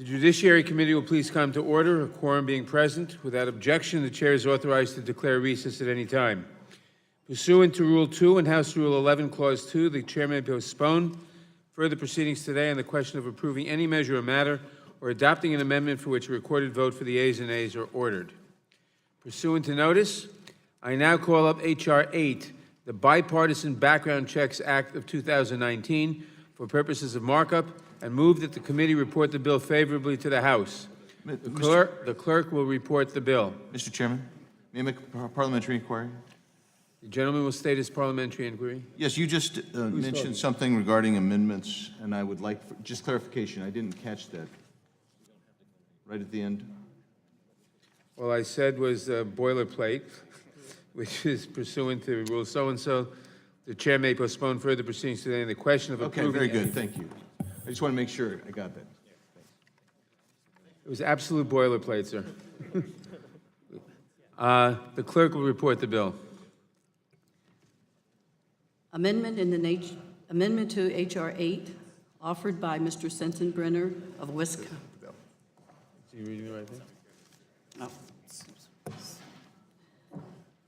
The Judiciary Committee will please come to order, a quorum being present. Without objection, the Chair is authorized to declare recess at any time. Pursuant to Rule 2 and House Rule 11, Clause 2, the Chair may postpone further proceedings today on the question of approving any measure or matter or adopting an amendment for which a recorded vote for the ayes and nays are ordered. Pursuant to notice, I now call up H.R. 8, the Bipartisan Background Checks Act of 2019, for purposes of markup, and move that the committee report the bill favorably to the House. The clerk will report the bill. Mr. Chairman, may I make a parliamentary inquiry? The gentleman will state his parliamentary inquiry. Yes, you just mentioned something regarding amendments, and I would like just clarification. I didn't catch that right at the end. All I said was boilerplate, which is pursuant to Rule so-and-so. The Chair may postpone further proceedings today on the question of approving. Okay, very good. Thank you. I just want to make sure I got that. It was absolute boilerplate, sir. The clerk will report the bill. Amendment to H.R. 8, offered by Mr. Sensenbrenner of Wisconsin. Is he reading the right thing?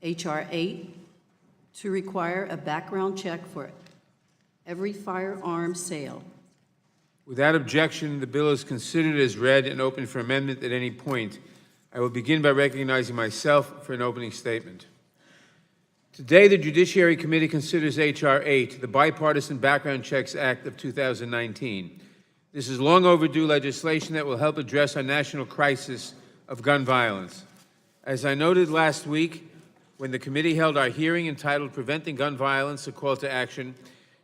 H.R. 8, to require a background check for every firearm sale. Without objection, the bill is considered as read and open for amendment at any point. I will begin by recognizing myself for an opening statement. Today, the Judiciary Committee considers H.R. 8, the Bipartisan Background Checks Act of 2019. This is long overdue legislation that will help address our national crisis of gun violence. As I noted last week, when the committee held our hearing entitled Preventing Gun Violence, a Call to Action,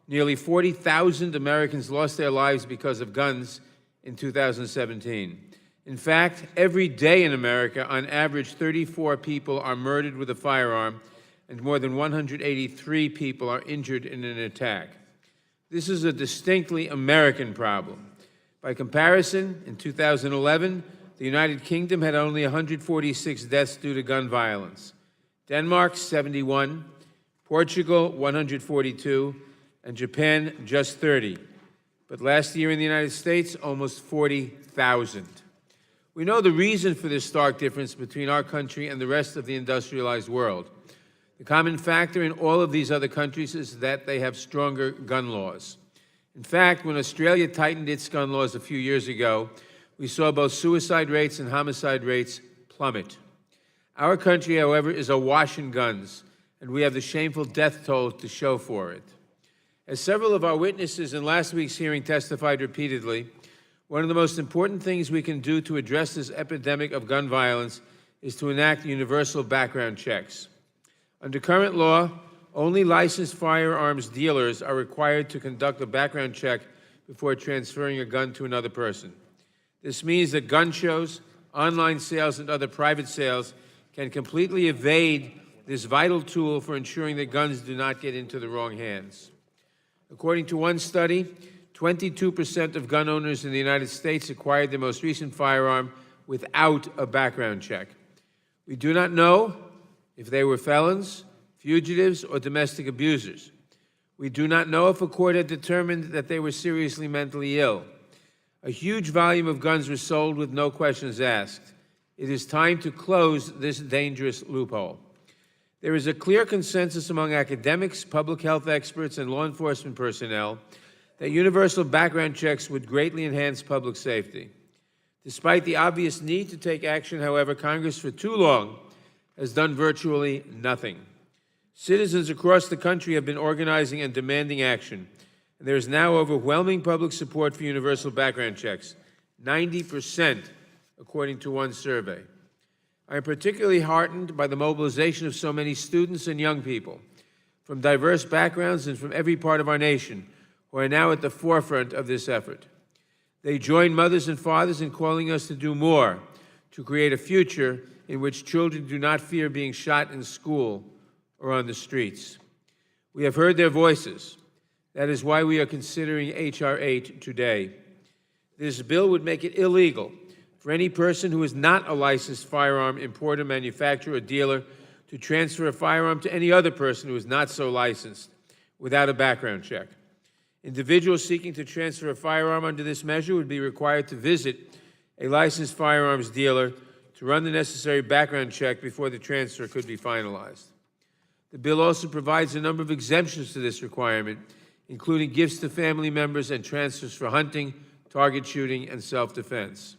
nearly 40,000 Americans lost their lives because of guns in 2017. In fact, every day in America, on average, 34 people are murdered with a firearm, and more than 183 people are injured in an attack. This is a distinctly American problem. By comparison, in 2011, the United Kingdom had only 146 deaths due to gun violence. Denmark, 71, Portugal, 142, and Japan, just 30. But last year in the United States, almost 40,000. We know the reason for this stark difference between our country and the rest of the industrialized world. The common factor in all of these other countries is that they have stronger gun laws. In fact, when Australia tightened its gun laws a few years ago, we saw both suicide rates and homicide rates plummet. Our country, however, is awash in guns, and we have the shameful death toll to show for it. As several of our witnesses in last week's hearing testified repeatedly, one of the most important things we can do to address this epidemic of gun violence is to enact universal background checks. Under current law, only licensed firearms dealers are required to conduct a background check before transferring a gun to another person. This means that gun shows, online sales, and other private sales can completely evade this vital tool for ensuring that guns do not get into the wrong hands. According to one study, 22% of gun owners in the United States acquired their most recent firearm without a background check. We do not know if they were felons, fugitives, or domestic abusers. We do not know if a court had determined that they were seriously mentally ill. A huge volume of guns were sold with no questions asked. It is time to close this dangerous loophole. There is a clear consensus among academics, public health experts, and law enforcement personnel that universal background checks would greatly enhance public safety. Despite the obvious need to take action, however, Congress for too long has done virtually nothing. Citizens across the country have been organizing and demanding action, and there is now overwhelming public support for universal background checks, 90%, according to one survey. I am particularly heartened by the mobilization of so many students and young people from diverse backgrounds and from every part of our nation who are now at the forefront of this effort. They join mothers and fathers in calling us to do more to create a future in which children do not fear being shot in school or on the streets. We have heard their voices. That is why we are considering H.R. 8 today. This bill would make it illegal for any person who is not a licensed firearm importer, manufacturer, or dealer to transfer a firearm to any other person who is not so licensed without a background check. Individuals seeking to transfer a firearm under this measure would be required to visit a licensed firearms dealer to run the necessary background check before the transfer could be finalized. The bill also provides a number of exemptions to this requirement, including gifts to family members and transfers for hunting, target shooting, and self-defense.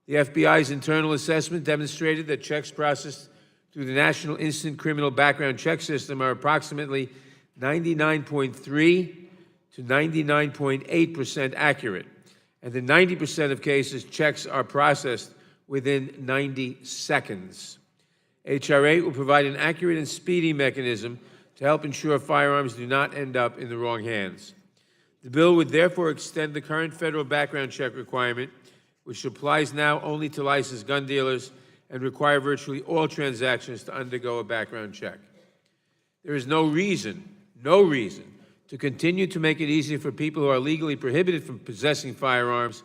The FBI's internal assessment demonstrated that checks processed through the National Instant Criminal Background Check System are approximately 99.3 to 99.8% accurate, and in 90% of cases, checks are processed within 90 seconds. H.R. 8 will provide an accurate and speedy mechanism to help ensure firearms do not end up in the wrong hands. The bill would therefore extend the current federal background check requirement, which applies now only to licensed gun dealers, and require virtually all transactions to undergo a background check. There is no reason to continue to make it easier for people who are legally prohibited from possessing firearms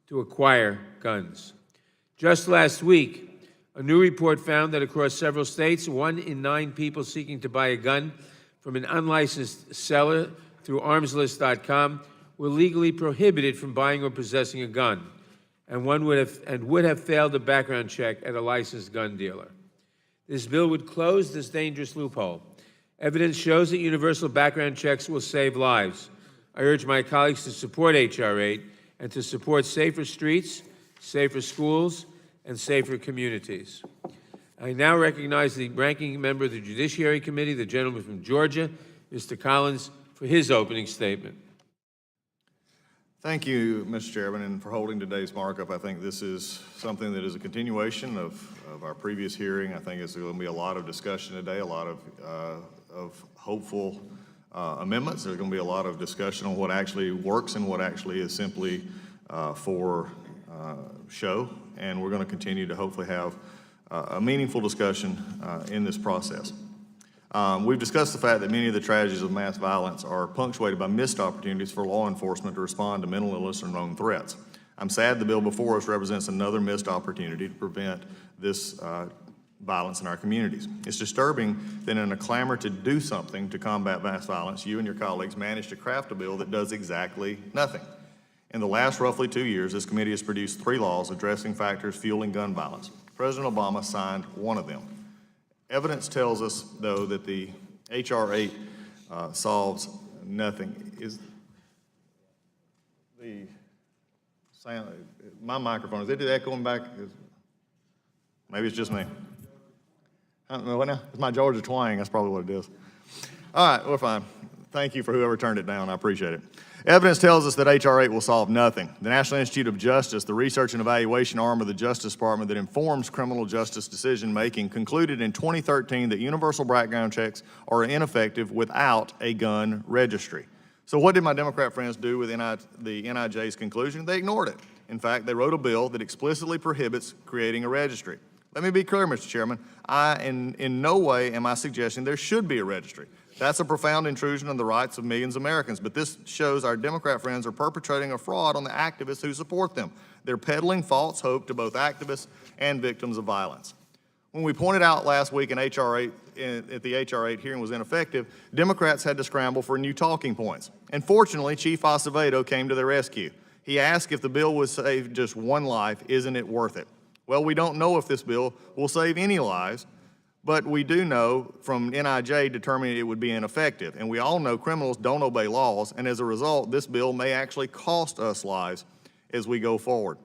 to acquire guns. Just last week, a new report found that across several states, 1 in 9 people seeking to buy a gun from an unlicensed seller through armslist.com were legally prohibited from buying or possessing a gun, and would have failed a background check at a licensed gun dealer. This bill would close this dangerous loophole. Evidence shows that universal background checks will save lives. I urge my colleagues to support H.R. 8 and to support safer streets, safer schools, and safer communities. I now recognize the ranking member of the Judiciary Committee, the gentleman from Georgia, Mr. Collins, for his opening statement. Thank you, Mr. Chairman, and for holding today's markup. I think this is something that is a continuation of our previous hearing. I think it's going to be a lot of discussion today, a lot of hopeful amendments. There's going to be a lot of discussion on what actually works and what actually is simply for show, and we're going to continue to hopefully have a meaningful discussion in this process. We've discussed the fact that many of the tragedies of mass violence are punctuated by missed opportunities for law enforcement to respond to mental illness and known threats. I'm sad the bill before us represents another missed opportunity to prevent this violence in our communities. It's disturbing that in a clamor to do something to combat mass violence, you and your colleagues managed to craft a bill that does exactly nothing. In the last roughly 2 years, this committee has produced 3 laws addressing factors fueling gun violence. President Obama signed one of them. Evidence tells us, though, that the H.R. 8 solves nothing. Is the sound, my microphone, is it echoing back? Maybe it's just me. I don't know what now. It's my Georgia twang. That's probably what it is. All right, we're fine. Thank you for whoever turned it down. I appreciate it. Evidence tells us that H.R. 8 will solve nothing. The National Institute of Justice, the research and evaluation arm of the Justice Department that informs criminal justice decision-making, concluded in 2013 that universal background checks are ineffective without a gun registry. So what did my Democrat friends do with the NIJ's conclusion? They ignored it. In fact, they wrote a bill that explicitly prohibits creating a registry. Let me be clear, Mr. Chairman. In no way am I suggesting there should be a registry. That's a profound intrusion on the rights of millions of Americans, but this shows our Democrat friends are perpetrating a fraud on the activists who support them. They're peddling false hope to both activists and victims of violence. When we pointed out last week in H.R. 8, at the H.R. 8 hearing was ineffective, Democrats had to scramble for new talking points. And fortunately, Chief Acevedo came to their rescue. He asked if the bill would save just one life, isn't it worth it? Well, we don't know if this bill will save any lives, but we do know from NIJ determining it would be ineffective. And we all know criminals don't obey laws, and as a result, this bill may actually cost us lives as we go forward.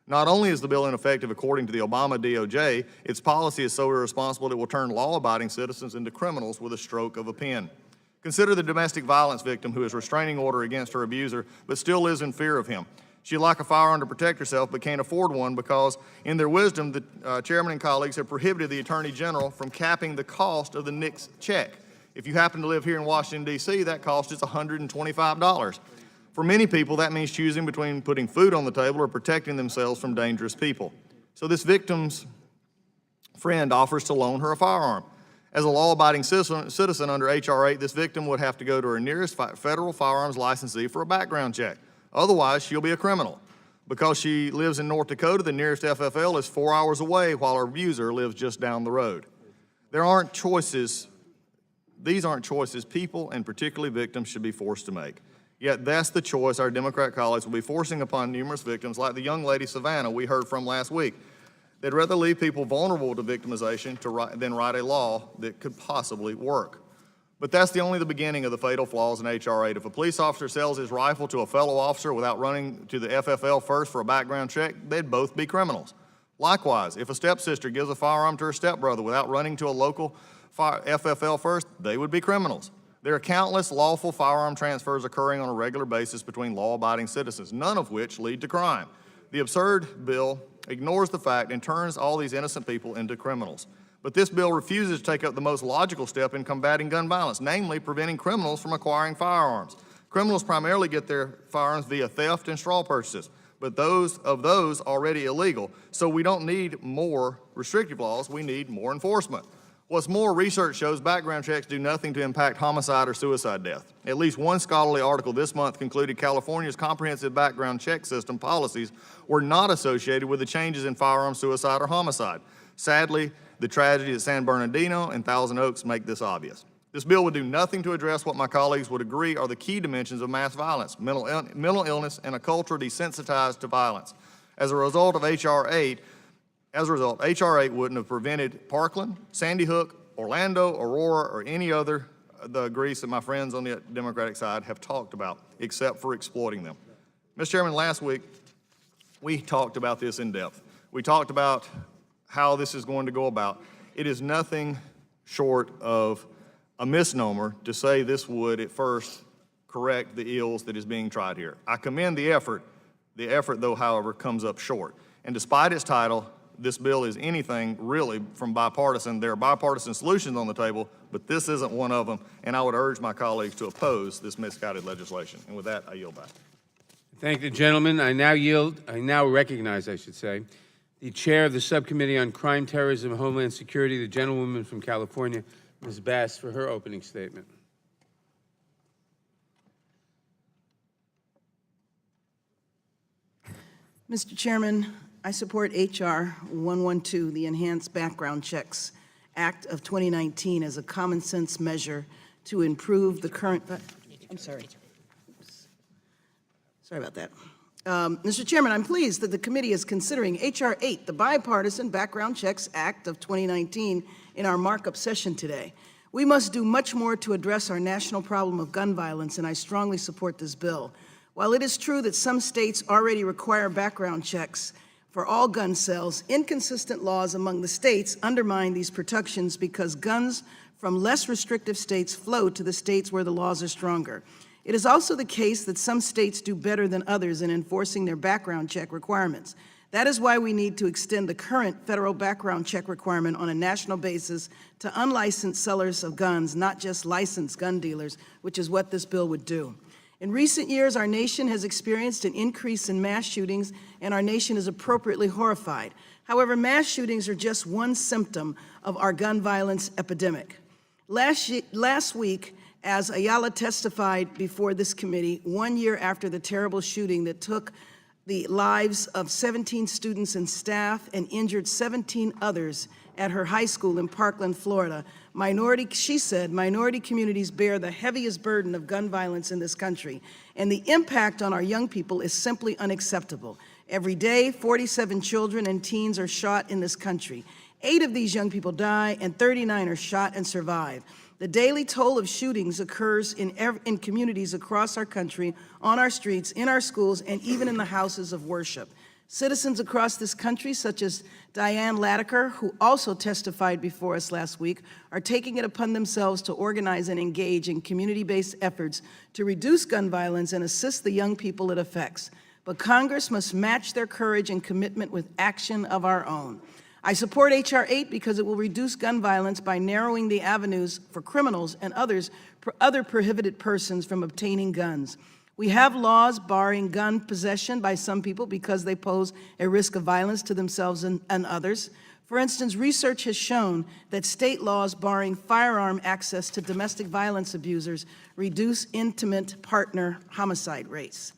Not only is the bill ineffective according to the Obama DOJ, its policy is so irresponsible that it will turn law-abiding citizens into criminals with a stroke of a pen. Consider the domestic violence victim who has restraining order against her abuser but still lives in fear of him. She'd like a firearm to protect herself but can't afford one because, in their wisdom, the chairman and colleagues have prohibited the Attorney General from capping the cost of the NICS check. If you happen to live here in Washington, D.C., that cost is $125. For many people, that means choosing between putting food on the table or protecting themselves from dangerous people. So this victim's friend offers to loan her a firearm. As a law-abiding citizen under H.R. 8, this victim would have to go to her nearest federal firearms licensee for a background check. Otherwise, she'll be a criminal. Because she lives in North Dakota, the nearest FFL is 4 hours away while her abuser lives just down the road. There aren't choices. These aren't choices people, and particularly victims, should be forced to make. Yet that's the choice our Democrat colleagues will be forcing upon numerous victims like the young lady Savannah we heard from last week. They'd rather leave people vulnerable to victimization than write a law that could possibly work. But that's only the beginning of the fatal flaws in H.R. 8. If a police officer sells his rifle to a fellow officer without running to the FFL first for a background check, they'd both be criminals. Likewise, if a stepsister gives a firearm to her stepbrother without running to a local FFL first, they would be criminals. There are countless lawful firearm transfers occurring on a regular basis between law-abiding citizens, none of which lead to crime. The absurd bill ignores the fact and turns all these innocent people into criminals. But this bill refuses to take up the most logical step in combating gun violence, namely preventing criminals from acquiring firearms. Criminals primarily get their firearms via theft and straw purchases, but those already illegal. So we don't need more restrictive laws, we need more enforcement. What's more, research shows background checks do nothing to impact homicide or suicide death. At least one scholarly article this month concluded California's comprehensive background check system policies were not associated with the changes in firearm suicide or homicide. Sadly, the tragedy at San Bernardino and Thousand Oaks make this obvious. This bill would do nothing to address what my colleagues would agree are the key dimensions of mass violence, mental illness, and a culture desensitized to violence. As a result, H.R. 8 wouldn't have prevented Parkland, Sandy Hook, Orlando, Aurora, or any other the Greece that my friends on the Democratic side have talked about, except for exploiting them. Mr. Chairman, last week, we talked about this in depth. We talked about how this is going to go about. It is nothing short of a misnomer to say this would at first correct the ills that is being tried here. I commend the effort. The effort, though, however, comes up short. And despite its title, this bill is anything really from bipartisan. There are bipartisan solutions on the table, but this isn't one of them, and I would urge my colleagues to oppose this misguided legislation. And with that, I yield back. Thank the gentleman. I now recognize, the chair of the Subcommittee on Crime, Terrorism, and Homeland Security, the gentlewoman from California, Ms. Bass, for her opening statement. Mr. Chairman, I support H.R. 112, the Enhanced Background Checks Act of 2019, as a common sense measure to improve the current, I'm sorry. Oops. Sorry about that. Mr. Chairman, I'm pleased that the committee is considering H.R. 8, the Bipartisan Background Checks Act of 2019, in our markup session today. We must do much more to address our national problem of gun violence, and I strongly support this bill. While it is true that some states already require background checks for all gun sales, inconsistent laws among the states undermine these protections because guns from less restrictive states flow to the states where the laws are stronger. It is also the case that some states do better than others in enforcing their background check requirements. That is why we need to extend the current federal background check requirement on a national basis to unlicensed sellers of guns, not just licensed gun dealers, which is what this bill would do. In recent years, our nation has experienced an increase in mass shootings, and our nation is appropriately horrified. However, mass shootings are just one symptom of our gun violence epidemic. Last week, as Ayala testified before this committee, 1 year after the terrible shooting that took the lives of 17 students and staff and injured 17 others at her high school in Parkland, Florida, she said, minority communities bear the heaviest burden of gun violence in this country, and the impact on our young people is simply unacceptable. Every day, 47 children and teens are shot in this country. 8 of these young people die, and 39 are shot and survive. The daily toll of shootings occurs in communities across our country, on our streets, in our schools, and even in the houses of worship. Citizens across this country, such as Diane Latiker, who also testified before us last week, are taking it upon themselves to organize and engage in community-based efforts to reduce gun violence and assist the young people it affects. But Congress must match their courage and commitment with action of our own. I support H.R. 8 because it will reduce gun violence by narrowing the avenues for criminals and other prohibited persons from obtaining guns. We have laws barring gun possession by some people because they pose a risk of violence to themselves and others. For instance, research has shown that state laws barring firearm access to domestic violence abusers reduce intimate partner homicide rates.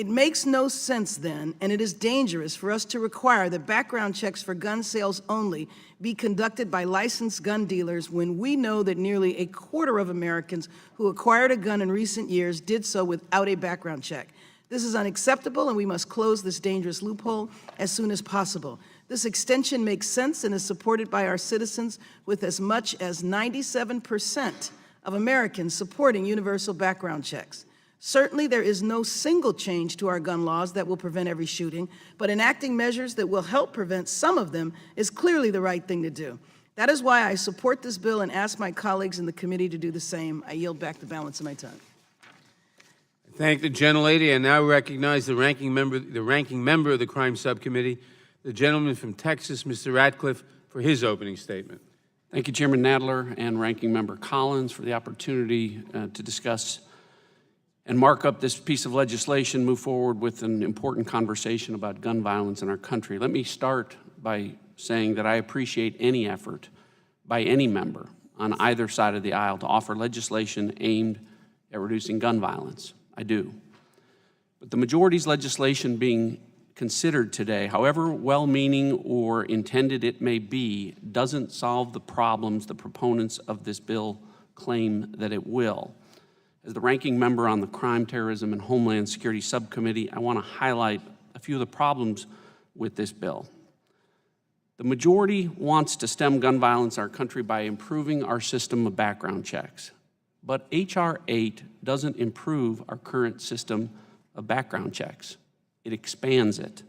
It makes no sense then, and it is dangerous for us to require that background checks for gun sales only be conducted by licensed gun dealers when we know that nearly a quarter of Americans who acquired a gun in recent years did so without a background check. This is unacceptable, and we must close this dangerous loophole as soon as possible. This extension makes sense and is supported by our citizens, with as much as 97% of Americans supporting universal background checks. Certainly, there is no single change to our gun laws that will prevent every shooting, but enacting measures that will help prevent some of them is clearly the right thing to do. That is why I support this bill and ask my colleagues in the committee to do the same. I yield back the balance of my time. Thank the gentlelady. I now recognize the ranking member of the Crime Subcommittee, the gentleman from Texas, Mr. Ratcliffe, for his opening statement. Thank you, Chairman Nadler and Ranking Member Collins, for the opportunity to discuss and mark up this piece of legislation, move forward with an important conversation about gun violence in our country. Let me start by saying that I appreciate any effort by any member on either side of the aisle to offer legislation aimed at reducing gun violence. I do. But the majority's legislation being considered today, however well-meaning or intended it may be, doesn't solve the problems the proponents of this bill claim that it will. As the ranking member on the Crime, Terrorism, and Homeland Security Subcommittee, I want to highlight a few of the problems with this bill. The majority wants to stem gun violence in our country by improving our system of background checks. But H.R. 8 doesn't improve our current system of background checks. It expands it.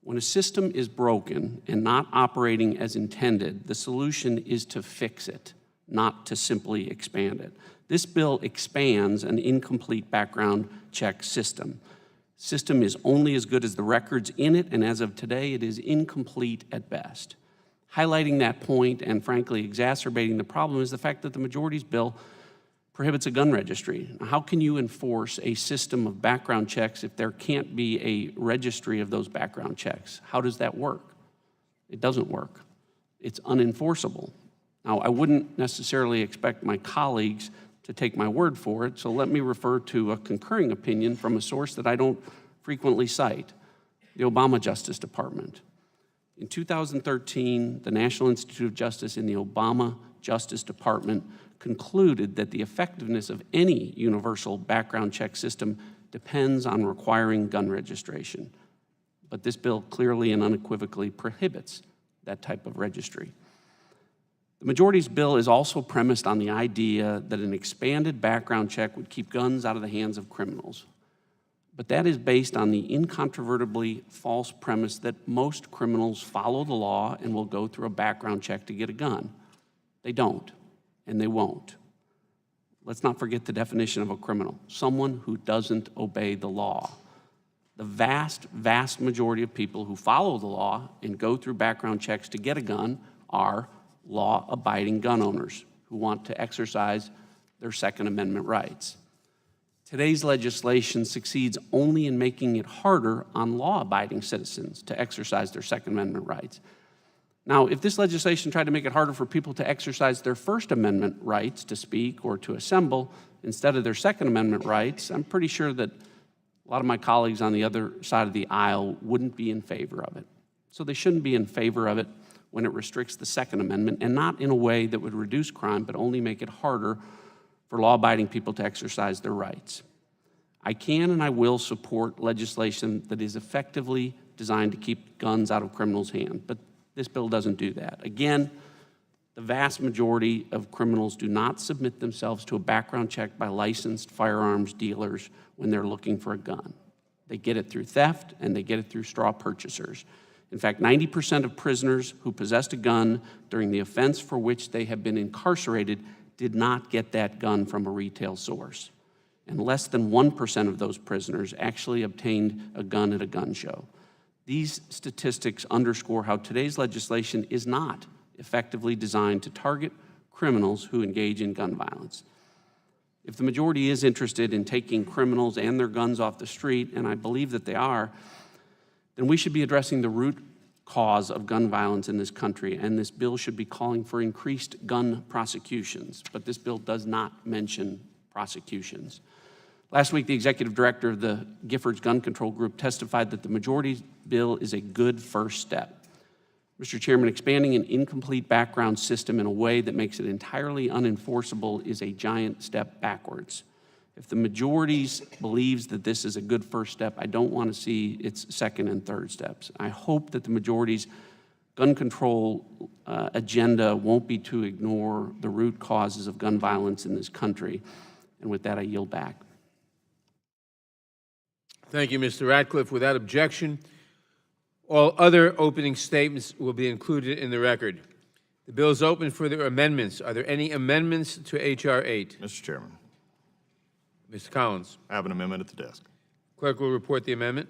When a system is broken and not operating as intended, the solution is to fix it, not to simply expand it. This bill expands an incomplete background check system. System is only as good as the records in it, and as of today, it is incomplete at best. Highlighting that point and frankly exacerbating the problem is the fact that the majority's bill prohibits a gun registry. How can you enforce a system of background checks if there can't be a registry of those background checks? How does that work? It doesn't work. It's unenforceable. Now, I wouldn't necessarily expect my colleagues to take my word for it, so let me refer to a concurring opinion from a source that I don't frequently cite, the Obama Justice Department. In 2013, the National Institute of Justice in the Obama Justice Department concluded that the effectiveness of any universal background check system depends on requiring gun registration. But this bill clearly and unequivocally prohibits that type of registry. The majority's bill is also premised on the idea that an expanded background check would keep guns out of the hands of criminals. But that is based on the incontrovertibly false premise that most criminals follow the law and will go through a background check to get a gun. They don't, and they won't. Let's not forget the definition of a criminal: someone who doesn't obey the law. The vast, vast majority of people who follow the law and go through background checks to get a gun are law-abiding gun owners who want to exercise their Second Amendment rights. Today's legislation succeeds only in making it harder on law-abiding citizens to exercise their Second Amendment rights. Now, if this legislation tried to make it harder for people to exercise their First Amendment rights to speak or to assemble instead of their Second Amendment rights, I'm pretty sure that a lot of my colleagues on the other side of the aisle wouldn't be in favor of it. So they shouldn't be in favor of it when it restricts the Second Amendment, and not in a way that would reduce crime, but only make it harder for law-abiding people to exercise their rights. I can and I will support legislation that is effectively designed to keep guns out of criminals' hands, but this bill doesn't do that. Again, the vast majority of criminals do not submit themselves to a background check by licensed firearms dealers when they're looking for a gun. They get it through theft, and they get it through straw purchasers. In fact, 90% of prisoners who possessed a gun during the offense for which they have been incarcerated did not get that gun from a retail source. And less than 1% of those prisoners actually obtained a gun at a gun show. These statistics underscore how today's legislation is not effectively designed to target criminals who engage in gun violence. If the majority is interested in taking criminals and their guns off the street, and I believe that they are, then we should be addressing the root cause of gun violence in this country, and this bill should be calling for increased gun prosecutions. But this bill does not mention prosecutions. Last week, the executive director of the Giffords Gun Control Group testified that the majority bill is a good first step. Mr. Chairman, expanding an incomplete background system in a way that makes it entirely unenforceable is a giant step backwards. If the majority believes that this is a good first step, I don't want to see its second and third steps. I hope that the majority's gun control agenda won't be to ignore the root causes of gun violence in this country. And with that, I yield back. Thank you, Mr. Ratcliffe. Without objection, all other opening statements will be included in the record. The bill is open for the amendments. Are there any amendments to H.R. 8? Mr. Chairman, Mr. Collins. I have an amendment at the desk. Clerk will report the amendment.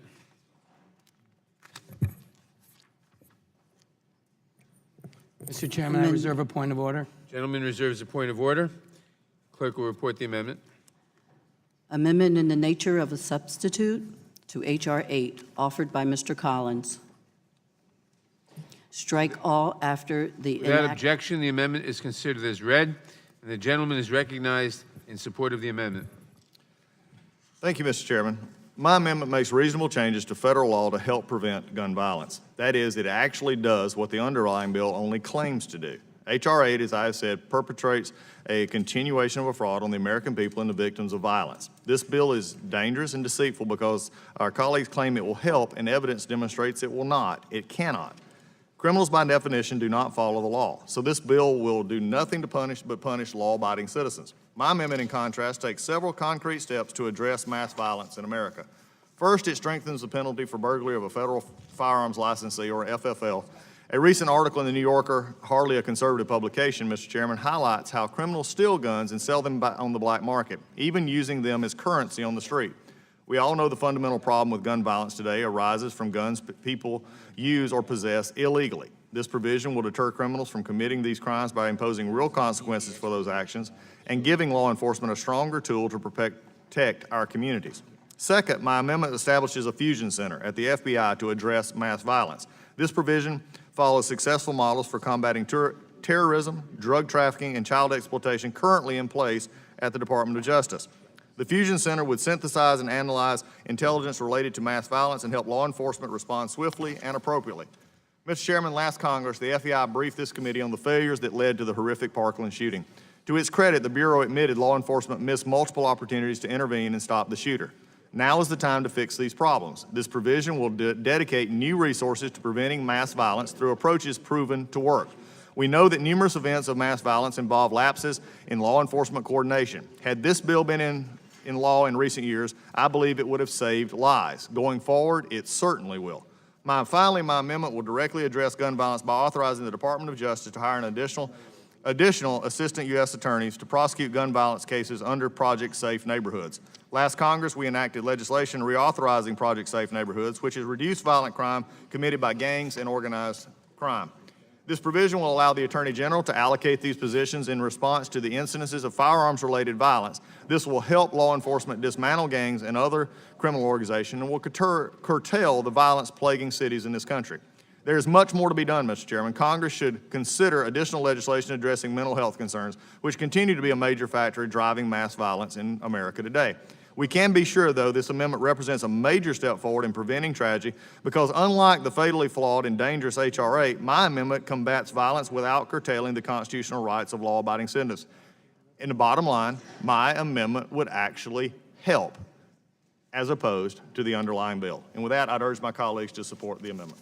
Mr. Chairman, I reserve a point of order. Gentleman reserves a point of order. Clerk will report the amendment. Amendment in the nature of a substitute to H.R. 8, offered by Mr. Collins. Strike all after the Without objection, the amendment is considered as read, and the gentleman is recognized in support of the amendment. Thank you, Mr. Chairman. My amendment makes reasonable changes to federal law to help prevent gun violence. That is, it actually does what the underlying bill only claims to do. H.R. 8, as I have said, perpetrates a continuation of a fraud on the American people and the victims of violence. This bill is dangerous and deceitful because our colleagues claim it will help, and evidence demonstrates it will not. It cannot. Criminals, by definition, do not follow the law. So this bill will do nothing to punish but punish law-abiding citizens. My amendment, in contrast, takes several concrete steps to address mass violence in America. First, it strengthens the penalty for burglary of a federal firearms licensee, or FFL. A recent article in the New Yorker, hardly a conservative publication, Mr. Chairman, highlights how criminals steal guns and sell them on the black market, even using them as currency on the street. We all know the fundamental problem with gun violence today arises from guns people use or possess illegally. This provision will deter criminals from committing these crimes by imposing real consequences for those actions and giving law enforcement a stronger tool to protect our communities. Second, my amendment establishes a fusion center at the FBI to address mass violence. This provision follows successful models for combating terrorism, drug trafficking, and child exploitation currently in place at the Department of Justice. The Fusion Center would synthesize and analyze intelligence related to mass violence and help law enforcement respond swiftly and appropriately. Mr. Chairman, last Congress, the FBI briefed this committee on the failures that led to the horrific Parkland shooting. To its credit, the Bureau admitted law enforcement missed multiple opportunities to intervene and stop the shooter. Now is the time to fix these problems. This provision will dedicate new resources to preventing mass violence through approaches proven to work. We know that numerous events of mass violence involve lapses in law enforcement coordination. Had this bill been in law in recent years, I believe it would have saved lives. Going forward, it certainly will. Finally, my amendment will directly address gun violence by authorizing the Department of Justice to hire an additional assistant U.S. attorneys to prosecute gun violence cases under Project Safe Neighborhoods. Last Congress, we enacted legislation reauthorizing Project Safe Neighborhoods, which has reduced violent crime committed by gangs and organized crime. This provision will allow the Attorney General to allocate these positions in response to the incidences of firearms-related violence. This will help law enforcement dismantle gangs and other criminal organizations and will curtail the violence plaguing cities in this country. There is much more to be done, Mr. Chairman. Congress should consider additional legislation addressing mental health concerns, which continue to be a major factor driving mass violence in America today. We can be sure, though, this amendment represents a major step forward in preventing tragedy because unlike the fatally flawed and dangerous H.R. 8, my amendment combats violence without curtailing the constitutional rights of law-abiding citizens. In the bottom line, my amendment would actually help as opposed to the underlying bill. And with that, I'd urge my colleagues to support the amendment.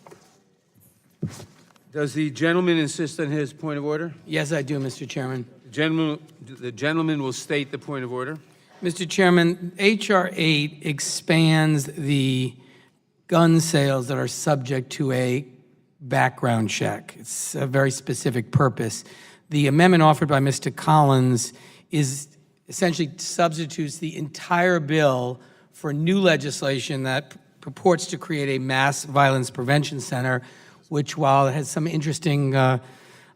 Does the gentleman insist on his point of order? Yes, I do, Mr. Chairman. The gentleman will state the point of order. Mr. Chairman, H.R. 8 expands the gun sales that are subject to a background check. It's a very specific purpose. The amendment offered by Mr. Collins is essentially substitutes the entire bill for new legislation that purports to create a mass violence prevention center, which, while it has some interesting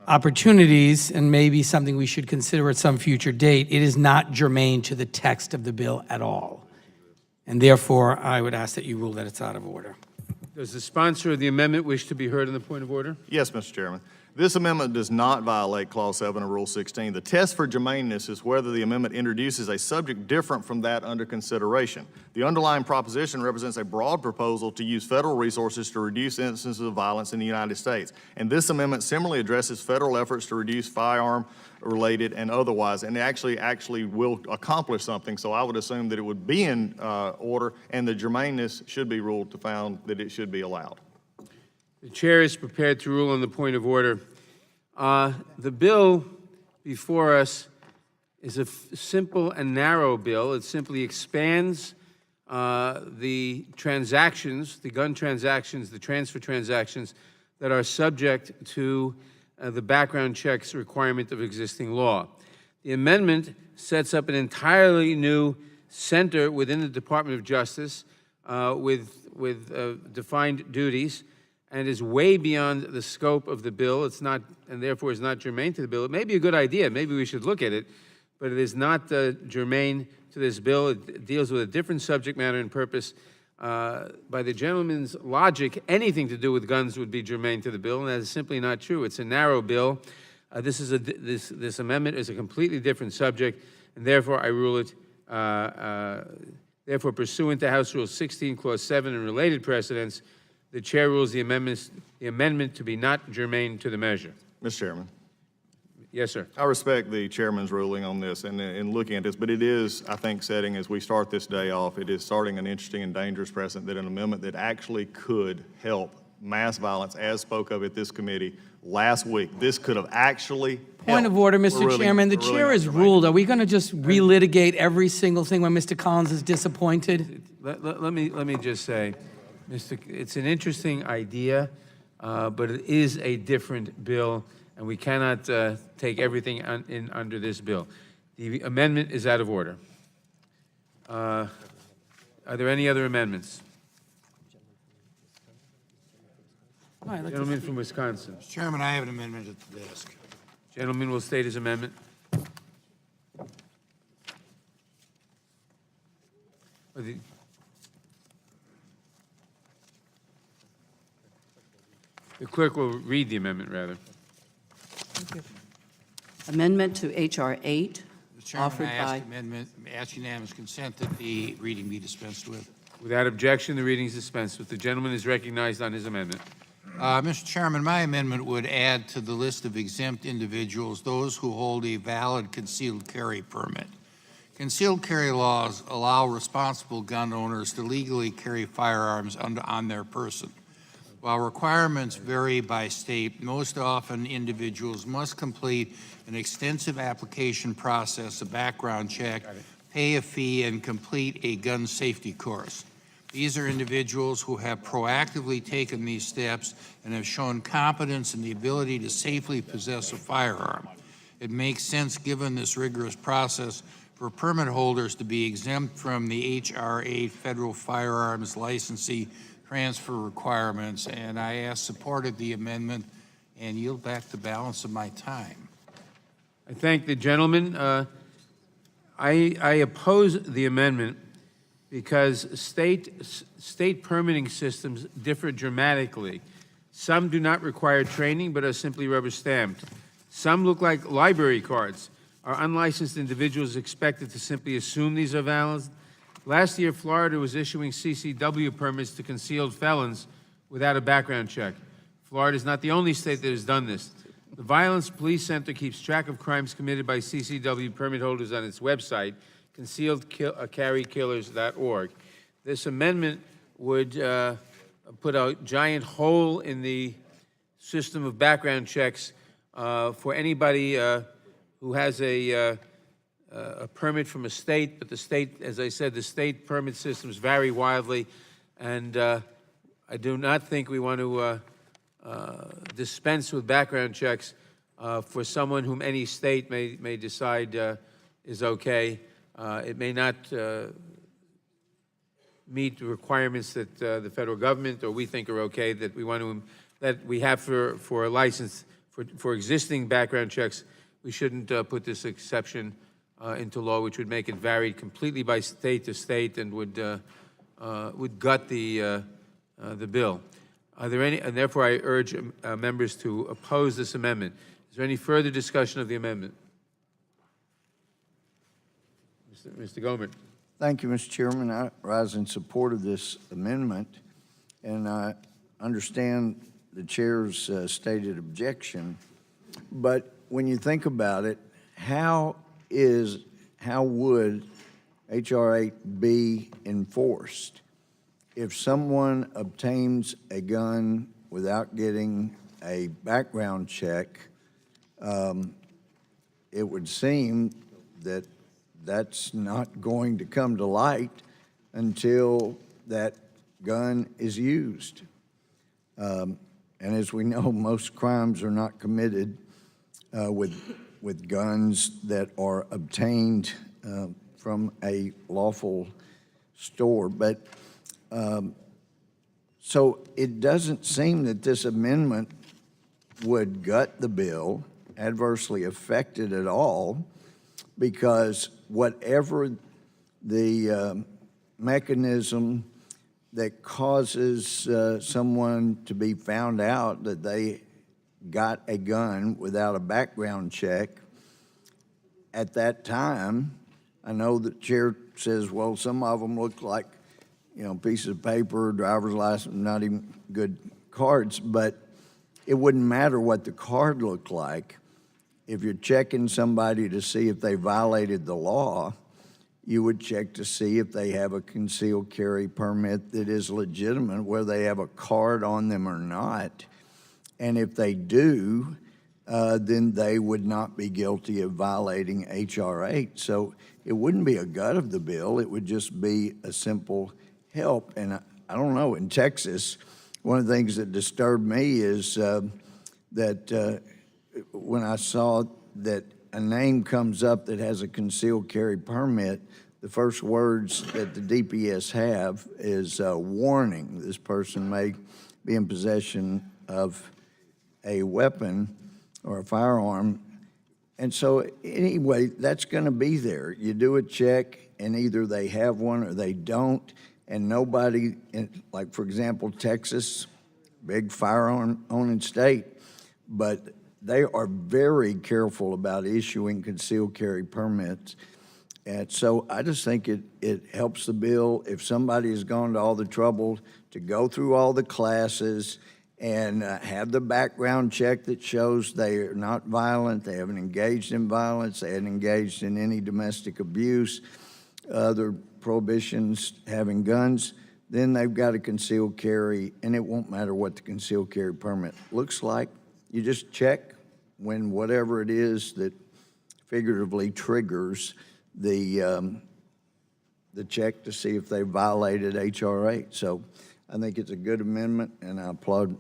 opportunities and maybe something we should consider at some future date, it is not germane to the text of the bill at all. And therefore, I would ask that you rule that it's out of order. Does the sponsor of the amendment wish to be heard on the point of order? Yes, Mr. Chairman. This amendment does not violate Clause 7 of Rule 16. The test for germaneness is whether the amendment introduces a subject different from that under consideration. The underlying proposition represents a broad proposal to use federal resources to reduce instances of violence in the United States. And this amendment similarly addresses federal efforts to reduce firearm-related and otherwise, and actually will accomplish something. So I would assume that it would be in order, and the germaneness should be ruled to found that it should be allowed. The chair is prepared to rule on the point of order. The bill before us is a simple and narrow bill. It simply expands the transactions, the gun transactions, the transfer transactions that are subject to the background checks requirement of existing law. The amendment sets up an entirely new center within the Department of Justice with defined duties, and is way beyond the scope of the bill. It's not, and therefore is not germane to the bill. It may be a good idea. Maybe we should look at it, but it is not germane to this bill. It deals with a different subject matter and purpose. By the gentleman's logic, anything to do with guns would be germane to the bill, and that is simply not true. It's a narrow bill. This amendment is a completely different subject, and therefore I rule it. Therefore, pursuant to House Rule 16, Clause 7, and related precedents, the chair rules the amendment to be not germane to the measure. Mr. Chairman. Yes, sir. I respect the chairman's ruling on this and in looking at this, but it is, I think, setting, as we start this day off, it is starting an interesting and dangerous precedent that an amendment that actually could help mass violence, as spoke of at this committee last week, this could have actually Point of order, Mr. Really, Chairman. The really chair has germane. ruled. Are we going to just relitigate every single thing when Mr. Collins is disappointed? Let me just say, it's an interesting idea, but it is a different bill, and we cannot take everything in under this bill. The amendment is out of order. Are there any other amendments? All right, let's Gentleman from Wisconsin. Chairman, I have an amendment at the desk. Gentleman will state his amendment. The clerk will read the amendment, rather. Amendment to H.R. 8, Mr. Chairman, offered I ask by, amendment, ask unanimous consent that the reading be dispensed with. Without objection, the reading is dispensed with. The gentleman is recognized on his amendment. Mr. Chairman, my amendment would add to the list of exempt individuals those who hold a valid concealed carry permit. Concealed carry laws allow responsible gun owners to legally carry firearms on their person. While requirements vary by state, most often individuals must complete an extensive application process, a background check, pay a fee, and complete a gun safety course. These are individuals who have proactively taken these steps and have shown competence in the ability to safely possess a firearm. It makes sense, given this rigorous process, for permit holders to be exempt from the H.R. 8 federal firearms licensee transfer requirements, and I ask support of the amendment and yield back the balance of my time. I thank the gentleman. I oppose the amendment because state permitting systems differ dramatically. Some do not require training but are simply rubber stamped. Some look like library cards. Are unlicensed individuals expected to simply assume these are valid? Last year, Florida was issuing CCW permits to concealed felons without a background check. Florida is not the only state that has done this. The Violence Police Center keeps track of crimes committed by CCW permit holders on its website, concealedcarrykillers.org. This amendment would put a giant hole in the system of background checks for anybody who has a permit from a state, but the state, as I said, the state permit systems vary wildly, and I do not think we want to dispense with background checks for someone whom any state may decide is okay. It may not meet the requirements that the federal government or we think are okay, that we want to, that we have for a license for existing background checks. We shouldn't put this exception into law, which would make it vary completely by state to state and would gut the bill. Are there any, and therefore I urge members to oppose this amendment. Is there any further discussion of the amendment? Mr. Gomer. Thank you, Mr. Chairman. I rise in support of this amendment, and I understand the chair's stated objection. But when you think about it, how would H.R. 8 be enforced? If someone obtains a gun without getting a background check, it would seem that that's not going to come to light until that gun is used. And as we know, most crimes are not committed with guns that are obtained from a lawful store. But so it doesn't seem that this amendment would gut the bill, adversely affect it at all, because whatever the mechanism that causes someone to be found out that they got a gun without a background check, at that time, I know the chair says, well, some of them look like, you know, pieces of paper, driver's license, not even good cards, but it wouldn't matter what the card looked like. If you're checking somebody to see if they violated the law, you would check to see if they have a concealed carry permit that is legitimate, whether they have a card on them or not. And if they do, then they would not be guilty of violating H.R. 8. So it wouldn't be a gut of the bill. It would just be a simple help. And I don't know, in Texas, one of the things that disturbed me is that when I saw that a name comes up that has a concealed carry permit, the first words that the DPS have is warning. This person may be in possession of a weapon or a firearm. And so anyway, that's going to be there. You do a check, and either they have one or they don't, and nobody, like for example, Texas, big firearm owning state, but they are very careful about issuing concealed carry permits. And so I just think it helps the bill if somebody has gone to all the trouble to go through all the classes and have the background check that shows they are not violent, they haven't engaged in violence, they haven't engaged in any domestic abuse, other prohibitions having guns, then they've got a concealed carry, and it won't matter what the concealed carry permit looks like. You just check when whatever it is that figuratively triggers the check to see if they violated H.R. 8. So I think it's a good amendment, and I applaud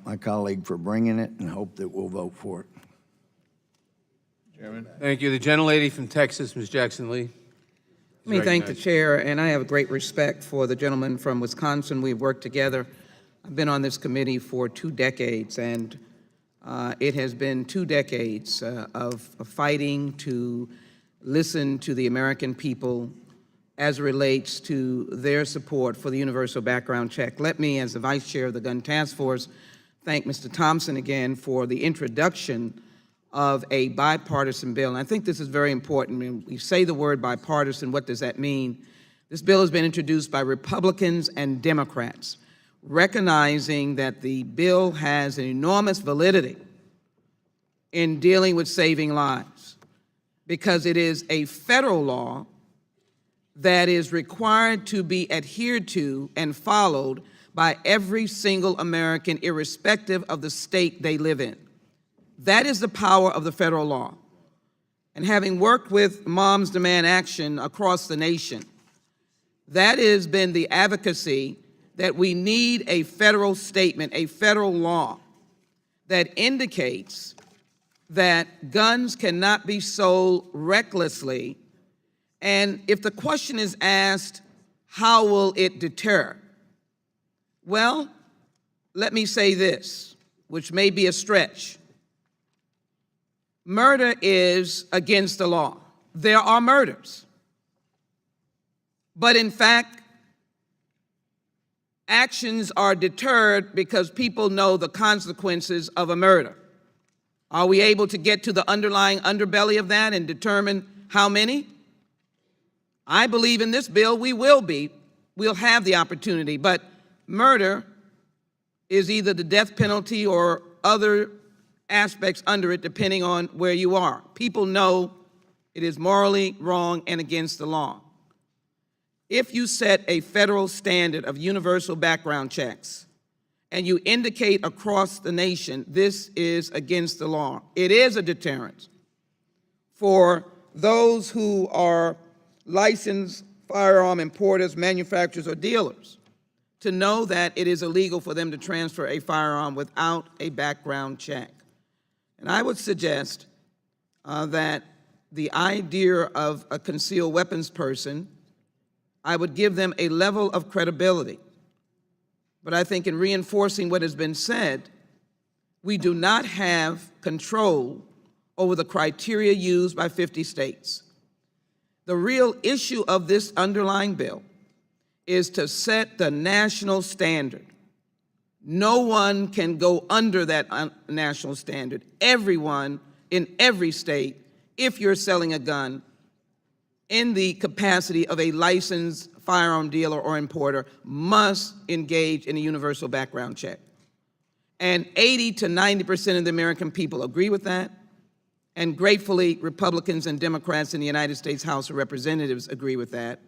my colleague for bringing it and hope that we'll vote for it. Chairman? Thank you. The gentlelady from Texas, Ms. Jackson Lee. Let me thank the chair, and I have great respect for the gentleman from Wisconsin. We've worked together. I've been on this committee for 2 decades, and it has been 2 decades of fighting to listen to the American people as it relates to their support for the universal background check. Let me, as the Vice Chair of the Gun Task Force, thank Mr. Thompson again for the introduction of a bipartisan bill. And I think this is very important. When we say the word bipartisan, what does that mean? This bill has been introduced by Republicans and Democrats, recognizing that the bill has an enormous validity in dealing with saving lives, because it is a federal law that is required to be adhered to and followed by every single American, irrespective of the state they live in. That is the power of the federal law. And having worked with Moms Demand Action across the nation, that has been the advocacy that we need a federal statement, a federal law that indicates that guns cannot be sold recklessly. And if the question is asked, how will it deter? Well, let me say this, which may be a stretch. Murder is against the law. There are murders. But in fact, actions are deterred because people know the consequences of a murder. Are we able to get to the underlying underbelly of that and determine how many? I believe in this bill we will be. We'll have the opportunity, but murder is either the death penalty or other aspects under it, depending on where you are. People know it is morally wrong and against the law. If you set a federal standard of universal background checks and you indicate across the nation this is against the law, it is a deterrent for those who are licensed firearm importers, manufacturers, or dealers to know that it is illegal for them to transfer a firearm without a background check. And I would suggest that the idea of a concealed weapons person, I would give them a level of credibility. But I think in reinforcing what has been said, we do not have control over the criteria used by 50 states. The real issue of this underlying bill is to set the national standard. No one can go under that national standard. Everyone in every state, if you're selling a gun in the capacity of a licensed firearm dealer or importer, must engage in a universal background check. And 80 to 90% of the American people agree with that. And gratefully, Republicans and Democrats in the United States House of Representatives agree with that.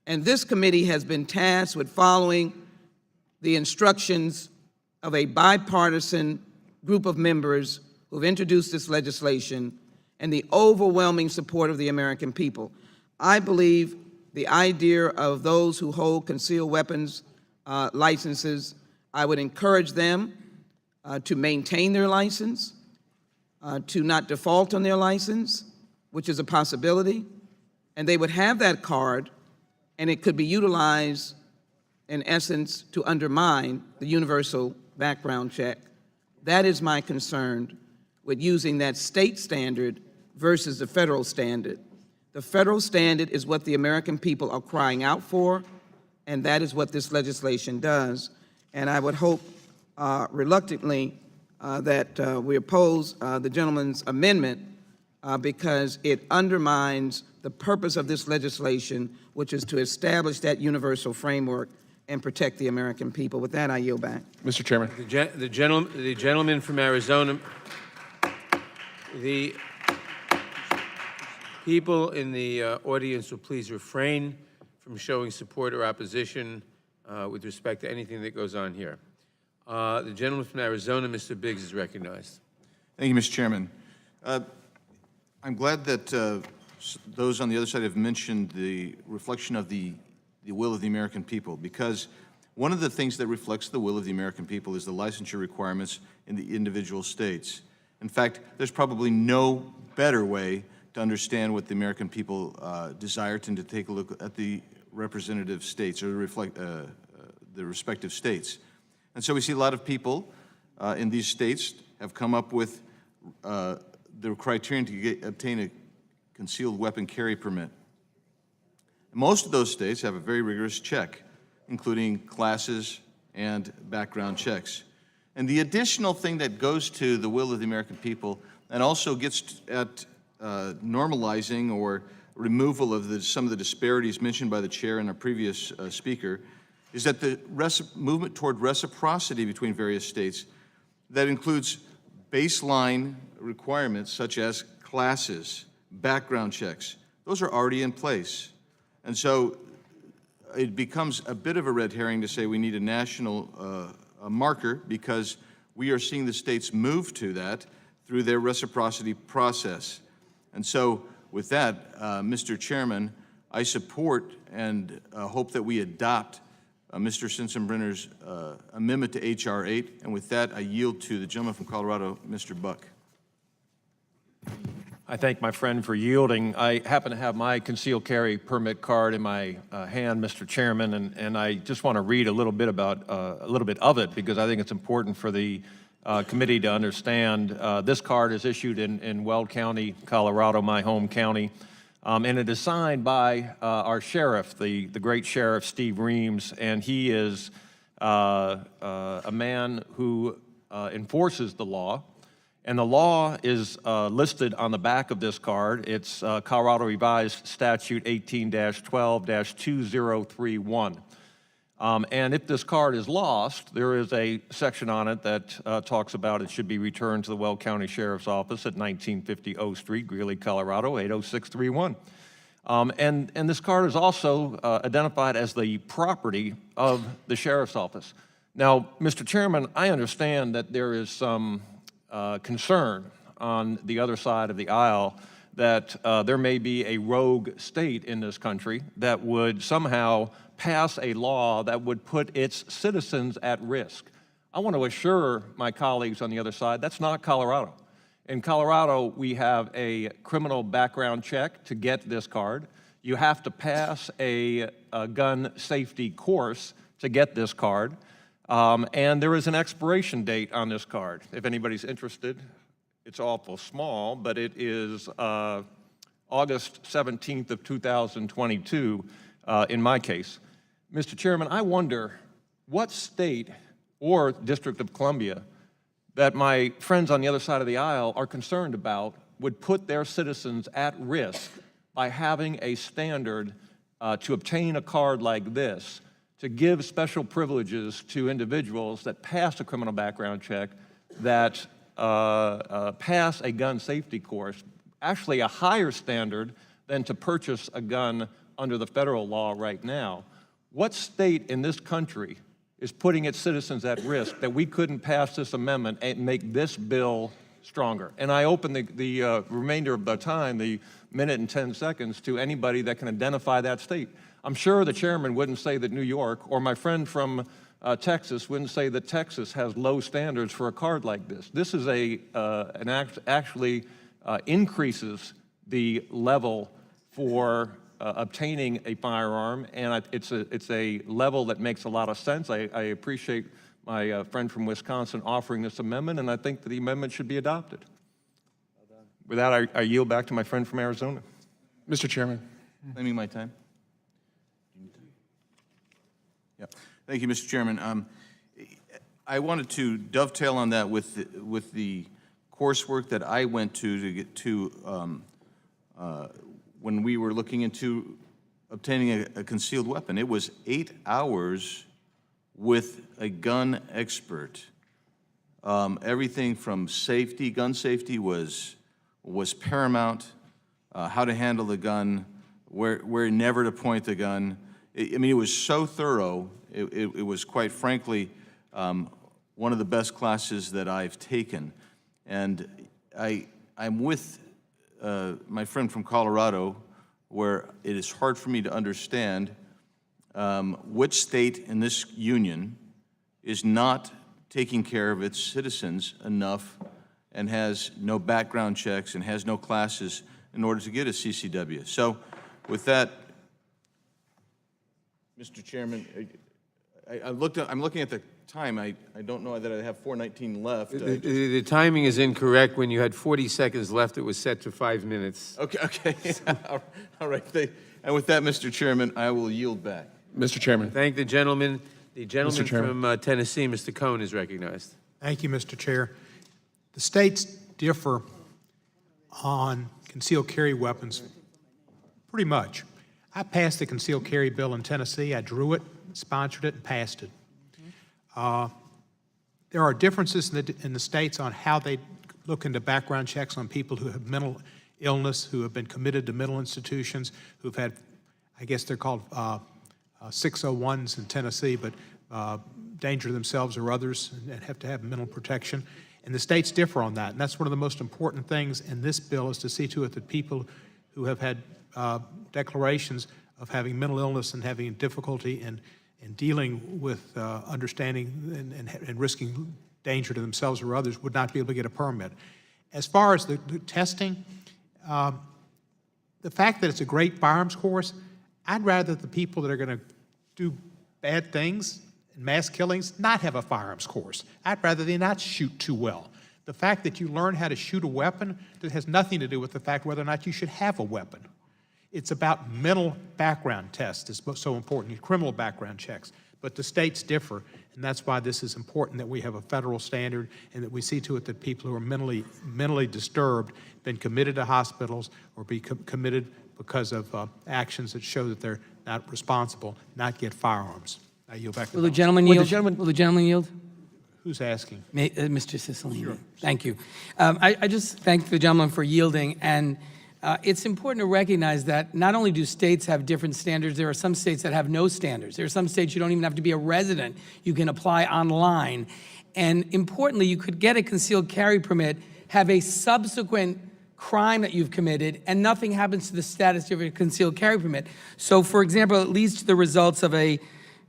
And this committee has been tasked with following the instructions of a bipartisan group of members who've introduced this legislation and the overwhelming support of the American people. I believe the idea of those who hold concealed weapons licenses, I would encourage them to maintain their license, to not default on their license, which is a possibility, and they would have that card, and it could be utilized, in essence, to undermine the universal background check. That is my concern with using that state standard versus the federal standard. The federal standard is what the American people are crying out for, and that is what this legislation does. And I would hope, reluctantly, that we oppose the gentleman's amendment because it undermines the purpose of this legislation, which is to establish that universal framework and protect the American people. With that, I yield back. Mr. Chairman. The gentleman from Arizona, the people in the audience will please refrain from showing support or opposition with respect to anything that goes on here. The gentleman from Arizona, Mr. Biggs, is recognized. Thank you, Mr. Chairman. I'm glad that those on the other side have mentioned the reflection of the will of the American people, because one of the things that reflects the will of the American people is the licensure requirements in the individual states. In fact, there's probably no better way to understand what the American people desire than to take a look at the representative states, or reflect the respective states. And so we see a lot of people in these states have come up with the criterion to obtain a concealed weapon carry permit. Most of those states have a very rigorous check, including classes and background checks. And the additional thing that goes to the will of the American people and also gets at normalizing or removal of some of the disparities mentioned by the chair and our previous speaker is that the movement toward reciprocity between various states that includes baseline requirements such as classes, background checks. Those are already in place. And so it becomes a bit of a red herring to say we need a national marker, because we are seeing the states move to that through their reciprocity process. And so with that, Mr. Chairman, I support and hope that we adopt Mr. Sensenbrenner's amendment to H.R. 8. And with that, I yield to the gentleman from Colorado, Mr. Buck. I thank my friend for yielding. I happen to have my concealed carry permit card in my hand, Mr. Chairman, and I just want to read a little bit of it, because I think it's important for the committee to understand. This card is issued in Weld County, Colorado, my home county, and it is signed by our sheriff, the great Sheriff Steve Reams, and he is a man who enforces the law. And the law is listed on the back of this card. It's Colorado Revised Statute 18-12-2031. And if this card is lost, there is a section on it that talks about it should be returned to the Weld County Sheriff's Office at 1950 O Street, Greeley, Colorado, 80631. And this card is also identified as the property of the Sheriff's Office. Now, Mr. Chairman, I understand that there is some concern on the other side of the aisle that there may be a rogue state in this country that would somehow pass a law that would put its citizens at risk. I want to assure my colleagues on the other side, that's not Colorado. In Colorado, we have a criminal background check to get this card. You have to pass a gun safety course to get this card. And there is an expiration date on this card. If anybody's interested, it's awful small, but it is August 17th of 2022 in my case. Mr. Chairman, I wonder what state or District of Columbia that my friends on the other side of the aisle are concerned about would put their citizens at risk by having a standard to obtain a card like this, to give special privileges to individuals that pass a criminal background check, that pass a gun safety course, actually a higher standard than to purchase a gun under the federal law right now. What state in this country is putting its citizens at risk that we couldn't pass this amendment and make this bill stronger? And I open the remainder of the time, the minute and 10 seconds, to anybody that can identify that state. I'm sure the chairman wouldn't say that New York, or my friend from Texas wouldn't say that Texas has low standards for a card like this. This is actually increases the level for obtaining a firearm, and it's a level that makes a lot of sense. I appreciate my friend from Wisconsin offering this amendment, and I think that the amendment should be adopted. With that, I yield back to my friend from Arizona. Mr. Chairman. Claiming my time? Yeah. Thank you, Mr. Chairman. I wanted to dovetail on that with the coursework that I went to get to when we were looking into obtaining a concealed weapon. It was 8 hours with a gun expert. Everything from safety, gun safety was paramount, how to handle the gun, where never to point the gun. I mean, it was so thorough. It was, quite frankly, one of the best classes that I've taken. And I'm with my friend from Colorado, where it is hard for me to understand which state in this union is not taking care of its citizens enough and has no background checks and has no classes in order to get a CCW. So with that, Mr. Chairman, I'm looking at the time. I don't know that I have 4:19 left. The timing is incorrect. When you had 40 seconds left, it was set to 5 minutes. Okay. All right. And with that, Mr. Chairman, I will yield back. Mr. Chairman. Thank the gentleman. The gentleman Chairman. from Tennessee, Mr. Cohn, is recognized. Thank you, Mr. Chair. The states differ on concealed carry weapons pretty much. I passed the concealed carry bill in Tennessee. I drew it, sponsored it, and passed it. There are differences in the states on how they look into background checks on people who have mental illness, who have been committed to mental institutions, who've had, I guess they're called 601s in Tennessee, but danger to themselves or others and have to have mental protection. And the states differ on that. And that's one of the most important things in this bill, is to see to it that people who have had declarations of having mental illness and having difficulty in dealing with understanding and risking danger to themselves or others would not be able to get a permit. As far as the testing, the fact that it's a great firearms course, I'd rather the people that are going to do bad things and mass killings not have a firearms course. I'd rather they not shoot too well. The fact that you learn how to shoot a weapon, that has nothing to do with the fact whether or not you should have a weapon. It's about mental background tests is so important, criminal background checks. But the states differ, and that's why this is important that we have a federal standard and that we see to it that people who are mentally disturbed, been committed to hospitals, or be committed because of actions that show that they're not responsible, not get firearms. I yield back the Will the balance. gentleman yield? Will the gentleman yield? Who's asking? Mr. Cicilline. Thank you. I just thank the gentleman for yielding, and it's important to recognize that not only do states have different standards, there are some states that have no standards. There are some states you don't even have to be a resident. You can apply online. And importantly, you could get a concealed carry permit, have a subsequent crime that you've committed, and nothing happens to the status of your concealed carry permit. So, for example, it leads to the results of a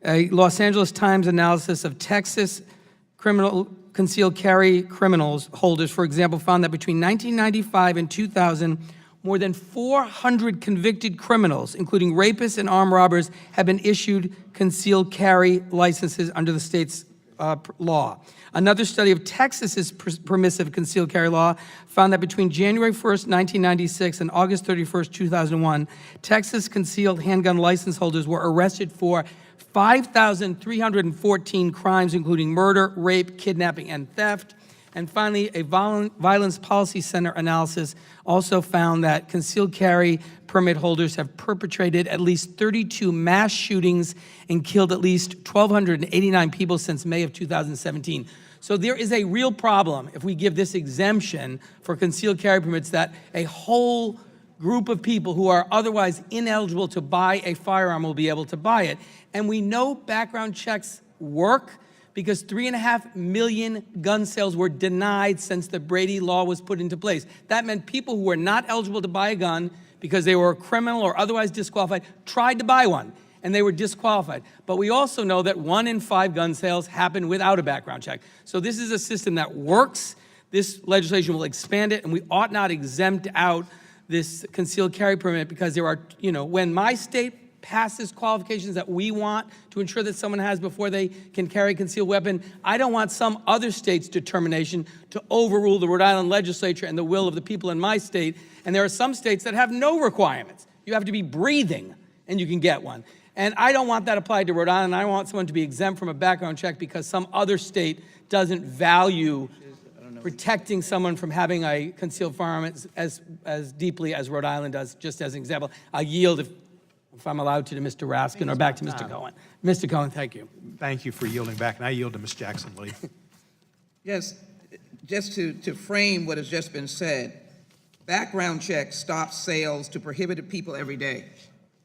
Los Angeles Times analysis of Texas concealed carry criminals holders, for example, found that between 1995 and 2000, more than 400 convicted criminals, including rapists and armed robbers, have been issued concealed carry licenses under the state's law. Another study of Texas's permissive concealed carry law found that between January 1st, 1996 and August 31st, 2001, Texas concealed handgun license holders were arrested for 5,314 crimes, including murder, rape, kidnapping, and theft. And finally, a Violence Policy Center analysis also found that concealed carry permit holders have perpetrated at least 32 mass shootings and killed at least 1,289 people since May of 2017. So there is a real problem if we give this exemption for concealed carry permits that a whole group of people who are otherwise ineligible to buy a firearm will be able to buy it. And we know background checks work because 3.5 million gun sales were denied since the Brady law was put into place. That meant people who were not eligible to buy a gun because they were a criminal or otherwise disqualified tried to buy one, and they were disqualified. But we also know that 1 in 5 gun sales happen without a background check. So this is a system that works. This legislation will expand it, and we ought not exempt out this concealed carry permit because there are, when my state passes qualifications that we want to ensure that someone has before they can carry a concealed weapon, I don't want some other state's determination to overrule the Rhode Island legislature and the will of the people in my state. And there are some states that have no requirements. You have to be breathing and you can get one. And I don't want that applied to Rhode Island. I want someone to be exempt from a background check because some other state doesn't value protecting someone from having a concealed firearm as deeply as Rhode Island does, just as an example. I yield, if I'm allowed to Mr. Raskin, or back to Mr. Cohen. Mr. Cohen, thank you. Thank you for yielding back, and I yield to Ms. Jackson-Lee. Yes, just to frame what has just been said, background checks stop sales to prohibited people every day.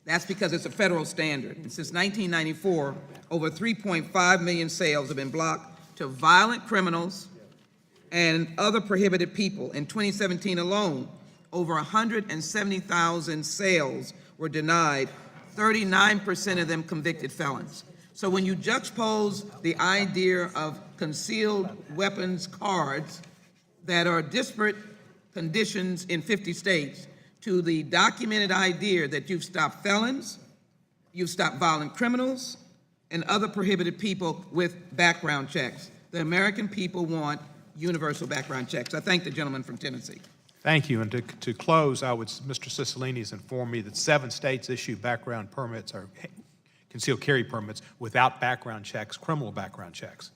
That's because it's a federal standard. And since 1994, over 3.5 million sales have been blocked to violent criminals and other prohibited people. In 2017 alone, over 170,000 sales were denied, 39% of them convicted felons. So when you juxtapose the idea of concealed weapons cards that are disparate conditions in 50 states to the documented idea that you've stopped felons, you've stopped violent criminals, and other prohibited people with background checks. The American people want universal background checks. I thank the gentleman from Tennessee. Thank you. And to close, Mr. Cicilline has informed me that 7 states issue background permits or concealed carry permits without background checks, criminal background checks.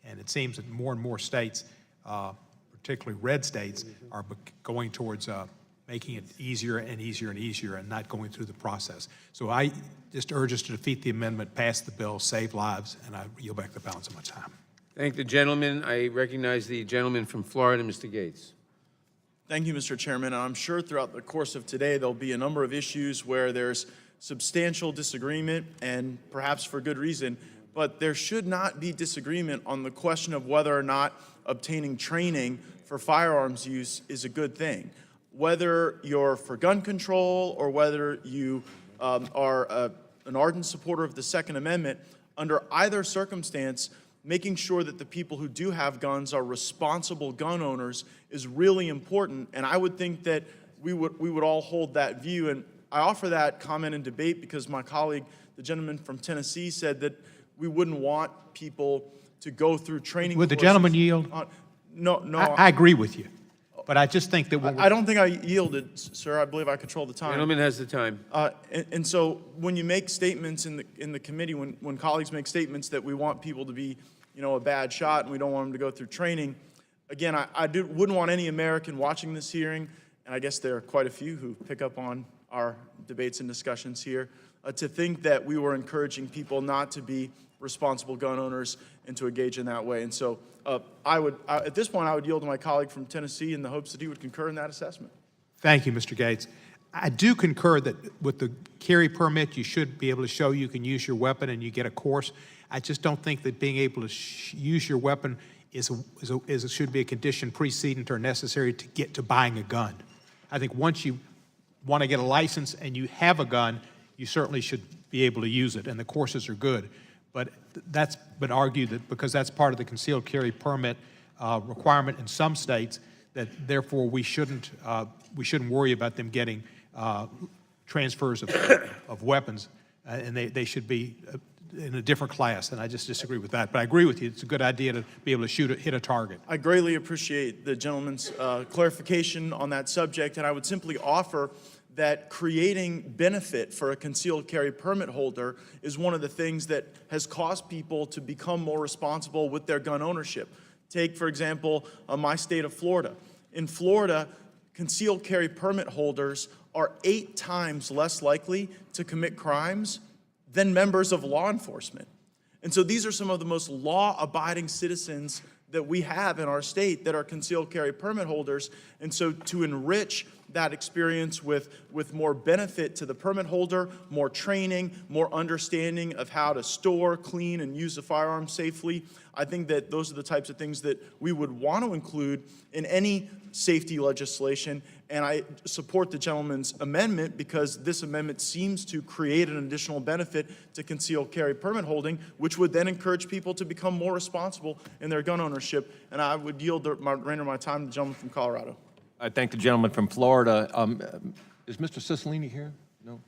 And it seems that more and more states, particularly red states, are going towards making it easier and easier and easier and not going through the process. So I just urge us to defeat the amendment, pass the bill, save lives, and I yield back the balance of my time. Thank the gentleman. I recognize the gentleman from Florida, Mr. Gates. Thank you, Mr. Chairman. I'm sure throughout the course of today, there'll be a number of issues where there's substantial disagreement, and perhaps for good reason, but there should not be disagreement on the question of whether or not obtaining training for firearms use is a good thing. Whether you're for gun control or whether you are an ardent supporter of the Second Amendment, under either circumstance, making sure that the people who do have guns are responsible gun owners is really important, and I would think that we would all hold that view. And I offer that comment in debate because my colleague, the gentleman from Tennessee, said that we wouldn't want people to go through training. Would the gentleman yield? No. I agree with you. But I just think that when I don't think I yielded, sir. I believe I control the time. Gentleman has the time. And so when you make statements in the committee, when colleagues make statements that we want people to be, a bad shot and we don't want them to go through training, again, I wouldn't want any American watching this hearing, and I guess there are quite a few who pick up on our debates and discussions here, to think that we were encouraging people not to be responsible gun owners and to engage in that way. And so at this point, I would yield to my colleague from Tennessee in the hopes that he would concur in that assessment. Thank you, Mr. Gates. I do concur that with the carry permit, you should be able to show you can use your weapon and you get a course. I just don't think that being able to use your weapon should be a condition precedent or necessary to get to buying a gun. I think once you want to get a license and you have a gun, you certainly should be able to use it, and the courses are good. But that's been argued that because that's part of the concealed carry permit requirement in some states, that therefore we shouldn't worry about them getting transfers of weapons, and they should be in a different class, and I just disagree with that. But I agree with you, it's a good idea to be able to hit a target. I greatly appreciate the gentleman's clarification on that subject, and I would simply offer that creating benefit for a concealed carry permit holder is one of the things that has caused people to become more responsible with their gun ownership. Take, for example, my state of Florida. In Florida, concealed carry permit holders are 8 times less likely to commit crimes than members of law enforcement. And so these are some of the most law-abiding citizens that we have in our state that are concealed carry permit holders. And so to enrich that experience with more benefit to the permit holder, more training, more understanding of how to store, clean, and use a firearm safely, I think that those are the types of things that we would want to include in any safety legislation. And I support the gentleman's amendment because this amendment seems to create an additional benefit to concealed carry permit holding, which would then encourage people to become more responsible in their gun ownership. And I would render my time to the gentleman from Colorado. I thank the gentleman from Florida. Is Mr. Cicilline here? No.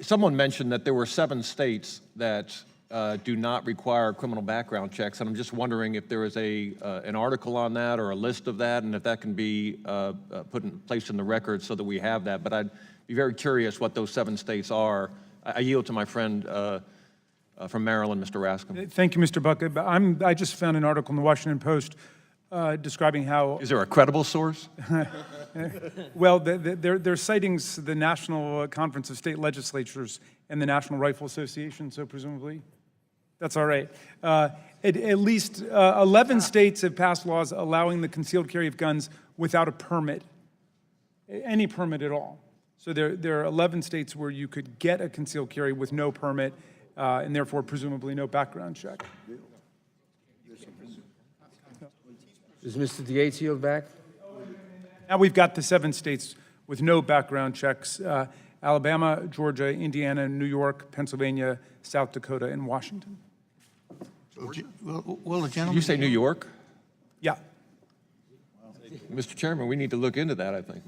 Someone mentioned that there were 7 states that do not require criminal background checks, and I'm just wondering if there is an article on that or a list of that, and if that can be placed in the record so that we have that. But I'd be very curious what those 7 states are. I yield to my friend from Maryland, Mr. Raskin. Thank you, Mr. Bucket. I just found an article in the Washington Post describing how... Is there a credible source? Well, they're citing the National Conference of State Legislatures and the National Rifle Association, so presumably that's all right. At least 11 states have passed laws allowing the concealed carry of guns without a permit, any permit at all. So there are 11 states where you could get a concealed carry with no permit, and therefore presumably no background check. Does Mr. Yates yield back? Now we've got the 7 states with no background checks: Alabama, Georgia, Indiana, New York, Pennsylvania, South Dakota, and Washington. Well, the gentleman... You say New York? Yeah. Mr. Chairman, we need to look into that, I think.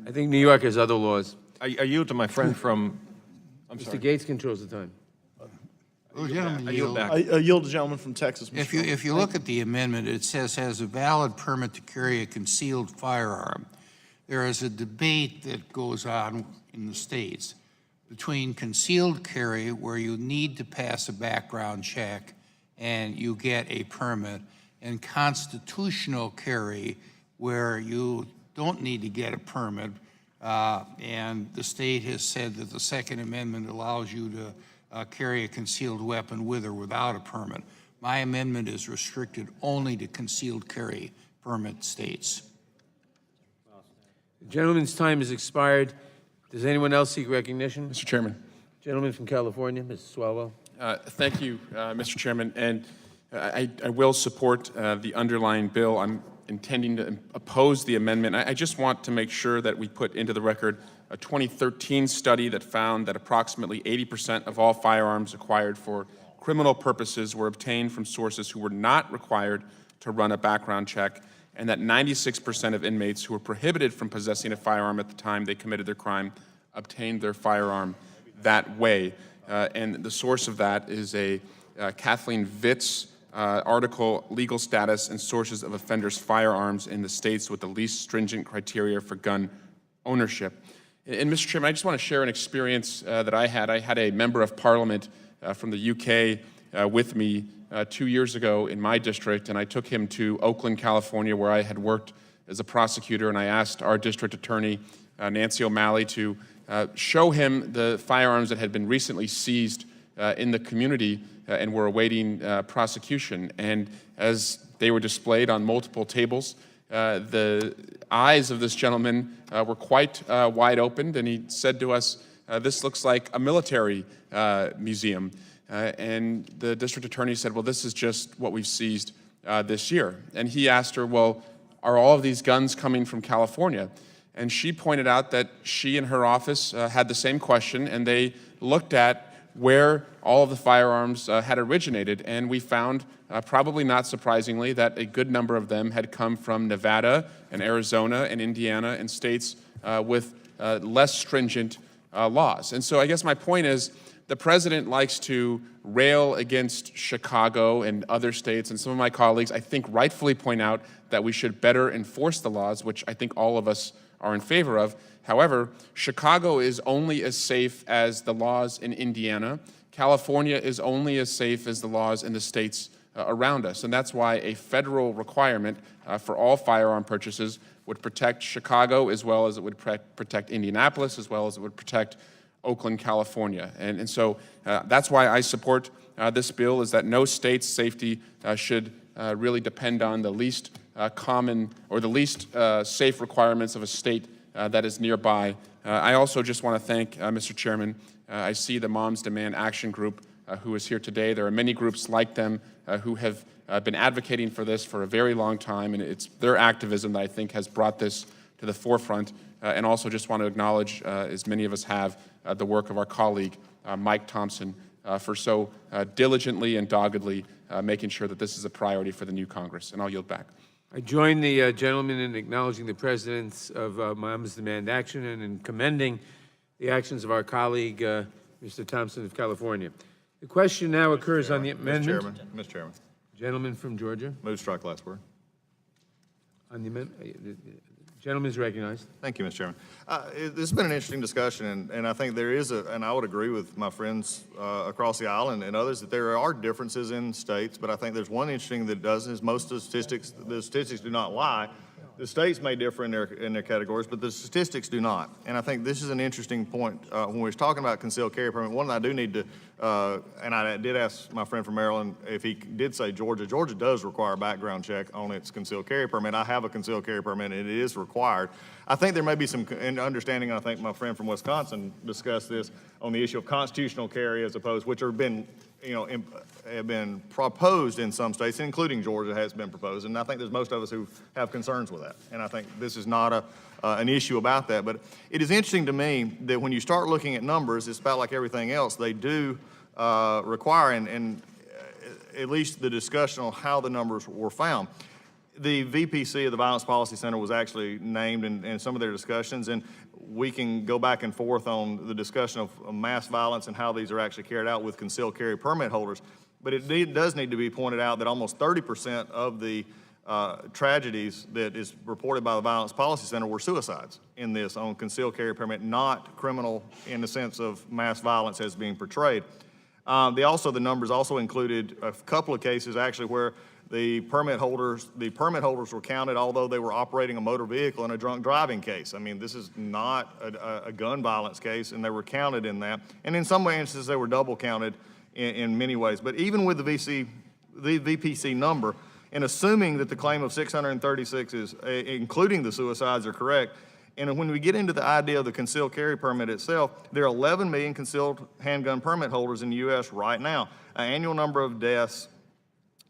I think New York has other laws. I yield to my friend from... Mr. Gates controls the time. Well, the gentleman I yield back. I yield to the gentleman from Texas. Mr. If you look at the amendment, it says has a valid permit to carry a concealed firearm. There is a debate that goes on in the states between concealed carry, where you need to pass a background check and you get a permit, and constitutional carry, where you don't need to get a permit. And the state has said that the Second Amendment allows you to carry a concealed weapon with or without a permit. My amendment is restricted only to concealed carry permit states. The gentleman's time has expired. Does anyone else seek recognition? Mr. Chairman. Gentleman from California, Mrs. Swalwell. Thank you, Mr. Chairman. And I will support the underlying bill. I'm intending to oppose the amendment. I just want to make sure that we put into the record a 2013 study that found that approximately 80% of all firearms acquired for criminal purposes were obtained from sources who were not required to run a background check, and that 96% of inmates who were prohibited from possessing a firearm at the time they committed their crime obtained their firearm that way. And the source of that is a Kathleen Vitz article, legal status and sources of offenders' firearms in the states with the least stringent criteria for gun ownership. And Mr. Chairman, I just want to share an experience that I had. I had a member of parliament from the UK with me 2 years ago in my district, and I took him to Oakland, California, where I had worked as a prosecutor, and I asked our district attorney, Nancy O'Malley, to show him the firearms that had been recently seized in the community and were awaiting prosecution. And as they were displayed on multiple tables, the eyes of this gentleman were quite wide opened, and he said to us, this looks like a military museum. And the district attorney said, well, this is just what we've seized this year. And he asked her, well, are all of these guns coming from California? And she pointed out that she and her office had the same question, and they looked at where all of the firearms had originated, and we found, probably not surprisingly, that a good number of them had come from Nevada and Arizona and Indiana and states with less stringent laws. And so I guess my point is, the president likes to rail against Chicago and other states, and some of my colleagues, I think, rightfully point out that we should better enforce the laws, which I think all of us are in favor of. However, Chicago is only as safe as the laws in Indiana. California is only as safe as the laws in the states around us, and that's why a federal requirement for all firearm purchases would protect Chicago as well as it would protect Indianapolis, as well as it would protect Oakland, California. And so that's why I support this bill, is that no state's safety should really depend on the least common or the least safe requirements of a state that is nearby. I also just want to thank Mr. Chairman. I see the Moms Demand Action Group who is here today. There are many groups like them who have been advocating for this for a very long time, and it's their activism that I think has brought this to the forefront. And also just want to acknowledge, as many of us have, the work of our colleague, Mike Thompson, for so diligently and doggedly making sure that this is a priority for the new Congress. And I'll yield back. I join the gentleman in acknowledging the presidents of Moms Demand Action and in commending the actions of our colleague, Mr. Thompson of California. The question now occurs on the amendment. Mr. Chairman. Gentleman from Georgia. Move strike last word. On the amendment, gentleman is recognized. Thank you, Mr. Chairman. This has been an interesting discussion, and I think there is and I would agree with my friends across the aisle and others that there are differences in states, but I think there's one interesting that doesn't, is most of the statistics do not lie. The states may differ in their categories, but the statistics do not. And I think this is an interesting point when we're talking about concealed carry permit. One that I do need to, and I did ask my friend from Maryland if he did say Georgia. Georgia does require a background check on its concealed carry permit. I have a concealed carry permit, and it is required. I think there may be some understanding, and I think my friend from Wisconsin discussed this, on the issue of constitutional carry as opposed, which have been, have been proposed in some states, including Georgia has been proposed, and I think there's most of us who have concerns with that. And I think this is not an issue about that. But it is interesting to me that when you start looking at numbers, it's about like everything else. They do require, and at least the discussion on how the numbers were found. The VPC of the Violence Policy Center was actually named in some of their discussions, and we can go back and forth on the discussion of mass violence and how these are actually carried out with concealed carry permit holders. But it does need to be pointed out that almost 30% of the tragedies that is reported by the Violence Policy Center were suicides in this on concealed carry permit, not criminal in the sense of mass violence as being portrayed. The numbers also included a couple of cases actually where the permit holders were counted although they were operating a motor vehicle in a drunk driving case. I mean, this is not a gun violence case, and they were counted in that. And in some instances, they were double counted in many ways. But even with the VPC number, and assuming that the claim of 636 is, including the suicides, are correct, and when we get into the idea of the concealed carry permit itself, there are 11 million concealed handgun permit holders in the U.S. right now. An annual number of deaths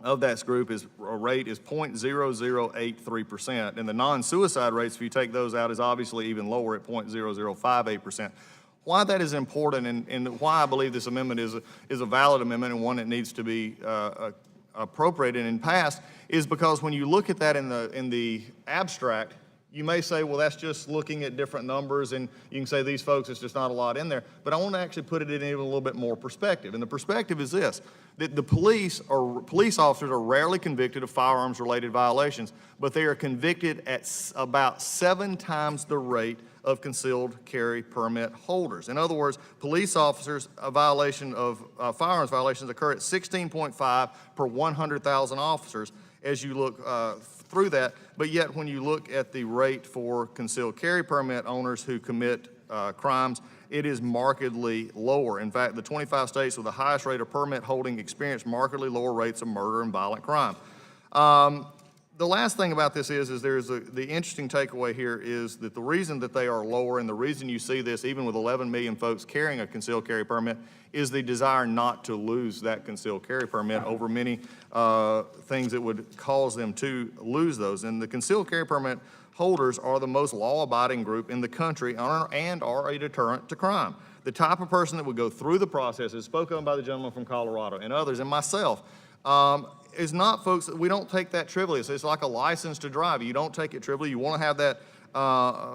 of that group rate is 0.0083%, and the non-suicide rates, if you take those out, is obviously even lower at 0.0058%. Why that is important, and why I believe this amendment is a valid amendment and one that needs to be appropriated and passed, is because when you look at that in the abstract, You may say, well, that's just looking at different numbers, and you can say these folks, it's just not a lot in there. But I want to actually put it in even a little bit more perspective. And the perspective is this, that the police officers are rarely convicted of firearms-related violations, but they are convicted at about 7 times the rate of concealed carry permit holders. In other words, police officers, a violation of firearms violations occur at 16.5 per 100,000 officers as you look through that, but yet when you look at the rate for concealed carry permit owners who commit crimes, it is markedly lower. In fact, the 25 states with the highest rate of permit holding experience markedly lower rates of murder and violent crime. The last thing about this is the interesting takeaway here is that the reason that they are lower, and the reason you see this even with 11 million folks carrying a concealed carry permit, is the desire not to lose that concealed carry permit over many things that would cause them to lose those. And the concealed carry permit holders are the most law-abiding group in the country and are a deterrent to crime. The type of person that would go through the process, as spoken by the gentleman from Colorado and others and myself, is not folks, we don't take that trivially. It's like a license to drive. You don't take it trivially. You want to have that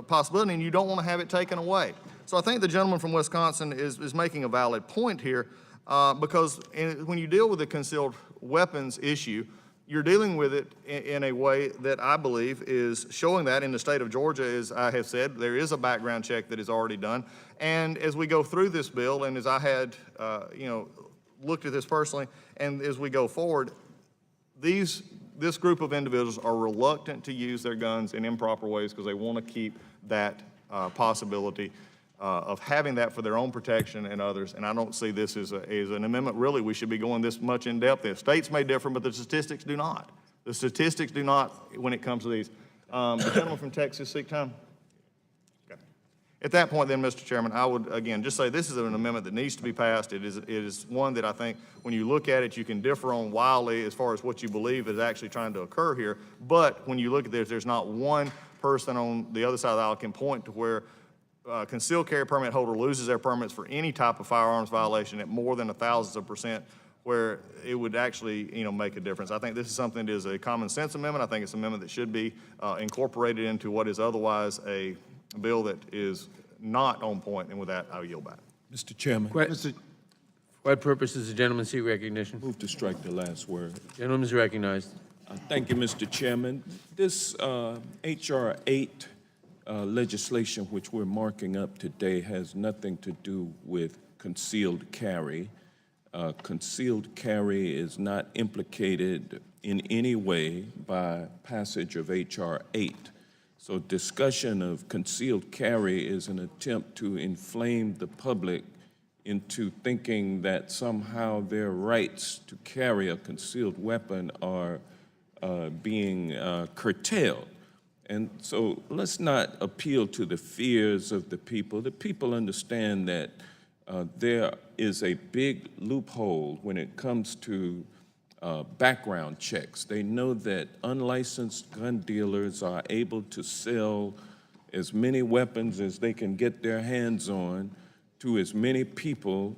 possibility, and you don't want to have it taken away. So I think the gentleman from Wisconsin is making a valid point here because when you deal with the concealed weapons issue, you're dealing with it in a way that I believe is showing that in the state of Georgia, as I have said, there is a background check that is already done. And as we go through this bill, and as I had, looked at this personally, and as we go forward, this group of individuals are reluctant to use their guns in improper ways because they want to keep that possibility of having that for their own protection and others. And I don't see this as an amendment. Really, we should be going this much in depth. The states may differ, but the statistics do not. The statistics do not when it comes to these. The gentleman from Texas, seek time. At that point then, Mr. Chairman, I would, again, just say this is an amendment that needs to be passed. It is one that I think when you look at it, you can differ on wildly as far as what you believe is actually trying to occur here. But when you look at this, there's not one person on the other side of the aisle can point to where concealed carry permit holder loses their permits for any type of firearms violation at more than 1,000% where it would actually, make a difference. I think this is something that is a common sense amendment. I think it's an amendment that should be incorporated into what is otherwise a bill that is not on point, and with that, I'll yield back. Mr. Chairman. For what purpose does the gentleman seek recognition? Move to strike the last word. Gentleman is recognized. Thank you, Mr. Chairman. This H.R. 8 legislation, which we're marking up today, has nothing to do with concealed carry. Concealed carry is not implicated in any way by passage of H.R. 8. So discussion of concealed carry is an attempt to inflame the public into thinking that somehow their rights to carry a concealed weapon are being curtailed. And so let's not appeal to the fears of the people. The people understand that there is a big loophole when it comes to background checks. They know that unlicensed gun dealers are able to sell as many weapons as they can get their hands on to as many people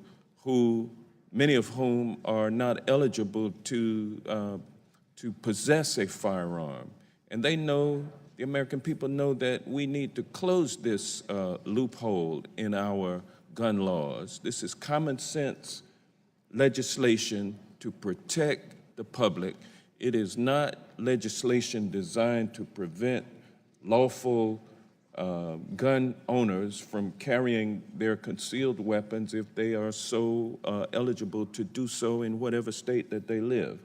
many of whom are not eligible to possess a firearm. And they know, the American people know that we need to close this loophole in our gun laws. This is common sense legislation to protect the public. It is not legislation designed to prevent lawful gun owners from carrying their concealed weapons if they are so eligible to do so in whatever state that they live.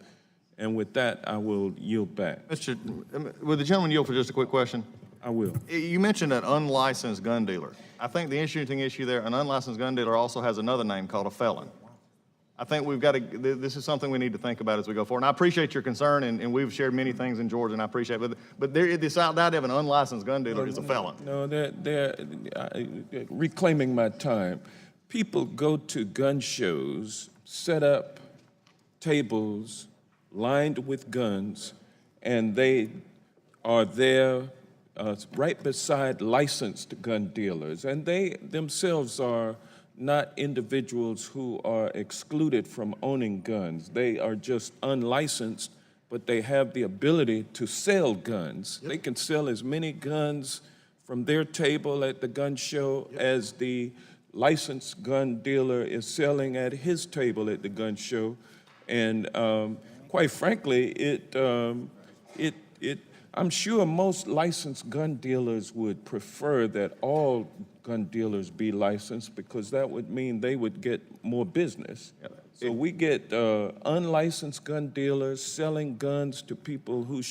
And with that, I will yield back. Would the gentleman yield for just a quick question? I will. You mentioned an unlicensed gun dealer. I think the interesting issue there, an unlicensed gun dealer also has another name called a felon. I think we've got to, this is something we need to think about as we go forward. And I appreciate your concern, and we've shared many things in Georgia, and I appreciate it. But this idea of an unlicensed gun dealer is a felon. No, they're reclaiming my time. People go to gun shows, set up tables lined with guns, and they are there right beside licensed gun dealers. And they themselves are not individuals who are excluded from owning guns. They are just unlicensed but they have the ability to sell guns. They can sell as many guns from their table at the gun show as the licensed gun dealer is selling at his table at the gun show. And quite frankly, I'm sure most licensed gun dealers would prefer that all gun dealers be licensed, because that would mean they would get more business. So we get unlicensed gun dealers selling guns to people who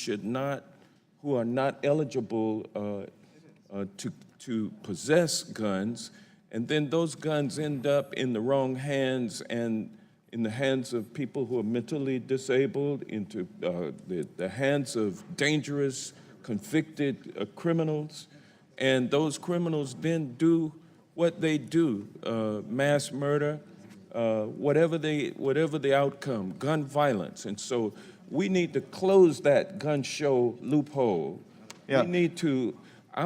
are not eligible to possess guns, and then those guns end up in the wrong hands and in the hands of people who are mentally disabled, into the hands of dangerous, convicted criminals, and those criminals then do what they do, mass murder, whatever the outcome, gun violence. And so we need to close that gun show loophole. Yeah. We need to, I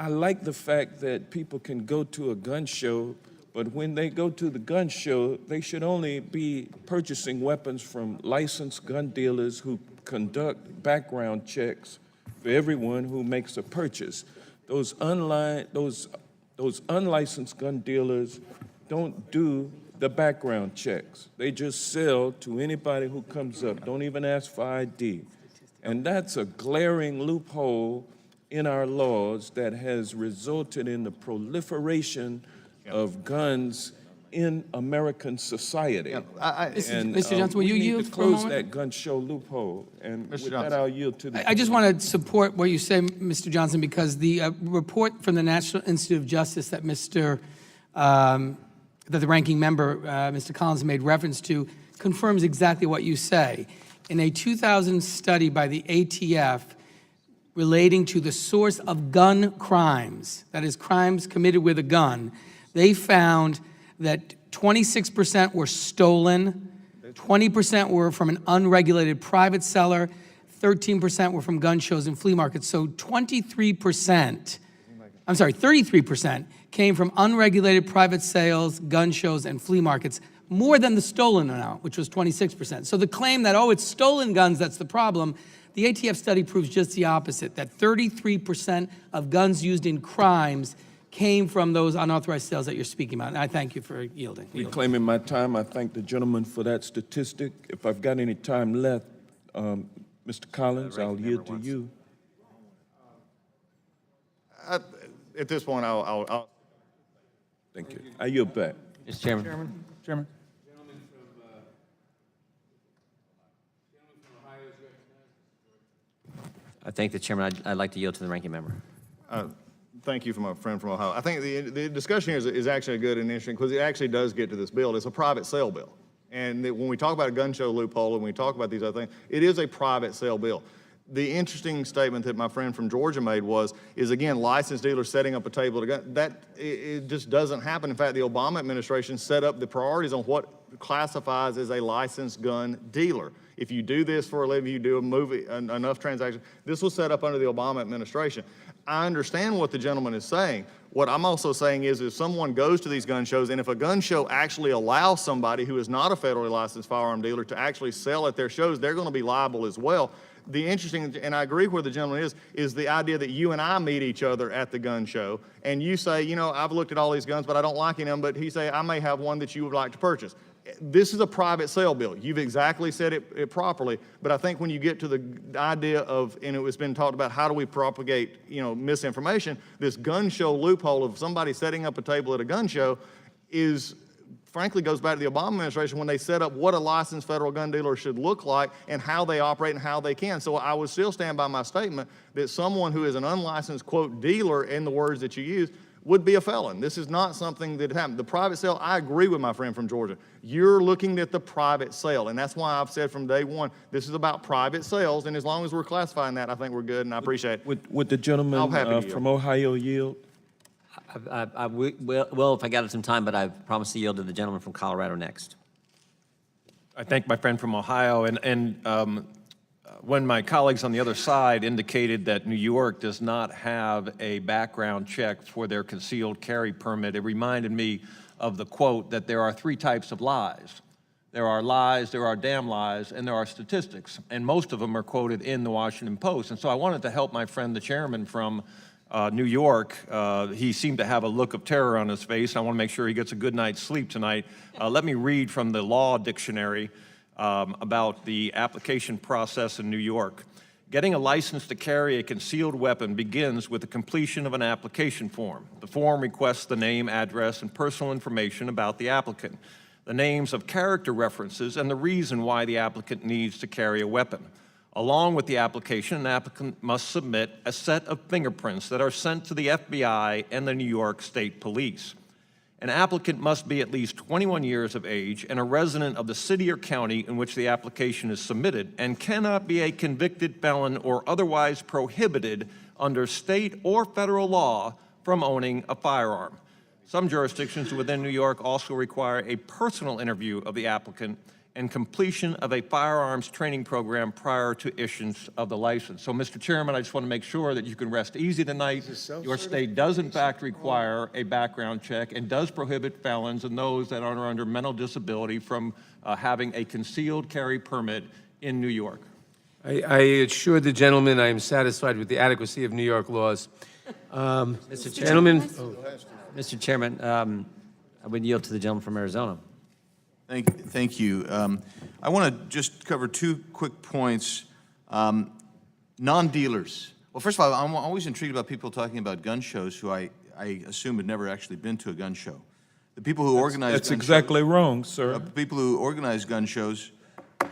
like the fact that people can go to a gun show, but when they go to the gun show, they should only be purchasing weapons from licensed gun dealers who conduct background checks for everyone who makes a purchase. Those unlicensed gun dealers don't do the background checks. They just sell to anybody who comes up, don't even ask for ID. And that's a glaring loophole in our laws that has resulted in the proliferation of guns in American society. Mr. Johnson, will you yield for a close moment? that gun show loophole, and Mr. with Johnson. that, I'll yield to the. I just want to support what you say, Mr. Johnson, because the report from the National Institute of Justice that that the ranking member, Mr. Collins, made reference to confirms exactly what you say. In a 2000 study by the ATF relating to the source of gun crimes, that is, crimes committed with a gun, they found that 26% were stolen, 20% were from an unregulated private seller, 13% were from gun shows and flea markets. So 33% came from unregulated private sales, gun shows, and flea markets, more than the stolen amount, which was 26%. So the claim that, oh, it's stolen guns that's the problem, the ATF study proves just the opposite, that 33% of guns used in crimes came from those unauthorized sales that you're speaking about. And I thank you for yielding. Reclaiming my time, I thank the gentleman for that statistic. If I've got any time left, Mr. Collins, I'll yield to you. At this point, I'll Thank you. I yield back. Mr. Chairman. Chairman. I thank the chairman. I'd like to yield to the ranking member. thank you from my friend from Ohio. I think the discussion here is actually good and interesting because it actually does get to this bill. It's a private sale bill. And when we talk about a gun show loophole and we talk about these other things, it is a private sale bill. The interesting statement that my friend from Georgia made is again, licensed dealers setting up a table to gun. It just doesn't happen. In fact, the Obama administration set up the priorities on what classifies as a licensed gun dealer. If you do this for a living, you do enough transactions. This was set up under the Obama administration. I understand what the gentleman is saying. What I'm also saying is if someone goes to these gun shows and if a gun show actually allows somebody who is not a federally licensed firearm dealer to actually sell at their shows, they're going to be liable as well. The interesting, and I agree where the gentleman is the idea that you and I meet each other at the gun show, and you say, you know, I've looked at all these guns, but I don't like any of them, but he say, I may have one that you would like to purchase. This is a private sale bill. You've exactly said it properly, but I think when you get to the idea of, and it was been talked about, how do we propagate, you know, misinformation, this gun show loophole of somebody setting up a table at a gun show frankly goes back to the Obama administration when they set up what a licensed federal gun dealer should look like and how they operate and how they can. So I would still stand by my statement that someone who is an unlicensed, quote, dealer in the words that you use would be a felon. This is not something that happened. The private sale, I agree with my friend from Georgia. You're looking at the private sale, and that's why I've said from day one, this is about private sales, and as long as we're classifying that, I think we're good, and I appreciate it. Would the gentleman from Ohio yield? I will if I got some time, but I promise to yield to the gentleman from Colorado next. I thank my friend from Ohio, and when my colleagues on the other side indicated that New York does not have a background check for their concealed carry permit, it reminded me of the quote that there are three types of lies. There are lies, there are damn lies, and there are statistics, and most of them are quoted in the Washington Post. And so I wanted to help my friend, the chairman from New York. He seemed to have a look of terror on his face. I want to make sure he gets a good night's sleep tonight. Let me read from the law dictionary about the application process in New York. Getting a license to carry a concealed weapon begins with the completion of an application form. The form requests the name, address, and personal information about the applicant, the names of character references, and the reason why the applicant needs to carry a weapon. Along with the application, an applicant must submit a set of fingerprints that are sent to the FBI and the New York State Police. An applicant must be at least 21 years of age and a resident of the city or county in which the application is submitted, and cannot be a convicted felon or otherwise prohibited under state or federal law from owning a firearm. Some jurisdictions within New York also require a personal interview of the applicant and completion of a firearms training program prior to issuance of the license. So, Mr. Chairman, I just want to make sure that you can rest easy tonight. Your state does, in fact, require a background check and does prohibit felons and those that are under mental disability from having a concealed carry permit in New York. I assure the gentleman I am satisfied with the adequacy of New York laws. Mr. Gentlemen, Mr. Chairman, I would yield to the gentleman from Arizona. Thank you. I want to just cover two quick points. Non-dealers. Well, first of all, I'm always intrigued about people talking about gun shows who I assume had never actually been to a gun show. The people who organize That's gun exactly shows, wrong, sir. people who organize gun shows,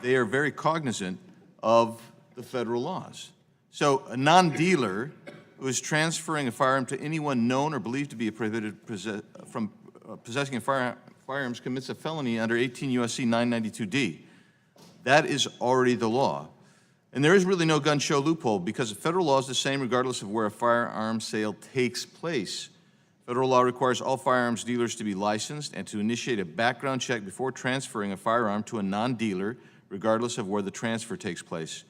they are very cognizant of the federal laws. So a non-dealer who is transferring a firearm to anyone known or believed to be prohibited from possessing a firearms commits a felony under 18 U.S.C. 992D. That is already the law. And there is really no gun show loophole because the federal law is the same regardless of where a firearm sale takes place. Federal law requires all firearms dealers to be licensed and to initiate a background check before transferring a firearm to a non-dealer, regardless of where the transfer takes place.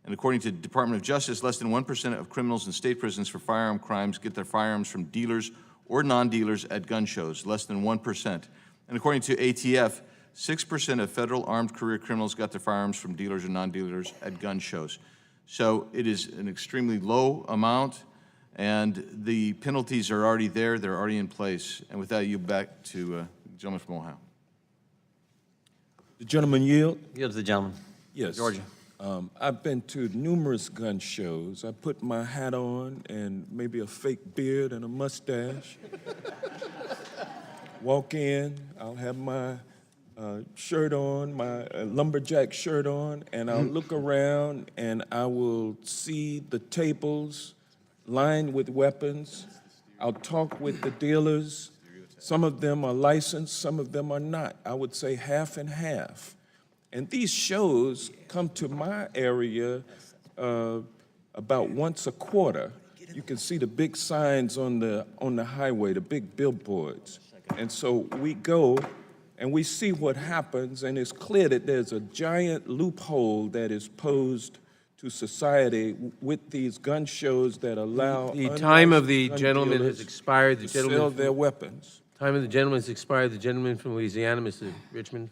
And according to the Department of Justice, less than 1% of criminals in state prisons for firearm crimes get their firearms from dealers or non-dealers at gun shows, less than 1%. And according to ATF, 6% of federal armed career criminals got their firearms from dealers or non-dealers at gun shows. So it is an extremely low amount, and the penalties are already there, they're already in place. And with that, you back to the gentleman from Ohio. The gentleman yield? Yield to the gentleman. Yes. Georgia. I've been to numerous gun shows. I put my hat on and maybe a fake beard and a mustache. Walk in, I'll have my shirt on, my lumberjack shirt on, and I'll look around and I will see the tables lined with weapons. I'll talk with the dealers. Some of them are licensed, some of them are not. I would say half and half. And these shows come to my area about once a quarter. You can see the big signs on the highway, the big billboards. And so we go and we see what happens, and it's clear that there's a giant loophole that is posed to society with these gun shows that allow the time of the gun gentleman dealers has expired. The to gentleman sell from- their weapons. Time of the gentleman has expired. The gentleman from Louisiana, Mr. Richmond.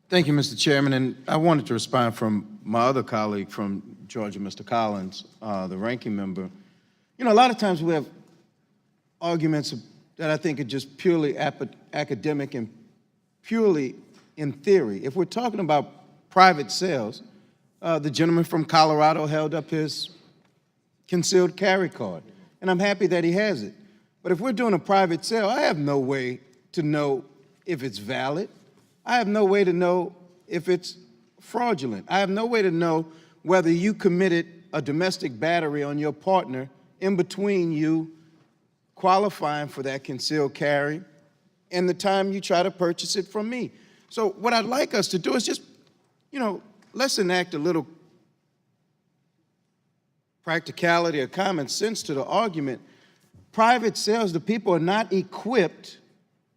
Thank you, Mr. Chairman, and I wanted to respond from my other colleague from Georgia, Mr. Collins, the ranking member. You know, a lot of times we have arguments that I think are just purely academic and purely in theory. If we're talking about private sales, the gentleman from Colorado held up his concealed carry card, and I'm happy that he has it. But if we're doing a private sale, I have no way to know if it's valid. I have no way to know if it's fraudulent. I have no way to know whether you committed a domestic battery on your partner in between you qualifying for that concealed carry and the time you try to purchase it from me. So what I'd like us to do is just, you know, let's enact a little practicality or common sense to the argument. Private sales, the people are not equipped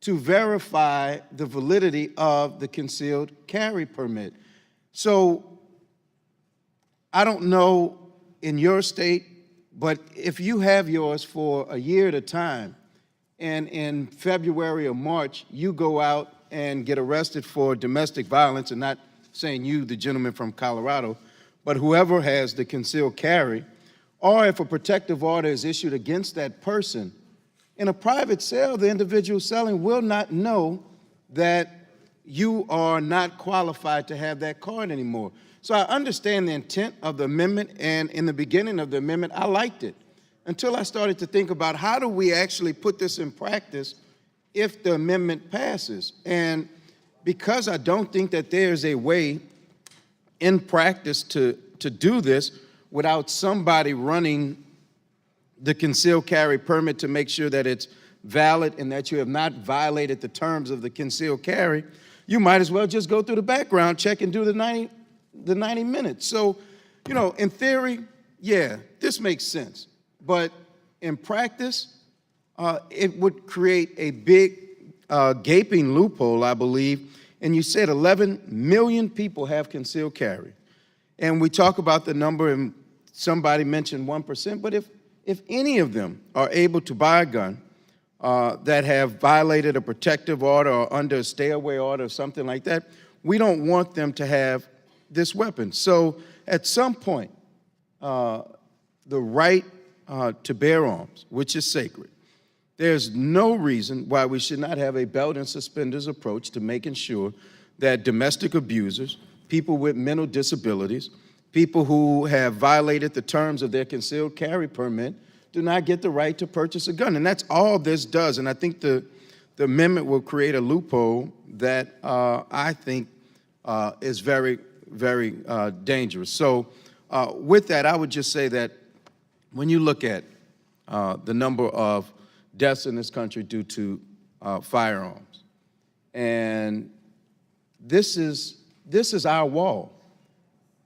to verify the validity of the concealed carry permit. So I don't know in your state, but if you have yours for a year at a time, and in February or March, you go out and get arrested for domestic violence, and not saying you, the gentleman from Colorado, but whoever has the concealed carry, or if a protective order is issued against that person, in a private sale, the individual selling will not know that you are not qualified to have that card anymore. So I understand the intent of the amendment, and in the beginning of the amendment, I liked it, until I started to think about how do we actually put this in practice if the amendment passes. And because I don't think that there's a way in practice to do this without somebody running the concealed carry permit to make sure that it's valid and that you have not violated the terms of the concealed carry, you might as well just go through the background check and do the 90 minutes. So, you know, in theory, yeah, this makes sense. But in practice, it would create a big gaping loophole, I believe. And you said 11 million people have concealed carry. And we talk about the number, and somebody mentioned 1%, but if any of them are able to buy a gun that have violated a protective order or under a stay-away order or something like that, we don't want them to have this weapon. So at some point, the right to bear arms, which is sacred, there's no reason why we should not have a belt and suspenders approach to making sure that domestic abusers, people with mental disabilities, people who have violated the terms of their concealed carry permit do not get the right to purchase a gun. And that's all this does. And I think the amendment will create a loophole that I think is very, very dangerous. So with that, I would just say that when you look at the number of deaths in this country due to firearms, and this is our wall.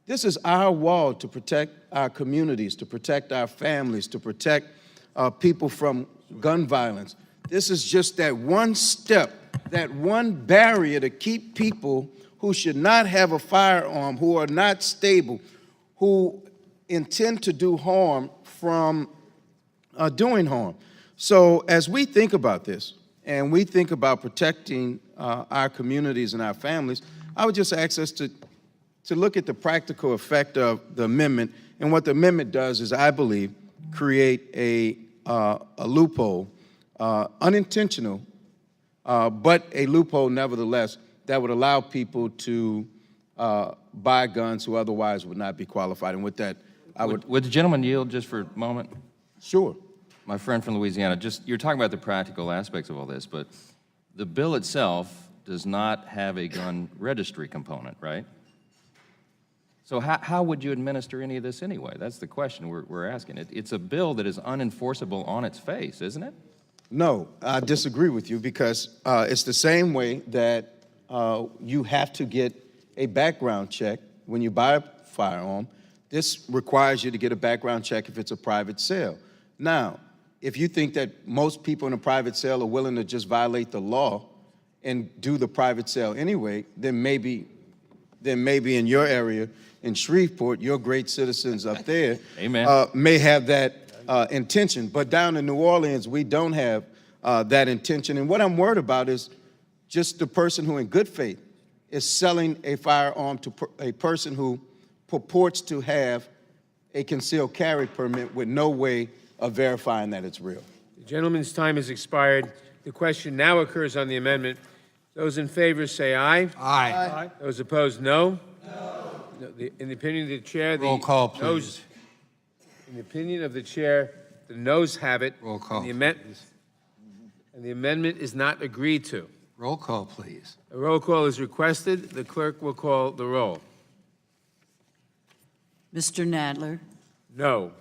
This is our wall to protect our communities, to protect our families, to protect people from gun violence. This is just that one step, that one barrier to keep people who should not have a firearm, who are not stable, who intend to do harm from doing harm. So as we think about this, and we think about protecting our communities and our families, I would just ask us to look at the practical effect of the amendment. And what the amendment does is, I believe, create a loophole, unintentional, but a loophole nevertheless, that would allow people to buy guns who otherwise would not be qualified. And with that, I would... Would the gentleman yield just for a moment? Sure. My friend from Louisiana, you're talking about the practical aspects of all this, but the bill itself does not have a gun registry component, right? So how would you administer any of this anyway? That's the question we're asking. It's a bill that is unenforceable on its face, isn't it? No, I disagree with you, because it's the same way that you have to get a background check when you buy a firearm. This requires you to get a background check if it's a private sale. Now, if you think that most people in a private sale are willing to just violate the law and do the private sale anyway, then maybe in your area, in Shreveport, your great citizens up there Amen. May have that intention. But down in New Orleans, we don't have that intention. And what I'm worried about is just the person who in good faith is selling a firearm to a person who purports to have a concealed carry permit with no way of verifying that it's real. The gentleman's time has expired. The question now occurs on the amendment. Those in favor say aye. Aye. Those opposed, no. In the opinion of the chair, the Roll call, please. noes. In the opinion of the chair, the noes have it. Roll call. And the amendment is not agreed to. Roll call, please. A roll call is requested. The clerk will call the roll. Mr. Nadler, No.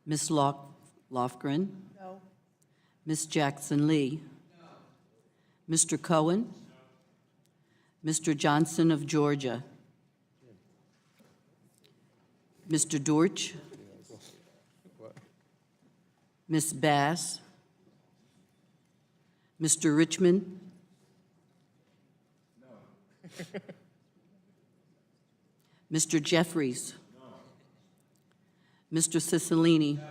Ms. Lofgren. No. Ms. Jackson Lee. No. Mr. Cohen. No. Mr. Johnson of Georgia. Mr. Dortch. Ms. Bass. Mr. Richmond. No. Mr. Jeffries. No. Mr. Cicilline. No.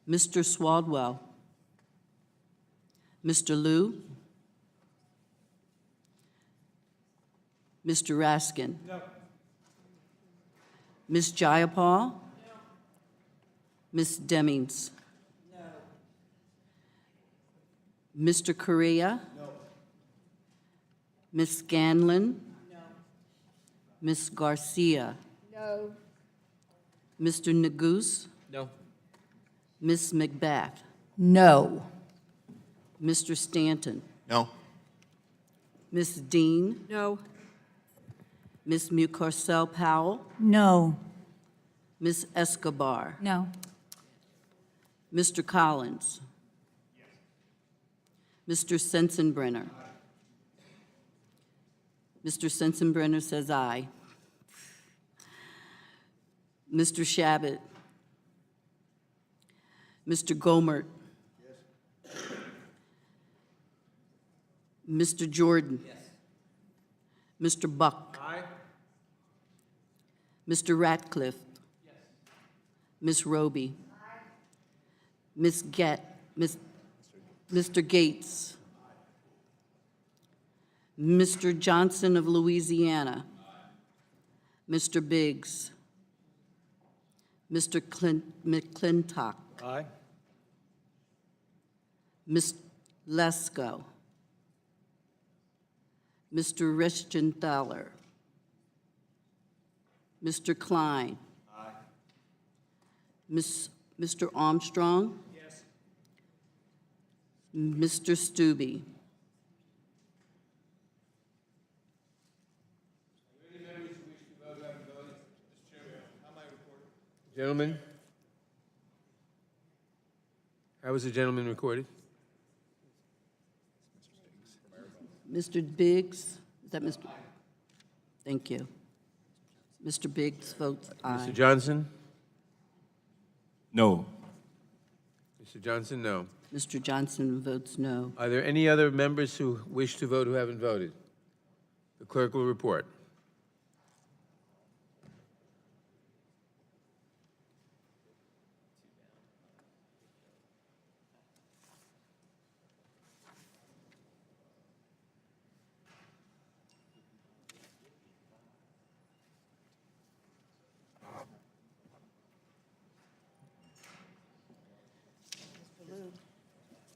Mr. Swaldwell. Mr. Liu. Mr. Raskin? No. Ms. Jayapal? No. Ms. Demmings? No. Mr. Correa? No. Ms. Scanlon? No. Ms. Garcia? No. Mr. Neguse? No. Ms. McBath? No. Mr. Stanton? No. Ms. Dean? No. Ms. Mucarsel Powell? No. Ms. Escobar? No. Mr. Collins? Mr. Sensenbrenner? Mr. Sensenbrenner says aye. Mr. Shabbat? Mr. Gomert? Mr. Jordan? Mr. Buck? Mr. Ratcliffe? Ms. Roby? Mr. Gates? Mr. Johnson of Louisiana? Mr. Biggs? Mr. McClintock? Aye. Ms. Lesko? Mr. Reschenthaler? Mr. Klein? Mr. Armstrong? Yes. Mr. Stubbe? Gentlemen? How was the gentleman recorded? Mr. Biggs? Is that Mr.? Thank you. Mr. Biggs votes aye. Mr. Johnson? No. Mr. Johnson, no. Mr. Johnson votes no. Are there any other members who wish to vote who haven't voted? The clerk will report.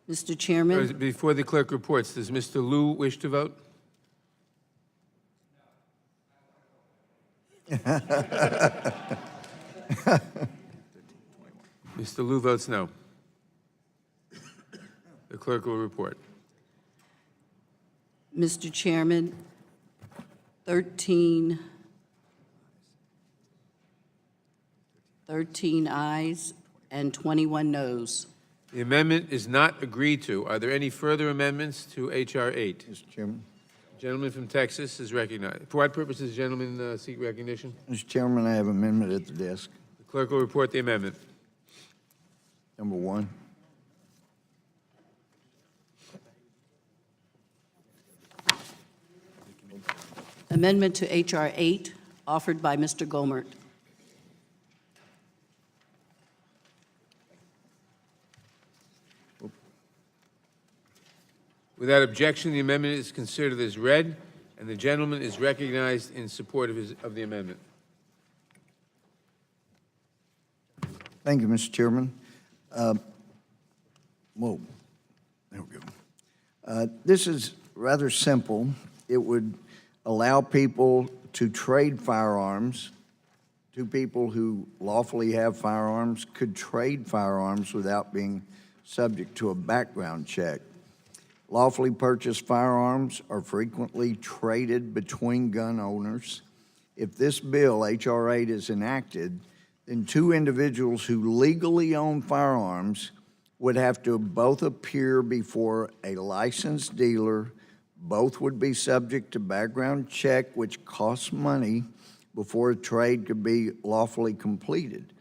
Mr. Chairman? Before the clerk reports, does Mr. Liu wish to vote? Mr. Liu votes no. The clerk will report. Mr. Chairman, 13 ayes and 21 noes. The amendment is not agreed to. Are there any further amendments to H.R. 8? Mr. Chairman. Gentleman from Texas is recognized. For what purpose does the gentleman seek recognition? Mr. Chairman, I have an amendment at the desk. The clerk will report the amendment. Number 1. Amendment to H.R. 8, offered by Mr. Gomert. Without objection, the amendment is considered as read, and the gentleman is recognized in support of the amendment. Thank you, Mr. Chairman. Whoa, there we go. This is rather simple. It would allow people to trade firearms. Two people who lawfully have firearms could trade firearms without being subject to a background check. Lawfully purchased firearms are frequently traded between gun owners. If this bill, H.R. 8, is enacted, then two individuals who legally own firearms would have to both appear before a licensed dealer. Both would be subject to background check, which costs money before a trade could be lawfully completed.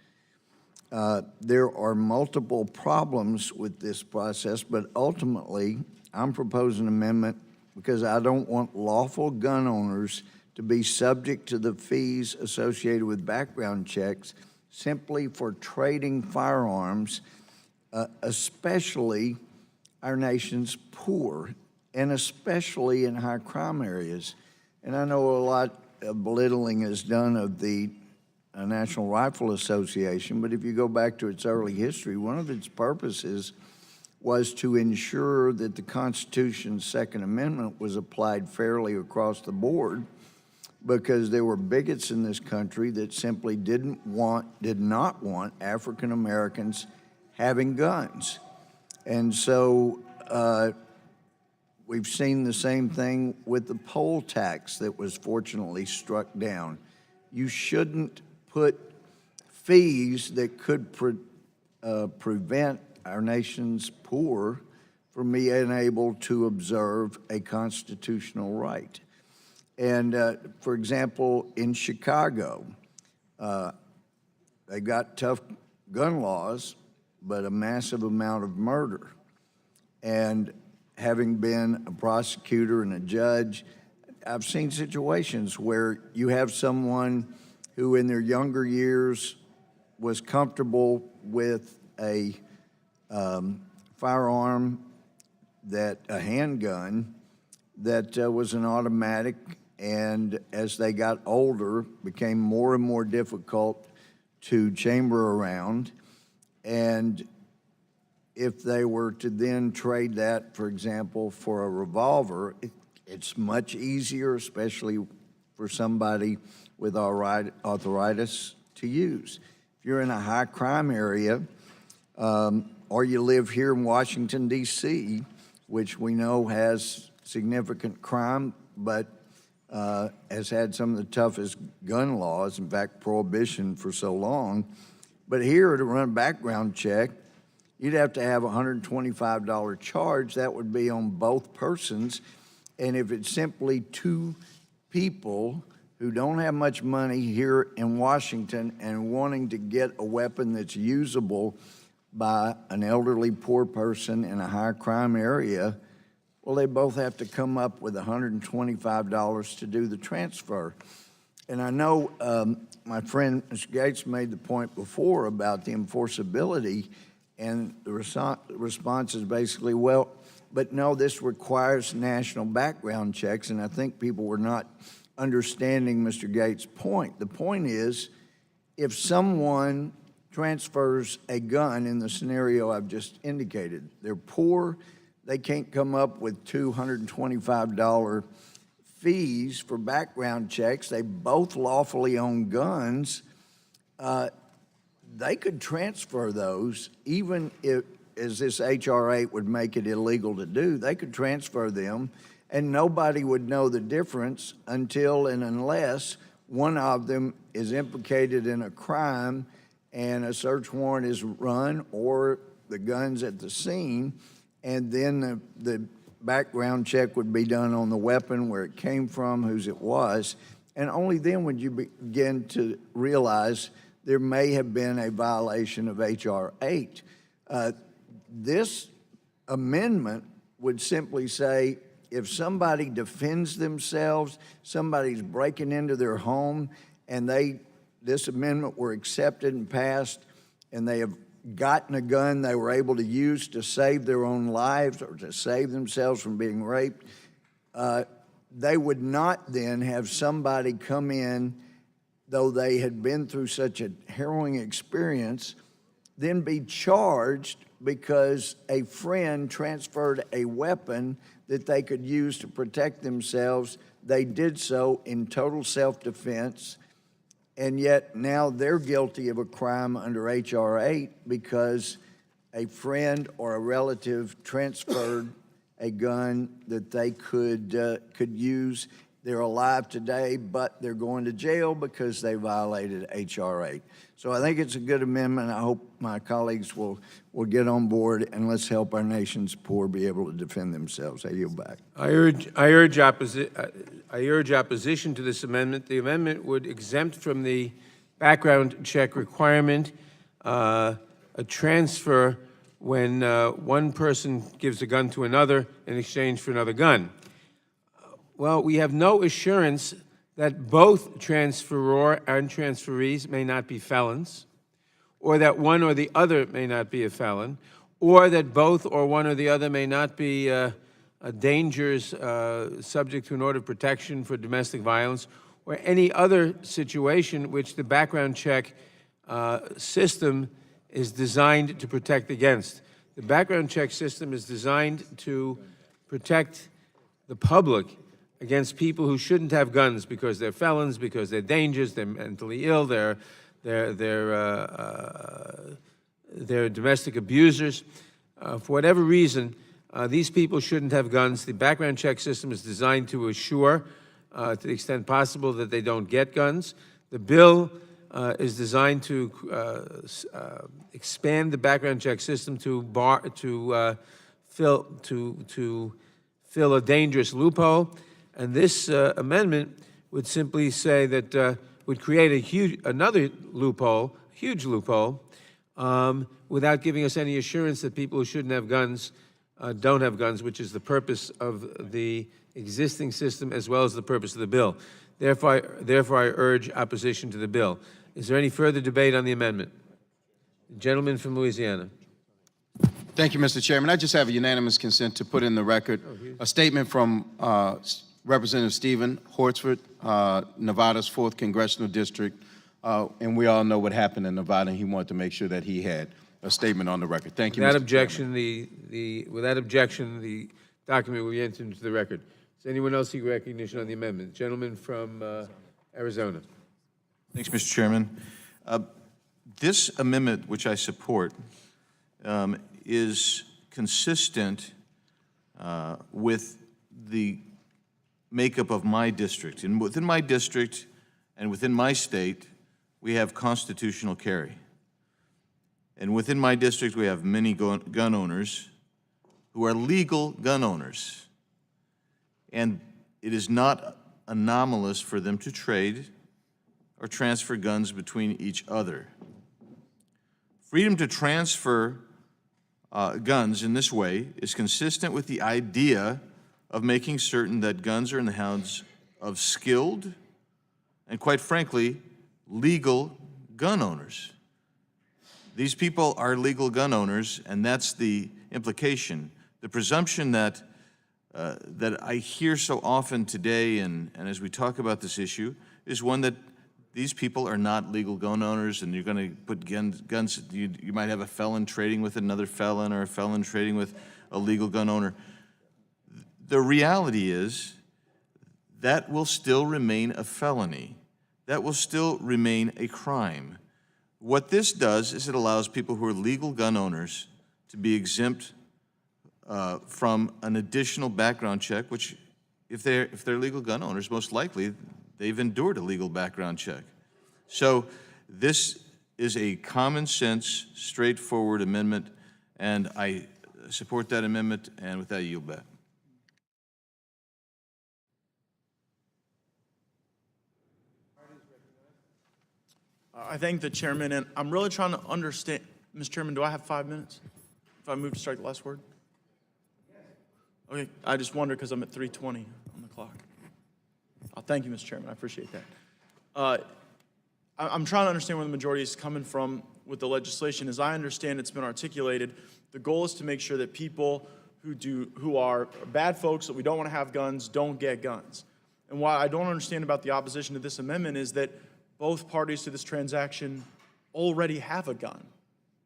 There are multiple problems with this process, but ultimately, I'm proposing an amendment because I don't want lawful gun owners to be subject to the fees associated with background checks simply for trading firearms, especially our nation's poor, and especially in high crime areas. And I know a lot of belittling is done of the National Rifle Association, but if you go back to its early history, one of its purposes was to ensure that the Constitution's Second Amendment was applied fairly across the board, because there were bigots in this country that simply did not want African Americans having guns. And so we've seen the same thing with the poll tax that was fortunately struck down. You shouldn't put fees that could prevent our nation's poor from being able to observe a constitutional right. And for example, in Chicago, they got tough gun laws, but a massive amount of murder. And having been a prosecutor and a judge, I've seen situations where you have someone who in their younger years was comfortable with a firearm, a handgun that was an automatic, and as they got older, became more and more difficult to chamber around. And if they were to then trade that, for example, for a revolver, it's much easier, especially for somebody with arthritis, to use. If you're in a high crime area, or you live here in Washington, D.C., which we know has significant crime, but has had some of the toughest gun laws, in fact, prohibition for so long. But here, to run a background check, you'd have to have a $125 charge. That would be on both persons. And if it's simply two people who don't have much money here in Washington and wanting to get a weapon that's usable by an elderly poor person in a high crime area, well, they both have to come up with $125 to do the transfer. And I know my friend Mr. Gates made the point before about the enforceability, and the response is basically, well, but no, this requires national background checks, and I think people were not understanding Mr. Gates' point. The point is, if someone transfers a gun in the scenario I've just indicated, they're poor, they can't come up with $225 fees for background checks, they both lawfully own guns, they could transfer those, even if, as this H.R. 8 would make it illegal to do, they could transfer them, and nobody would know the difference until and unless one of them is implicated in a crime and a search warrant is run or the gun's at the scene, and then the background check would be done on the weapon, where it came from, whose it was, and only then would you begin to realize there may have been a violation of H.R. 8. This amendment would simply say, if somebody defends themselves, somebody's breaking into their home, and this amendment were accepted and passed, and they have gotten a gun they were able to use to save their own lives or to save themselves from being raped, they would not then have somebody come in, though they had been through such a harrowing experience, then be charged because a friend transferred a weapon that they could use to protect themselves. They did so in total self-defense, and yet now they're guilty of a crime under H.R. 8 because a friend or a relative transferred a gun that they could use. They're alive today, but they're going to jail because they violated H.R. 8. So I think it's a good amendment. I hope my colleagues will get on board, and let's help our nation's poor be able to defend themselves. I yield back. I urge opposition to this amendment. The amendment would exempt from the background check requirement a transfer when one person gives a gun to another in exchange for another gun. Well, we have no assurance that both transferor and transferees may not be felons, or that one or the other may not be a felon, or that both or one or the other may not be dangers subject to an order of protection for domestic violence, or any other situation which the background check system is designed to protect against. The background check system is designed to protect the public against people who shouldn't have guns because they're felons, because they're dangerous, they're mentally ill, they're domestic abusers. For whatever reason, these people shouldn't have guns. The background check system is designed to assure, to the extent possible, that they don't get guns. The bill is designed to expand the background check system to fill a dangerous loophole. And this amendment would simply say that would create another loophole, huge loophole, without giving us any assurance that people who shouldn't have guns don't have guns, which is the purpose of the existing system as well as the purpose of the bill. Therefore, I urge opposition to the bill. Is there any further debate on the amendment? The gentleman from Louisiana. Thank you, Mr. Chairman. I just have a unanimous consent to put in the record a statement from Representative Stephen Hortsford, Nevada's 4th Congressional District, and we all know what happened in Nevada, and he wanted to make sure that he had a statement on the record. Thank you, Without Mr. objection, without objection, the document will be entered into the record. Does anyone else seek recognition on the amendment? The gentleman from Arizona. Thanks, Mr. Chairman. This amendment, which I support, is consistent with the makeup of my district. And within my district and within my state, we have constitutional carry. And within my district, we have many gun owners who are legal gun owners. And it is not anomalous for them to trade or transfer guns between each other. Freedom to transfer guns in this way is consistent with the idea of making certain that guns are in the hands of skilled and, quite frankly, legal gun owners. These people are legal gun owners, and that's the implication. The presumption that I hear so often today and as we talk about this issue is one that these people are not legal gun owners, and you're going to put guns, you might have a felon trading with another felon or a felon trading with a legal gun owner. The reality is that will still remain a felony. That will still remain a crime. What this does is it allows people who are legal gun owners to be exempt from an additional background check, which if they're legal gun owners, most likely they've endured a legal background check. So this is a common sense, straightforward amendment, and I support that amendment, and with that, I yield back. I thank the chairman, and I'm really trying to understand. Mr. Chairman, do I have 5 minutes? If I move to strike the last word? Okay, I just wonder because I'm at 3:20 on the clock. Thank you, Mr. Chairman, I appreciate that. I'm trying to understand where the majority is coming from with the legislation. As I understand it's been articulated, the goal is to make sure that people who are bad folks that we don't want to have guns don't get guns. And what I don't understand about the opposition to this amendment is that both parties to this transaction already have a gun.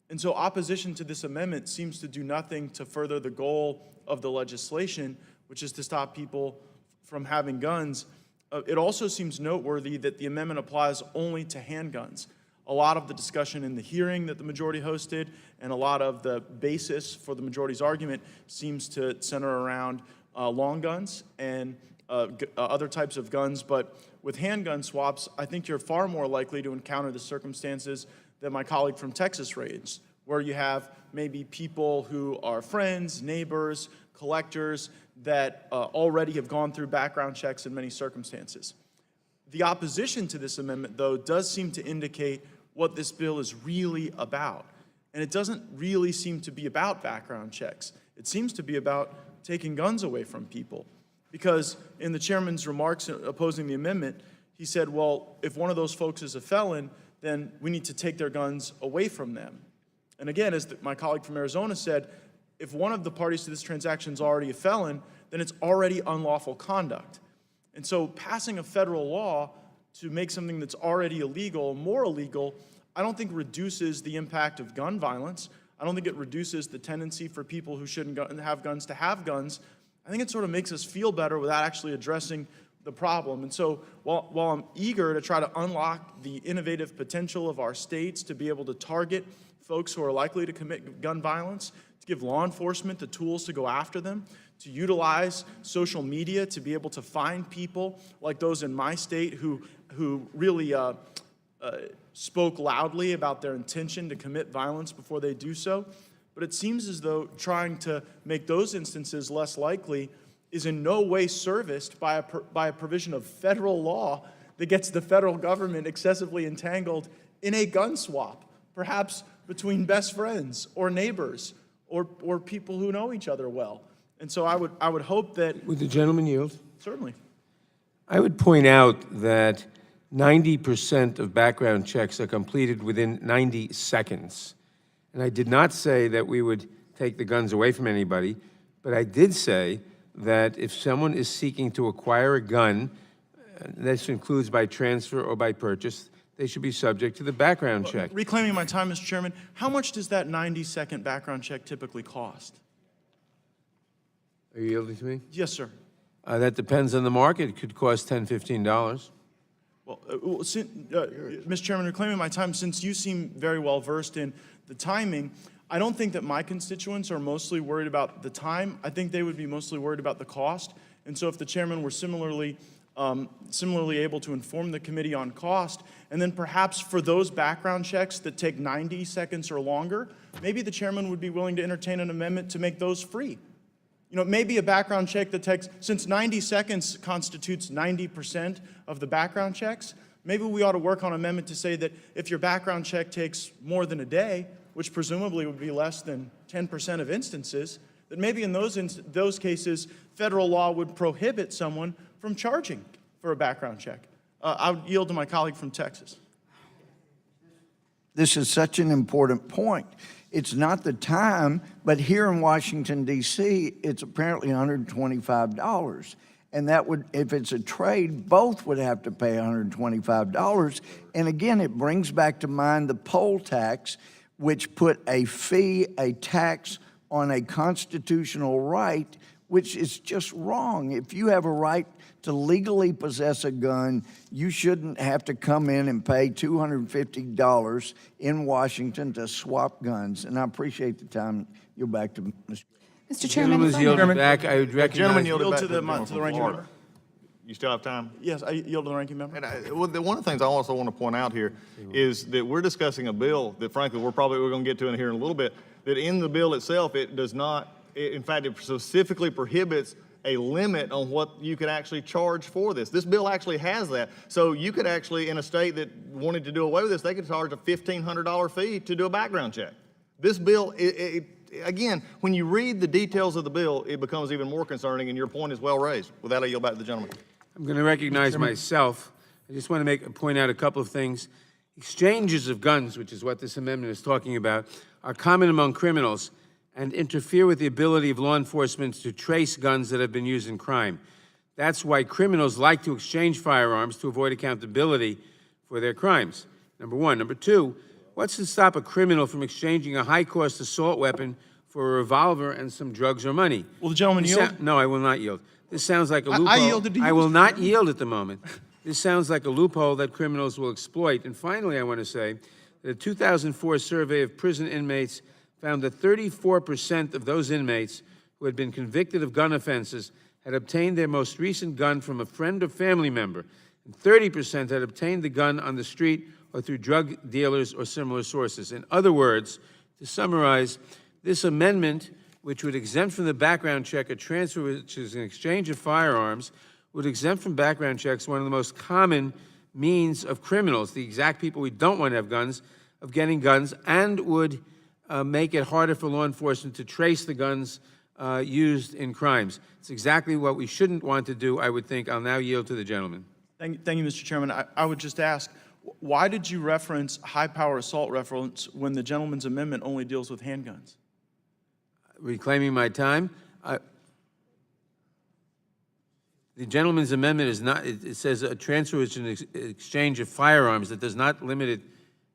And so opposition to this amendment seems to do nothing to further the goal of the legislation, which is to stop people from having guns. It also seems noteworthy that the amendment applies only to handguns. A lot of the discussion in the hearing that the majority hosted and a lot of the basis for the majority's argument seems to center around long guns and other types of guns. But with handgun swaps, I think you're far more likely to encounter the circumstances that my colleague from Texas raised, where you have maybe people who are friends, neighbors, collectors that already have gone through background checks in many circumstances. The opposition to this amendment, though, does seem to indicate what this bill is really about. And it doesn't really seem to be about background checks. It seems to be about taking guns away from people. Because in the chairman's remarks opposing the amendment, he said, well, if one of those folks is a felon, then we need to take their guns away from them. And again, as my colleague from Arizona said, if one of the parties to this transaction is already a felon, then it's already unlawful conduct. And so passing a federal law to make something that's already illegal more illegal, I don't think reduces the impact of gun violence. I don't think it reduces the tendency for people who shouldn't have guns to have guns. I think it sort of makes us feel better without actually addressing the problem. And so while I'm eager to try to unlock the innovative potential of our states to be able to target folks who are likely to commit gun violence, to give law enforcement the tools to go after them, to utilize social media to be able to find people like those in my state who really spoke loudly about their intention to commit violence before they do so. But it seems as though trying to make those instances less likely is in no way serviced by a provision of federal law that gets the federal government excessively entangled in a gun swap, perhaps between best friends or neighbors or people who know each other well. And so I would hope that... Would the gentleman yield? Certainly. I would point out that 90% of background checks are completed within 90 seconds. And I did not say that we would take the guns away from anybody, but I did say that if someone is seeking to acquire a gun, this includes by transfer or by purchase, they should be subject to the background check. Reclaiming my time, Mr. Chairman, how much does that 90-second background check typically cost? Are you yielding to me? Yes, sir. That depends on the market. It could cost $10, $15. Well, Mr. Chairman, reclaiming my time, since you seem very well versed in the timing, I don't think that my constituents are mostly worried about the time. I think they would be mostly worried about the cost. And so if the chairman were similarly able to inform the committee on cost, and then perhaps for those background checks that take 90 seconds or longer, maybe the chairman would be willing to entertain an amendment to make those free. You know, maybe a background check that takes, since 90 seconds constitutes 90% of the background checks, maybe we ought to work on an amendment to say that if your background check takes more than a day, which presumably would be less than 10% of instances, that maybe in those cases, federal law would prohibit someone from charging for a background check. I would yield to my colleague from Texas. This is such an important point. It's not the time, but here in Washington, D.C., it's apparently $125. And that would, if it's a trade, both would have to pay $125. And again, it brings back to mind the poll tax, which put a fee, a tax on a constitutional right, which is just wrong. If you have a right to legally possess a gun, you shouldn't have to come in and pay $250 in Washington to swap guns. And I appreciate the time. You're back to Mr. Mr. Chairman, if I may. Yielding back. I would recognize... Gentleman yielded back to the gentleman from ranking Florida. member. You still have time? Yes, I yield to the ranking member. And one of the things I also want to point out here is that we're discussing a bill that, frankly, we're going to get to in here in a little bit, that in the bill itself, it does not, in fact, it specifically prohibits a limit on what you could actually charge for this. This bill actually has that. So you could actually, in a state that wanted to do away with this, they could charge a $1,500 fee to do a background check. This bill, again, when you read the details of the bill, it becomes even more concerning, and your point is well raised. With that, I yield back to the gentleman. I'm going to recognize myself. I just want to point out a couple of things. Exchanges of guns, which is what this amendment is talking about, are common among criminals and interfere with the ability of law enforcement to trace guns that have been used in crime. That's why criminals like to exchange firearms to avoid accountability for their crimes, number one. Number two, what's to stop a criminal from exchanging a high-cost assault weapon for a revolver and some drugs or money? Will the gentleman yield? No, I will not yield. This sounds like a loophole. I yielded to you. I will not yield at the moment. This sounds like a loophole that criminals will exploit. And finally, I want to say that a 2004 survey of prison inmates found that 34% of those inmates who had been convicted of gun offenses had obtained their most recent gun from a friend or family member, and 30% had obtained the gun on the street or through drug dealers or similar sources. In other words, to summarize, this amendment, which would exempt from the background check a transfer, which is an exchange of firearms, would exempt from background checks one of the most common means of criminals, the exact people we don't want to have guns, of getting guns, and would make it harder for law enforcement to trace the guns used in crimes. It's exactly what we shouldn't want to do, I would think. I'll now yield to the gentleman. Thank you, Mr. Chairman. I would just ask, why did you reference high-power assault reference when the gentleman's amendment only deals with handguns? Reclaiming my time, The gentleman's amendment is not, it says a transfer is an exchange of firearms. That does not limit it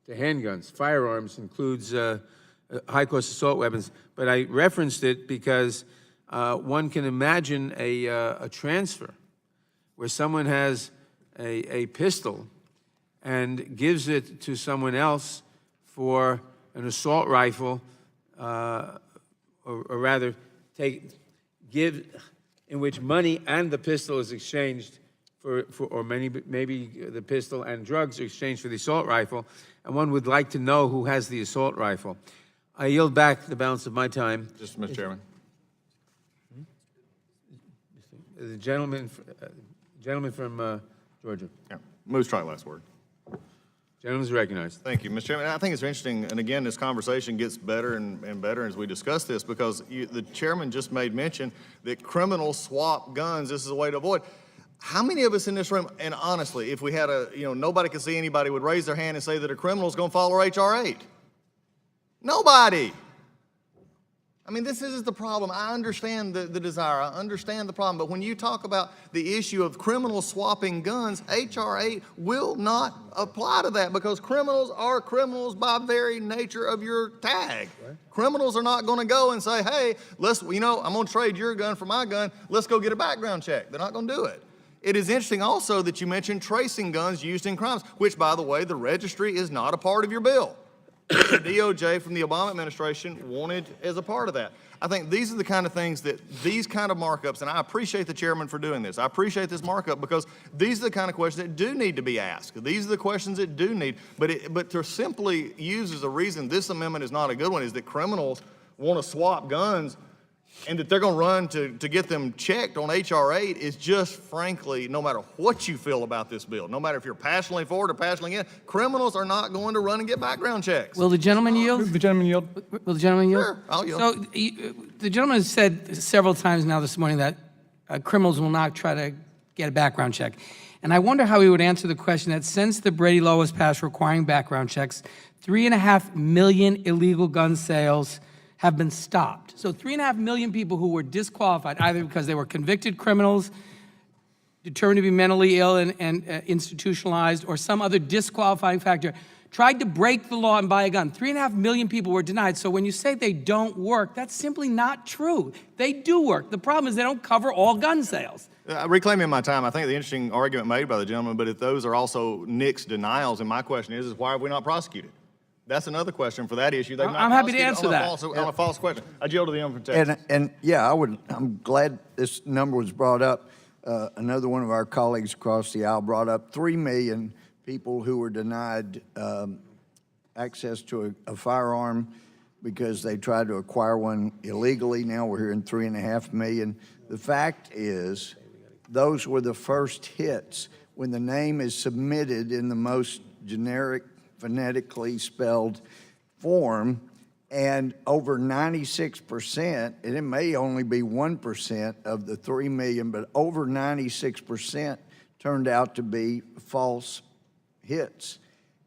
to handguns. Firearms includes high-cost assault weapons. But I referenced it because one can imagine a transfer where someone has a pistol and gives it to someone else for an assault rifle, or rather, give, in which money and the pistol is exchanged or maybe the pistol and drugs are exchanged for the assault rifle, and one would like to know who has the assault rifle. I yield back the balance of my time. Just, Mr. Chairman. The gentleman from Georgia. Yeah, move strike last word. Gentleman's recognized. Thank you, Mr. Chairman. I think it's interesting, and again, this conversation gets better and better as we discuss this, because the chairman just made mention that criminals swap guns. This is a way to avoid. How many of us in this room, and honestly, if we had nobody could see anybody, would raise their hand and say that a criminal is going to follow H.R. 8? Nobody. I mean, this is the problem. I understand the desire. I understand the problem. But when you talk about the issue of criminals swapping guns, H.R. 8 will not apply to that, because criminals are criminals by very nature of your tag. Right. Criminals are not going to go and say, hey, I'm going to trade your gun for my gun. Let's go get a background check. They're not going to do it. It is interesting also that you mentioned tracing guns used in crimes, which, by the way, the registry is not a part of your bill. The DOJ from the Obama administration wanted as a part of that. I think these are the kind of things that these kind of markups, and I appreciate the chairman for doing this. I appreciate this markup because these are the kind of questions that do need to be asked. These are the questions that do need, but to simply use as a reason this amendment is not a good one is that criminals want to swap guns and that they're going to run to get them checked on H.R. 8 is just, frankly, no matter what you feel about this bill, no matter if you're passionately for it or passionately against, criminals are not going to run and get background checks. Will the gentleman yield? The gentleman yield. Will the gentleman yield? Sure, I'll yield. So the gentleman has said several times now this morning that criminals will not try to get a background check. And I wonder how he would answer the question that since the Brady law was passed requiring background checks, 3.5 million illegal gun sales have been stopped. So 3.5 million people who were disqualified either because they were convicted criminals, determined to be mentally ill and institutionalized, or some other disqualifying factor, tried to break the law and buy a gun. 3.5 million people were denied. So when you say they don't work, that's simply not true. They do work. The problem is they don't cover all gun sales. Reclaiming my time, I think the interesting argument made by the gentleman, but if those are also NICS denials, and my question is why have we not prosecuted? That's another question for that issue. I'm happy to answer that. On a false question. I yield to the gentleman from Texas. And yeah, I'm glad this number was brought up. Another one of our colleagues across the aisle brought up 3 million people who were denied access to a firearm because they tried to acquire one illegally. Now we're hearing 3.5 million. The fact is, those were the first hits when the name is submitted in the most generic, phonetically spelled form, and over 96%, and it may only be 1% of the 3 million, but over 96% turned out to be false hits.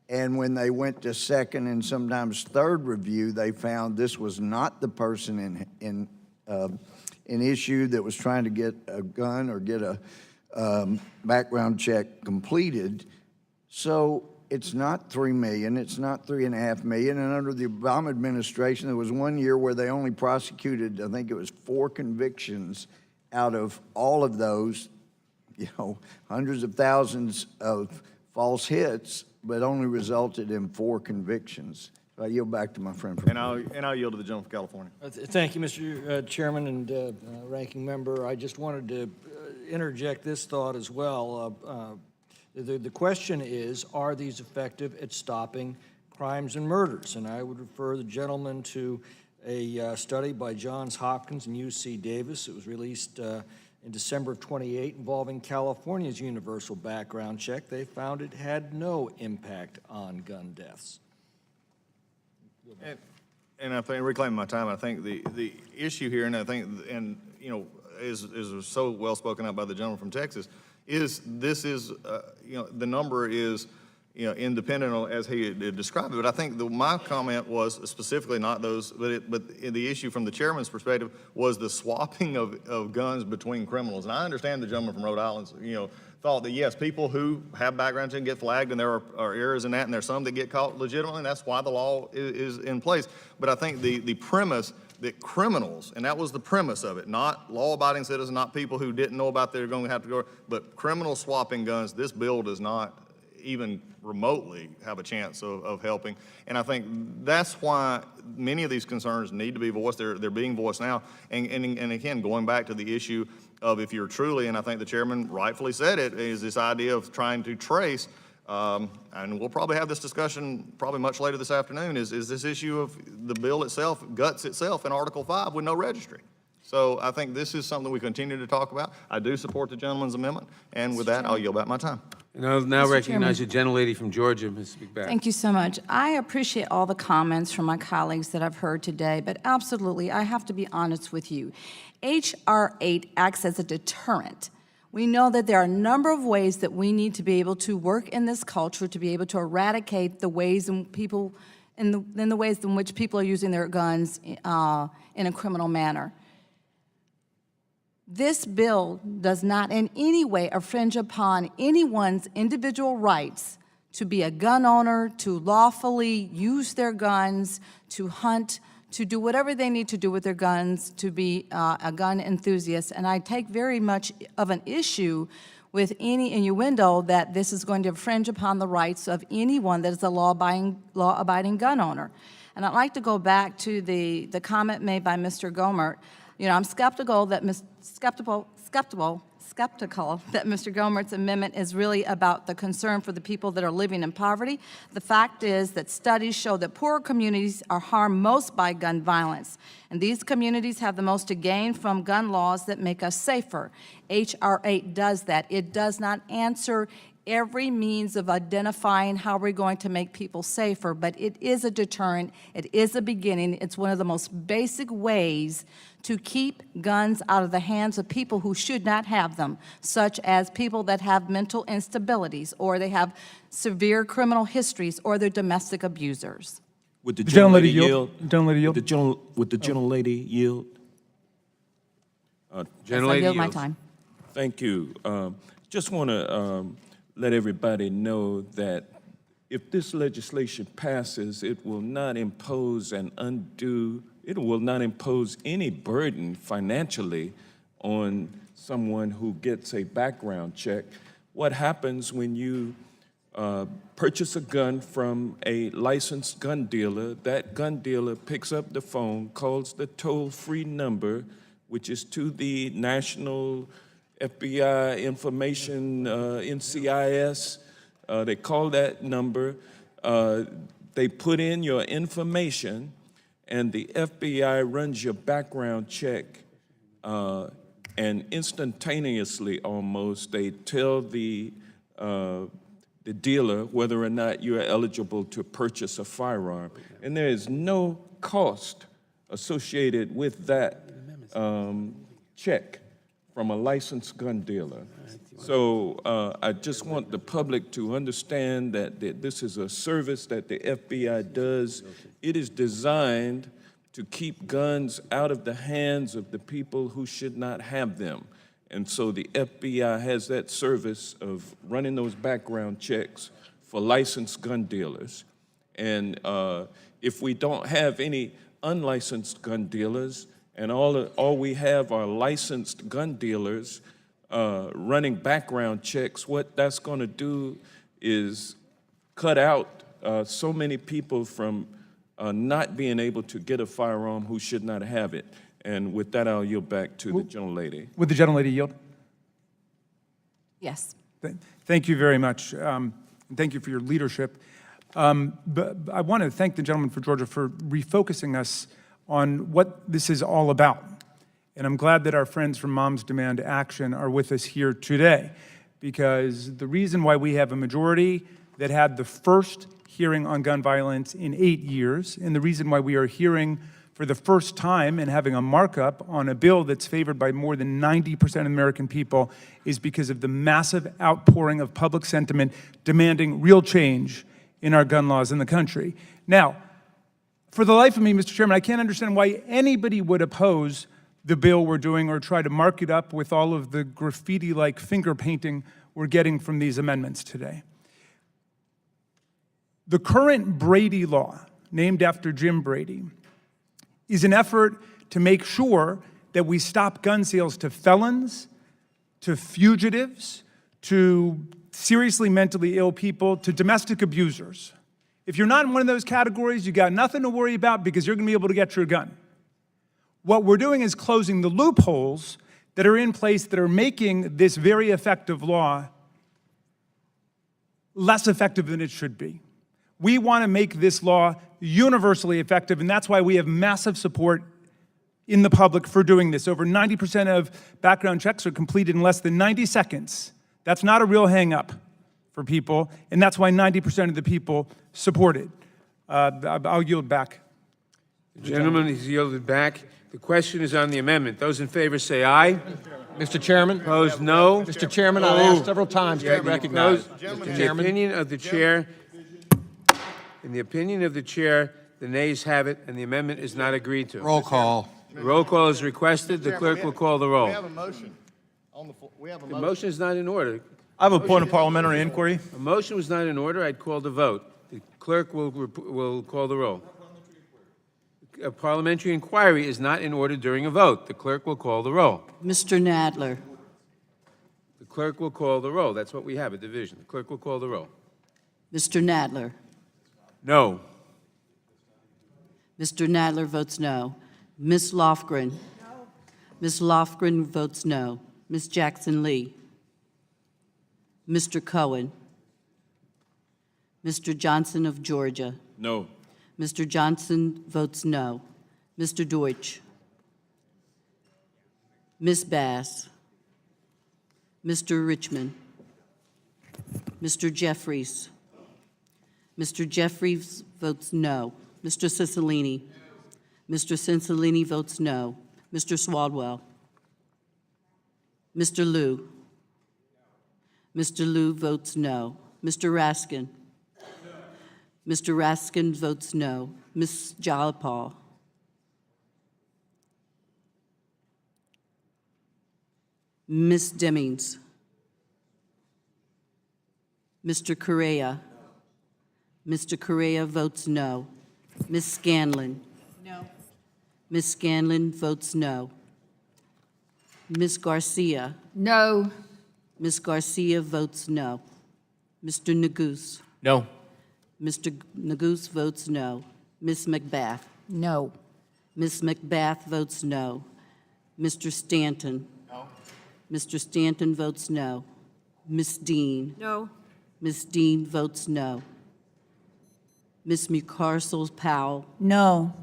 And when they went to second and sometimes third review, they found this was not the person in issue that was trying to get a gun or get a background check completed. So it's not 3 million, it's not 3.5 million, and under the Obama administration, there was 1 year where they only prosecuted, I think it was 4 convictions out of all of those, hundreds of thousands of false hits, but only resulted in 4 convictions. So I yield back to my friend from And I'll yield to the gentleman from California. Thank you, Mr. Chairman and Ranking Member. I just wanted to interject this thought as well. The question is, are these effective at stopping crimes and murders? And I would refer the gentleman to a study by Johns Hopkins and UC Davis. It was released in December of 28 involving California's universal background check. They found it had no impact on gun deaths. And I think, reclaiming my time, I think the issue here, and I think, is so well spoken out by the gentleman from Texas, is this is, the number is, independent on, as he had described it. But I think my comment was specifically not those, but the issue from the chairman's perspective was the swapping of guns between criminals. And I understand the gentleman from Rhode Island, thought that yes, people who have background checks get flagged, and there are errors in that, and there's some that get caught legitimately, and that's why the law is in place. But I think the premise that criminals, and that was the premise of it, not law-abiding citizens, not people who didn't know about they're going to have to go, but criminal swapping guns, this bill does not even remotely have a chance of helping. And I think that's why many of these concerns need to be voiced. They're being voiced now. And again, going back to the issue of if you're truly, and I think the chairman rightfully said it, is this idea of trying to trace, and we'll probably have this discussion probably much later this afternoon, is this issue of the bill itself, guts itself in Article 5 with no registry. So I think this is something we continue to talk about. I do support the gentleman's amendment, and with that, I'll yield back my time. And I'll now Mr. recognize Chairman. the gentlelady from Georgia, Ms. McBath. Thank you so much. I appreciate all the comments from my colleagues that I've heard today, but absolutely, I have to be honest with you. H.R. 8 acts as a deterrent. We know that there are a number of ways that we need to be able to work in this culture to be able to eradicate the ways in people, in the ways in which people are using their guns in a criminal manner. This bill does not in any way infringe upon anyone's individual rights to be a gun owner, to lawfully use their guns, to hunt, to do whatever they need to do with their guns, to be a gun enthusiast. And I take very much of an issue with any innuendo that this is going to infringe upon the rights of anyone that is a law-abiding gun owner. And I'd like to go back to the comment made by Mr. Gomert. I'm skeptical that Mr. Gomert's amendment is really about the concern for the people that are living in poverty. The fact is that studies show that poorer communities are harmed most by gun violence, and these communities have the most to gain from gun laws that make us safer. H.R. 8 does that. It does not answer every means of identifying how we're going to make people safer, but it is a deterrent, it is a beginning, it's one of the most basic ways to keep guns out of the hands of people who should not have them, such as people that have mental instabilities, or they have severe criminal histories, or they're domestic abusers. Would the gentlelady gentlelady yield? yield? Gentlelady yield? Would the gentlelady yield? Yes, I Gentlelady yield my yields. time. Thank you. Just want to let everybody know that if this legislation passes, it will not impose it will not impose any burden financially on someone who gets a background check. What happens when you purchase a gun from a licensed gun dealer? That gun dealer picks up the phone, calls the toll-free number, which is to the National FBI information, NCIS. They call that number. They put in your information, and the FBI runs your background check, and instantaneously almost, they tell the dealer whether or not you're eligible to purchase a firearm. And there is no cost associated with that check from a licensed gun dealer. So I just want the public to understand that this is a service that the FBI does. It is designed to keep guns out of the hands of the people who should not have them. And so the FBI has that service of running those background checks for licensed gun dealers. And if we don't have any unlicensed gun dealers, and all we have are licensed gun dealers running background checks, what that's going to do is cut out so many people from not being able to get a firearm who should not have it. And with that, I'll yield back to the gentlelady. Would the gentlelady yield? Yes. Thank you very much. And thank you for your leadership. But I want to thank the gentleman from Georgia for refocusing us on what this is all about. And I'm glad that our friends from Moms Demand Action are with us here today, because the reason why we have a majority that had the first hearing on gun violence in 8 years, and the reason why we are hearing for the first time and having a markup on a bill that's favored by more than 90% of the American people is because of the massive outpouring of public sentiment demanding real change in our gun laws in the country. Now, for the life of me, Mr. Chairman, I can't understand why anybody would oppose the bill we're doing or try to mark it up with all of the graffiti-like finger painting we're getting from these amendments today. The current Brady law, named after Jim Brady, is an effort to make sure that we stop gun sales to felons, to fugitives, to seriously mentally ill people, to domestic abusers. If you're not in one of those categories, you got nothing to worry about because you're going to be able to get your gun. What we're doing is closing the loopholes that are in place that are making this very effective law less effective than it should be. We want to make this law universally effective, and that's why we have massive support in the public for doing this. Over 90% of background checks are completed in less than 90 seconds. That's not a real hang-up for people, and that's why 90% of the people support it. I'll yield back. The gentleman has yielded back. The question is on the amendment. Those in favor say aye. Mr. Chairman? Opposed, no. Mr. Chairman, I've asked several times to be recognized. In the opinion of the chair, the nays have it, and the amendment is not agreed to. Roll call. Roll call is requested. The clerk will call the roll. We have a motion on the floor. We have a The motion. motion is not in order. I have a point of parliamentary inquiry. A motion was not in order. I'd call the vote. The clerk will call the roll. A parliamentary inquiry is not in order during a vote. The clerk will call the roll. Mr. Nadler. The clerk will call the roll. That's what we have, a division. The clerk will call the roll. Mr. Nadler. No. Mr. Nadler votes no. Ms. Lofgren. No. Ms. Lofgren votes no. Ms. Jackson Lee. Mr. Cohen. Mr. Johnson of Georgia. No. Mr. Johnson votes no. Mr. Deutsch. Ms. Bass. Mr. Richmond. Mr. Jeffries. Mr. Jeffries votes no. Mr. Cicilline. Mr. Cicilline votes no. Mr. Swaldwell. Mr. Liu. Mr. Liu votes no. Mr. Raskin. Mr. Raskin votes no. Ms. Jalapal. Ms. Demings. Mr. Correa. Mr. Correa votes no. Ms. Scanlon. No. Ms. Scanlon votes no. Ms. Garcia. No. Ms. Garcia votes no. Mr. Neguse. No. Mr. Neguse votes no. Ms. McBath. No. Ms. McBath votes no. Mr. Stanton. No. Mr. Stanton votes no. Ms. Dean. No. Ms. Dean votes no. Ms. Mucarsel-Powell. No.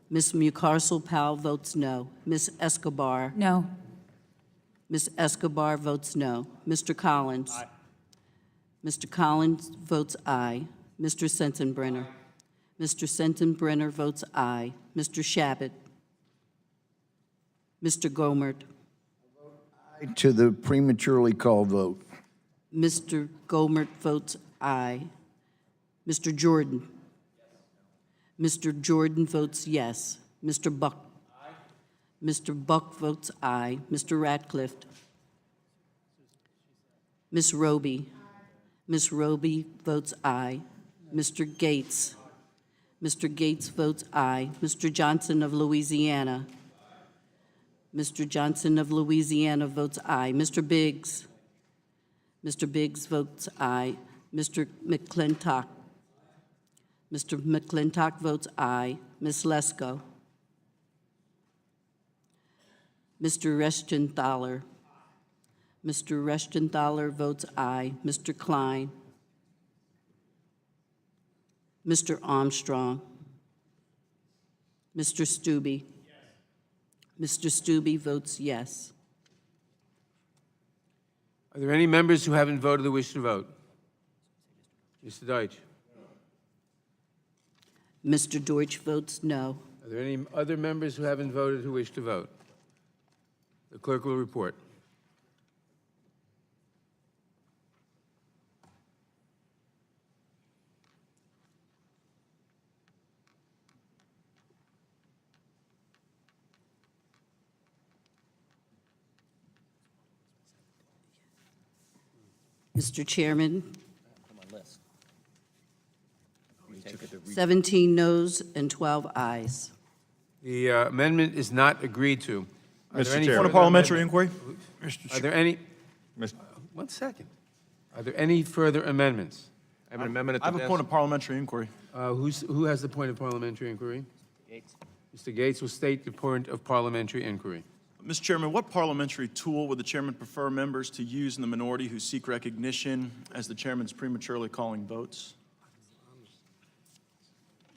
Ms. Mucarsel-Powell votes no. Ms. Escobar. No. Ms. Escobar votes no. Mr. Collins. Aye. Mr. Collins votes aye. Mr. Sensenbrenner. Mr. Sensenbrenner votes aye. Mr. Shabbat. Mr. Gomert. To the prematurely called vote. Mr. Gomert votes aye. Mr. Jordan. Mr. Jordan votes yes. Mr. Buck. Aye. Mr. Buck votes aye. Mr. Ratcliffe. Ms. Roby. Ms. Roby votes aye. Mr. Gates. Mr. Gates votes aye. Mr. Johnson of Louisiana. Mr. Johnson of Louisiana votes aye. Mr. Biggs. Mr. Biggs votes aye. Mr. McClintock. Mr. McClintock votes aye. Ms. Lesko. Mr. Reschenthaler. Mr. Reschenthaler votes aye. Mr. Klein. Mr. Armstrong. Mr. Stube. Mr. Stube votes yes. Are there any members who haven't voted who wish to vote? Mr. Deutsch. Mr. Deutsch votes no. Are there any other members who haven't voted who wish to vote? The clerk will report. Mr. Chairman, 17 noes and 12 ayes. The amendment is not agreed to. Are there Mr. any Chair. further Point of parliamentary amendments? inquiry? Are there any? Mr. One second. Are there any further amendments? I have an amendment I at have the a point desk. of parliamentary inquiry. Who has the point of parliamentary inquiry? Gates. Mr. Gates will state the point of parliamentary inquiry. Mr. Chairman, what parliamentary tool would the chairman prefer members to use in the minority who seek recognition as the chairman's prematurely calling votes?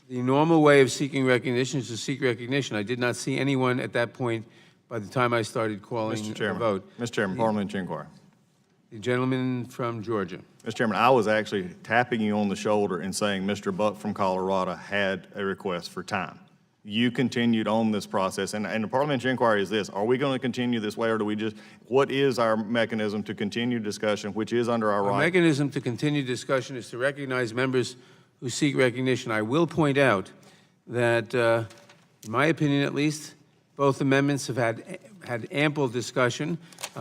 The normal way of seeking recognition is to seek recognition. I did not see anyone at that point by the time I started calling Mr. the Chairman. vote. Mr. Chairman, parliamentary inquiry. The gentleman from Georgia. Mr. Chairman, I was actually tapping you on the shoulder and saying Mr. Buck from Colorado had a request for time. You continued on this process, and the parliamentary inquiry is this: are we going to continue this way, or do we just, what is our mechanism to continue discussion, which is under our Our right? mechanism to continue discussion is to recognize members who seek recognition. I will point out that, in my opinion at least, both amendments have had ample discussion.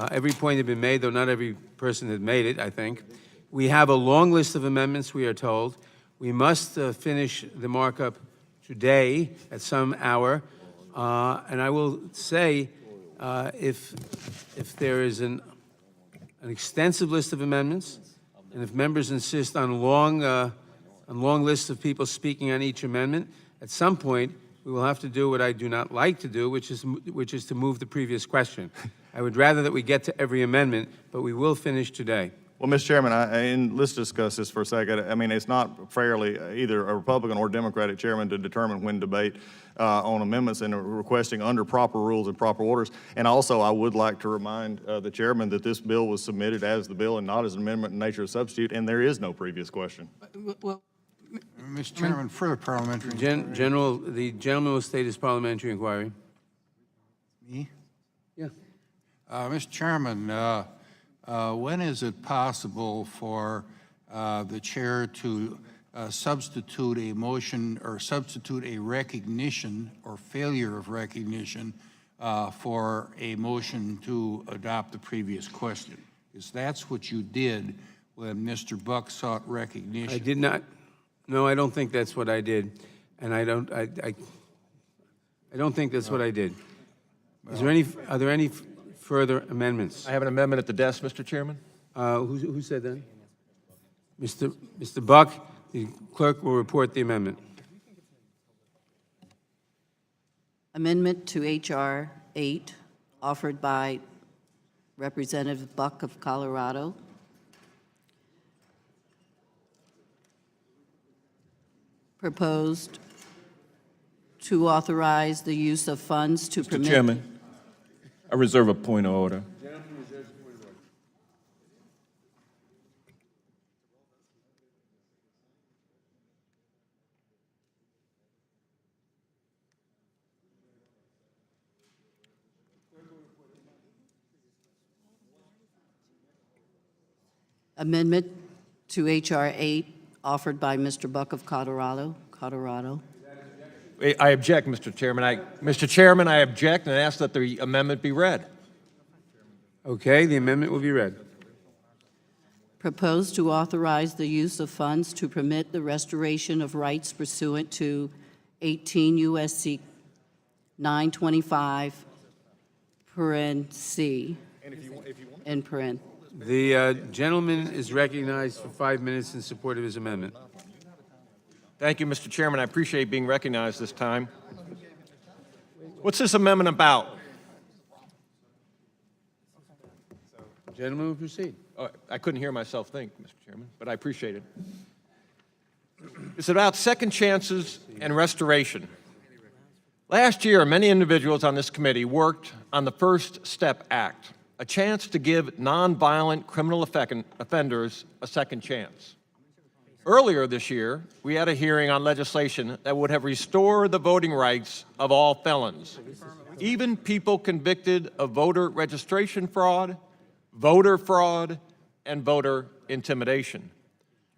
Every point had been made, though not every person had made it, I think. We have a long list of amendments, we are told. We must finish the markup today at some hour. And I will say, if there is an extensive list of amendments, and if members insist on long lists of people speaking on each amendment, at some point, we will have to do what I do not like to do, which is to move the previous question. I would rather that we get to every amendment, but we will finish today. Well, Mr. Chairman, and let's discuss this for a second. I mean, it's not fairly either a Republican or Democratic chairman to determine when debate on amendments and requesting under proper rules and proper orders. And also, I would like to remind the chairman that this bill was submitted as the bill and not as an amendment in nature of substitute, and there is no previous question. Well, Mr. Chairman, further parliamentary. The gentleman will state his parliamentary inquiry. Me? Yeah. Mr. Chairman, when is it possible for the chair to substitute a motion or substitute a recognition or failure of recognition for a motion to adopt the previous question? Because that's what you did when Mr. Buck sought recognition. I did not. No, I don't think that's what I did, and I don't think that's what I did. Are there any further amendments? I have an amendment at the desk, Mr. Chairman. Who said that? Mr. Buck, the clerk will report the amendment. Amendment to H.R. 8, offered by Representative Buck of Colorado. Proposed to authorize the use of funds to permit... Mr. Chairman, I reserve a point of order. Amendment to H.R. 8, offered by Mr. Buck of Colorado. I object, Mr. Chairman. Mr. Chairman, I object and ask that the amendment be read. Okay, the amendment will be read. Proposed to authorize the use of funds to permit the restoration of rights pursuant to 18 U.S.C. 925, paren C, in paren. The gentleman is recognized for 5 minutes in support of his amendment. Thank you, Mr. Chairman. I appreciate being recognized this time. What's this amendment about? Gentleman will proceed. I couldn't hear myself think, Mr. Chairman, but I appreciate it. It's about second chances and restoration. Last year, many individuals on this committee worked on the First Step Act, a chance to give nonviolent criminal offenders a second chance. Earlier this year, we had a hearing on legislation that would have restored the voting rights of all felons, even people convicted of voter registration fraud, and voter intimidation.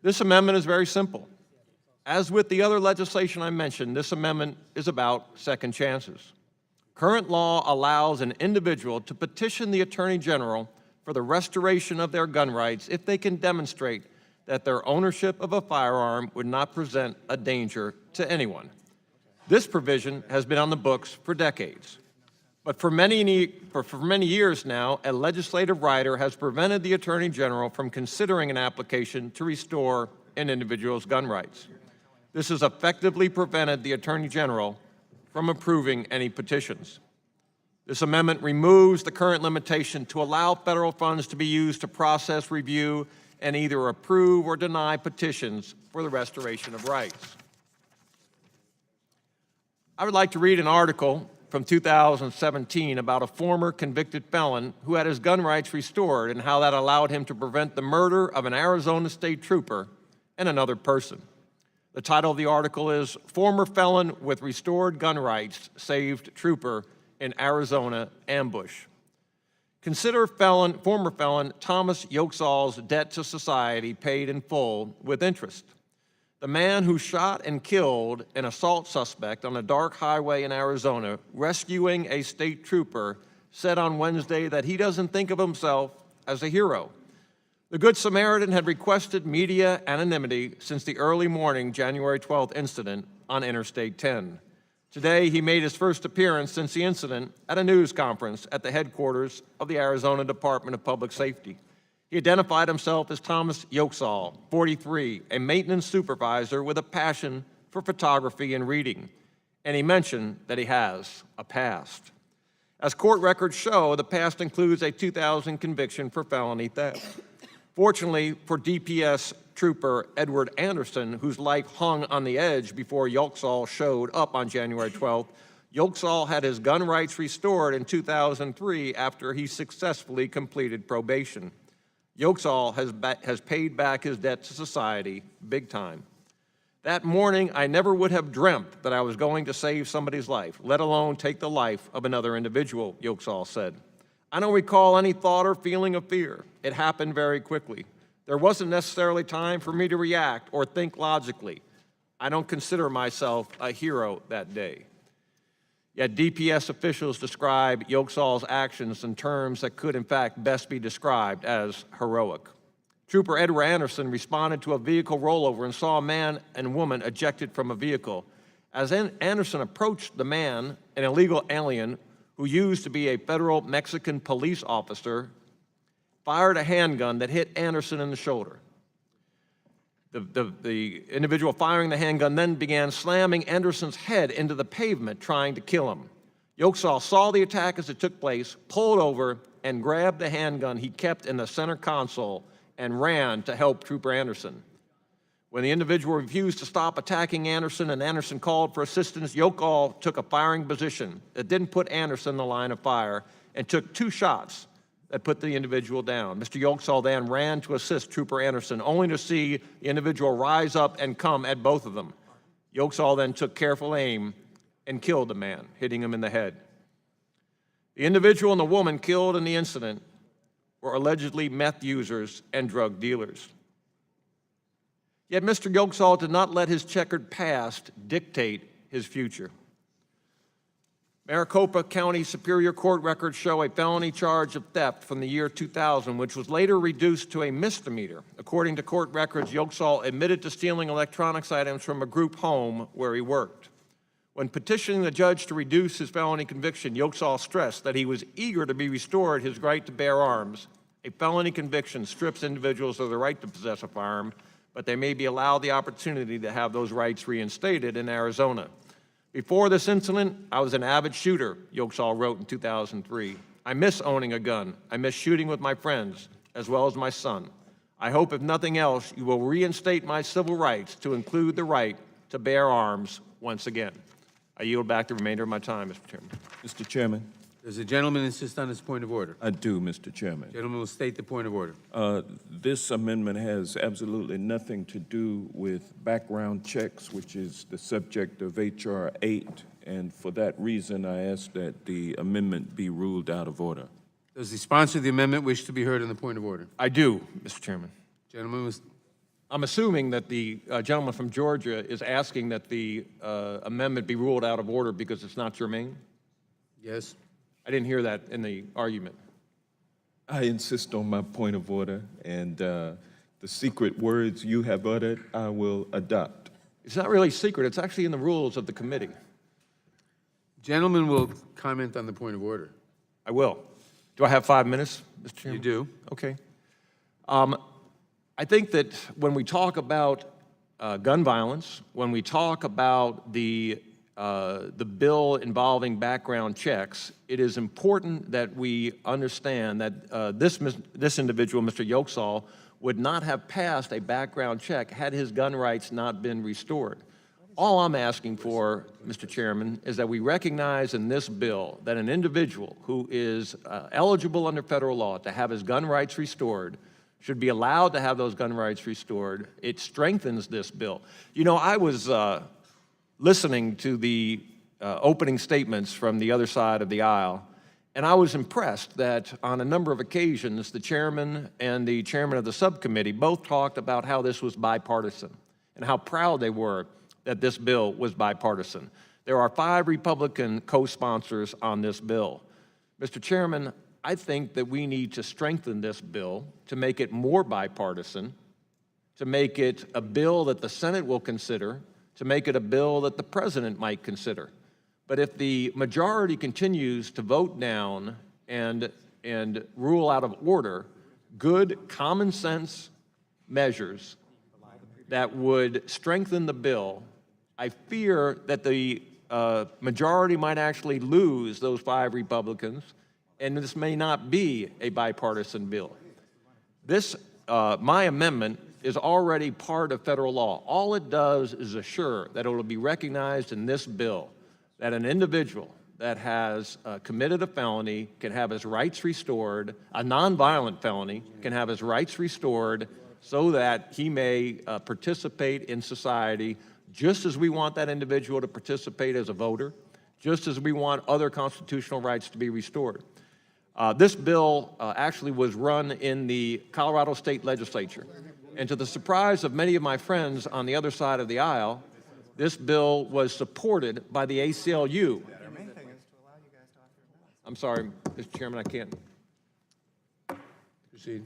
This amendment is very simple. As with the other legislation I mentioned, this amendment is about second chances. Current law allows an individual to petition the Attorney General for the restoration of their gun rights if they can demonstrate that their ownership of a firearm would not present a danger to anyone. This provision has been on the books for decades. But for many years now, a legislative rider has prevented the Attorney General from considering an application to restore an individual's gun rights. This has effectively prevented the Attorney General from approving any petitions. This amendment removes the current limitation to allow federal funds to be used to process, review, and either approve or deny petitions for the restoration of rights. I would like to read an article from 2017 about a former convicted felon who had his gun rights restored and how that allowed him to prevent the murder of an Arizona state trooper and another person. The title of the article is "Former Felon with Restored Gun Rights Saved Trooper in Arizona Ambush." Consider former felon Thomas Yokesall's debt to society paid in full with interest. The man who shot and killed an assault suspect on a dark highway in Arizona, rescuing a state trooper, said on Wednesday that he doesn't think of himself as a hero. The Good Samaritan had requested media anonymity since the early morning January 12th incident on Interstate 10. Today, he made his first appearance since the incident at a news conference at the headquarters of the Arizona Department of Public Safety. He identified himself as Thomas Yokesall, 43, a maintenance supervisor with a passion for photography and reading, and he mentioned that he has a past. As court records show, the past includes a 2000 conviction for felony theft. Fortunately for DPS Trooper Edward Anderson, whose life hung on the edge before Yokesall showed up on January 12th, Yokesall had his gun rights restored in 2003 after he successfully completed probation. Yokesall has paid back his debt to society big time. That morning, I never would have dreamt that I was going to save somebody's life, let alone take the life of another individual, Yokesall said. I don't recall any thought or feeling of fear. It happened very quickly. There wasn't necessarily time for me to react or think logically. I don't consider myself a hero that day. Yet DPS officials describe Yokesall's actions in terms that could in fact best be described as heroic. Trooper Edward Anderson responded to a vehicle rollover and saw a man and woman ejected from a vehicle. As Anderson approached the man, an illegal alien who used to be a federal Mexican police officer, fired a handgun that hit Anderson in the shoulder. The individual firing the handgun then began slamming Anderson's head into the pavement, trying to kill him. Yokesall saw the attack as it took place, pulled over, and grabbed the handgun he kept in the center console and ran to help Trooper Anderson. When the individual refused to stop attacking Anderson and Anderson called for assistance, Yokesall took a firing position that didn't put Anderson in the line of fire and took 2 shots that put the individual down. Mr. Yokesall then ran to assist Trooper Anderson, only to see the individual rise up and come at both of them. Yokesall then took careful aim and killed the man, hitting him in the head. The individual and the woman killed in the incident were allegedly meth users and drug dealers. Yet Mr. Yokesall did not let his checkered past dictate his future. Maricopa County Superior Court records show a felony charge of theft from the year 2000, which was later reduced to a misdemeanor. According to court records, Yokesall admitted to stealing electronics items from a group home where he worked. When petitioning the judge to reduce his felony conviction, Yokesall stressed that he was eager to be restored his right to bear arms. A felony conviction strips individuals of the right to possess a firearm, but they may be allowed the opportunity to have those rights reinstated in Arizona. Before this incident, I was an avid shooter, Yokesall wrote in 2003. I miss owning a gun. I miss shooting with my friends, as well as my son. I hope, if nothing else, you will reinstate my civil rights to include the right to bear arms once again. I yield back the remainder of my time, Mr. Chairman. Mr. Chairman, Does the gentleman insist on his point of order? I do, Mr. Chairman. Gentleman will state the point of order. This amendment has absolutely nothing to do with background checks, which is the subject of H.R. 8, and for that reason, I ask that the amendment be ruled out of order. Does the sponsor of the amendment wish to be heard on the point of order? I do, Mr. Chairman. Gentleman was, I'm assuming that the gentleman from Georgia is asking that the amendment be ruled out of order because it's not germane? yes. I didn't hear that in the argument. I insist on my point of order, and the secret words you have uttered, I will adopt. It's not really secret. It's actually in the rules of the committee. Gentleman will comment on the point of order. I will. Do I have 5 minutes, Mr. Chairman? You do. Okay. I think that when we talk about gun violence, when we talk about the bill involving background checks, it is important that we understand that this individual, Mr. Yokesall, would not have passed a background check had his gun rights not been restored. All I'm asking for, Mr. Chairman, is that we recognize in this bill that an individual who is eligible under federal law to have his gun rights restored should be allowed to have those gun rights restored. It strengthens this bill. You know, I was listening to the opening statements from the other side of the aisle, and I was impressed that on a number of occasions, the chairman and the chairman of the subcommittee both talked about how this was bipartisan and how proud they were that this bill was bipartisan. There are 5 Republican co-sponsors on this bill. Mr. Chairman, I think that we need to strengthen this bill to make it more bipartisan, to make it a bill that the Senate will consider, to make it a bill that the president might consider. But if the majority continues to vote down and rule out of order good common sense measures that would strengthen the bill, I fear that the majority might actually lose those 5 Republicans, and this may not be a bipartisan bill. This, my amendment, is already part of federal law. All it does is assure that it will be recognized in this bill that an individual that has committed a felony can have his rights restored, a nonviolent felony can have his rights restored so that he may participate in society just as we want that individual to participate as a voter, just as we want other constitutional rights to be restored. This bill actually was run in the Colorado State Legislature. And to the surprise of many of my friends on the other side of the aisle, this bill was supported by the ACLU. I'm sorry, Mr. Chairman, I can't. Proceed.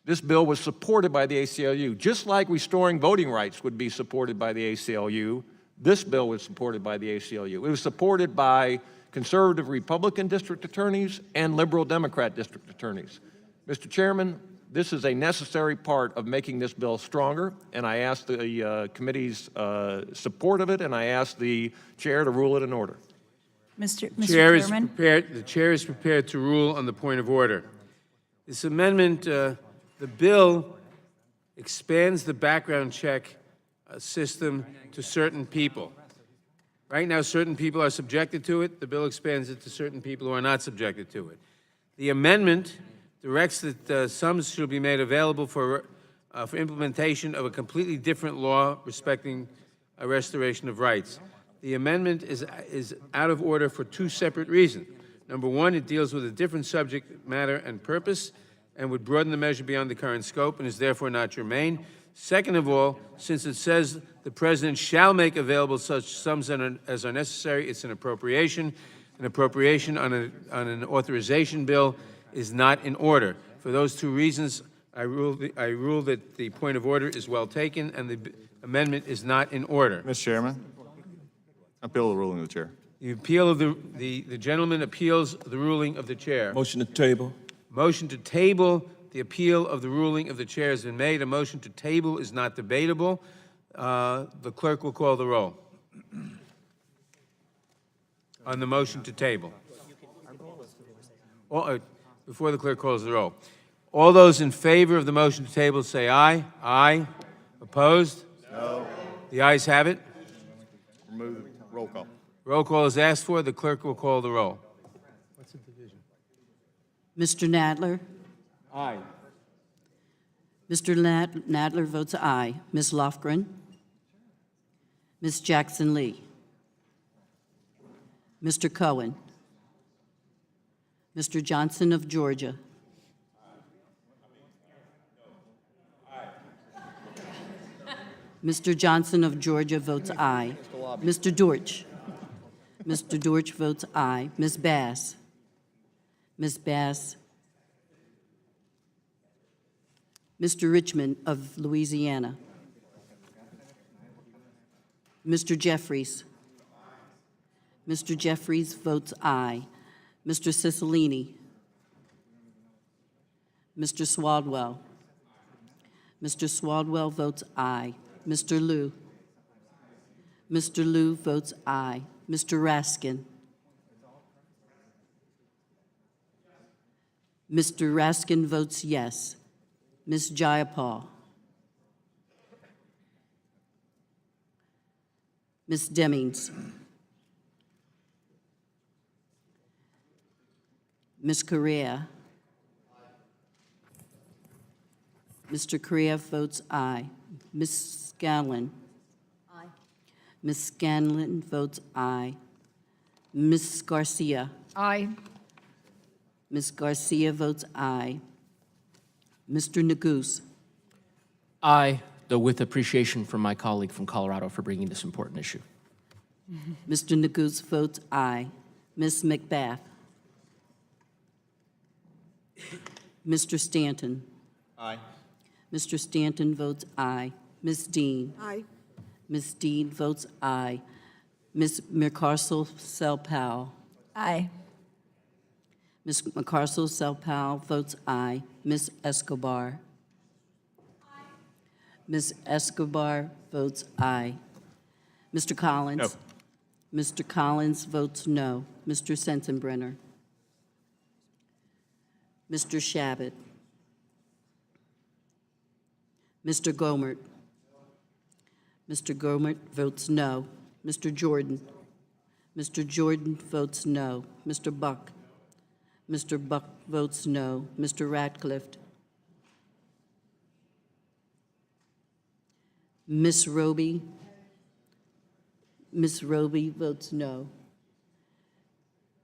This bill was supported by the ACLU. Just like restoring voting rights would be supported by the ACLU, this bill was supported by the ACLU. It was supported by conservative Republican district attorneys and liberal Democrat district attorneys. Mr. Chairman, this is a necessary part of making this bill stronger, and I ask the committee's support of it, and I ask the chair to rule it in order. Mr. Chairman? Chairman? The chair is prepared to rule on the point of order. This amendment, the bill expands the background check system to certain people. Right now, certain people are subjected to it. The bill expands it to certain people who are not subjected to it. The amendment directs that sums should be made available for implementation of a completely different law respecting a restoration of rights. The amendment is out of order for 2 separate reasons. Number 1, it deals with a different subject matter and purpose and would broaden the measure beyond the current scope and is therefore not germane. Second of all, since it says the president shall make available such sums as are necessary, it's an appropriation. An appropriation on an authorization bill is not in order. For those 2 reasons, I rule that the point of order is well taken and the amendment is not in order. Mr. Chairman, appeal the ruling of the chair. The appeal of the gentleman appeals the ruling of the chair. Motion to table. Motion to table the appeal of the ruling of the chair has been made. A motion to table is not debatable. The clerk will call the roll on the motion to table. Before the clerk calls the roll. All those in favor of the motion to table say aye. Aye. Opposed? No. The ayes have it. Remove the roll call. Roll call is asked for. The clerk will call the roll. Mr. Nadler? Aye. Mr. Nadler votes aye. Ms. Lofgren? Ms. Jackson Lee? Mr. Cohen? Mr. Johnson of Georgia? Mr. Johnson of Georgia votes aye. Mr. Dortch? Mr. Dortch votes aye. Ms. Bass? Ms. Bass? Mr. Richmond of Louisiana? Mr. Jeffries? Mr. Jeffries votes aye. Mr. Cicilline? Mr. Swaldwell? Mr. Swaldwell votes aye. Mr. Liu? Mr. Liu votes aye. Mr. Raskin? Mr. Raskin votes yes. Ms. Jayapal? Ms. Demings? Ms. Correa? Mr. Correa votes aye. Ms. Scanlon? Aye. Ms. Scanlon votes aye. Ms. Garcia? Aye. Ms. Garcia votes aye. Mr. Neguse? Aye, though with appreciation from my colleague from Colorado for bringing this important issue. Mr. Neguse votes aye. Ms. McBath? Mr. Stanton? Aye. Mr. Stanton votes aye. Ms. Dean? Aye. Ms. Dean votes aye. Ms. McCarcel-Sell-Powell? Aye. Ms. McCarcel-Sell-Powell votes aye. Ms. Escobar? Ms. Escobar votes aye. Mr. Collins? No. Mr. Collins votes no. Mr. Sensenbrenner? Mr. Shabbat? Mr. Gomert? Mr. Gomert votes no. Mr. Jordan? Mr. Jordan votes no. Mr. Buck? Mr. Buck votes no. Mr. Ratcliffe? Ms. Roby? Ms. Roby votes no.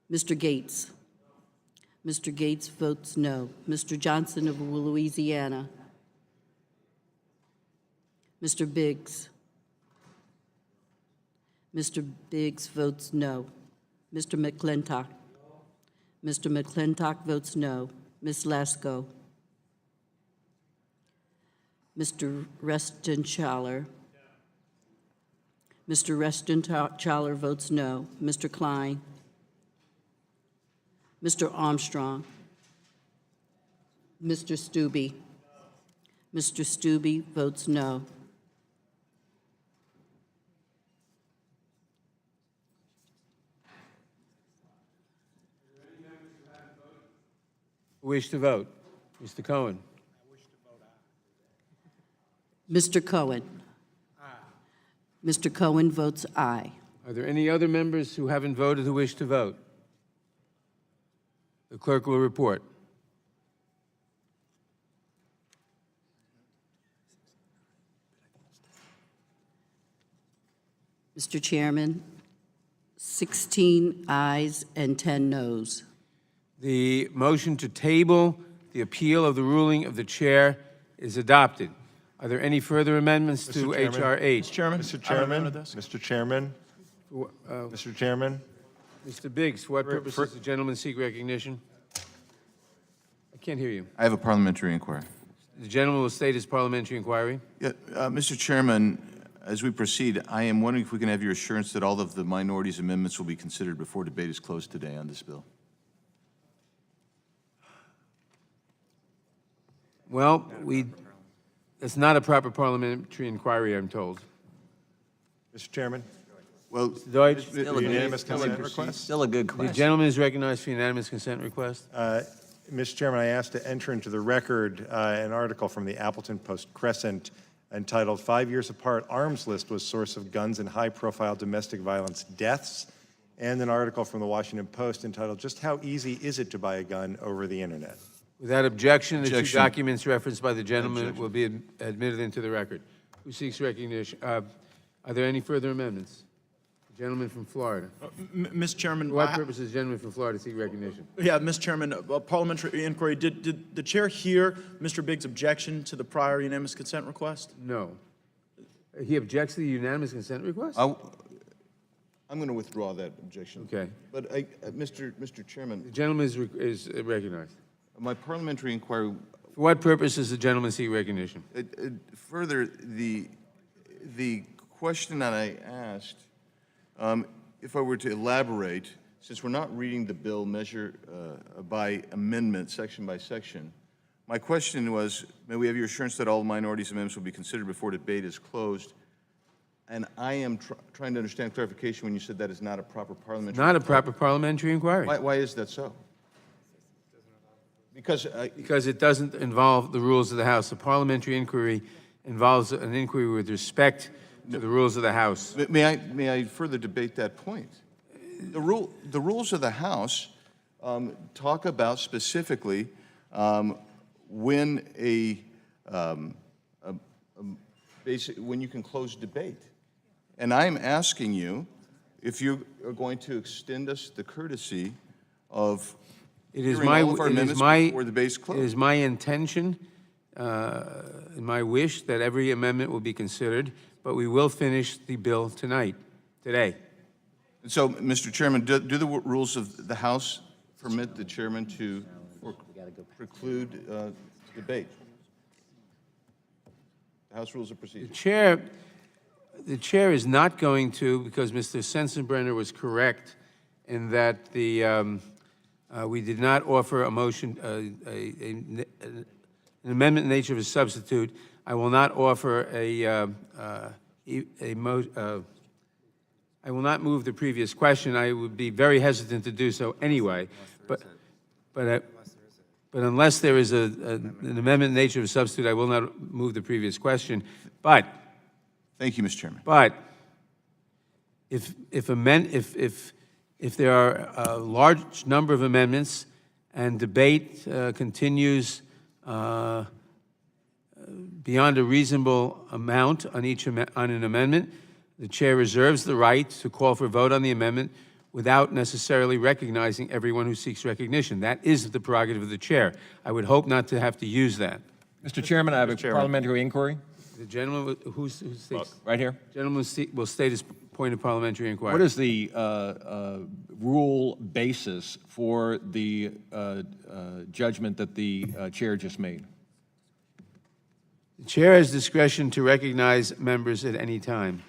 Mr. Gates? Mr. Gates votes no. Mr. Johnson of Louisiana? Mr. Biggs? Mr. Biggs votes no. Mr. McClintock? Mr. McClintock votes no. Ms. Lasko? Mr. Restenshaler? Mr. Restenshaler votes no. Mr. Klein? Mr. Armstrong? Mr. Stube? Mr. Stube votes no. Wish to vote? Mr. Cohen? Mr. Cohen? Mr. Cohen votes aye. Are there any other members who haven't voted who wish to vote? The clerk will report. Mr. Chairman, 16 ayes and 10 noes. The motion to table the appeal of the ruling of the chair is adopted. Are there any further amendments to H.R. 8? Mr. Chairman? Mr. Chairman? Mr. Chairman? Mr. Chairman? Mr. Biggs, for what purpose does the gentleman seek recognition? I can't hear you. I have a parliamentary inquiry. The gentleman will state his parliamentary inquiry. Yeah, Mr. Chairman, as we proceed, I am wondering if we can have your assurance that all of the minorities' amendments will be considered before debate is closed today on this bill. Well, it's not a proper parliamentary inquiry, I'm told. Mr. Chairman? Well, Deutsch, unanimous consent request? Still a good the question. gentleman is recognized for unanimous consent request. Mr. Chairman, I asked to enter into the record an article from the Appleton Post-Crescent entitled 5 Years Apart, Arms List Was Source of Guns and High-Profile Domestic Violence Deaths. and an article from the Washington Post entitled, "Just How Easy Is It to Buy a Gun Over the Internet?" Without objection, the two Objection. documents referenced by the gentleman Objection. will be admitted into the record. Who seeks recognition? Are there any further amendments? The gentleman from Florida. Mr. Chairman, For what purpose does the gentleman from Florida seek recognition? yeah, Mr. Chairman, a parliamentary inquiry. Did the chair hear Mr. Biggs' objection to the prior unanimous consent request? No. He objects to the unanimous consent request? I'm going to withdraw that objection. Okay. But Mr. Chairman, The gentleman is recognized. my parliamentary inquiry, For what purpose does the gentleman seek recognition? further, the question that I asked, if I were to elaborate, since we're not reading the bill measure by amendment, section by section, my question was, may we have your assurance that all minorities' amendments will be considered before debate is closed? And I am trying to understand clarification when you said that is not a proper parliamentary. Not a proper parliamentary inquiry. Why is that so? Because Because it doesn't involve the rules of the House. A parliamentary inquiry involves an inquiry with respect to the rules of the House. May I further debate that point? The rules of the House talk about specifically when when you can close debate. And I'm asking you if you are going to extend us the courtesy of hearing all of our amendments before the debate's closed. It is my intention and my wish that every amendment will be considered, but we will finish the bill today. So, Mr. Chairman, do the rules of the House permit the chairman to preclude debate? The House Rules of Procedure. The chair is not going to, because Mr. Sensenbrenner was correct in that we did not offer a motion, an amendment in nature of a substitute. I will not offer I will not move the previous question. I would be very hesitant to do so anyway. But unless there is an amendment in nature of a substitute, I will not move the previous question. But thank you, Mr. Chairman. But if there are a large number of amendments and debate continues beyond a reasonable amount on an amendment, the chair reserves the right to call for a vote on the amendment without necessarily recognizing everyone who seeks recognition. That is the prerogative of the chair. I would hope not to have to use that. Mr. Chairman, I have a parliamentary inquiry. The gentleman who states right here. Gentleman will state his point of parliamentary inquiry. What is the rule basis for the judgment that the chair just made? The chair has discretion to recognize members at any time.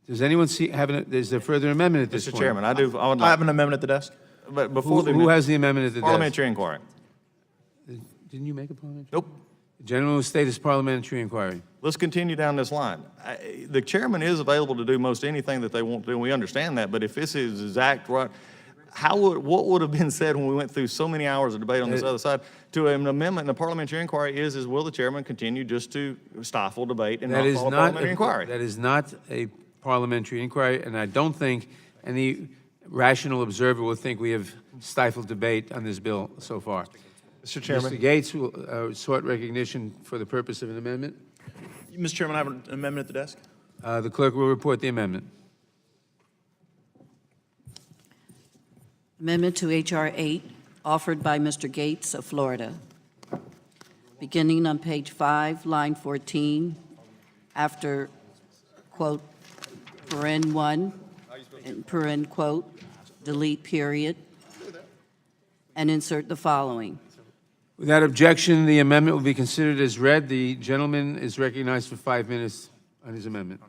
Does anyone is there further amendment at this Mr. point? Chairman, I have an amendment at the desk. But before Who has the amendment at the desk? Parliamentary inquiry. Didn't you make a parliamentary? Nope. The gentleman will state his parliamentary inquiry. Let's continue down this line. The chairman is available to do most anything that they want to do, and we understand that, but if this is exact right, what would have been said when we went through so many hours of debate on this other side to an amendment in a parliamentary inquiry is will the chairman continue just to stifle debate and not follow parliamentary inquiry? That is not a parliamentary inquiry, and I don't think any rational observer will think we have stifled debate on this bill so far. Mr. Chairman. Mr. Gates will sought recognition for the purpose of an amendment. Mr. Chairman, I have an amendment at the desk. The clerk will report the amendment. Amendment to H.R. 8, offered by Mr. Gates of Florida. Beginning on page 5, line 14, after, quote, paren 1, and paren quote, delete period, and insert the following. Without objection, the amendment will be considered as read. The gentleman is recognized for 5 minutes on his amendment.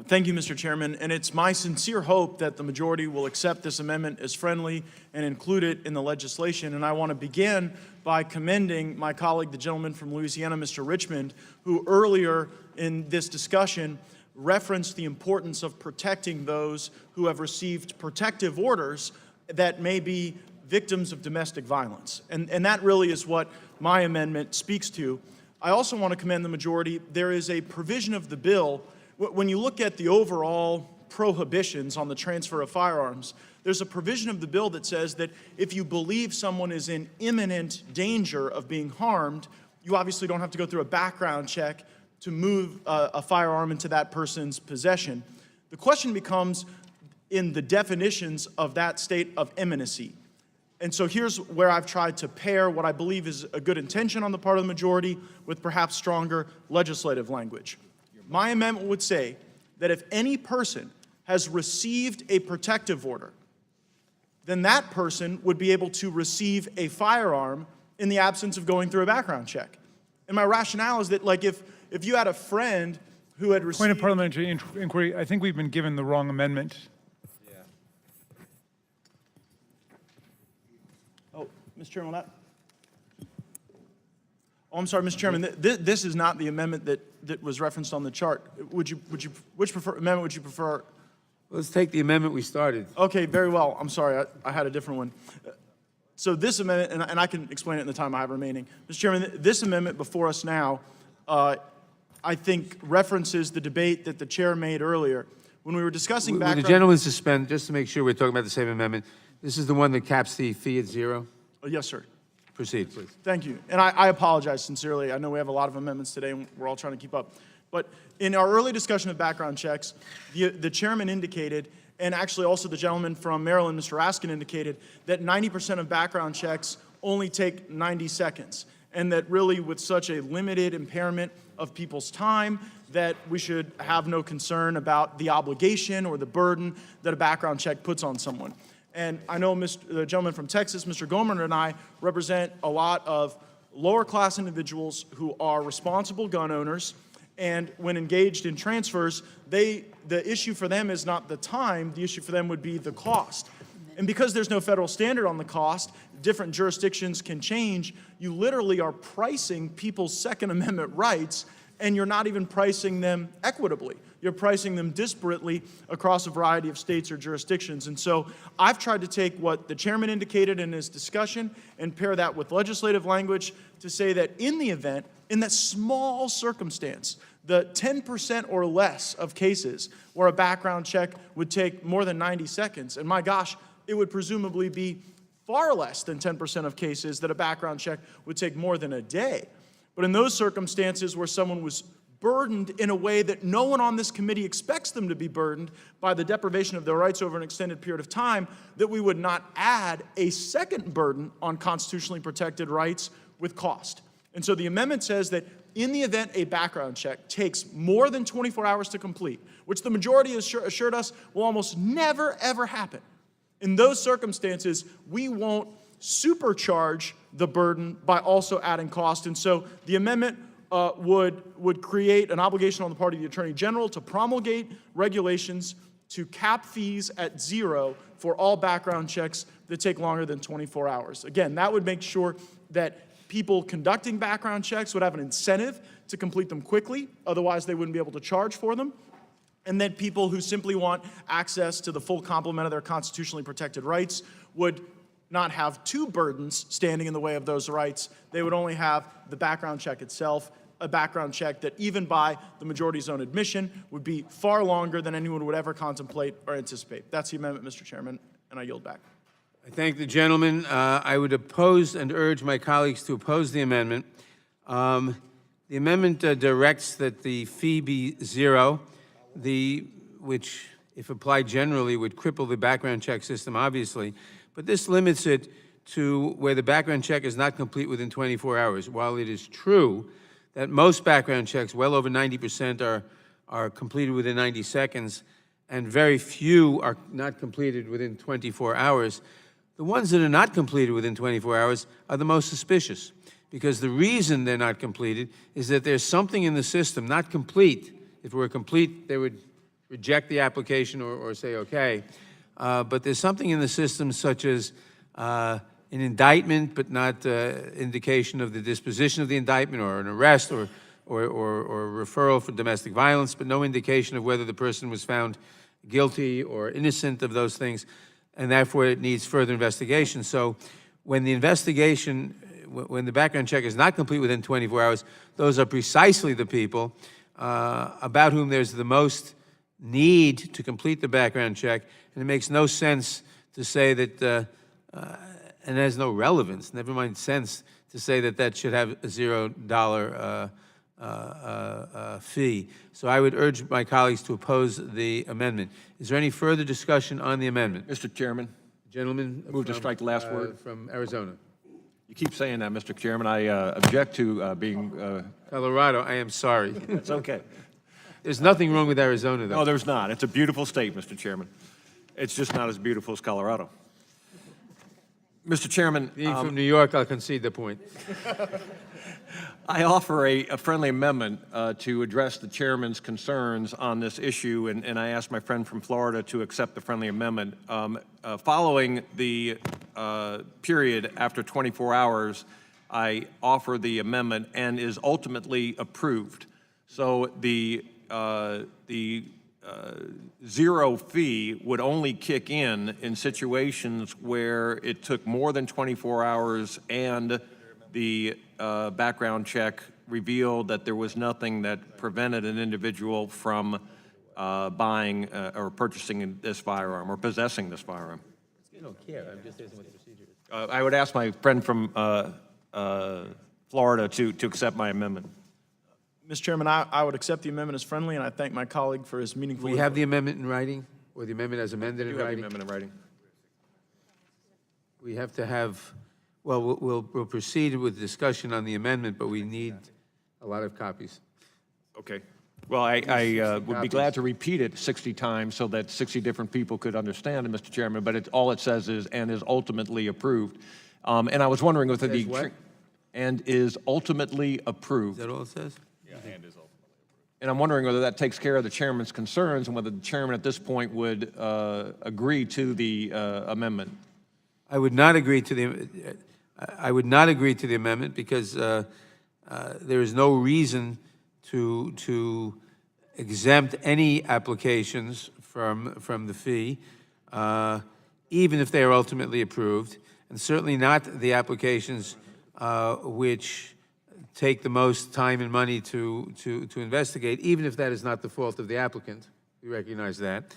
Thank you, Mr. Chairman, and it's my sincere hope that the majority will accept this amendment as friendly and include it in the legislation. And I want to begin by commending my colleague, the gentleman from Louisiana, Mr. Richmond, who earlier in this discussion referenced the importance of protecting those who have received protective orders that may be victims of domestic violence. And that really is what my amendment speaks to. I also want to commend the majority. There is a provision of the bill. When you look at the overall prohibitions on the transfer of firearms, there's a provision of the bill that says that if you believe someone is in imminent danger of being harmed, you obviously don't have to go through a background check to move a firearm into that person's possession. The question becomes in the definitions of that state of imminency. And so here's where I've tried to pair what I believe is a good intention on the part of the majority with perhaps stronger legislative language. My amendment would say that if any person has received a protective order, then that person would be able to receive a firearm in the absence of going through a background check. And my rationale is that, like, if you had a friend who had received... Point of parliamentary inquiry, I think we've been given the wrong amendment. Oh, Mr. Chairman, I'm sorry, Mr. Chairman. This is not the amendment that was referenced on the chart. Which amendment would you prefer? Let's take the amendment we started. Okay, very well. I'm sorry, I had a different one. So this amendment, and I can explain it in the time I have remaining. Mr. Chairman, this amendment before us now, I think references the debate that the chair made earlier. When we were discussing Will background... the gentleman suspend, just to make sure we're talking about the same amendment? This is the one that caps the fee at 0? Yes, sir. Proceed, please. Thank you. And I apologize sincerely. I know we have a lot of amendments today, and we're all trying to keep up. But in our early discussion of background checks, the chairman indicated, and actually also the gentleman from Maryland, Mr. Raskin, indicated that 90% of background checks only take 90 seconds, and that really with such a limited impairment of people's time, that we should have no concern about the obligation or the burden that a background check puts on someone. And I know the gentleman from Texas, Mr. Gomer, and I represent a lot of lower-class individuals who are responsible gun owners, and when engaged in transfers, the issue for them is not the time, the issue for them would be the cost. And because there's no federal standard on the cost, different jurisdictions can change, you literally are pricing people's Second Amendment rights, and you're not even pricing them equitably. You're pricing them disparately across a variety of states or jurisdictions. And so I've tried to take what the chairman indicated in his discussion and pair that with legislative language to say that in the event, in that small circumstance, the 10% or less of cases where a background check would take more than 90 seconds, and my gosh, it would presumably be far less than 10% of cases that a background check would take more than a day. But in those circumstances where someone was burdened in a way that no one on this committee expects them to be burdened by the deprivation of their rights over an extended period of time, that we would not add a second burden on constitutionally protected rights with cost. And so the amendment says that in the event a background check takes more than 24 hours to complete, which the majority has assured us will almost never, ever happen, in those circumstances, we won't supercharge the burden by also adding cost. And so the amendment would create an obligation on the part of the Attorney General to promulgate regulations to cap fees at 0 for all background checks that take longer than 24 hours. Again, that would make sure that people conducting background checks would have an incentive to complete them quickly, otherwise they wouldn't be able to charge for them. And then people who simply want access to the full complement of their constitutionally protected rights would not have two burdens standing in the way of those rights. They would only have the background check itself, a background check that even by the majority's own admission would be far longer than anyone would ever contemplate or anticipate. That's the amendment, Mr. Chairman, and I yield back. I thank the gentleman. I would oppose and urge my colleagues to oppose the amendment. The amendment directs that the fee be 0, which, if applied generally, would cripple the background check system, obviously. But this limits it to where the background check is not complete within 24 hours. While it is true that most background checks, well over 90%, are completed within 90 seconds, and very few are not completed within 24 hours, the ones that are not completed within 24 hours are the most suspicious, because the reason they're not completed is that there's something in the system, not complete. If it were complete, they would reject the application or say, okay. But there's something in the system such as an indictment, but not indication of the disposition of the indictment, or an arrest, or referral for domestic violence, but no indication of whether the person was found guilty or innocent of those things, and therefore it needs further investigation. So when the investigation, when the background check is not complete within 24 hours, those are precisely the people about whom there's the most need to complete the background check, and it makes no sense to say that, and it has no relevance, never mind sense, to say that that should have a $0 fee. So I would urge my colleagues to oppose the amendment. Is there any further discussion on the amendment? Mr. Chairman, Gentleman move to strike the last word. From Arizona. You keep saying that, Mr. Chairman. I object to being. Colorado, I am sorry. It's okay. There's nothing wrong with Arizona, though. No, there's not. It's a beautiful state, Mr. Chairman. It's just not as beautiful as Colorado. Mr. Chairman. Being from New York, I'll concede the point. I offer a friendly amendment to address the chairman's concerns on this issue, and I ask my friend from Florida to accept the friendly amendment. Following the period after 24 hours, I offer the amendment and is ultimately approved. So the zero fee would only kick in situations where it took more than 24 hours and the background check revealed that there was nothing that prevented an individual from buying or purchasing this firearm or possessing this firearm. You don't care. I'm just asking what the procedure is. I would ask my friend from Florida to accept my amendment. Mr. Chairman, I would accept the amendment as friendly, and I thank my colleague for his meaningful. We have the amendment in writing, or the amendment as amended in You have the writing? amendment in writing. We have to have, well, we'll proceed with discussion on the amendment, but we need a lot of copies. Okay. Well, I would be glad to repeat it 60 times so that 60 different people could understand it, Mr. Chairman, but all it says is, and is ultimately approved. And I was wondering whether Says what? and is ultimately approved. Is that all it says? Yeah, and is ultimately approved. And I'm wondering whether that takes care of the chairman's concerns and whether the chairman at this point would agree to the amendment. I would not agree to the amendment because there is no reason to exempt any applications from the fee, even if they are ultimately approved, and certainly not the applications which take the most time and money to investigate, even if that is not the fault of the applicant. We recognize that.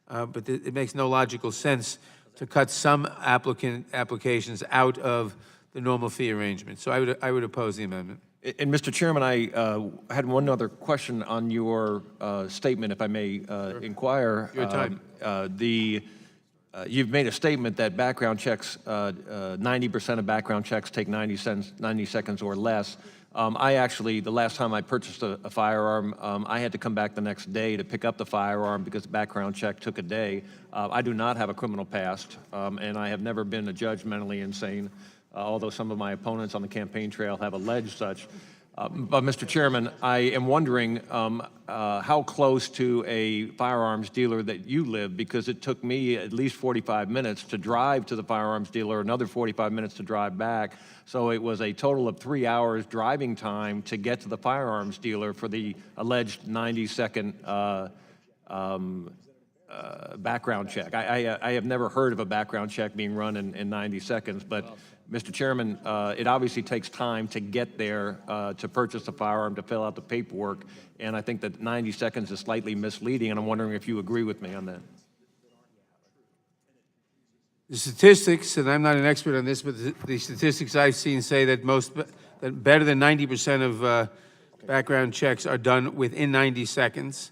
But it makes no logical sense to cut some applications out of the normal fee arrangement. So I would oppose the amendment. And Mr. Chairman, I had one other question on your statement, if I may inquire. Your time. You've made a statement that background checks, 90% of background checks take 90 seconds or less. I actually, the last time I purchased a firearm, I had to come back the next day to pick up the firearm because the background check took a day. I do not have a criminal past, and I have never been a judge mentally insane, although some of my opponents on the campaign trail have alleged such. But, Mr. Chairman, I am wondering how close to a firearms dealer that you live, because it took me at least 45 minutes to drive to the firearms dealer, another 45 minutes to drive back. So it was a total of 3 hours driving time to get to the firearms dealer for the alleged 90-second background check. I have never heard of a background check being run in 90 seconds, but Mr. Chairman, it obviously takes time to get there to purchase a firearm, to fill out the paperwork, and I think that 90 seconds is slightly misleading, and I'm wondering if you agree with me on that. The statistics, and I'm not an expert on this, but the statistics I've seen say that that better than 90% of background checks are done within 90 seconds.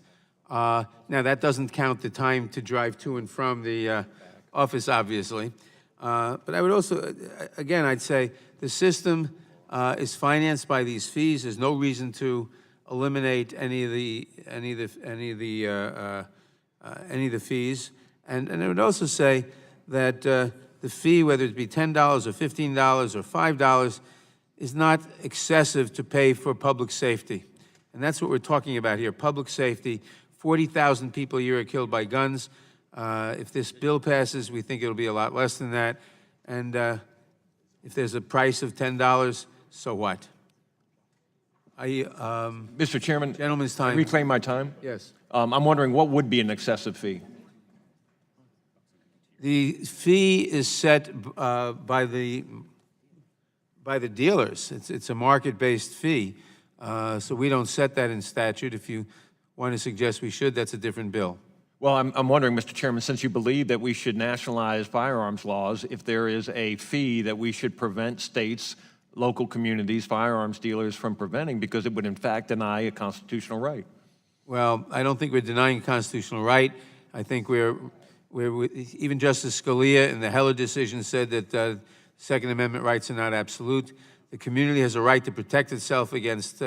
Now, that doesn't count the time to drive to and from the office, obviously. But I would also, again, I'd say the system is financed by these fees. There's no reason to eliminate any of the fees. And I would also say that the fee, whether it be $10 or $15 or $5, is not excessive to pay for public safety. And that's what we're talking about here, public safety. 40,000 people a year are killed by guns. If this bill passes, we think it'll be a lot less than that. And if there's a price of $10, so what? Mr. Chairman, gentleman's time. Reclaim my time? Yes. I'm wondering what would be an excessive fee? The fee is set by the dealers. It's a market-based fee. So we don't set that in statute. If you want to suggest we should, that's a different bill. Well, I'm wondering, Mr. Chairman, since you believe that we should nationalize firearms laws, if there is a fee that we should prevent states, local communities, firearms dealers from preventing, because it would in fact deny a constitutional right. Well, I don't think we're denying a constitutional right. I think even Justice Scalia in the Heller decision said that Second Amendment rights are not absolute. The community has a right to protect itself against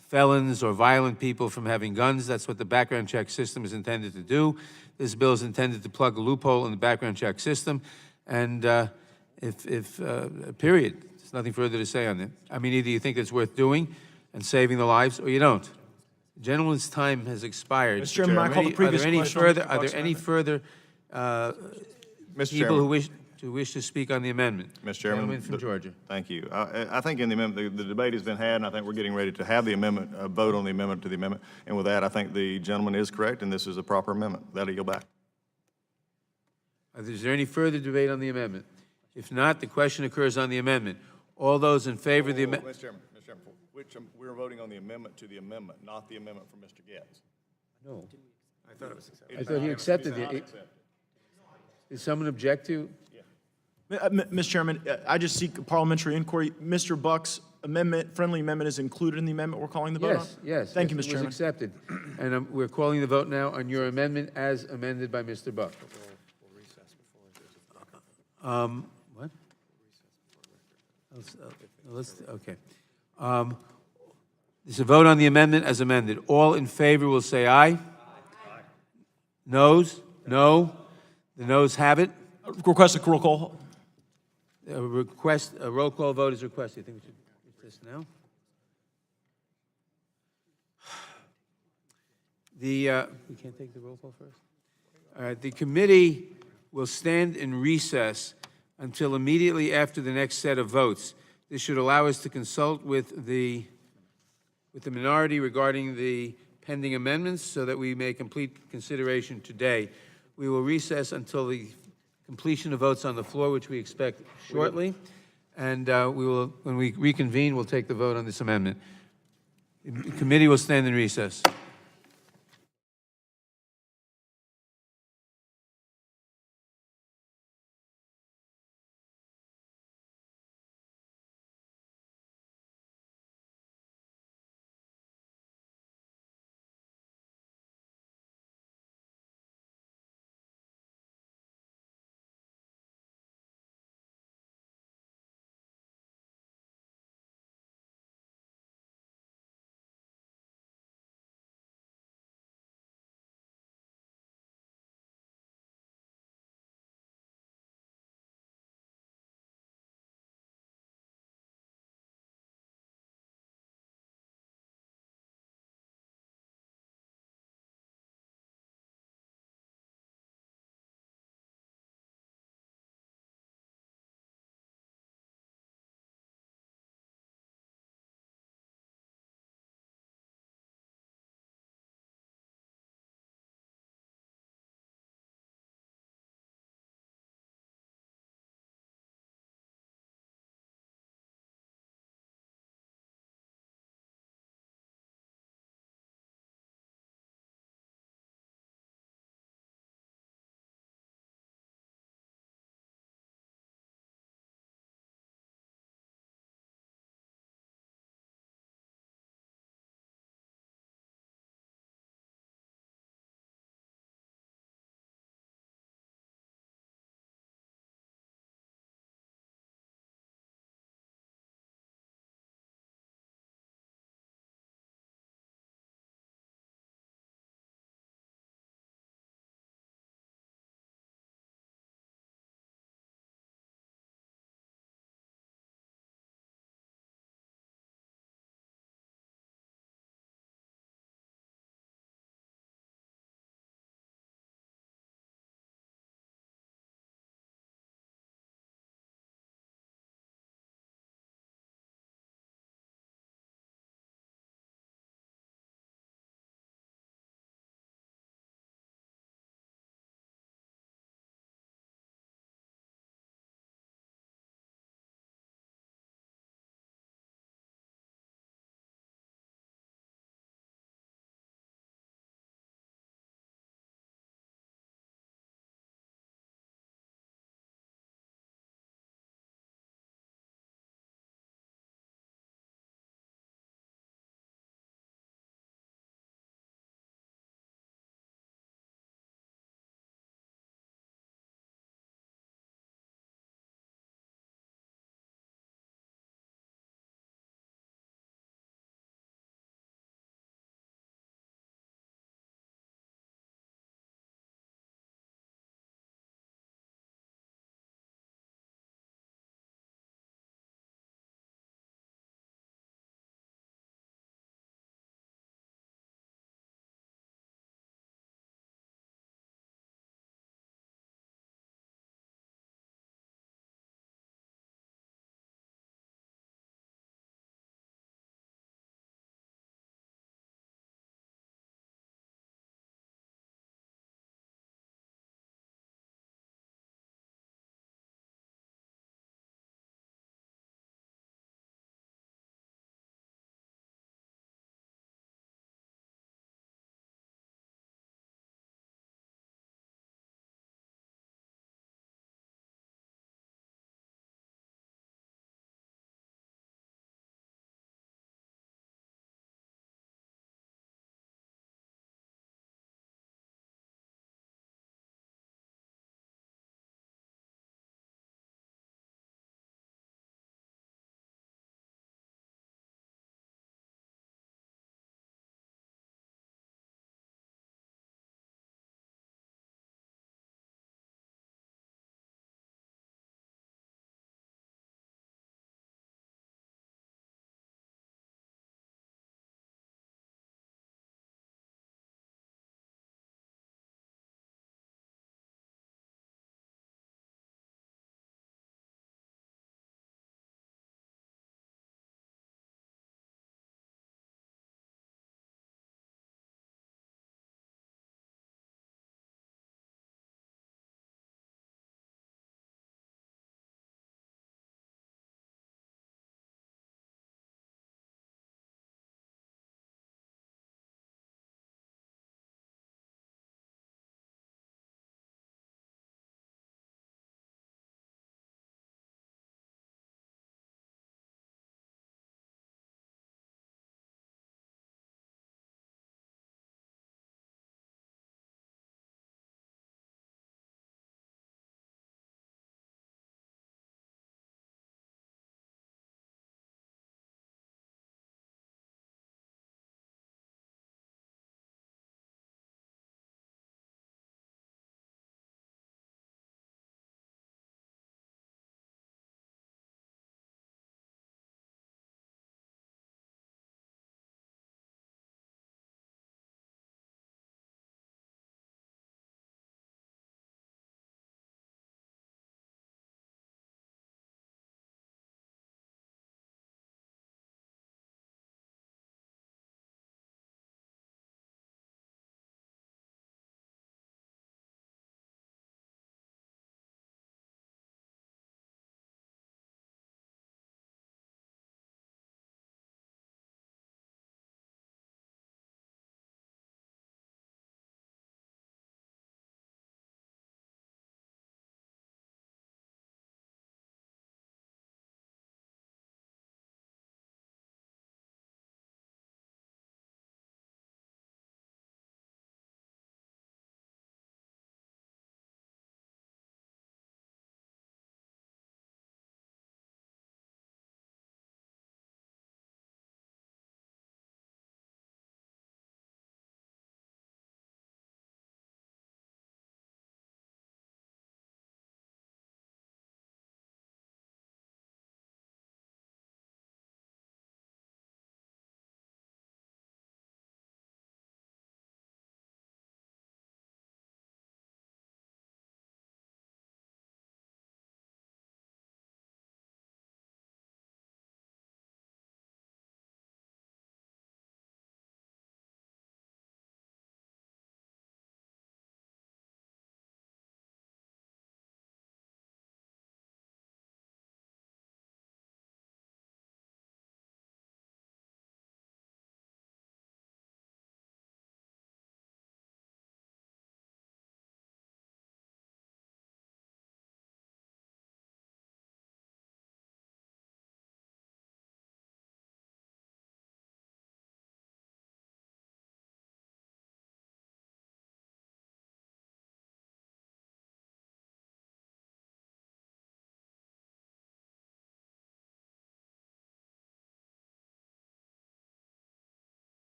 felons or violent people from having guns. That's what the background check system is intended to do. This bill is intended to plug a loophole in the background check system. And period. There's nothing further to say on it. I mean, either you think it's worth doing and saving the lives, or you don't. The gentleman's time has expired. Mr. Chairman, I call the previous question on Mr. Are there Buck's any further people who wish to speak on the amendment? Mr. Chairman. Gentleman from Georgia. Thank you. I think in the amendment, the debate has been had, and I think we're getting ready to have the amendment, vote on the amendment to the amendment. And with that, I think the gentleman is correct, and this is a proper amendment. That'll yield back. Is there any further debate on the amendment? If not, the question occurs on the amendment. All those in favor of the amendment? Mr. Chairman, we're voting on the amendment to the amendment, not the amendment from Mr. Getz. No. I thought it was accepted. I thought he accepted it. Did someone object to? Mr. Chairman, I just seek a parliamentary inquiry. Mr. Buck's amendment, friendly amendment, is included in the amendment we're calling the vote on? Yes. Thank you, Mr. It was Chairman. accepted. And we're calling the vote now on your amendment as amended by Mr. Buck. What? Okay. There's a vote on the amendment as amended. All in favor will say aye. Noes? No. The noes have it. Request a roll call. A roll call vote is requested. I think we should do this now. We can't take the roll call first? All right, the committee will stand in recess until immediately after the next set of votes. This should allow us to consult with the minority regarding the pending amendments so that we may complete consideration today. We will recess until the completion of votes on the floor, which we expect shortly. And when we reconvene, we'll take the vote on this amendment. The committee will stand in recess.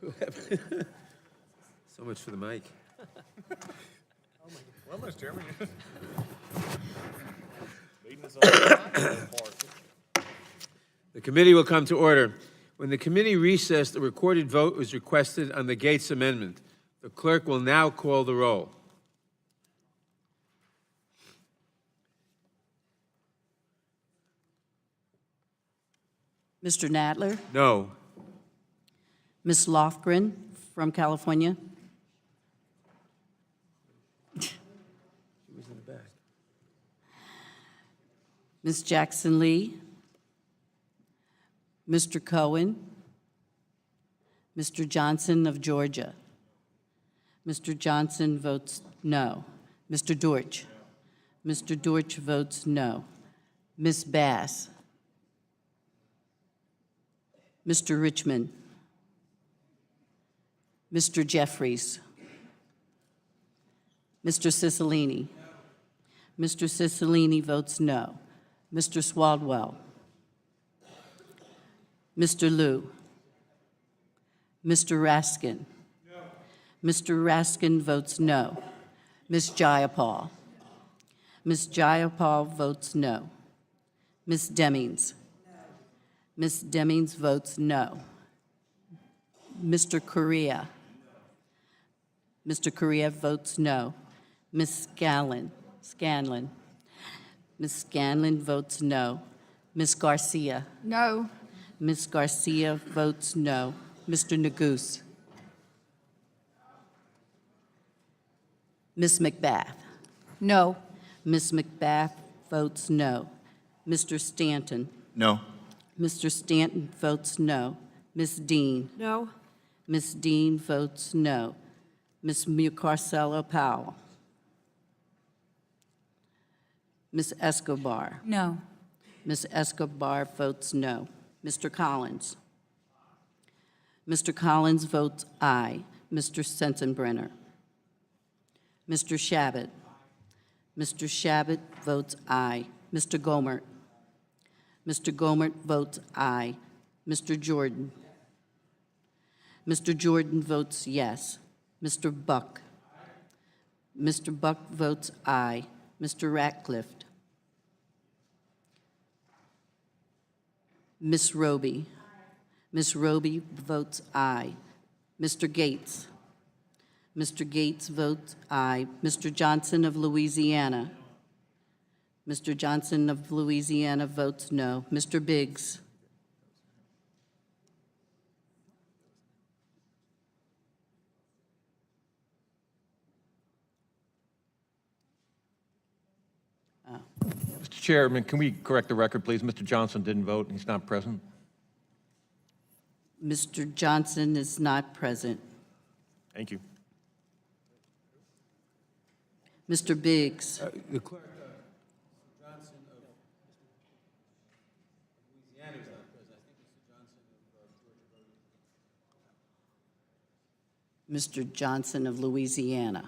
So much for the mic. Well, Mr. Chairman, leading us on the part. The committee will come to order. When the committee recessed, a recorded vote was requested on the Gates Amendment. The clerk will now call the roll. Mr. Nadler? No. Ms. Lofgren from California? She was in the back. Ms. Jackson Lee? Mr. Cohen? Mr. Johnson of Georgia? Mr. Johnson votes no. Mr. Dortch? Mr. Dortch votes no. Ms. Bass? Mr. Richmond? Mr. Jeffries? Mr. Cicilline? Mr. Cicilline votes no. Mr. Swaldwell? Mr. Liu? Mr. Raskin? Mr. Raskin votes no. Ms. Jayapal? Ms. Jayapal votes no. Ms. Demings? Ms. Demings votes no. Mr. Correa? Mr. Correa votes no. Ms. Scanlon? Ms. Scanlon votes no. Ms. Garcia? No. Ms. Garcia votes no. Mr. Neguse? Ms. McBath? No. Ms. McBath votes no. Mr. Stanton? No. Mr. Stanton votes no. Ms. Dean? No. Ms. Dean votes no. Ms. Mucarcelo Powell? Ms. Escobar? No. Ms. Escobar votes no. Mr. Collins? Mr. Collins votes aye. Mr. Sensenbrenner? Mr. Shabbat? Mr. Shabbat votes aye. Mr. Gomert? Mr. Gomert votes aye. Mr. Jordan? Mr. Jordan votes yes. Mr. Buck? Mr. Buck votes aye. Mr. Ratcliffe? Ms. Roby? Ms. Roby votes aye. Mr. Gates? Mr. Gates votes aye. Mr. Johnson of Louisiana? Mr. Johnson of Louisiana votes no. Mr. Biggs? Mr. Chairman, can we correct the record, please? Mr. Johnson didn't vote, and he's not present. Mr. Johnson is not present. Thank you. Mr. Biggs? The clerk, Mr. Johnson of Louisiana is not present. I think Mr. Johnson of Georgia voted. Mr. Johnson of Louisiana?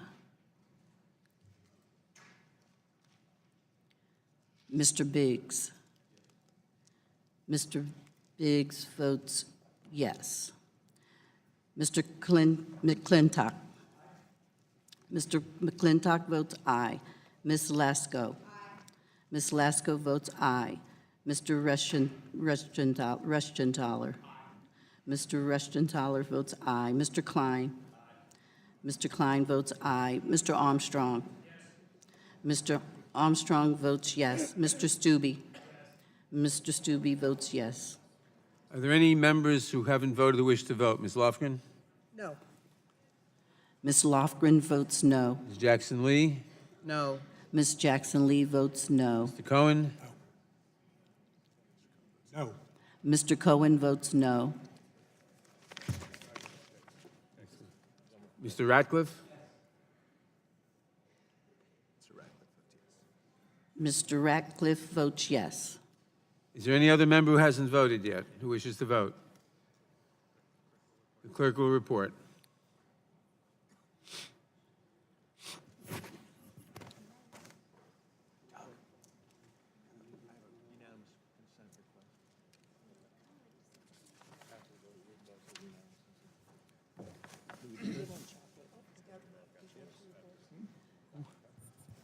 Mr. Biggs? Mr. Biggs votes yes. Mr. McClintock? Mr. McClintock votes aye. Ms. Lasko? Ms. Lasko votes aye. Mr. Rushenthaler? Mr. Rushenthaler votes aye. Mr. Klein? Mr. Klein votes aye. Mr. Armstrong? Mr. Armstrong votes yes. Mr. Stubbe? Mr. Stubbe votes yes. Are there any members who haven't voted who wish to vote? Ms. Lofgren? No. Ms. Lofgren votes no. Ms. Jackson Lee? No. Ms. Jackson Lee votes no. Mr. Cohen? No. Mr. Cohen votes no. Mr. Ratcliffe? Mr. Ratcliffe votes yes. Is there any other member who hasn't voted yet, who wishes to vote? The clerk will report.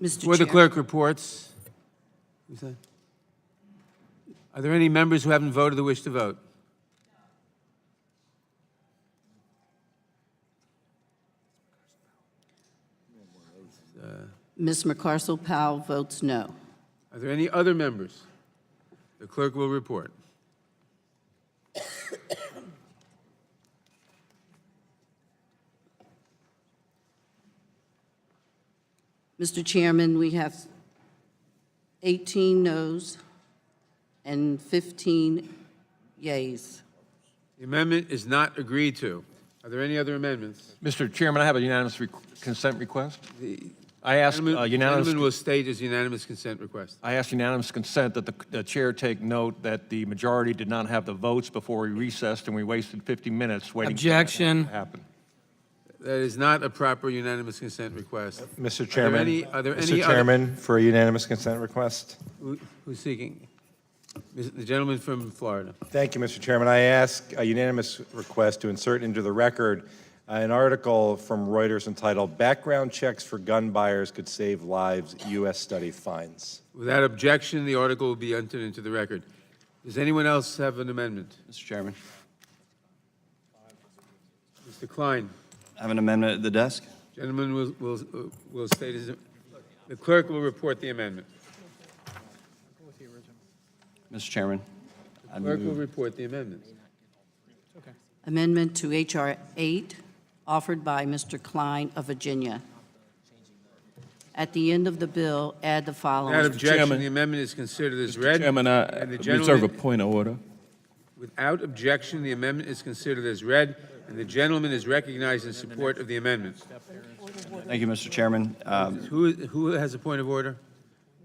Mr. Before the Chair. clerk reports, who's that? Are there any members who haven't voted who wish to vote? Ms. McCarcel-Powell votes no. Are there any other members? The clerk will report. Mr. Chairman, we have 18 noes and 15 yeas. The amendment is not agreed to. Are there any other amendments? Mr. Chairman, I have a unanimous consent request. I ask Gentleman unanimous. will state his unanimous consent request. I ask unanimous consent that the chair take note that the majority did not have the votes before we recessed, and we wasted 50 minutes waiting for that Objection. to happen. That is not a proper unanimous consent request. Mr. Chairman, Are there any Mr. other? Chairman, for a unanimous consent request. Who's seeking? The gentleman from Florida. Thank you, Mr. Chairman. I ask a unanimous request to insert into the record an article from Reuters entitled "Background Checks for Gun Buyers Could Save Lives, U.S. Study Finds." Without objection, the article will be entered into the record. Does anyone else have an amendment? Mr. Chairman, Mr. Klein. I have an amendment at the desk. Gentleman will state his, the clerk will report the amendment. Mr. Chairman, The clerk will report the amendment. Amendment to H.R. 8, offered by Mr. Klein of Virginia. At the end of the bill, add the following. Without objection, Chairman. the amendment is considered as read. Chairman, and the reserve a gentleman- point of order. Without objection, the amendment is considered as read, and the gentleman is recognized in support of the amendment. thank you, Mr. Chairman. Who has a point of order?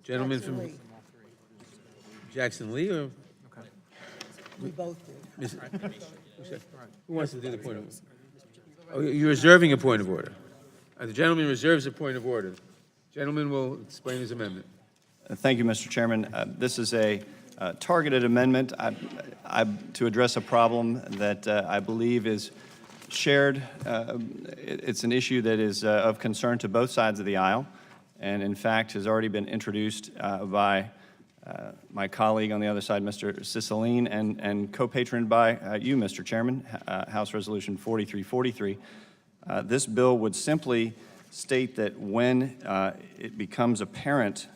Gentleman from Jackson Lee, or? We both do. Who wants to do the point of order? Oh, you're reserving a point of order. The gentleman reserves a point of order. Gentleman will explain his amendment. Thank you, Mr. Chairman. This is a targeted amendment to address a problem that I believe is shared. It's an issue that is of concern to both sides of the aisle, and in fact has already been introduced by my colleague on the other side, Mr. Cicilline, and co-patroned by you, Mr. Chairman, House Resolution 4343. This bill would simply state that when it becomes apparent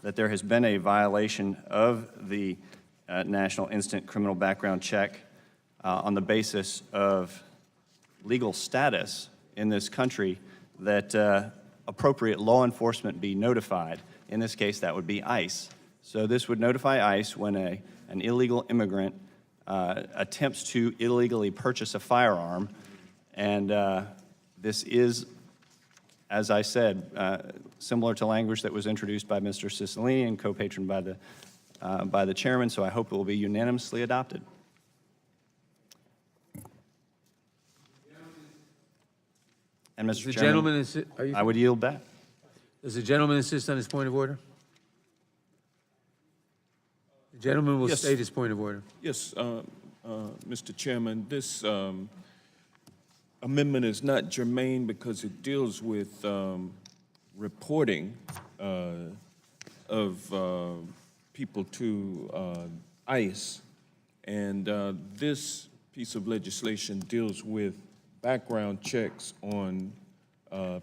that there has been a violation of the National Instant Criminal Background Check on the basis of legal status in this country, that appropriate law enforcement be notified. In this case, that would be ICE. So this would notify ICE when an illegal immigrant attempts to illegally purchase a firearm, and this is, as I said, similar to language that was introduced by Mr. Cicilline and co-patroned by the chairman, so I hope it will be unanimously adopted. And Mr. Chairman, I would yield back. Does the gentleman insist on his point of order? The gentleman will Yes. state his point of order. Yes, Mr. Chairman, this amendment is not germane because it deals with reporting of people to ICE. And this piece of legislation deals with background checks on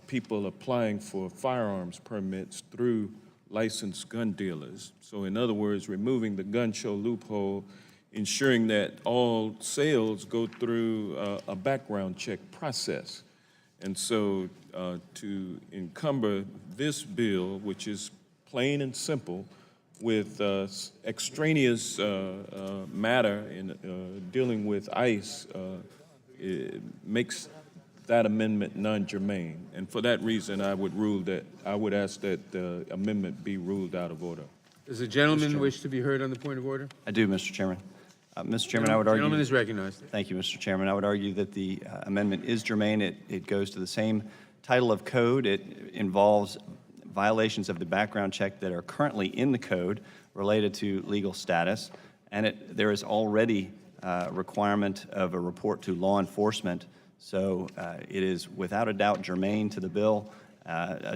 people applying for firearms permits through licensed gun dealers. So in other words, removing the gun show loophole, ensuring that all sales go through a background check process. And so to encumber this bill, which is plain and simple, with extraneous matter in dealing with ICE, it makes that amendment non-germane. And for that reason, I would ask that the amendment be ruled out of order. Does the gentleman wish to be heard on the point of order? I do, Mr. Chairman. Mr. Chairman, I would argue... Gentleman is recognized. Thank you, Mr. Chairman. I would argue that the amendment is germane. It goes to the same title of code. It involves violations of the background check that are currently in the code related to legal status, and there is already a requirement of a report to law enforcement. So it is without a doubt germane to the bill,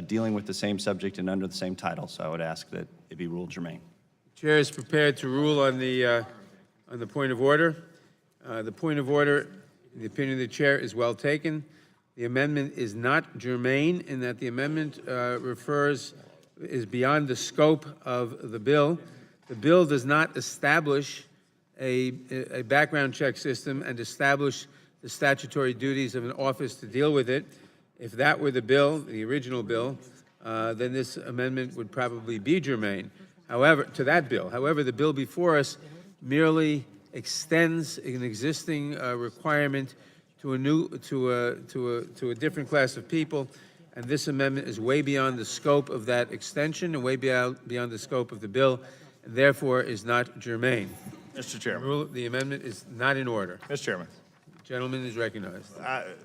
dealing with the same subject and under the same title. So I would ask that it be ruled germane. Chair is prepared to rule on the point of order. The point of order, in the opinion of the chair, is well taken. The amendment is not germane in that the amendment is beyond the scope of the bill. The bill does not establish a background check system and establish the statutory duties of an office to deal with it. If that were the bill, the original bill, then this amendment would probably be germane. However, to that bill. However, the bill before us merely extends an existing requirement to a different class of people, and this amendment is way beyond the scope of that extension and way beyond the scope of the bill, and therefore is not germane. Mr. Chairman. The amendment is not in order. Mr. Chairman. Gentleman is recognized.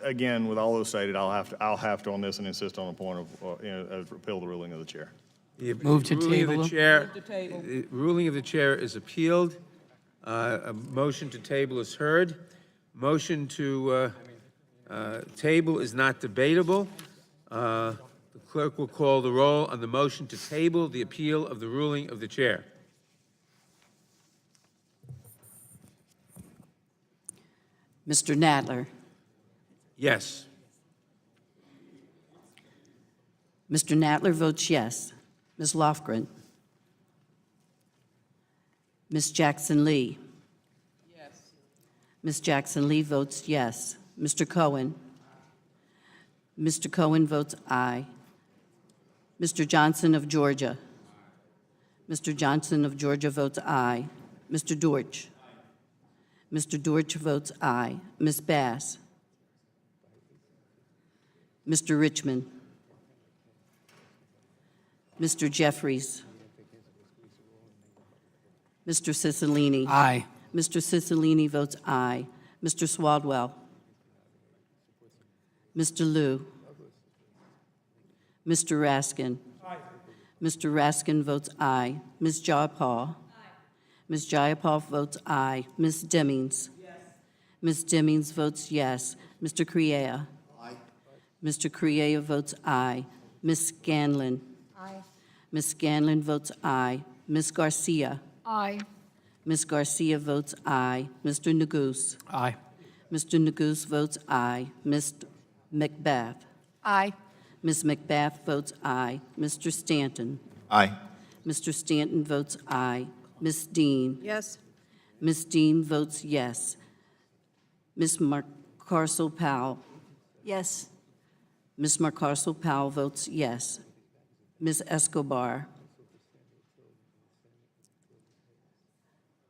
Again, with all those stated, I'll have to on this and insist on a point of repeal the ruling of the chair. Move to ruling table. of the chair. The ruling of the chair is appealed. A motion to table is heard. Motion to table is not debatable. The clerk will call the roll on the motion to table the appeal of the ruling of the chair. Mr. Nadler. Yes. Mr. Nadler votes yes. Ms. Lofgren. Ms. Jackson Lee. Yes. Ms. Jackson Lee votes yes. Mr. Cohen. Mr. Cohen votes aye. Mr. Johnson of Georgia. Mr. Johnson of Georgia votes aye. Mr. Dortch. Mr. Dortch votes aye. Ms. Bass. Mr. Richmond. Mr. Jeffries. Mr. Cicilline. Aye. Mr. Cicilline votes aye. Mr. Swaldwell. Mr. Liu. Mr. Raskin. Mr. Raskin votes aye. Ms. Jayapal. Ms. Jayapal votes aye. Ms. Demmings. Ms. Demmings votes yes. Mr. Criea. Mr. Criea votes aye. Ms. Scanlon. Aye. Ms. Scanlon votes aye. Ms. Garcia. Aye. Ms. Garcia votes aye. Mr. Neguse. Aye. Mr. Neguse votes aye. Ms. Macbeth. Aye. Ms. Macbeth votes aye. Mr. Stanton. Aye. Mr. Stanton votes aye. Ms. Dean. Yes. Ms. Dean votes yes. Ms. Marcarcel Powell. Yes. Ms. Marcarcel Powell votes yes. Ms. Escobar.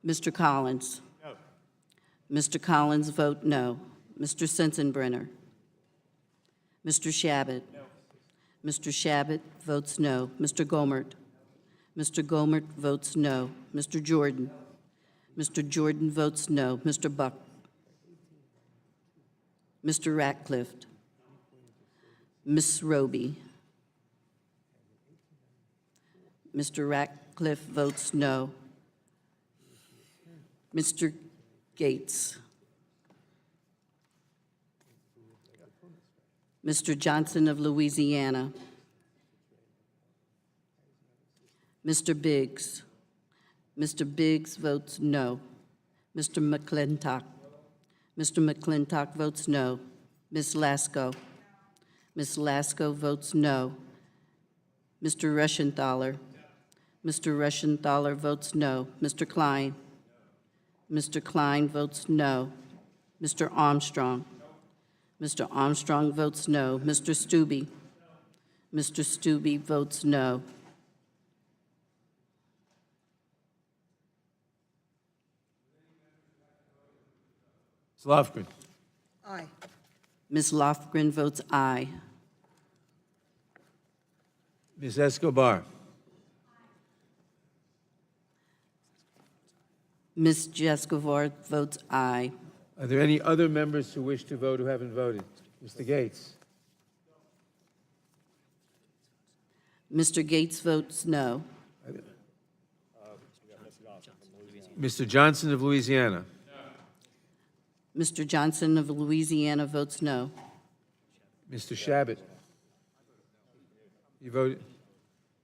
Mr. Collins. No. Mr. Collins vote no. Mr. Sensenbrenner. Mr. Shabbat. No. Mr. Shabbat votes no. Mr. Gomert. Mr. Gomert votes no. Mr. Jordan. Mr. Jordan votes no. Mr. Buck. Mr. Ratcliffe. Ms. Roby. Mr. Ratcliffe votes no. Mr. Gates. Mr. Johnson of Louisiana. Mr. Biggs. Mr. Biggs votes no. Mr. McClintock. Mr. McClintock votes no. Ms. Lasko. Ms. Lasko votes no. Mr. Reschenthaler. Mr. Reschenthaler votes no. Mr. Klein. Mr. Klein votes no. Mr. Armstrong. Mr. Armstrong votes no. Mr. Stube. Mr. Stube votes no. Ms. Lofgren. Aye. Ms. Lofgren votes aye. Ms. Escobar. Ms. Escobar votes aye. Are there any other members who wish to vote who haven't voted? Mr. Gates. Mr. Gates votes no. Mr. Johnson of Louisiana. Mr. Johnson of Louisiana votes no. Mr. Shabbat. You voted?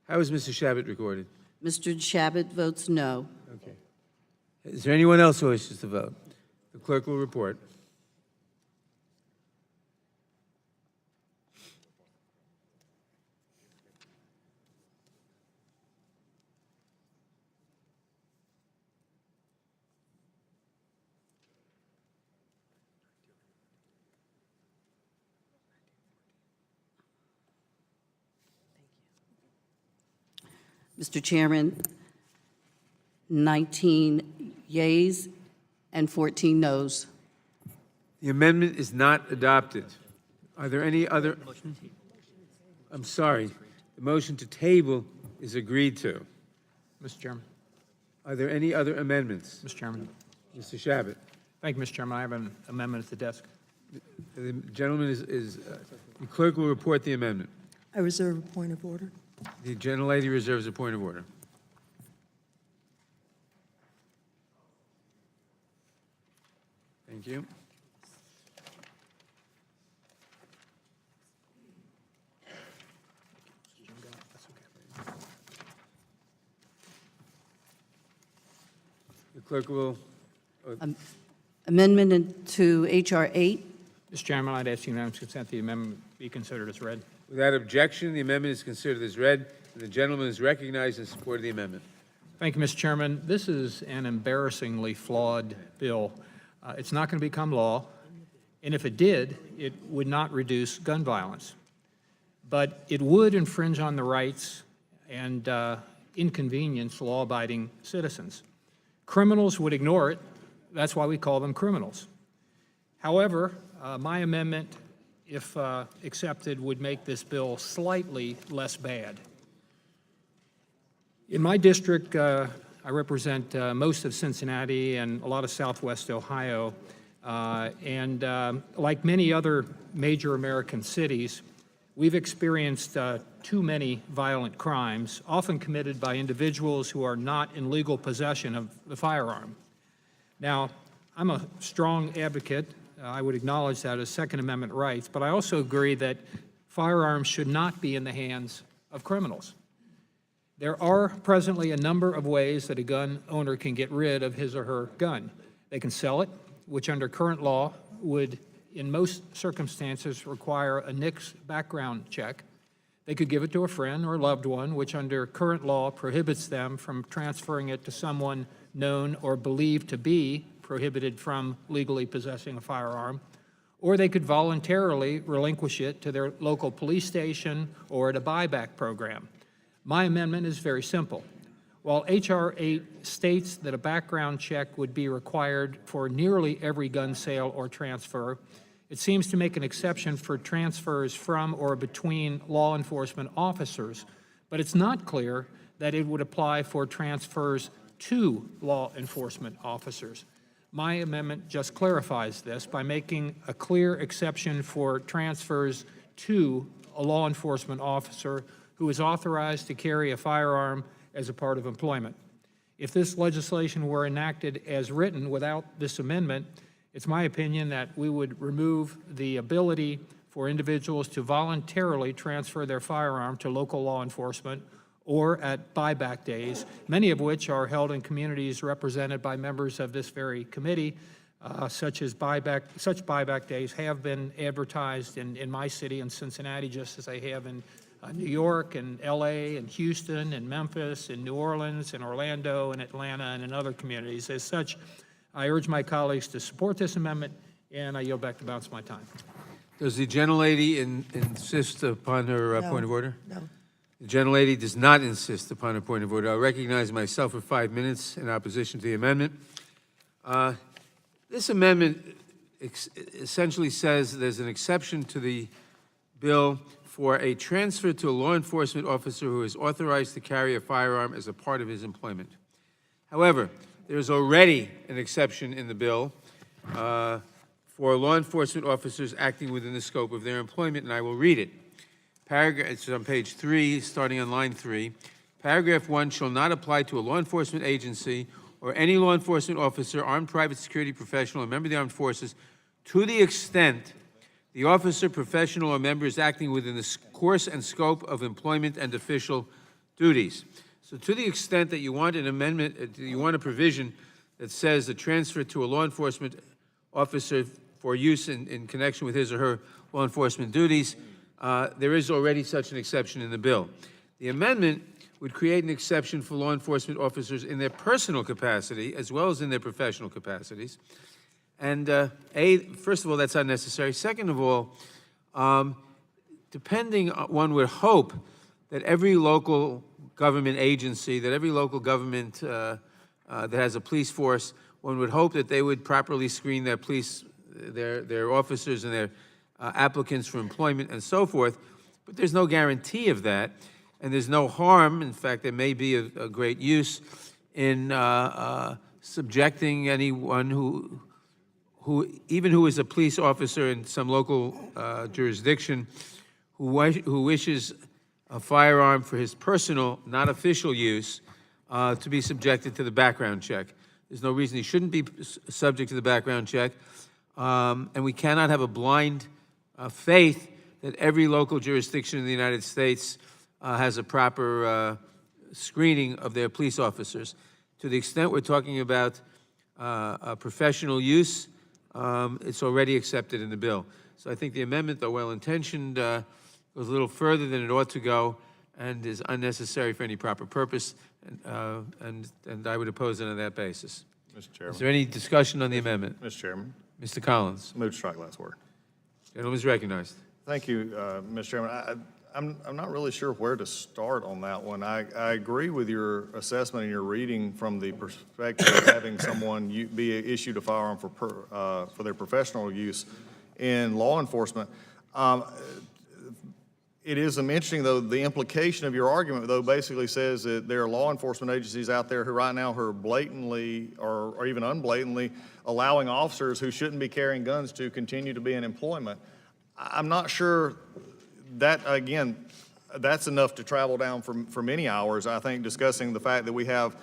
How is Mr. Shabbat recorded? Mr. Shabbat votes no. Okay. Is there anyone else who wishes to vote? The clerk will report. Mr. Chairman, 19 yeas and 14 noes. The amendment is not adopted. Are there any other? I'm sorry. The motion to table is agreed to. Mr. Chairman. Are there any other amendments? Mr. Chairman. Mr. Shabbat. Thank you, Mr. Chairman. I have an amendment at the desk. The gentleman the clerk will report the amendment. I reserve a point of order. The gentlelady reserves a point of order. Thank you. The clerk will. Amendment to H.R. 8. Mr. Chairman, I'd ask unanimous consent the amendment be considered as read. Without objection, the amendment is considered as read, and the gentleman is recognized in support of the amendment. Thank you, Mr. Chairman. This is an embarrassingly flawed bill. It's not going to become law, and if it did, it would not reduce gun violence. But it would infringe on the rights and inconvenience law-abiding citizens. Criminals would ignore it. That's why we call them criminals. However, my amendment, if accepted, would make this bill slightly less bad. In my district, I represent most of Cincinnati and a lot of Southwest Ohio, and like many other major American cities, we've experienced too many violent crimes, often committed by individuals who are not in legal possession of the firearm. Now, I'm a strong advocate, I would acknowledge that as Second Amendment rights, but I also agree that firearms should not be in the hands of criminals. There are presently a number of ways that a gun owner can get rid of his or her gun. They can sell it, which under current law would, in most circumstances, require a NICS background check. They could give it to a friend or loved one, which under current law prohibits them from transferring it to someone known or believed to be prohibited from legally possessing a firearm. Or they could voluntarily relinquish it to their local police station or at a buyback program. My amendment is very simple. While H.R. 8 states that a background check would be required for nearly every gun sale or transfer, it seems to make an exception for transfers from or between law enforcement officers, but it's not clear that it would apply for transfers to law enforcement officers. My amendment just clarifies this by making a clear exception for transfers to a law enforcement officer who is authorized to carry a firearm as a part of employment. If this legislation were enacted as written without this amendment, it's my opinion that we would remove the ability for individuals to voluntarily transfer their firearm to local law enforcement or at buyback days, many of which are held in communities represented by members of this very committee. Such buyback days have been advertised in my city in Cincinnati, just as they have in New York and LA and Houston and Memphis and New Orleans and Orlando and Atlanta and in other communities. As such, I urge my colleagues to support this amendment, and I yield back the balance of my time. Does the gentlelady insist upon her point of order? No. The gentlelady does not insist upon a point of order. I'll recognize myself for 5 minutes in opposition to the amendment. This amendment essentially says there's an exception to the bill for a transfer to a law enforcement officer who is authorized to carry a firearm as a part of his employment. However, there is already an exception in the bill for law enforcement officers acting within the scope of their employment, and I will read it. It's on page 3, starting on line 3. Paragraph 1 shall not apply to a law enforcement agency or any law enforcement officer, armed private security professional, or member of the armed forces to the extent the officer, professional, or member is acting within the course and scope of employment and official duties. So to the extent that you want an amendment, you want a provision that says a transfer to a law enforcement officer for use in connection with his or her law enforcement duties, there is already such an exception in the bill. The amendment would create an exception for law enforcement officers in their personal capacity as well as in their professional capacities. And first of all, that's unnecessary. Second of all, one would hope that every local government agency, that every local government that has a police force, one would hope that they would properly screen their police, their officers and their applicants for employment and so forth. But there's no guarantee of that, and there's no harm. In fact, there may be a great use in subjecting anyone who is a police officer in some local jurisdiction who wishes a firearm for his personal, not official use, to be subjected to the background check. There's no reason he shouldn't be subject to the background check, and we cannot have a blind faith that every local jurisdiction in the United States has a proper screening of their police officers. To the extent we're talking about professional use, it's already accepted in the bill. So I think the amendment, though well-intentioned, goes a little further than it ought to go and is unnecessary for any proper purpose, and I would oppose it on that basis. Mr. Chairman. Is there any discussion on the amendment? Mr. Chairman. Mr. Collins. Move to strike last word. Gentleman is recognized. Thank you, Mr. Chairman. I'm not really sure where to start on that one. I agree with your assessment and your reading from the perspective of having someone be issued a firearm for their professional use in law enforcement. It is interesting, though, the implication of your argument, though, basically says that there are law enforcement agencies out there who right now are blatantly or even unblatantly allowing officers who shouldn't be carrying guns to continue to be in employment. I'm not sure that, again, that's enough to travel down for many hours, I think, discussing the fact that we have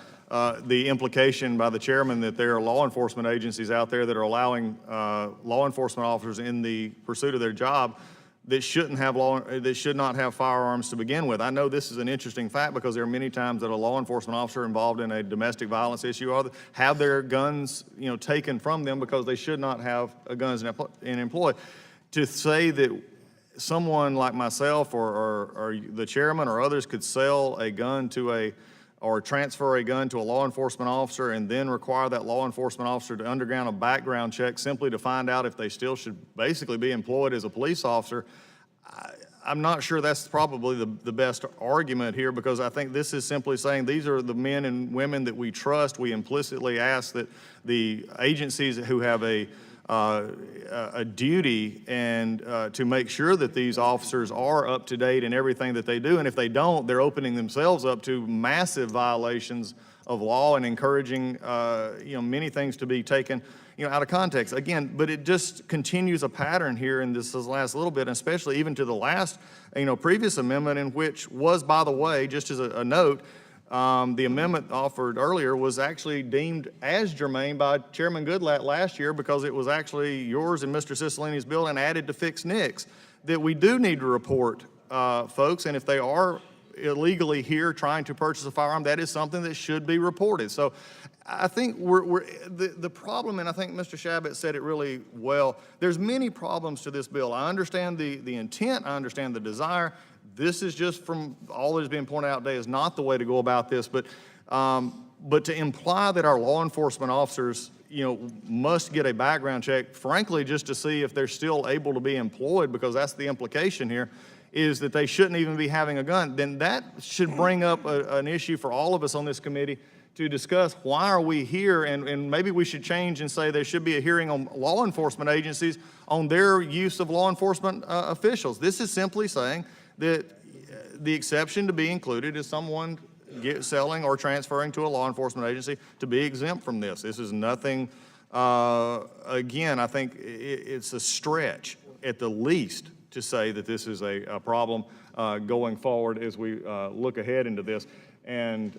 the implication by the chairman that there are law enforcement agencies out there that are allowing law enforcement officers in the pursuit of their job that should not have firearms to begin with. I know this is an interesting fact because there are many times that a law enforcement officer involved in a domestic violence issue have their guns, taken from them because they should not have guns in employ. To say that someone like myself or the chairman or others could sell a gun or transfer a gun to a law enforcement officer and then require that law enforcement officer to undergo a background check simply to find out if they still should basically be employed as a police officer, I'm not sure that's probably the best argument here, because I think this is simply saying these are the men and women that we trust. We implicitly ask that the agencies who have a duty and to make sure that these officers are up to date in everything that they do, and if they don't, they're opening themselves up to massive violations of law and encouraging many things to be taken out of context. Again, but it just continues a pattern here in this last little bit, and especially even to the last previous amendment, in which was, by the way, just as a note, the amendment offered earlier was actually deemed as germane by Chairman Goodlatte last year because it was actually yours and Mr. Cicilline's bill and added to fix NICS, that we do need to report folks, and if they are illegally here trying to purchase a firearm, that is something that should be reported. So I think the problem, and I think Mr. Shabbat said it really well, there's many problems to this bill. I understand the intent, I understand the desire. This is just, from all that has been pointed out today, is not the way to go about this, but to imply that our law enforcement officers must get a background check, frankly, just to see if they're still able to be employed, because that's the implication here, is that they shouldn't even be having a gun, then that should bring up an issue for all of us on this committee to discuss why are we here, and maybe we should change and say there should be a hearing on law enforcement agencies on their use of law enforcement officials. This is simply saying that the exception to be included is someone selling or transferring to a law enforcement agency to be exempt from this. This is nothing, again, I think it's a stretch at the least to say that this is a problem going forward as we look ahead into this. And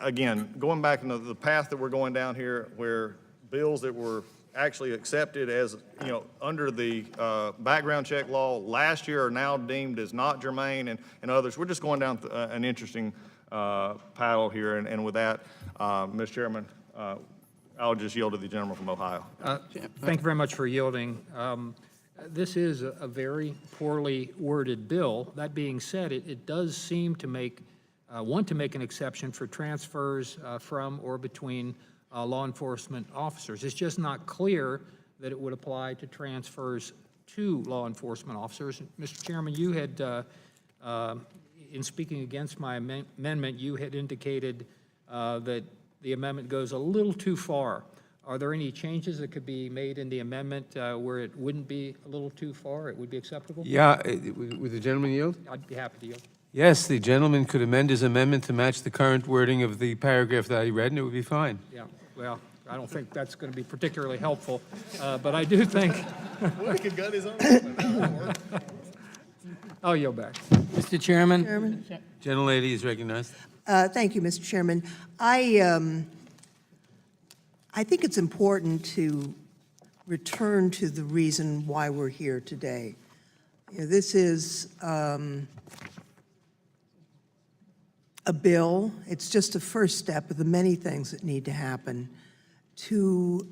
again, going back into the path that we're going down here, where bills that were actually accepted as, you know, under the background check law last year are now deemed as not germane, and others. We're just going down an interesting paddle here, and with that, Mr. Chairman, I'll just yield to the gentleman from Ohio. Thank you very much for yielding. This is a very poorly worded bill. That being said, it does seem to want to make an exception for transfers from or between law enforcement officers. It's just not clear that it would apply to transfers to law enforcement officers. Mr. Chairman, you had, in speaking against my amendment, you had indicated that the amendment goes a little too far. Are there any changes that could be made in the amendment where it wouldn't be a little too far? It would be acceptable? Yeah, would the gentleman yield? I'd be happy to yield. Yes, the gentleman could amend his amendment to match the current wording of the paragraph that I read, and it would be fine. Yeah, well, I don't think that's going to be particularly helpful, but I do think. Well, he could gut his own. I'll yield back. Mr. Chairman? Chairman? Gentlelady is recognized. Thank you, Mr. Chairman. I think it's important to return to the reason why we're here today. You know, this is a bill. It's just a first step of the many things that need to happen to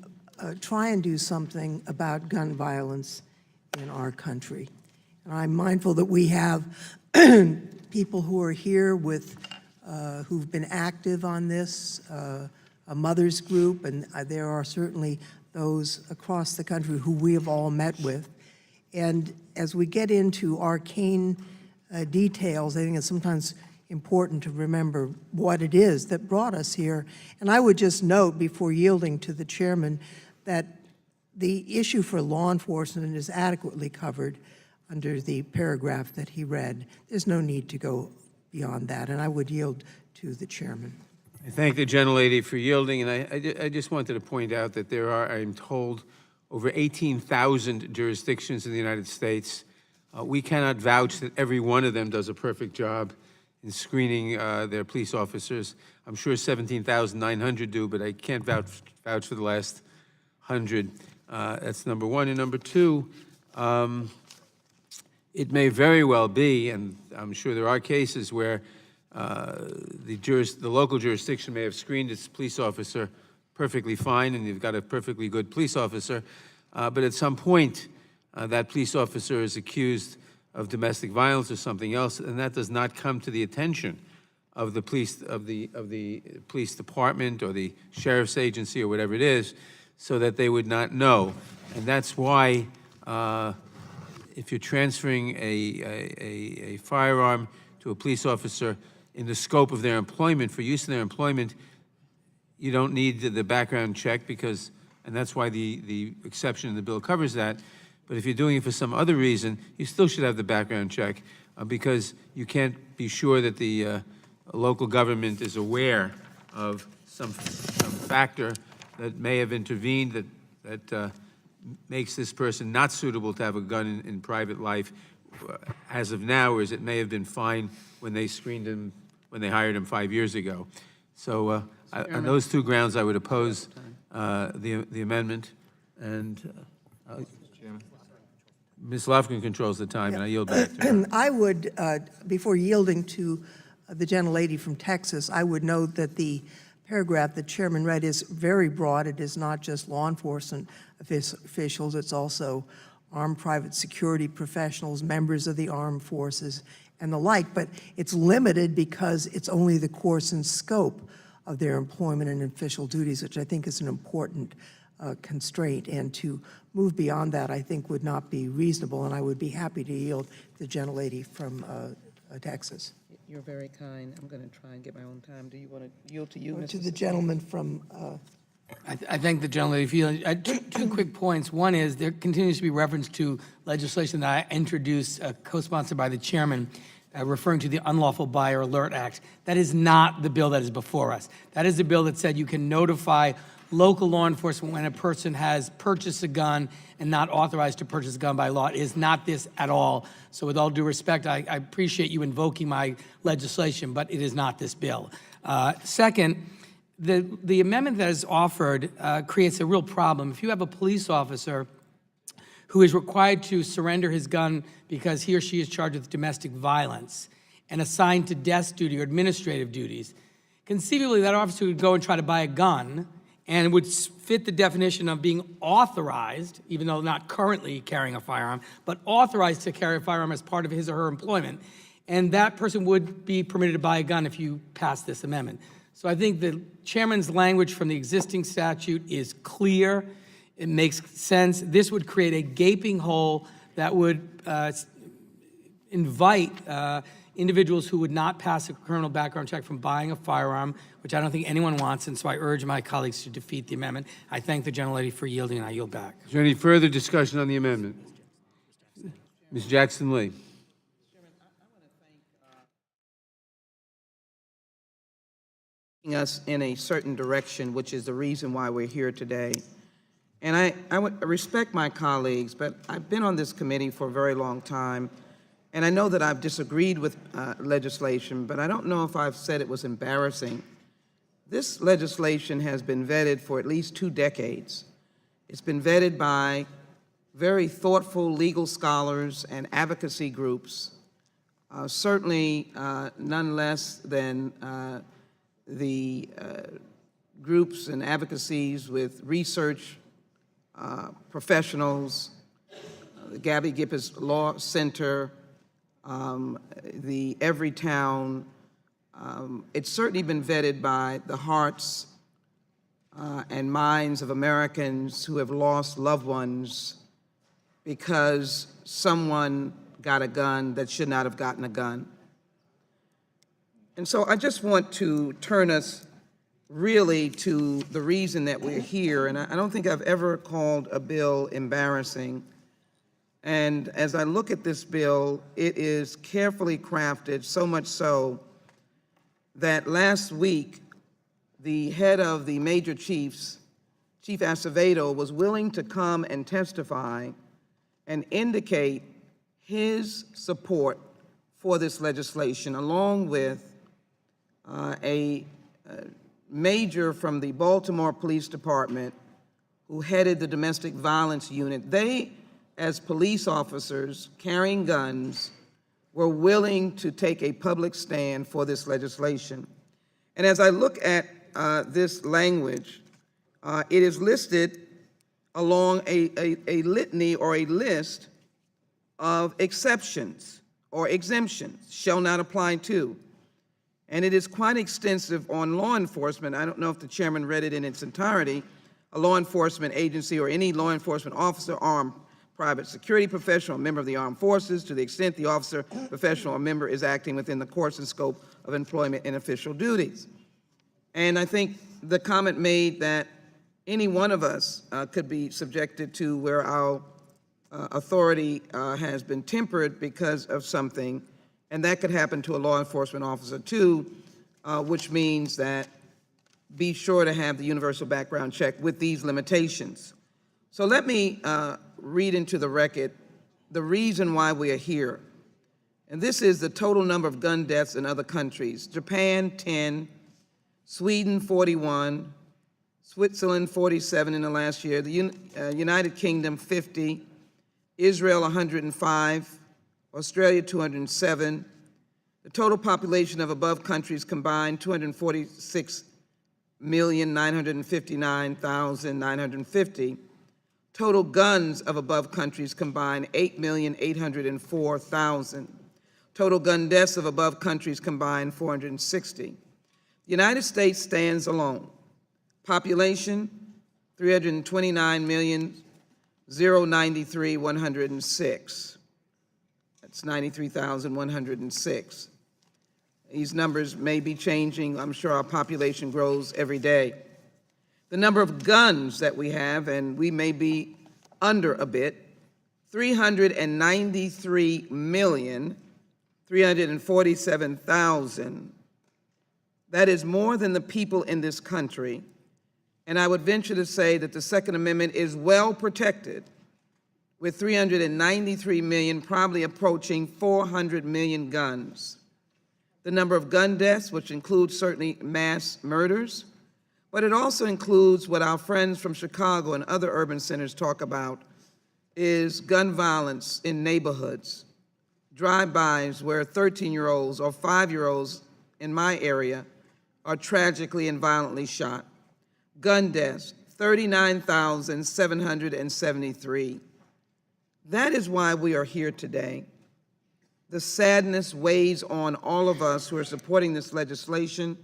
try and do something about gun violence in our country. And I'm mindful that we have people who are here with who've been active on this, a mother's group, and there are certainly those across the country who we have all met with. And as we get into arcane details, I think it's sometimes important to remember what it is that brought us here. And I would just note, before yielding to the chairman, that the issue for law enforcement is adequately covered under the paragraph that he read. There's no need to go beyond that, and I would yield to the chairman. I thank the gentlelady for yielding, and I just wanted to point out that there are, I'm told, over 18,000 jurisdictions in the United States. We cannot vouch that every one of them does a perfect job in screening their police officers. I'm sure 17,900 do, but I can't vouch for the last 100. That's number one. And number two, it may very well be, and I'm sure there are cases where the local jurisdiction may have screened its police officer perfectly fine, and you've got a perfectly good police officer, but at some point, that police officer is accused of domestic violence or something else, and that does not come to the attention of the police police department or the sheriff's agency or whatever it is, so that they would not know. And that's why, if you're transferring a firearm to a police officer in the scope of their employment, for use in their employment, you don't need the background check because, and that's why the exception in the bill covers that. But if you're doing it for some other reason, you still should have the background check because you can't be sure that the local government is aware of some factor that may have intervened that makes this person not suitable to have a gun in private life as of now, whereas it may have been fine when they screened him, when they hired him 5 years ago. So on those two grounds, I would oppose the amendment. And Ms. Lofgren controls the time, and I yield back to her. I would, before yielding to the gentlelady from Texas, I would note that the paragraph the chairman read is very broad. It is not just law enforcement officials, it's also armed private security professionals, members of the armed forces, and the like, but it's limited because it's only the course and scope of their employment and official duties, which I think is an important constraint, and to move beyond that, I think, would not be reasonable, and I would be happy to yield to the gentlelady from Texas. You're very kind. I'm going to try and get my own time. Do you want to yield to you, Mr. To the gentleman from... I thank the gentlelady for yielding. Two quick points. One is there continues to be reference to legislation that I introduced, co-sponsored by the chairman, referring to the Unlawful Buyer Alert Act. That is not the bill that is before us. That is the bill that said you can notify local law enforcement when a person has purchased a gun and not authorized to purchase a gun by law. It is not this at all. So with all due respect, I appreciate you invoking my legislation, but it is not this bill. Second, the amendment that is offered creates a real problem. If you have a police officer who is required to surrender his gun because he or she is charged with domestic violence and assigned to desk duty or administrative duties, conceivably that officer would go and try to buy a gun and would fit the definition of being authorized, even though not currently carrying a firearm, but authorized to carry a firearm as part of his or her employment. And that person would be permitted to buy a gun if you pass this amendment. So I think the chairman's language from the existing statute is clear. It makes sense. This would create a gaping hole that would invite individuals who would not pass a criminal background check from buying a firearm, which I don't think anyone wants, and so I urge my colleagues to defeat the amendment. I thank the gentlelady for yielding, and I yield back. Is there any further discussion on the amendment? Ms. Jackson-Lee. Us in a certain direction, which is the reason why we're here today. And I would respect my colleagues, but I've been on this committee for a very long time, and I know that I've disagreed with legislation, but I don't know if I've said it was embarrassing. This legislation has been vetted for at least 2 decades. It's been vetted by very thoughtful legal scholars and advocacy groups, certainly none less than the groups and advocacies with research professionals, the Gabby Gippas Law Center, the Everytown. It's certainly been vetted by the hearts and minds of Americans who have lost loved ones because someone got a gun that should not have gotten a gun. And so I just want to turn us really to the reason that we're here, and I don't think I've ever called a bill embarrassing. And as I look at this bill, it is carefully crafted, so much so that last week, the head of the Major Chiefs, Chief Acevedo, was willing to come and testify and indicate his support for this legislation, along with a major from the Baltimore Police Department who headed the domestic violence unit. They, as police officers carrying guns, were willing to take a public stand for this legislation. And as I look at this language, it is listed along a litany or a list of exceptions or exemptions, shall not apply to. And it is quite extensive on law enforcement. I don't know if the chairman read it in its entirety. A law enforcement agency or any law enforcement officer, armed private security professional, member of the armed forces, to the extent the officer, professional, or member is acting within the course and scope of employment and official duties. And I think the comment made that any one of us could be subjected to where our authority has been tempered because of something, and that could happen to a law enforcement officer too, which means that be sure to have the universal background check with these limitations. So let me read into the record the reason why we are here. And this is the total number of gun deaths in other countries. Japan, 10, Sweden, 41, Switzerland, 47 in the last year, the United Kingdom, 50, Israel, 105, Australia, 207. The total population of above countries combined, 246,959,950. Total guns of above countries combined, 8,804,000. Total gun deaths of above countries combined, 460. The United States stands alone. Population, 329,093,106. That's 93,106. These numbers may be changing. I'm sure our population grows every day. The number of guns that we have, and we may be under a bit, 393,347,000. That is more than the people in this country. And I would venture to say that the Second Amendment is well protected, with 393 million, probably approaching 400 million guns. The number of gun deaths, which includes certainly mass murders, But it also includes what our friends from Chicago and other urban centers talk about, is gun violence in neighborhoods, drive-bys where 13-year-olds or 5-year-olds in my area are tragically and violently shot. Gun deaths, 39,773. That is why we are here today. The sadness weighs on all of us who are supporting this legislation,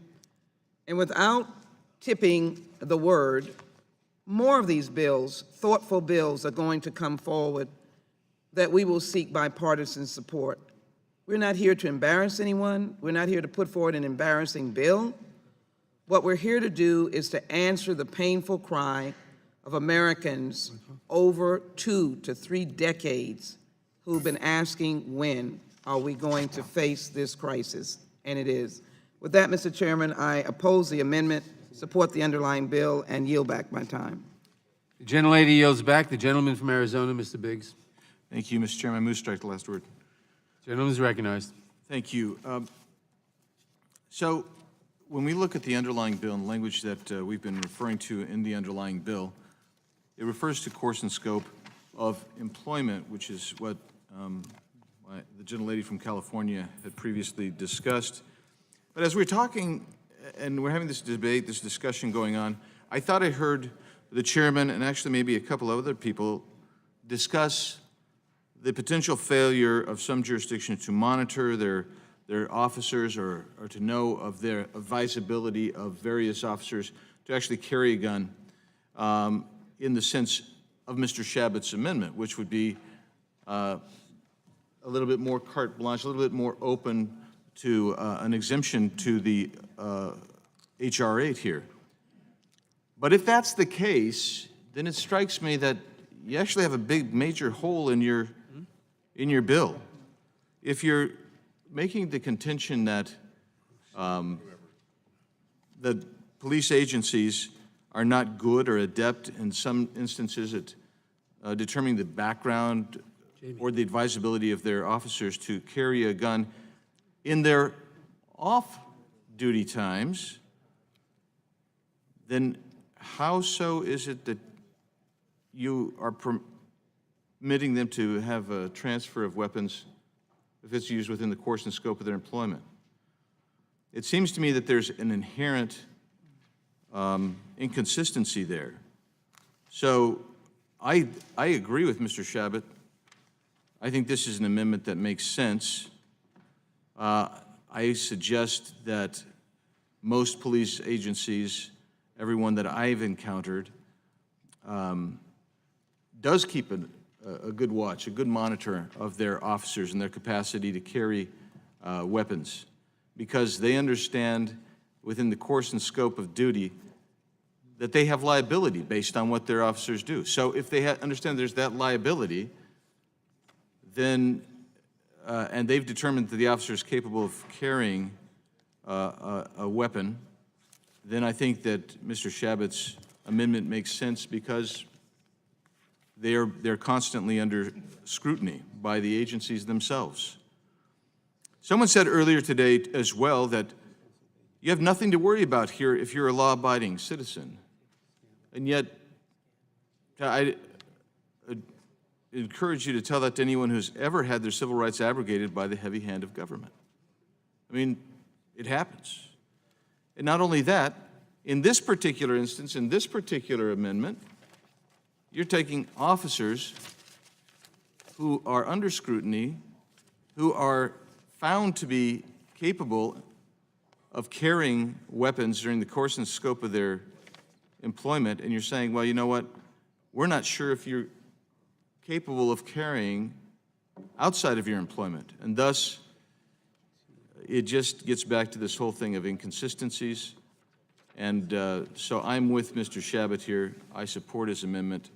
and without tipping the word, more of these bills, thoughtful bills, are going to come forward that we will seek bipartisan support. We're not here to embarrass anyone. We're not here to put forward an embarrassing bill. What we're here to do is to answer the painful cry of Americans over 2 to 3 decades who've been asking, when are we going to face this crisis? And it is. With that, Mr. Chairman, I oppose the amendment, support the underlying bill, and yield back my time. The gentlelady yields back. The gentleman from Arizona, Mr. Biggs. Thank you, Mr. Chairman. I move to strike the last word. Gentleman is recognized. Thank you. So when we look at the underlying bill and language that we've been referring to in the underlying bill, it refers to course and scope of employment, which is what the gentlelady from California had previously discussed. But as we're talking and we're having this debate, this discussion going on, I thought I heard the chairman and actually maybe a couple of other people discuss the potential failure of some jurisdictions to monitor their officers or to know of their advisability of various officers to actually carry a gun in the sense of Mr. Shabbat's amendment, which would be a little bit more carte blanche, a little bit more open to an exemption to the H.R. 8 here. But if that's the case, then it strikes me that you actually have a big major hole in your bill. If you're making the contention that the police agencies are not good or adept in some instances at determining the background or the advisability of their officers to carry a gun in their off-duty times, then how so is it that you are permitting them to have a transfer of weapons if it's used within the course and scope of their employment? It seems to me that there's an inherent inconsistency there. So I agree with Mr. Shabbat. I think this is an amendment that makes sense. I suggest that most police agencies, everyone that I've encountered, does keep a good watch, a good monitor of their officers and their capacity to carry weapons, because they understand within the course and scope of duty that they have liability based on what their officers do. So if they understand there's that liability, then, and they've determined that the officer is capable of carrying a weapon, then I think that Mr. Shabbat's amendment makes sense, because they're constantly under scrutiny by the agencies themselves. Someone said earlier today as well that you have nothing to worry about here if you're a law-abiding citizen. And yet, I encourage you to tell that to anyone who's ever had their civil rights abrogated by the heavy hand of government. I mean, it happens. And not only that, in this particular instance, in this particular amendment, you're taking officers who are under scrutiny, who are found to be capable of carrying weapons during the course and scope of their employment, and you're saying, well, you know what, we're not sure if you're capable of carrying outside of your employment. And thus, it just gets back to this whole thing of inconsistencies. And so I'm with Mr. Shabbat here. I support his amendment.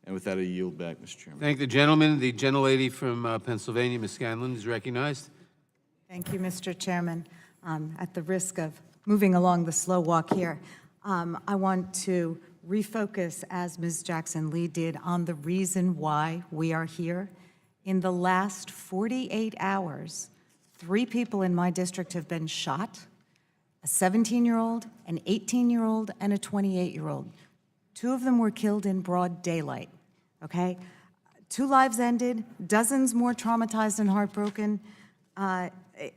And with that, I yield back, Mr. Chairman. Thank the gentleman. The gentlelady from Pennsylvania, Ms. Scanlon, is recognized. Thank you, Mr. Chairman. At the risk of moving along the slow walk here, I want to refocus, as Ms. Jackson-Lee did, on the reason why we are here. In the last 48 hours, 3 people in my district have been shot. a 17-year-old, an 18-year-old, and a 28-year-old. 2 of them were killed in broad daylight, okay? 2 lives ended, dozens more traumatized and heartbroken.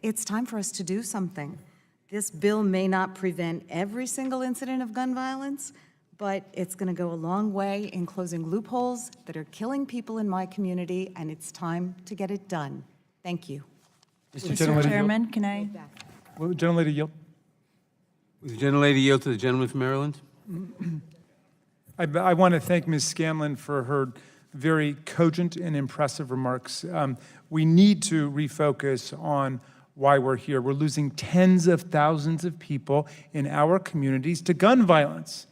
It's time for us to do something. This bill may not prevent every single incident of gun violence, but it's going to go a long way in closing loopholes that are killing people in my community, and it's time to get it done. Thank you. Mr. Chairman, can I? Will the gentlelady yield? Will the gentlelady yield to the gentleman from Maryland? I want to thank Ms. Scanlon for her very cogent and impressive remarks. We need to refocus on why we're here. We're losing tens of thousands of people in our communities to gun violence.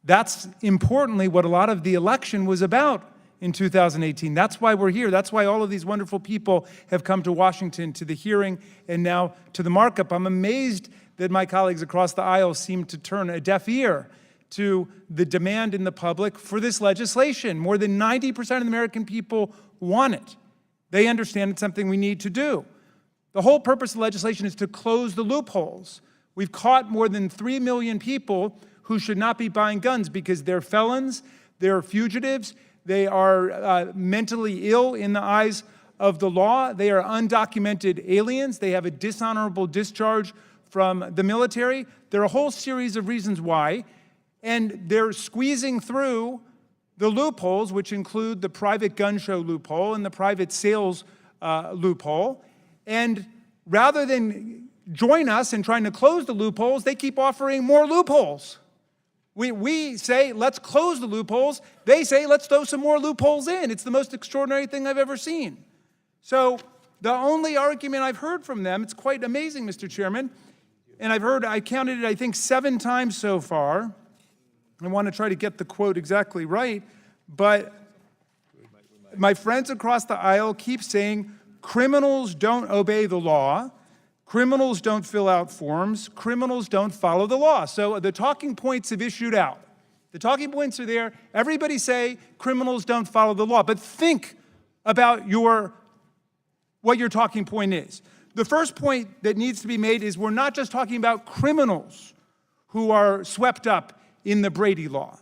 That's importantly what a lot of the election was about in 2018. That's why we're here. That's why all of these wonderful people have come to Washington to the hearing and now to the markup. I'm amazed that my colleagues across the aisle seem to turn a deaf ear to the demand in the public for this legislation. More than 90% of the American people want it. They understand it's something we need to do. The whole purpose of the legislation is to close the loopholes. We've caught more than 3 million people who should not be buying guns because they're felons, they're fugitives, they are mentally ill in the eyes of the law, they are undocumented aliens, they have a dishonorable discharge from the military. There are a whole series of reasons why, and they're squeezing through the loopholes, which include the private gun show loophole and the private sales loophole. And rather than join us in trying to close the loopholes, they keep offering more loopholes. We say, let's close the loopholes. They say, let's throw some more loopholes in. It's the most extraordinary thing I've ever seen. So the only argument I've heard from them, it's quite amazing, Mr. Chairman, and I counted it, I think, 7 times so far. I want to try to get the quote exactly right, but my friends across the aisle keep saying, criminals don't obey the law, criminals don't fill out forms, criminals don't follow the law. So the talking points have issued out. The talking points are there. Everybody say criminals don't follow the law, but think about what your talking point is. The first point that needs to be made is we're not just talking about criminals who are swept up in the Brady law,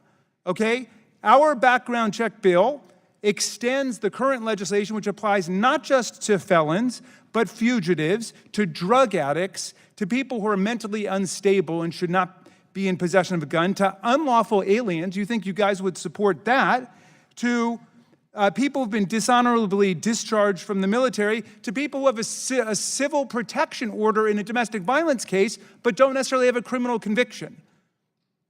okay? Our background check bill extends the current legislation, which applies not just to felons, but fugitives, to drug addicts, to people who are mentally unstable and should not be in possession of a gun, to unlawful aliens, you think you guys would support that, to people who've been dishonorably discharged from the military, to people who have a civil protection order in a domestic violence case, but don't necessarily have a criminal conviction.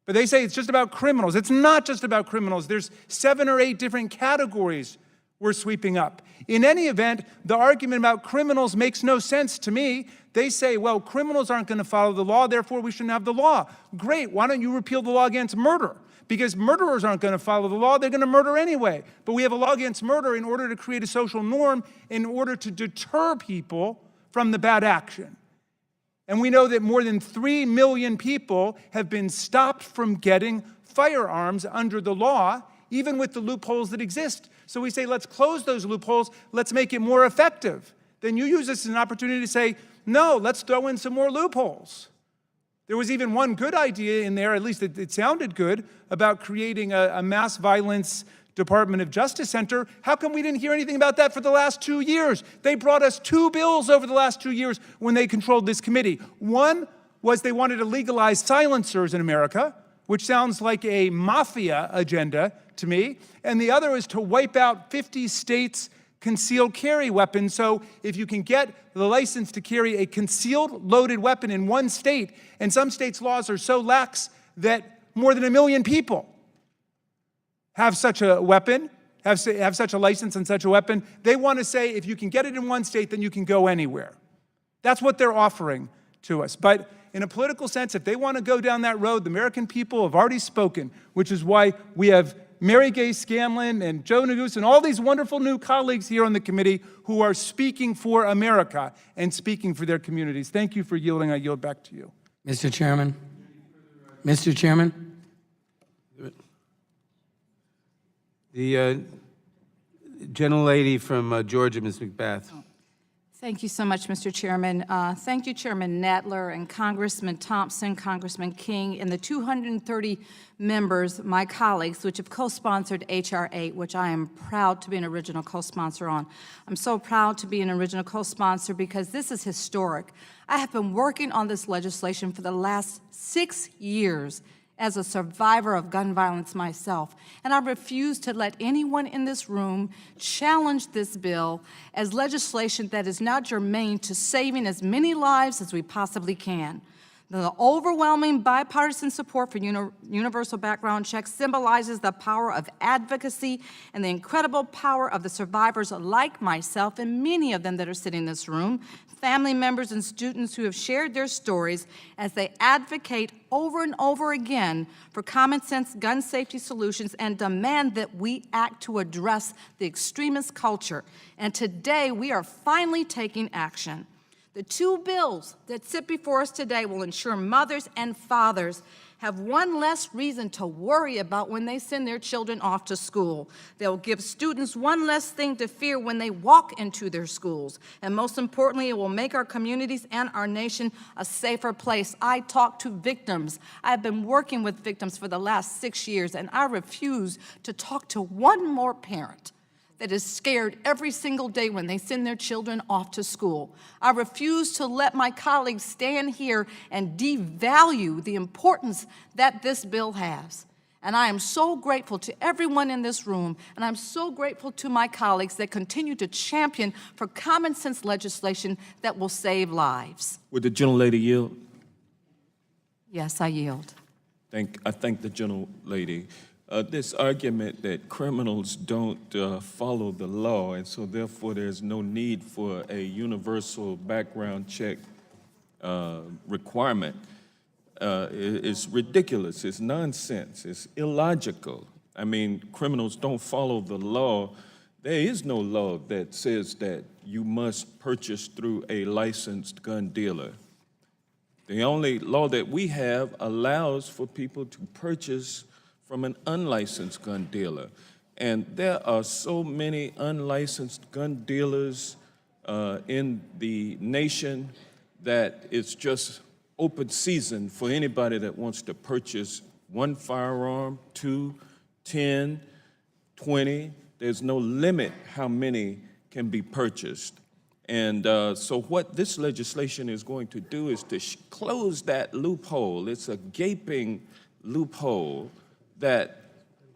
But they say it's just about criminals. It's not just about criminals. There's 7 or 8 different categories we're sweeping up. In any event, the argument about criminals makes no sense to me. They say, well, criminals aren't going to follow the law, therefore we shouldn't have the law. Great, why don't you repeal the law against murder? Because murderers aren't going to follow the law, they're going to murder anyway. But we have a law against murder in order to create a social norm, in order to deter people from the bad action. And we know that more than 3 million people have been stopped from getting firearms under the law, even with the loopholes that exist. So we say, let's close those loopholes, let's make it more effective. Then you use this as an opportunity to say, no, let's throw in some more loopholes. There was even one good idea in there, at least it sounded good, about creating a mass violence Department of Justice Center. How come we didn't hear anything about that for the last 2 years? They brought us 2 bills over the last 2 years when they controlled this committee. One was they wanted to legalize silencers in America, which sounds like a mafia agenda to me. And the other is to wipe out 50 states' concealed carry weapons. So if you can get the license to carry a concealed loaded weapon in one state, and some states' laws are so lax that more than 1 million people have such a weapon, have such a license and such a weapon, they want to say if you can get it in one state, then you can go anywhere. That's what they're offering to us. But in a political sense, if they want to go down that road, the American people have already spoken, which is why we have Mary Gay Scanlon and Joe Neguse and all these wonderful new colleagues here on the committee who are speaking for America and speaking for their communities. Thank you for yielding. I yield back to you. Mr. Chairman. Mr. Chairman. The gentlelady from Georgia, Ms. McBath. Thank you so much, Mr. Chairman. Thank you, Chairman Nadler and Congressman Thompson, Congressman King, and the 230 members, my colleagues, which have co-sponsored H.R. 8, which I am proud to be an original co-sponsor on. I'm so proud to be an original co-sponsor because this is historic. I have been working on this legislation for the last 6 years as a survivor of gun violence myself, and I refuse to let anyone in this room challenge this bill as legislation that is not germane to saving as many lives as we possibly can. The overwhelming bipartisan support for universal background checks symbolizes the power of advocacy and the incredible power of the survivors like myself and many of them that are sitting in this room, family members and students who have shared their stories as they advocate over and over again for common sense gun safety solutions and demand that we act to address the extremist culture. And today we are finally taking action. The two bills that sit before us today will ensure mothers and fathers have one less reason to worry about when they send their children off to school. They'll give students one less thing to fear when they walk into their schools. And most importantly, it will make our communities and our nation a safer place. I talk to victims. I've been working with victims for the last 6 years, and I refuse to talk to one more parent that is scared every single day when they send their children off to school. I refuse to let my colleagues stand here and devalue the importance that this bill has. And I am so grateful to everyone in this room, and I'm so grateful to my colleagues that continue to champion for common sense legislation that will save lives. Would the gentlelady yield? Yes, I yield. I thank the gentlelady. This argument that criminals don't follow the law, and so therefore there's no need for a universal background check requirement is ridiculous. It's nonsense. It's illogical. I mean, criminals don't follow the law. There is no law that says that you must purchase through a licensed gun dealer. The only law that we have allows for people to purchase from an unlicensed gun dealer. And there are so many unlicensed gun dealers in the nation that it's just open season for anybody that wants to purchase one firearm, 2, 10, 20. There's no limit how many can be purchased. And so what this legislation is going to do is to close that loophole. It's a gaping loophole that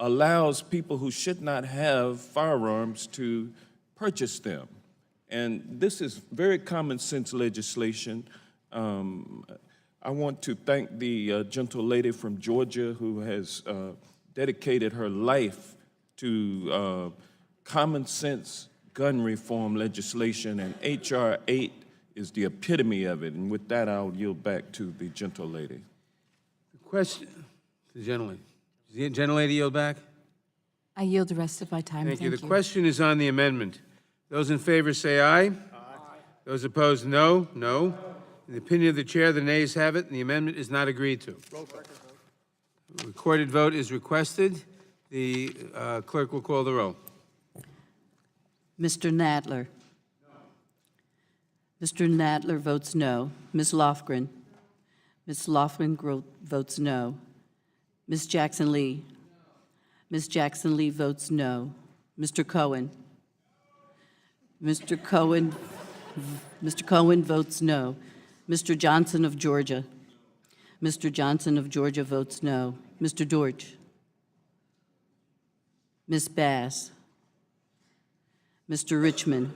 allows people who should not have firearms to purchase them. And this is very common sense legislation. I want to thank the gentle lady from Georgia who has dedicated her life to common sense gun reform legislation, and H.R. 8 is the epitome of it. And with that, I'll yield back to the gentle lady. The question, the gentleman. Does the gentlelady yield back? I yield the rest of my time. Thank you. The question is on the amendment. Those in favor say aye. Aye. Those opposed, no. No. In the opinion of the chair, the nays have it, and the amendment is not agreed to. A recorded vote is requested. The clerk will call the roll. Mr. Nadler. Mr. Nadler votes no. Ms. Lofgren. Ms. Lofgren votes no. Ms. Jackson Lee. Ms. Jackson Lee votes no. Mr. Cohen. Mr. Cohen votes no. Mr. Johnson of Georgia. Mr. Johnson of Georgia votes no. Mr. Dortch. Ms. Bass. Mr. Richmond.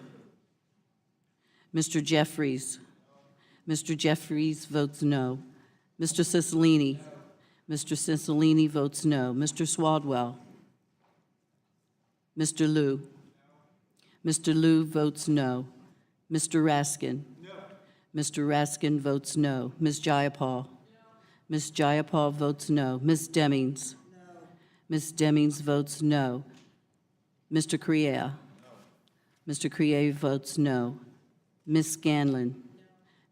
Mr. Jeffries. Mr. Jeffries votes no. Mr. Cicilline. Mr. Cicilline votes no. Mr. Swaldwell. Mr. Liu. Mr. Liu votes no. Mr. Raskin. Mr. Raskin votes no. Ms. Jayapal. Ms. Jayapal votes no. Ms. Demings. Ms. Demings votes no. Mr. Crier. Mr. Crier votes no. Ms. Scanlon.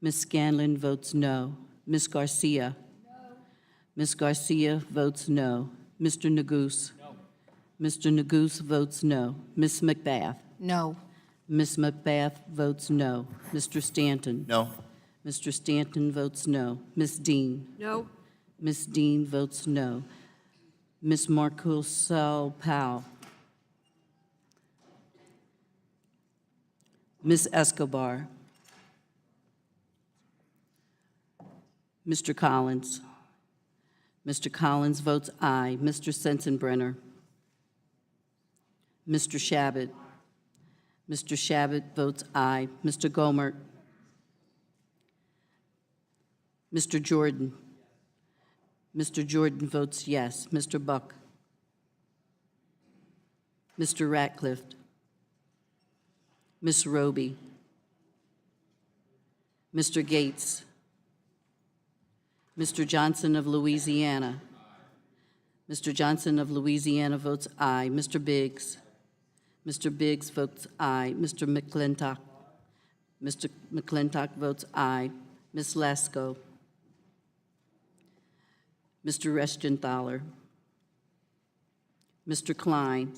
Ms. Scanlon votes no. Ms. Garcia. Ms. Garcia votes no. Mr. Neguse. Mr. Neguse votes no. Ms. McBath. No. Ms. Macbeth votes no. Mr. Stanton? No. Mr. Stanton votes no. Ms. Dean? No. Ms. Dean votes no. Ms. Marcusel Powell? Ms. Escobar? Mr. Collins? Mr. Collins votes aye. Mr. Sensenbrenner? Mr. Shabbat? Mr. Shabbat votes aye. Mr. Gomert? Mr. Jordan? Mr. Jordan votes yes. Mr. Buck? Mr. Ratcliffe? Ms. Roby? Mr. Gates? Mr. Johnson of Louisiana? Mr. Johnson of Louisiana votes aye. Mr. Biggs? Mr. Biggs votes aye. Mr. McClintock? Mr. McClintock votes aye. Ms. Lesko? Mr. Reschenthaler? Mr. Klein?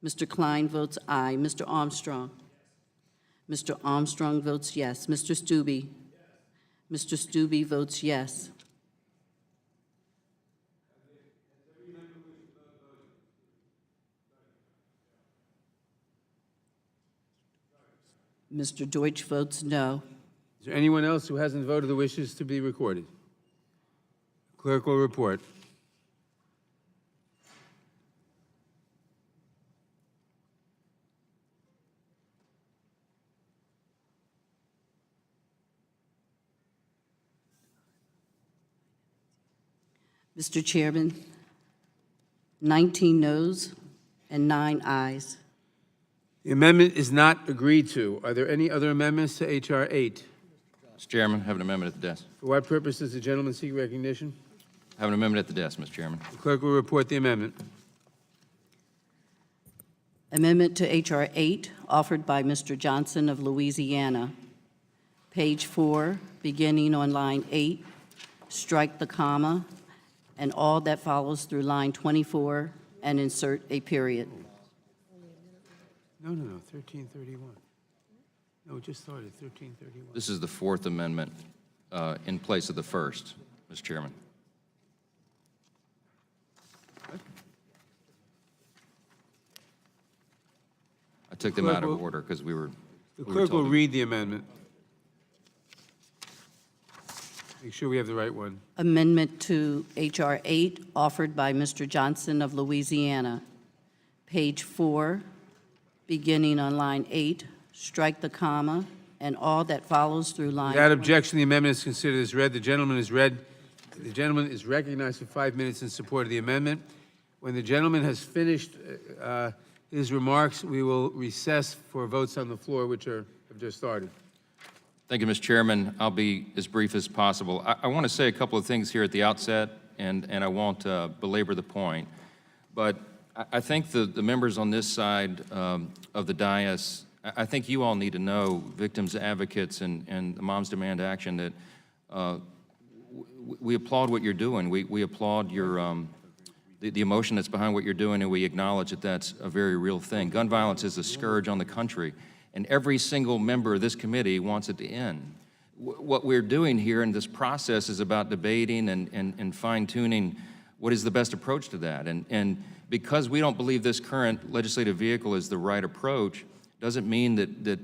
Mr. Klein votes aye. Mr. Armstrong? Mr. Armstrong votes yes. Mr. Stube? Mr. Stube votes yes. Mr. Deutsch votes no. Is there anyone else who hasn't voted who wishes to be recorded? Clerk will report. Mr. Chairman, 19 noes and 9 ayes. The amendment is not agreed to. Are there any other amendments to H.R. 8? Mr. Chairman, I have an amendment at the desk. For what purpose does the gentleman seek recognition? I have an amendment at the desk, Mr. Chairman. The clerk will report the amendment. Amendment to H.R. 8, offered by Mr. Johnson of Louisiana. Page 4, beginning on line 8, strike the comma and all that follows through line 24 and insert a period. No, 1331. No, it just started, 1331. This is the fourth amendment in place of the first, Mr. Chairman. I took them out of order because we were The we were clerk will told to- read the amendment. Make sure we have the right one. Amendment to H.R. 8, offered by Mr. Johnson of Louisiana. Page 4, beginning on line 8, strike the comma and all that follows through line. Without objection, the amendment is considered as read. The gentleman is recognized for 5 minutes in support of the amendment. When the gentleman has finished his remarks, we will recess for votes on the floor, which have just started. Thank you, Mr. Chairman. I'll be as brief as possible. I want to say a couple of things here at the outset, and I won't belabor the point. But I think the members on this side of the dais, I think you all need to know, victims advocates and the Moms Demand Action, that we applaud what you're doing. We applaud your the emotion that's behind what you're doing, and we acknowledge that that's a very real thing. Gun violence is a scourge on the country, and every single member of this committee wants it to end. What we're doing here in this process is about debating and fine-tuning what is the best approach to that. And because we don't believe this current legislative vehicle is the right approach, doesn't mean that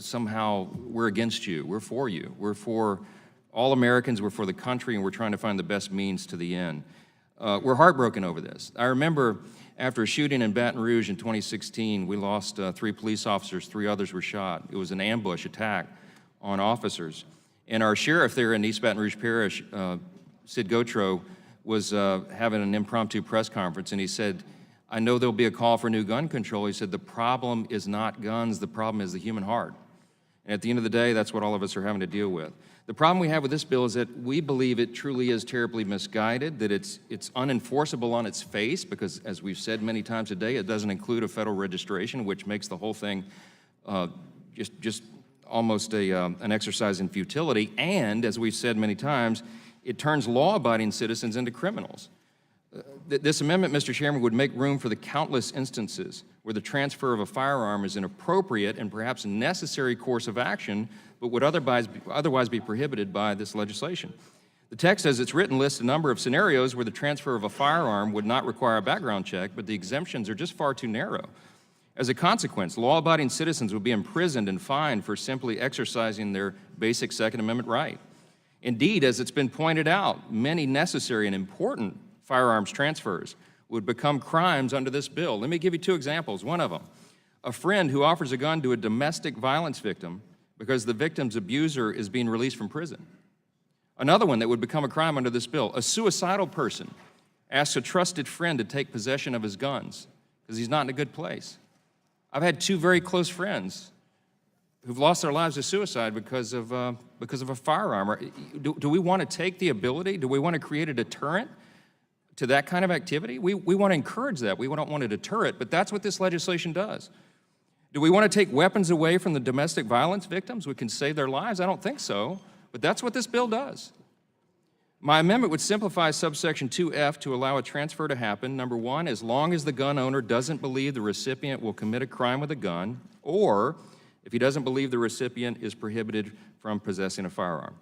somehow we're against you. We're for you. We're for all Americans, we're for the country, and we're trying to find the best means to the end. We're heartbroken over this. I remember after a shooting in Baton Rouge in 2016, we lost 3 police officers, 3 others were shot. It was an ambush attack on officers. And our sheriff there in East Baton Rouge Parish, Sid Gautreaux, was having an impromptu press conference, and he said, I know there'll be a call for new gun control. He said, the problem is not guns, the problem is the human heart. And at the end of the day, that's what all of us are having to deal with. The problem we have with this bill is that we believe it truly is terribly misguided, that it's unenforceable on its face, because as we've said many times today, it doesn't include a federal registration, which makes the whole thing just almost an exercise in futility. And as we've said many times, it turns law-abiding citizens into criminals. This amendment, Mr. Chairman, would make room for the countless instances where the transfer of a firearm is an appropriate and perhaps necessary course of action, but would otherwise be prohibited by this legislation. The text, as it's written, lists a number of scenarios where the transfer of a firearm would not require a background check, but the exemptions are just far too narrow. As a consequence, law-abiding citizens would be imprisoned and fined for simply exercising their basic Second Amendment right. Indeed, as it's been pointed out, many necessary and important firearms transfers would become crimes under this bill. Let me give you two examples. One of them, a friend who offers a gun to a domestic violence victim because the victim's abuser is being released from prison. Another one that would become a crime under this bill, a suicidal person asks a trusted friend to take possession of his guns because he's not in a good place. I've had two very close friends who've lost their lives to suicide because of a firearm. Do we want to take the ability? Do we want to create a deterrent to that kind of activity? We want to encourage that. We don't want to deter it, but that's what this legislation does. Do we want to take weapons away from the domestic violence victims? We can save their lives? I don't think so, but that's what this bill does. My amendment would simplify subsection 2F to allow a transfer to happen, number one, as long as the gun owner doesn't believe the recipient will commit a crime with a gun, or if he doesn't believe the recipient is prohibited from possessing a firearm.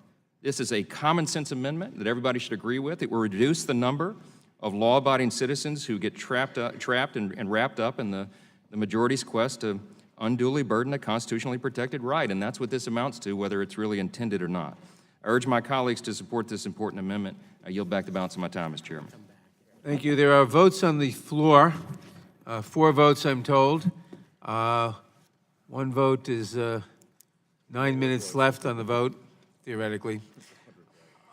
This is a common sense amendment that everybody should agree with. It will reduce the number of law-abiding citizens who get trapped and wrapped up in the majority's quest to unduly burden a constitutionally protected right, and that's what this amounts to, whether it's really intended or not. I urge my colleagues to support this important amendment. I yield back the balance of my time, Mr. Chairman. Thank you. There are votes on the floor. 4 votes, I'm told. 1 vote is 9 minutes left on the vote, theoretically.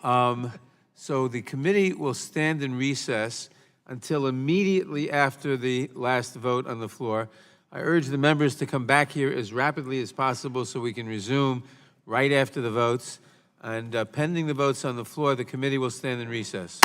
So the committee will stand in recess until immediately after the last vote on the floor. I urge the members to come back here as rapidly as possible so we can resume right after the votes. And pending the votes on the floor, the committee will stand in recess.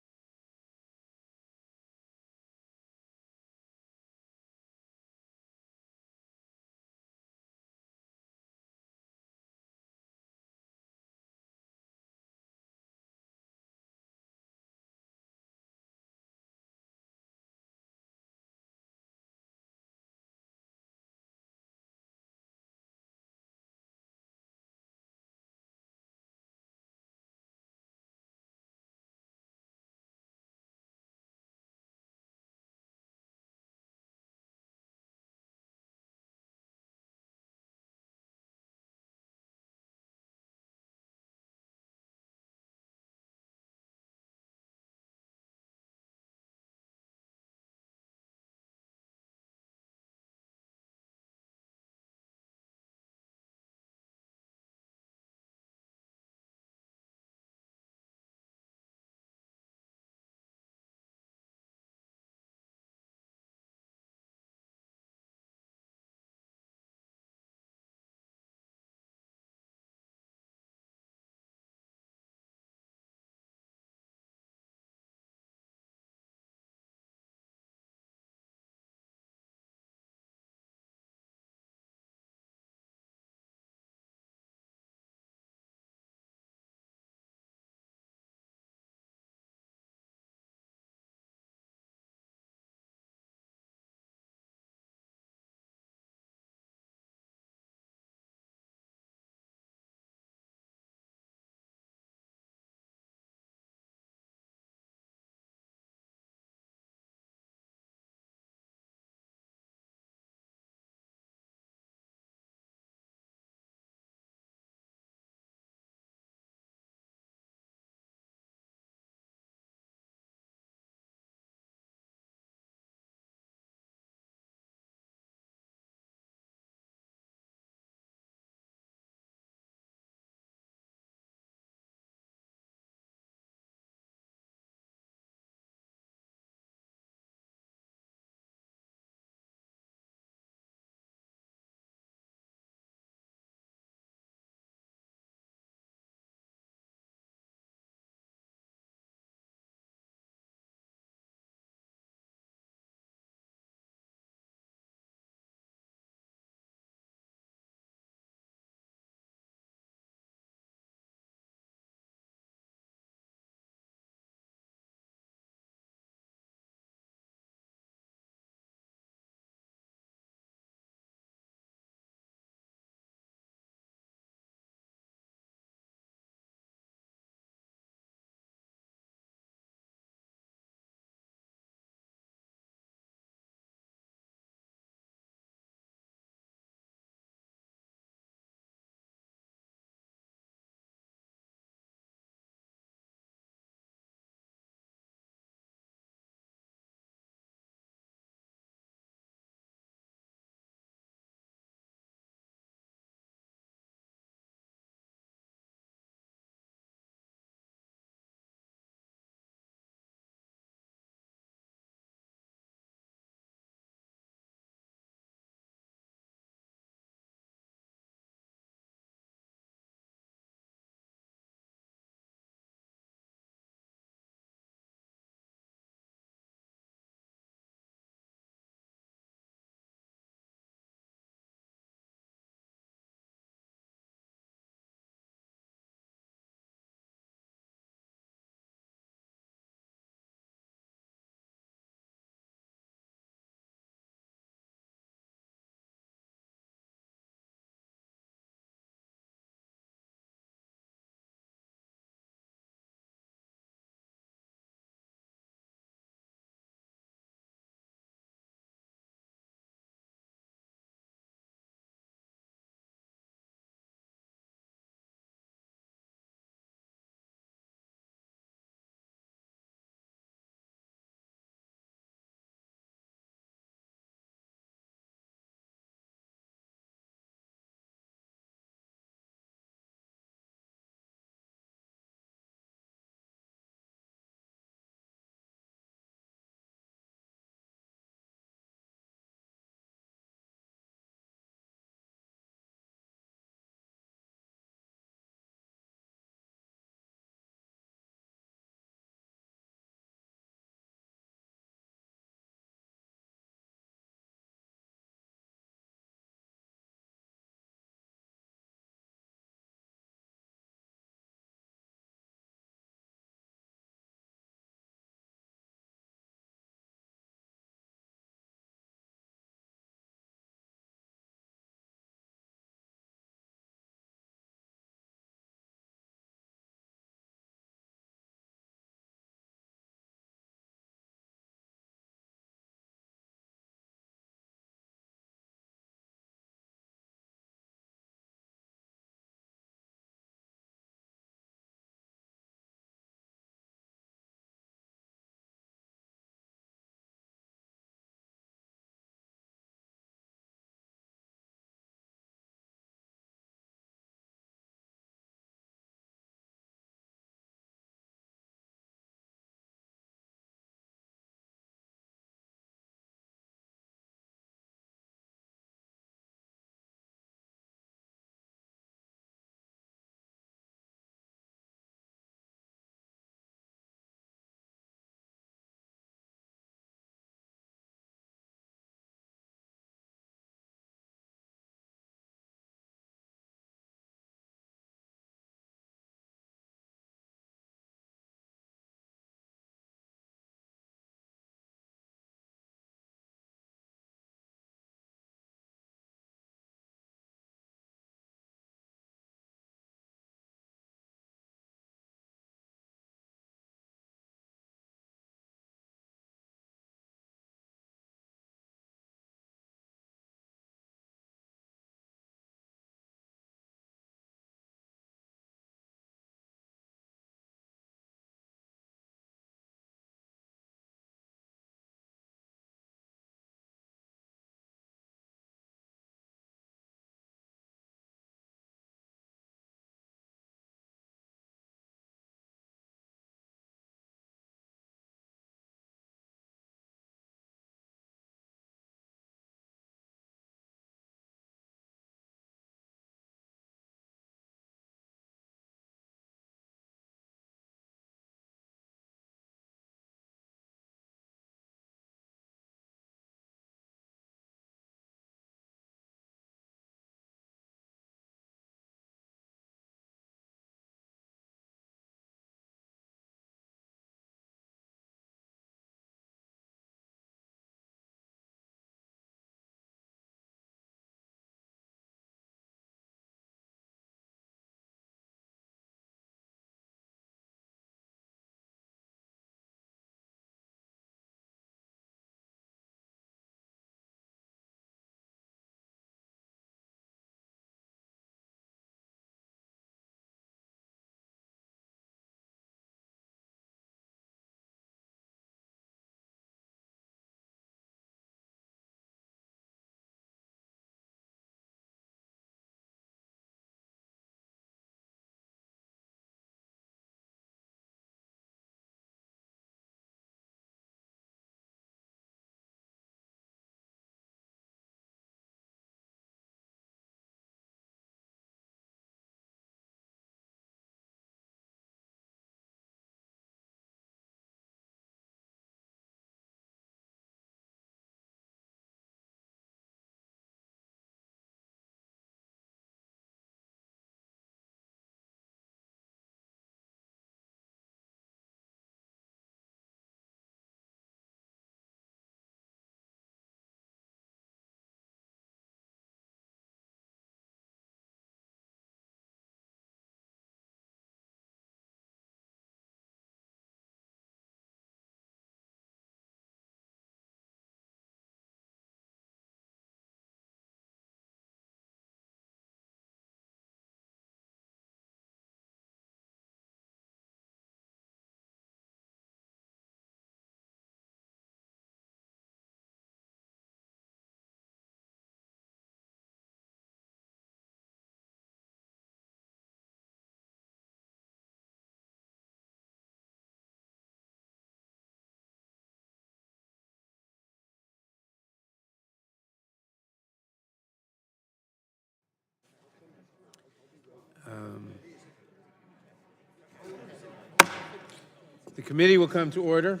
The committee will come to order.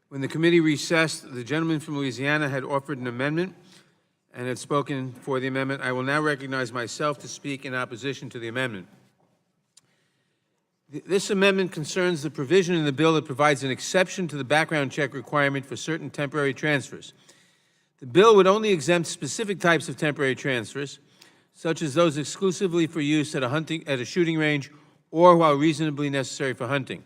When the committee recessed, the gentleman from Louisiana had offered an amendment and had spoken for the amendment. I will now recognize myself to speak in opposition to the amendment. This amendment concerns the provision in the bill that provides an exception to the background check requirement for certain temporary transfers. The bill would only exempt specific types of temporary transfers, such as those exclusively for use at a shooting range or while reasonably necessary for hunting.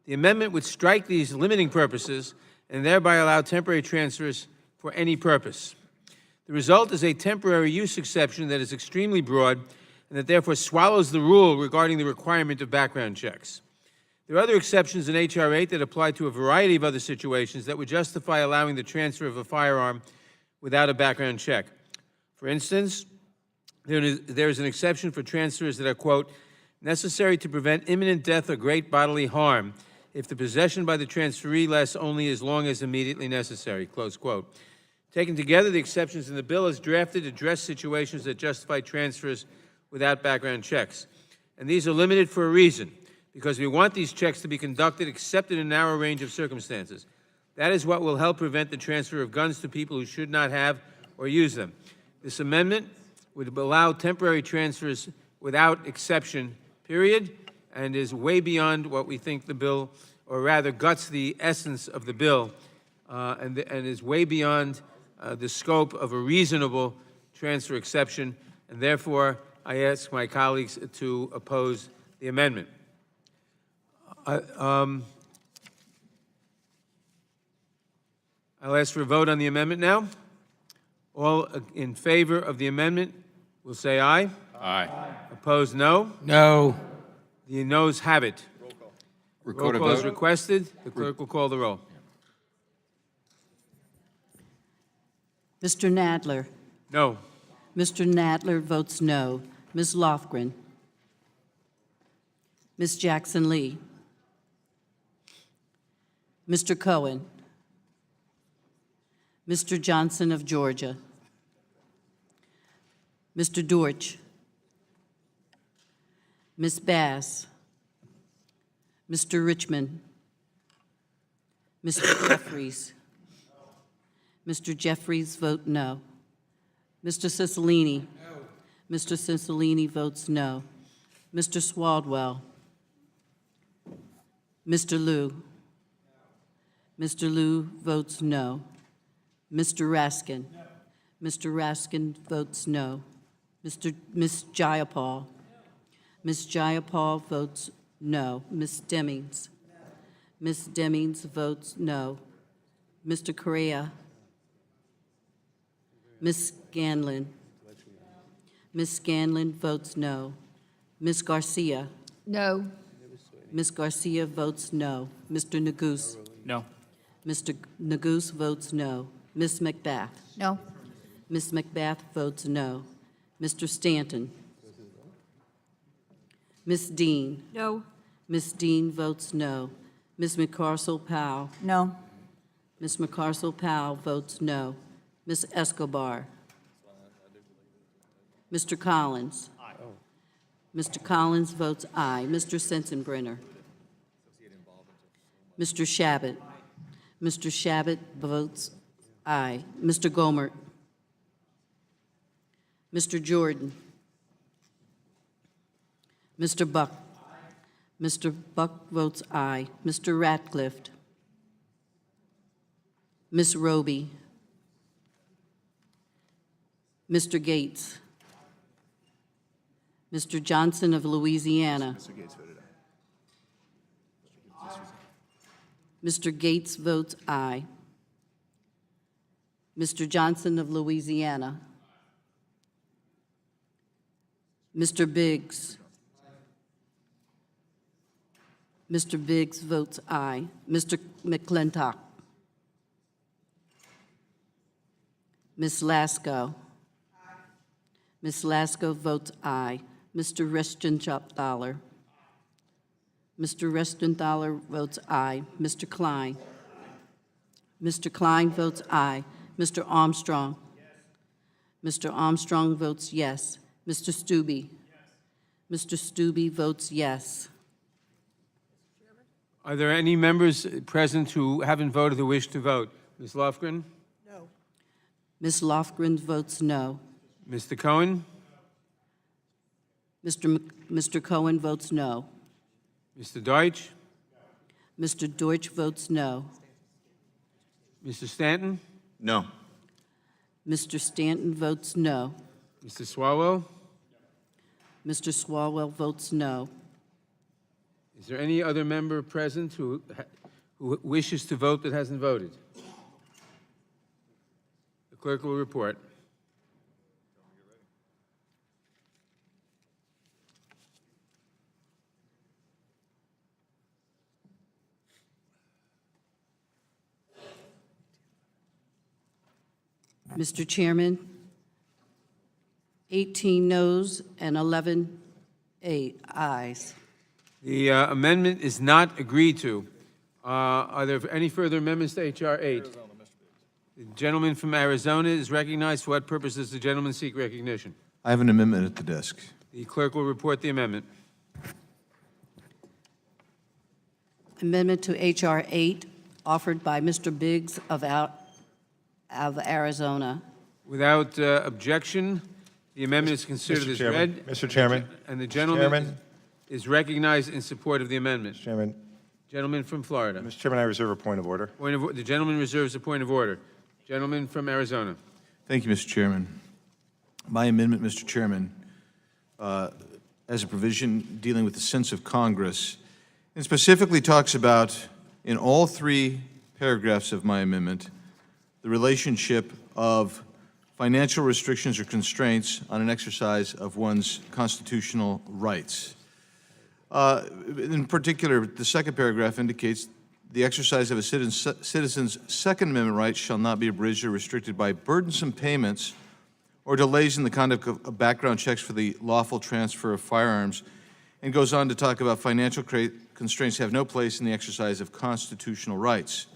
The amendment would strike these limiting purposes and thereby allow temporary transfers for any purpose. The result is a temporary use exception that is extremely broad and that therefore swallows the rule regarding the requirement of background checks. There are other exceptions in H.R. 8 that apply to a variety of other situations that would justify allowing the transfer of a firearm without a background check. For instance, there is an exception for transfers that are, quote, necessary to prevent imminent death or great bodily harm if the possession by the transferee lasts only as long as immediately necessary, close quote. Taken together, the exceptions in the bill as drafted address situations that justify transfers without background checks. And these are limited for a reason, because we want these checks to be conducted except in a narrow range of circumstances. That is what will help prevent the transfer of guns to people who should not have or use them. This amendment would allow temporary transfers without exception, period, and is way beyond what we think the bill, or rather guts the essence of the bill, and is way beyond the scope of a reasonable transfer exception, and therefore I ask my colleagues to oppose the amendment. I'll ask for a vote on the amendment now. All in favor of the amendment will say aye. Aye. Opposed, no. No. The noes have it. Record a Roll call is vote. requested. The clerk will call the roll. Mr. Nadler. No. Mr. Nadler votes no. Ms. Lofgren. Ms. Jackson Lee. Mr. Cohen. Mr. Johnson of Georgia. Mr. Dortch. Ms. Bass. Mr. Richmond. Mr. Jeffries. Mr. Jeffries vote no. Mr. Cicilline. Mr. Cicilline votes no. Mr. Swaldwell. Mr. Liu. Mr. Liu votes no. Mr. Raskin. Mr. Raskin votes no. Ms. Jayapal. Ms. Jayapal votes no. Ms. Demings. Ms. Demings votes no. Mr. Correa. Ms. Scanlon. Ms. Scanlon votes no. Ms. Garcia. No. Ms. Garcia votes no. Mr. Neguse. No. Mr. Neguse votes no. Ms. McBath. No. Ms. McBath votes no. Mr. Stanton. Ms. Dean. No. Ms. Dean votes no. Ms. McCarcel-Powell. No. Ms. McCarcel-Powell votes no. Ms. Escobar. Mr. Collins. Mr. Collins votes aye. Mr. Sensenbrenner. Mr. Shabbat. Mr. Shabbat votes aye. Mr. Gomert. Mr. Jordan. Mr. Buck. Mr. Buck votes aye. Mr. Ratcliffe. Ms. Roby. Mr. Gates. Mr. Johnson of Louisiana. Mr. Gates voted aye. Mr. Gates votes aye. Mr. Johnson of Louisiana. Mr. Biggs. Mr. Biggs votes aye. Mr. McClintock. Ms. Lasko. Ms. Lasko votes aye. Mr. Restenthaler. Mr. Restenthaler votes aye. Mr. Klein. Mr. Klein votes aye. Mr. Armstrong. Mr. Armstrong votes yes. Mr. Stube. Mr. Stube votes yes. Are there any members present who haven't voted who wish to vote? Ms. Lofgren? No. Ms. Lofgren votes no. Mr. Cohen? Mr. Cohen votes no. Mr. Deutsch? Mr. Deutsch votes no. Mr. Stanton? No. Mr. Stanton votes no. Mr. Swalwell? Mr. Swalwell votes no. Is there any other member present who wishes to vote but hasn't voted? The clerk will report. Mr. Chairman, 18 noes and 11 ayes. The amendment is not agreed to. Are there any further amendments to H.R. 8? The gentleman from Arizona is recognized. For what purpose does the gentleman seek recognition? I have an amendment at the desk. The clerk will report the amendment. Amendment to H.R. 8, offered by Mr. Biggs of Arizona. Without objection, the amendment is considered as read. Mr. Chairman. And the gentleman is recognized in support of the amendment. Mr. Chairman. Gentleman from Florida. Mr. Chairman, I reserve a point of order. The gentleman reserves a point of order. Gentleman from Arizona. Thank you, Mr. Chairman. My amendment, Mr. Chairman, has a provision dealing with the sense of Congress, and specifically talks about, in all 3 paragraphs of my amendment, the relationship of financial restrictions or constraints on an exercise of one's constitutional rights. In particular, the second paragraph indicates the exercise of a citizen's Second Amendment rights shall not be abridged or restricted by burdensome payments or delays in the conduct of background checks for the lawful transfer of firearms, and goes on to talk about financial constraints have no place in the exercise of constitutional rights.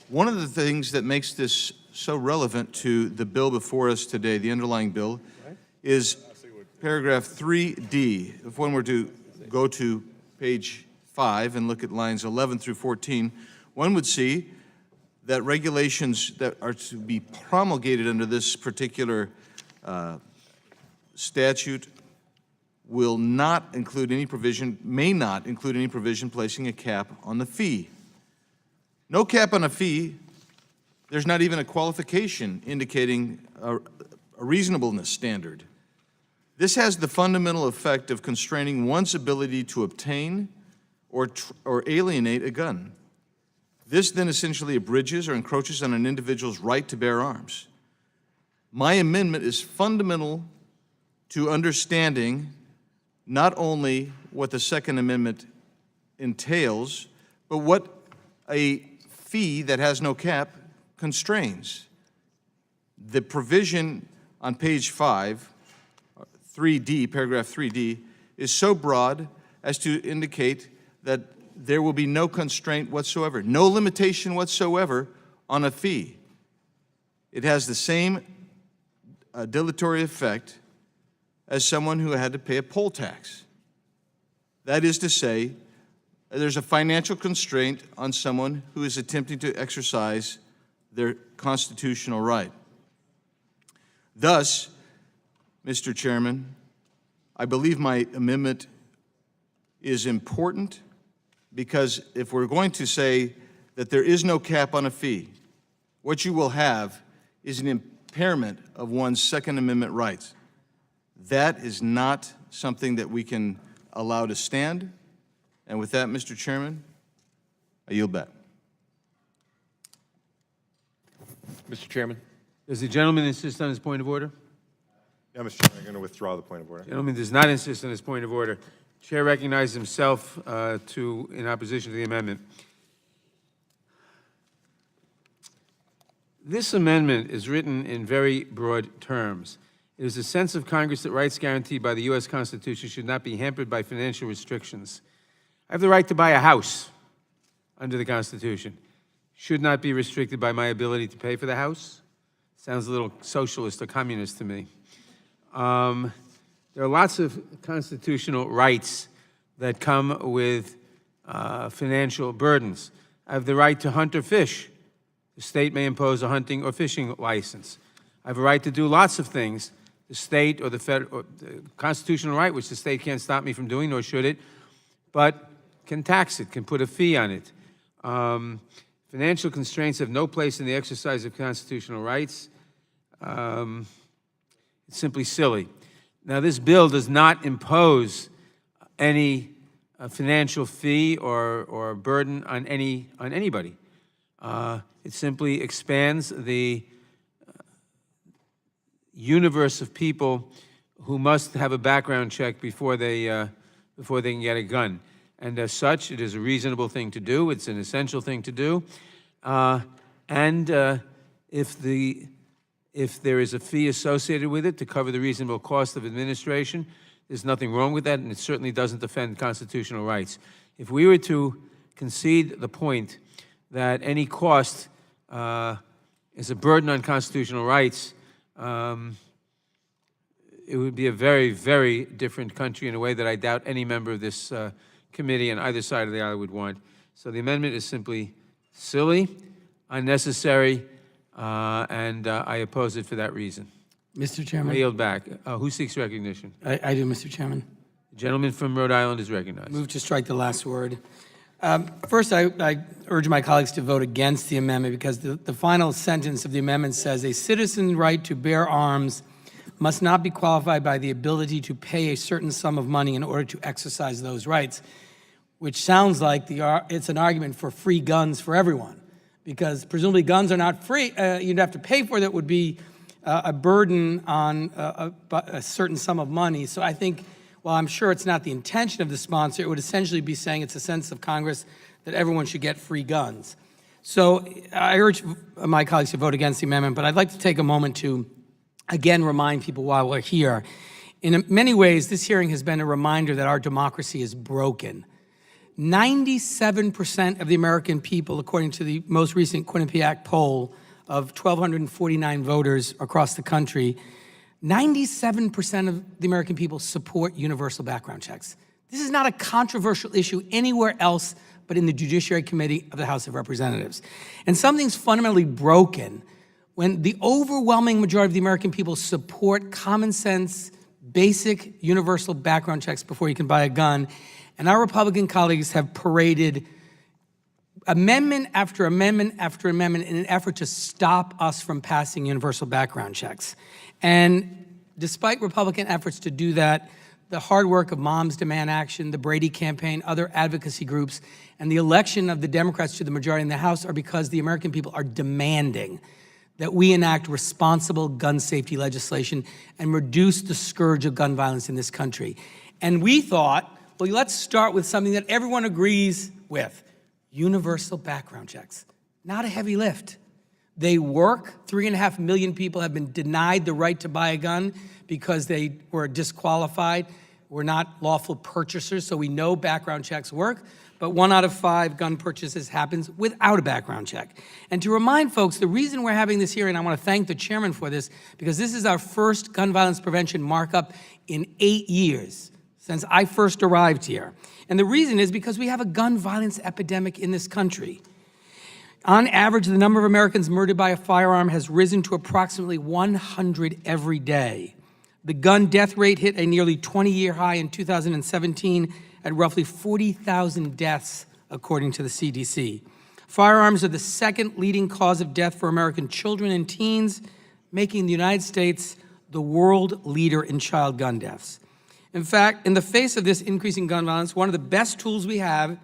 One of the things that makes this so relevant to the bill before us today, the underlying bill, is paragraph 3D. If one were to go to page 5 and look at lines 11 through 14, one would see that regulations that are to be promulgated under this particular statute will not include any provision, may not include any provision placing a cap on the fee. No cap on a fee. There's not even a qualification indicating a reasonableness standard. This has the fundamental effect of constraining one's ability to obtain or alienate a gun. This then essentially abridges or encroaches on an individual's right to bear arms. My amendment is fundamental to understanding not only what the Second Amendment entails, but what a fee that has no cap constrains. The provision on page 5, 3D, paragraph 3D, is so broad as to indicate that there will be no constraint whatsoever, no limitation whatsoever on a fee. It has the same dilatory effect as someone who had to pay a poll tax. That is to say, there's a financial constraint on someone who is attempting to exercise their constitutional right. Thus, Mr. Chairman, I believe my amendment is important because if we're going to say that there is no cap on a fee, what you will have is an impairment of one's Second Amendment rights. That is not something that we can allow to stand. And with that, Mr. Chairman, I yield back. Mr. Chairman. Does the gentleman insist on his point of order? Yeah, Mr. Chairman, I'm going to withdraw the point of order. Gentleman does not insist on his point of order. Chair recognizes himself in opposition to the amendment. This amendment is written in very broad terms. It is a sense of Congress that rights guaranteed by the U.S. Constitution should not be hampered by financial restrictions. I have the right to buy a house under the Constitution. Should not be restricted by my ability to pay for the house. Sounds a little socialist or communist to me. There are lots of constitutional rights that come with financial burdens. I have the right to hunt or fish. The state may impose a hunting or fishing license. I have a right to do lots of things. The state or the federal, the constitutional right, which the state can't stop me from doing, nor should it, but can tax it, can put a fee on it. Financial constraints have no place in the exercise of constitutional rights. It's simply silly. Now, this bill does not impose any financial fee or burden on anybody. It simply expands the universe of people who must have a background check before they can get a gun. And as such, it is a reasonable thing to do. It's an essential thing to do. If there is a fee associated with it to cover the reasonable cost of administration, there's nothing wrong with that, and it certainly doesn't offend constitutional rights. If we were to concede the point that any cost is a burden on constitutional rights, it would be a very, very different country in a way that I doubt any member of this committee on either side of the aisle would want. So the amendment is simply silly, unnecessary, and I oppose it for that reason. Mr. Chairman. I yield back. Who seeks recognition? I do, Mr. Chairman. The gentleman from Rhode Island is recognized. Move to strike the last word. First, I urge my colleagues to vote against the amendment because the final sentence of the amendment says, a citizen's right to bear arms must not be qualified by the ability to pay a certain sum of money in order to exercise those rights, which sounds like it's an argument for free guns for everyone, because presumably guns are not free. You'd have to pay for it. That would be a burden on a certain sum of money. So I think, while I'm sure it's not the intention of the sponsor, it would essentially be saying it's a sense of Congress that everyone should get free guns. So I urge my colleagues to vote against the amendment, but I'd like to take a moment to again remind people while we're here. In many ways, this hearing has been a reminder that our democracy is broken. 97% of the American people, according to the most recent Quinnipiac poll of 1,249 voters across the country, 97% of the American people support universal background checks. This is not a controversial issue anywhere else but in the Judiciary Committee of the House of Representatives. And something's fundamentally broken when the overwhelming majority of the American people support common sense, basic universal background checks before you can buy a gun. And our Republican colleagues have paraded amendment after amendment after amendment in an effort to stop us from passing universal background checks. And despite Republican efforts to do that, the hard work of Moms Demand Action, the Brady Campaign, other advocacy groups, and the election of the Democrats to the majority in the House are because the American people are demanding that we enact responsible gun safety legislation and reduce the scourge of gun violence in this country. And we thought, well, let's start with something that everyone agrees with, universal background checks. Not a heavy lift. They work. 3.5 million people have been denied the right to buy a gun because they were disqualified, were not lawful purchasers, so we know background checks work, but 1 out of 5 gun purchases happens without a background check. And to remind folks, the reason we're having this hearing, I want to thank the chairman for this, because this is our first gun violence prevention markup in 8 years, since I first arrived here. And the reason is because we have a gun violence epidemic in this country. On average, the number of Americans murdered by a firearm has risen to approximately 100 every day. The gun death rate hit a nearly 20-year high in 2017 at roughly 40,000 deaths, according to the CDC. Firearms are the second leading cause of death for American children and teens, making the United States the world leader in child gun deaths. In fact, in the face of this increasing gun violence, one of the best tools we have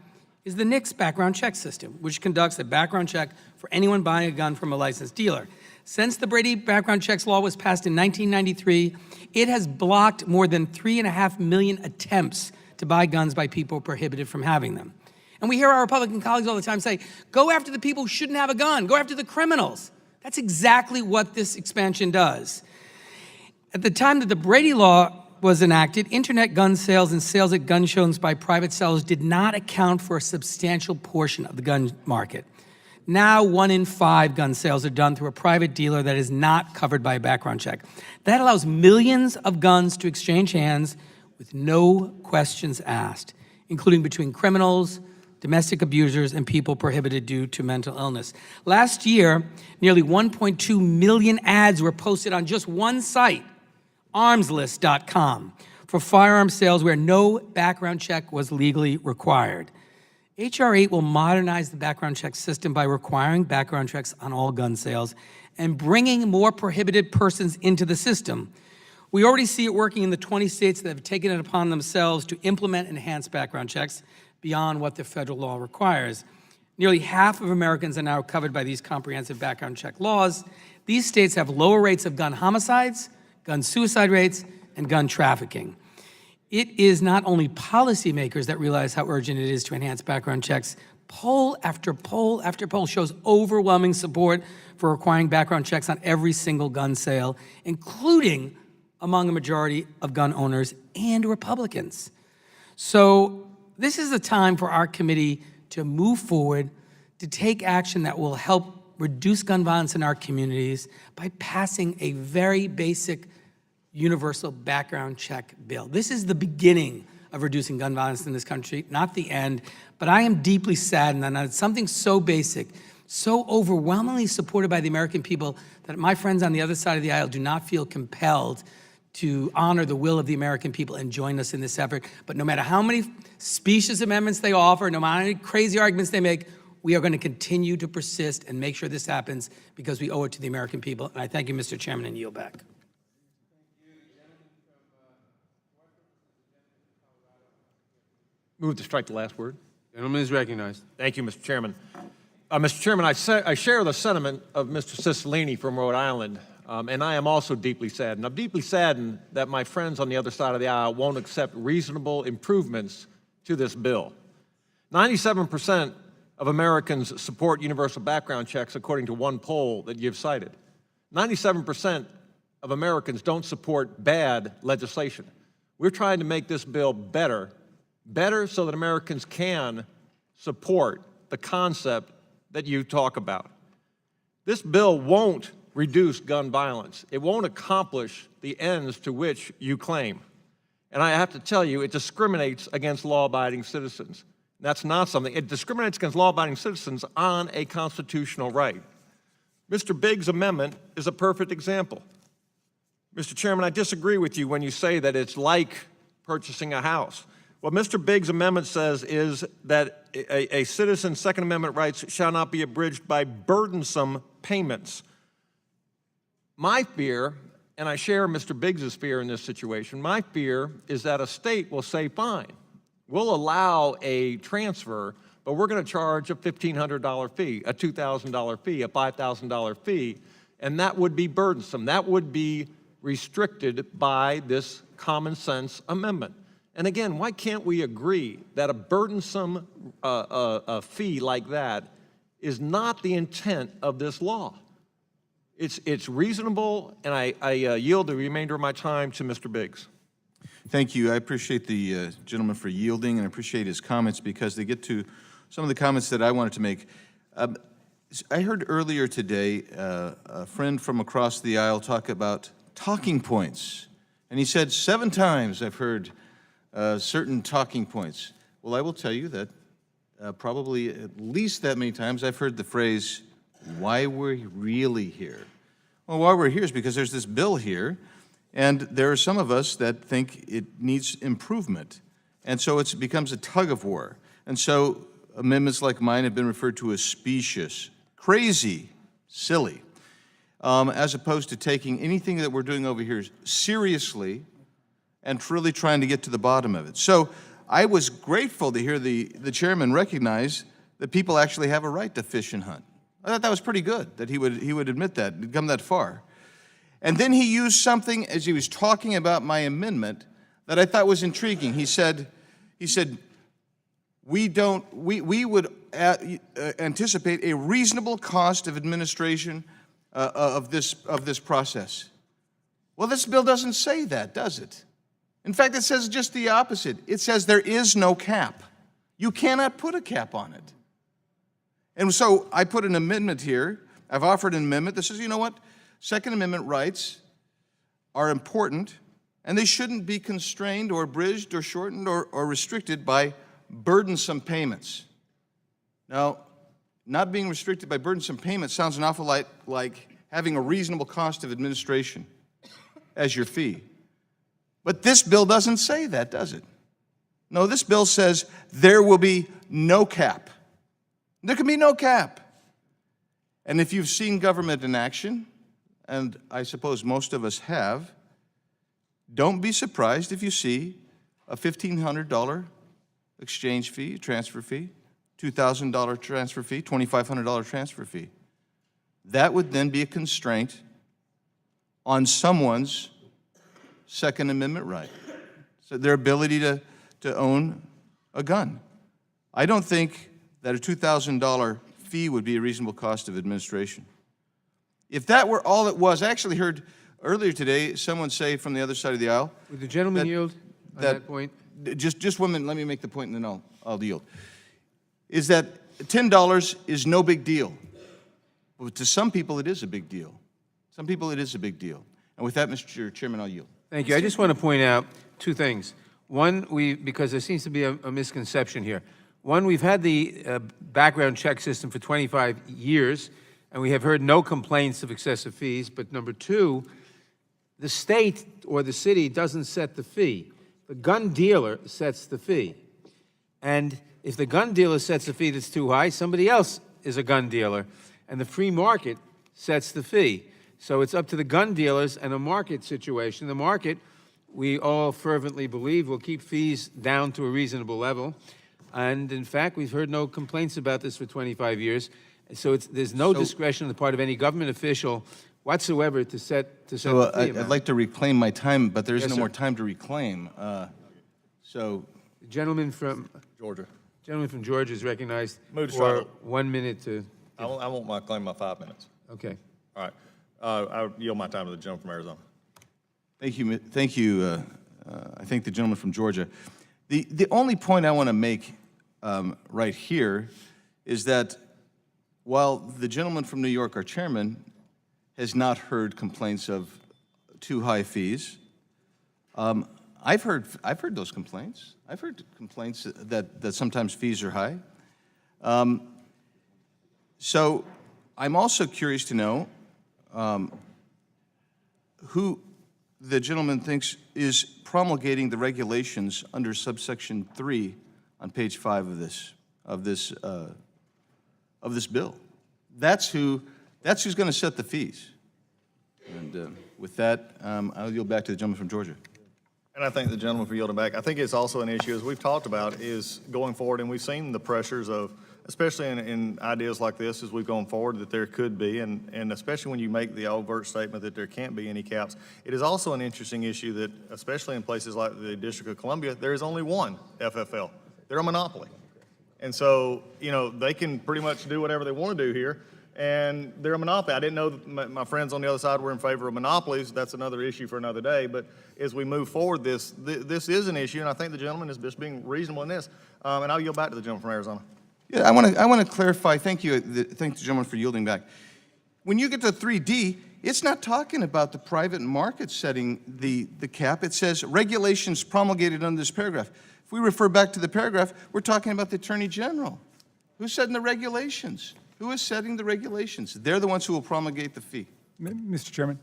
is the NICS background check system, which conducts a background check for anyone buying a gun from a licensed dealer. Since the Brady background checks law was passed in 1993, it has blocked more than 3.5 million attempts to buy guns by people prohibited from having them. And we hear our Republican colleagues all the time say, go after the people who shouldn't have a gun, go after the criminals. That's exactly what this expansion does. At the time that the Brady law was enacted, internet gun sales and sales at gun shows by private sellers did not account for a substantial portion of the gun market. Now, 1 in 5 gun sales are done through a private dealer that is not covered by a background check. That allows millions of guns to exchange hands with no questions asked, including between criminals, domestic abusers, and people prohibited due to mental illness. Last year, nearly 1.2 million ads were posted on just one site, armslist.com, for firearm sales where no background check was legally required. H.R. 8 will modernize the background check system by requiring background checks on all gun sales and bringing more prohibited persons into the system. We already see it working in the 20 states that have taken it upon themselves to implement enhanced background checks beyond what the federal law requires. Nearly half of Americans are now covered by these comprehensive background check laws. These states have lower rates of gun homicides, gun suicide rates, and gun trafficking. It is not only policymakers that realize how urgent it is to enhance background checks. Poll after poll after poll shows overwhelming support for requiring background checks on every single gun sale, including among a majority of gun owners and Republicans. So this is the time for our committee to move forward, to take action that will help reduce gun violence in our communities by passing a very basic universal background check bill. This is the beginning of reducing gun violence in this country, not the end, but I am deeply saddened that it's something so basic, so overwhelmingly supported by the American people, that my friends on the other side of the aisle do not feel compelled to honor the will of the American people and join us in this effort. But no matter how many specious amendments they offer, no matter how many crazy arguments they make, we are going to continue to persist and make sure this happens because we owe it to the American people. And I thank you, Mr. Chairman, and yield back. Move to strike the last word. Gentleman is recognized. Thank you, Mr. Chairman. Mr. Chairman, I share the sentiment of Mr. Cicilline from Rhode Island, and I am also deeply saddened. I'm deeply saddened that my friends on the other side of the aisle won't accept reasonable improvements to this bill. 97% of Americans support universal background checks, according to one poll that you've cited. 97% of Americans don't support bad legislation. We're trying to make this bill better so that Americans can support the concept that you talk about. This bill won't reduce gun violence. It won't accomplish the ends to which you claim. And I have to tell you, it discriminates against law-abiding citizens. That's not something. It discriminates against law-abiding citizens on a constitutional right. Mr. Biggs' amendment is a perfect example. Mr. Chairman, I disagree with you when you say that it's like purchasing a house. What Mr. Biggs' amendment says is that a citizen's Second Amendment rights shall not be abridged by burdensome payments. My fear, and I share Mr. Biggs' fear in this situation, my fear is that a state will say, fine, we'll allow a transfer, but we're going to charge a $1,500 fee, a $2,000 fee, a $5,000 fee, and that would be burdensome. That would be restricted by this common sense amendment. And again, why can't we agree that a burdensome fee like that is not the intent of this law? It's reasonable, and I yield the remainder of my time to Mr. Biggs. Thank you. I appreciate the gentleman for yielding, and I appreciate his comments because they get to some of the comments that I wanted to make. I heard earlier today a friend from across the aisle talk about talking points, and he said 7 times I've heard certain talking points. Well, I will tell you that probably at least that many times I've heard the phrase, why we're really here. Well, why we're here is because there's this bill here, and there are some of us that think it needs improvement. And so it becomes a tug of war. And so amendments like mine have been referred to as specious, crazy, silly, as opposed to taking anything that we're doing over here seriously and really trying to get to the bottom of it. So I was grateful to hear the chairman recognize that people actually have a right to fish and hunt. I thought that was pretty good, that he would admit that, he'd come that far. And then he used something as he was talking about my amendment that I thought was intriguing. He said, we would anticipate a reasonable cost of administration of this process. Well, this bill doesn't say that, does it? In fact, it says just the opposite. It says there is no cap. You cannot put a cap on it. And so I put an amendment here. I've offered an amendment that says, you know what? Second Amendment rights are important, and they shouldn't be constrained or abridged or shortened or restricted by burdensome payments. Now, not being restricted by burdensome payments sounds an awful lot like having a reasonable cost of administration as your fee. But this bill doesn't say that, does it? No, this bill says there will be no cap. There can be no cap. And if you've seen government in action, and I suppose most of us have, don't be surprised if you see a $1,500 exchange fee, transfer fee, $2,000 transfer fee, $2,500 transfer fee. That would then be a constraint on someone's Second Amendment right, so their ability to own a gun. I don't think that a $2,000 fee would be a reasonable cost of administration. If that were all it was, I actually heard earlier today someone say from the other side of the aisle. Would the gentleman yield on that point? Just 1 minute, let me make the point and then I'll yield. Is that $10 is no big deal. But to some people it is a big deal. Some people it is a big deal. And with that, Mr. Chairman, I'll yield. Thank you. I just want to point out two things. One, because there seems to be a misconception here. One, we've had the background check system for 25 years, and we have heard no complaints of excessive fees. But number two, the state or the city doesn't set the fee. The gun dealer sets the fee. And if the gun dealer sets a fee that's too high, somebody else is a gun dealer, and the free market sets the fee. So it's up to the gun dealers and a market situation. The market, we all fervently believe, will keep fees down to a reasonable level. And in fact, we've heard no complaints about this for 25 years. So there's no discretion on the part of any government official whatsoever to set the fee amount. I'd like to reclaim my time, but there is Yes, no sir. more time to reclaim. The gentleman from Georgia. Gentleman from Georgia is recognized Move to for strike. 1 minute to. I won't claim my 5 minutes. Okay. All right. I yield my time to the gentleman from Arizona. Thank you. Thank you. I thank the gentleman from Georgia. The only point I want to make right here is that while the gentleman from New York, our chairman, has not heard complaints of too high fees, I've heard those complaints. I've heard complaints that sometimes fees are high. So I'm also curious to know who the gentleman thinks is promulgating the regulations under subsection 3 on page 5 of this bill. That's who's going to set the fees. And with that, I'll yield back to the gentleman from Georgia. And I thank the gentleman for yielding back. I think it's also an issue, as we've talked about, is going forward, and we've seen the pressures of, especially in ideas like this as we've gone forward, that there could be, and especially when you make the overt statement that there can't be any caps. It is also an interesting issue that, especially in places like the District of Columbia, there is only one FFL. They're a monopoly. And so, you know, they can pretty much do whatever they want to do here, and they're a monopoly. I didn't know that my friends on the other side were in favor of monopolies. That's another issue for another day. But as we move forward, this is an issue, and I think the gentleman is just being reasonable in this. And I'll yield back to the gentleman from Arizona. Yeah, I want to clarify. Thank you. Thank the gentleman for yielding back. When you get to 3D, it's not talking about the private market setting the cap. It says regulations promulgated under this paragraph. If we refer back to the paragraph, we're talking about the Attorney General. Who's setting the regulations? Who is setting the regulations? They're the ones who will promulgate the fee. Mr. Chairman.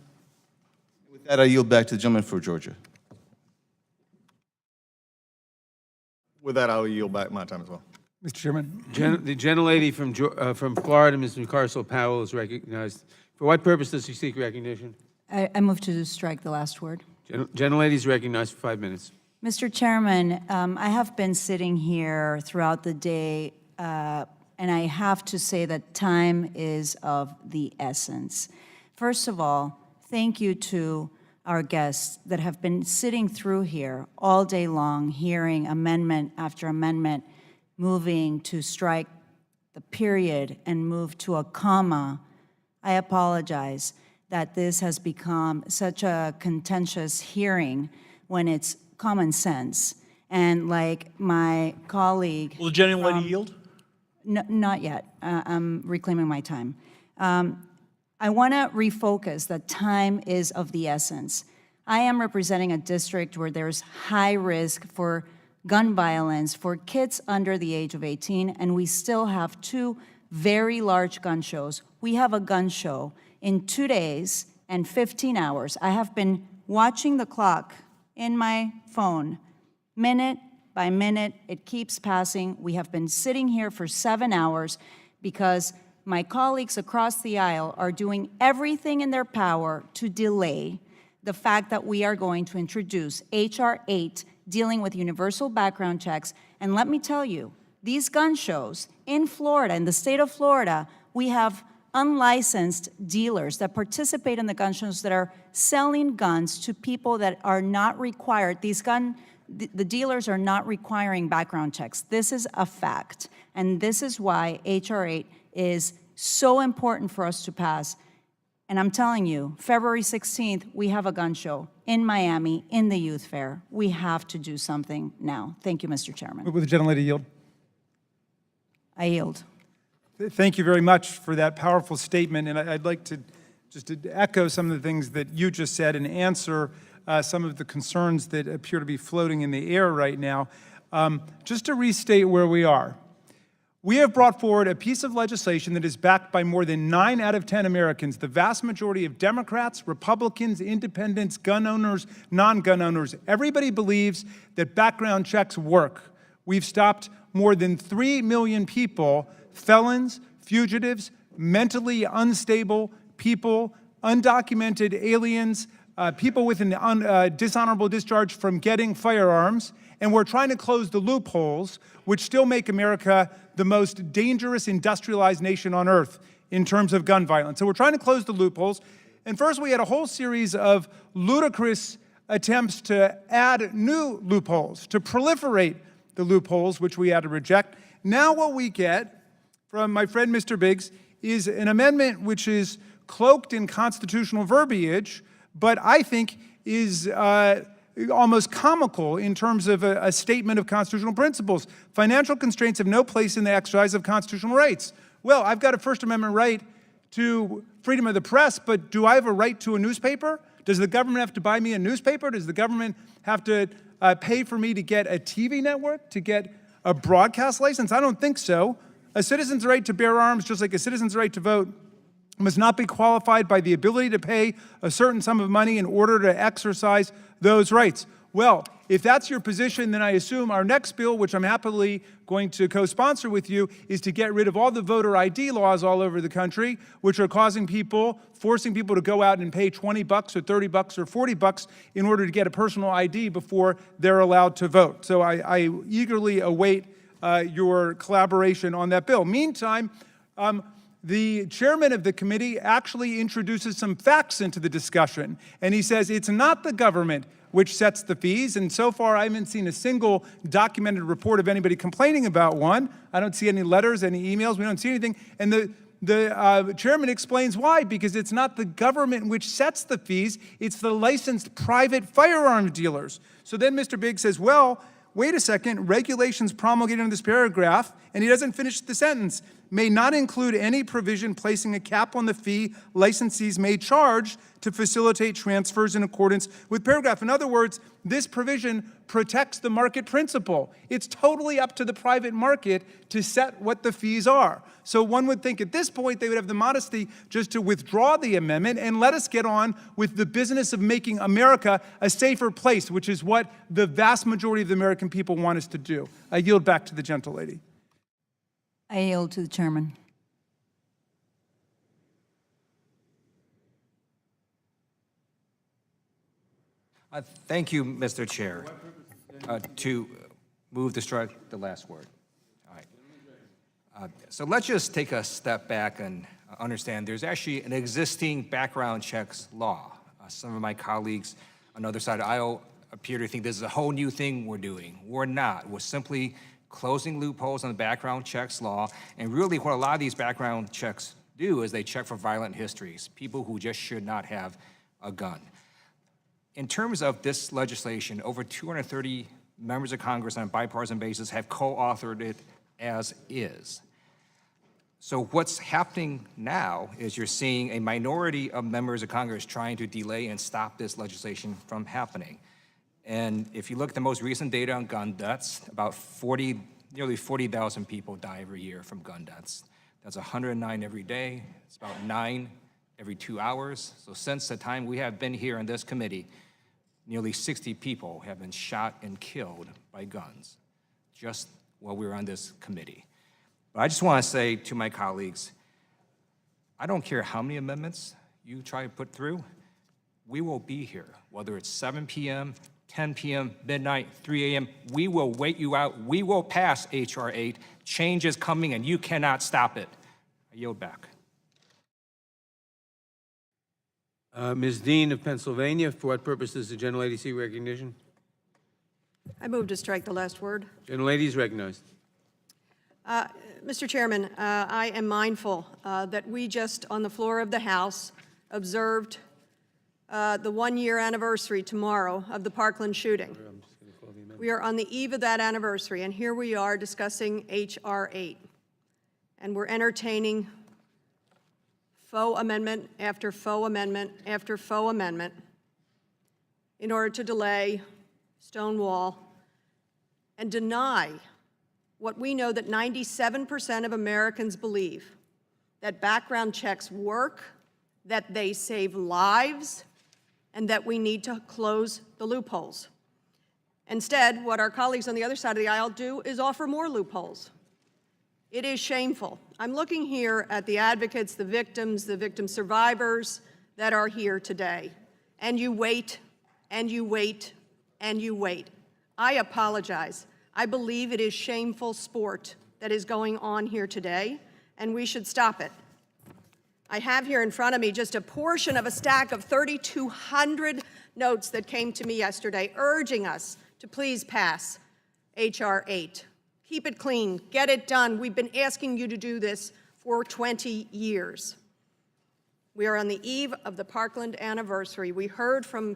With that, I yield back to the gentleman for Georgia. With that, I will yield back my time as well. Mr. Chairman. The gentlelady from Florida, Ms. McCarcel-Powell, is recognized. For what purpose does she seek recognition? I move to strike the last word. Gentlelady is recognized for 5 minutes. Mr. Chairman, I have been sitting here throughout the day, and I have to say that time is of the essence. First of all, thank you to our guests that have been sitting through here all day long, hearing amendment after amendment, moving to strike the period and move to a comma. I apologize that this has become such a contentious hearing when it's common sense. And like my colleague— Will the gentlelady yield? Not yet. I'm reclaiming my time. I want to refocus that time is of the essence. I am representing a district where there's high risk for gun violence for kids under the age of 18, and we still have 2 very large gun shows. We have a gun show in 2 days and 15 hours. I have been watching the clock in my phone, minute by minute, it keeps passing. We have been sitting here for 7 hours because my colleagues across the aisle are doing everything in their power to delay the fact that we are going to introduce H.R. 8 dealing with universal background checks. And let me tell you, these gun shows in Florida, in the state of Florida, we have unlicensed dealers that participate in the gun shows that are selling guns to people that are not required. The dealers are not requiring background checks. This is a fact. And this is why H.R. 8 is so important for us to pass. And I'm telling you, February 16th, we have a gun show in Miami, in the youth fair. We have to do something now. Thank you, Mr. Chairman. Would the gentlelady yield? I yield. Thank you very much for that powerful statement. And I'd like to just to echo some of the things that you just said and answer some of the concerns that appear to be floating in the air right now. Just to restate where we are. We have brought forward a piece of legislation that is backed by more than 9 out of 10 Americans, the vast majority of Democrats, Republicans, independents, gun owners, non-gun owners. Everybody believes that background checks work. We've stopped more than 3 million people, felons, fugitives, mentally unstable people, undocumented aliens, people with an dishonorable discharge from getting firearms, and we're trying to close the loopholes which still make America the most dangerous industrialized nation on earth in terms of gun violence. So we're trying to close the loopholes. And first we had a whole series of ludicrous attempts to add new loopholes, to proliferate the loopholes, which we had to reject. Now what we get from my friend Mr. Biggs is an amendment which is cloaked in constitutional verbiage, but I think is almost comical in terms of a statement of constitutional principles. Financial constraints have no place in the exercise of constitutional rights. Well, I've got a First Amendment right to freedom of the press, but do I have a right to a newspaper? Does the government have to buy me a newspaper? Does the government have to pay for me to get a TV network, to get a broadcast license? I don't think so. A citizen's right to bear arms, just like a citizen's right to vote, must not be qualified by the ability to pay a certain sum of money in order to exercise those rights. Well, if that's your position, then I assume our next bill, which I'm happily going to co-sponsor with you, is to get rid of all the voter ID laws all over the country, which are forcing people to go out and pay $20 or $30 or $40 in order to get a personal ID before they're allowed to vote. So I eagerly await your collaboration on that bill. Meantime, the chairman of the committee actually introduces some facts into the discussion, and he says it's not the government which sets the fees, and so far I haven't seen a single documented report of anybody complaining about one. I don't see any letters, any emails, we don't see anything, and the chairman explains why, because it's not the government which sets the fees, it's the licensed private firearms dealers. So then Mr. Biggs says, well, wait a second, regulations promulgated in this paragraph, and he doesn't finish the sentence, may not include any provision placing a cap on the fee licensees may charge to facilitate transfers in accordance with paragraph. In other words, this provision protects the market principle. It's totally up to the private market to set what the fees are. So one would think at this point they would have the modesty just to withdraw the amendment and let us get on with the business of making America a safer place, which is what the vast majority of the American people want us to do. I yield back to the gentlelady. I yield to the chairman. Thank you, Mr. Chair, to move to strike the last word. All right. So let's just take a step back and understand there's actually an existing background checks law. Some of my colleagues on the other side of the aisle appear to think this is a whole new thing we're doing. We're not. We're simply closing loopholes on the background checks law. And really what a lot of these background checks do is they check for violent histories, people who just should not have a gun. In terms of this legislation, over 230 members of Congress on a bipartisan basis have co-authored it as is. So what's happening now is you're seeing a minority of members of Congress trying to delay and stop this legislation from happening. And if you look at the most recent data on gun deaths, about nearly 40,000 people die every year from gun deaths. That's 109 every day. It's about 9 every 2 hours. So since the time we have been here in this committee, nearly 60 people have been shot and killed by guns just while we were on this committee. But I just want to say to my colleagues, I don't care how many amendments you try to put through, we will be here, whether it's 7 p.m., 10 p.m., midnight, 3 a.m., we will wait you out. We will pass H.R. 8. Change is coming, and you cannot stop it. I yield back. Ms. Dean of Pennsylvania, for what purpose does the gentlelady seek recognition? I move to strike the last word. Gentlelady is recognized. Mr. Chairman, I am mindful that we just, on the floor of the House, observed the one-year anniversary tomorrow of the Parkland shooting. We are on the eve of that anniversary, and here we are discussing H.R. 8. And we're entertaining faux amendment after faux amendment after faux amendment in order to delay, stonewall, and deny what we know that 97% of Americans believe, that background checks work, that they save lives, and that we need to close the loopholes. Instead, what our colleagues on the other side of the aisle do is offer more loopholes. It is shameful. I'm looking here at the advocates, the victim survivors that are here today. And you wait, and you wait, and you wait. I apologize. I believe it is shameful sport that is going on here today, and we should stop it. I have here in front of me just a portion of a stack of 3,200 notes that came to me yesterday urging us to please pass H.R. 8. Keep it clean, get it done. We've been asking you to do this for 20 years. We are on the eve of the Parkland anniversary. We heard from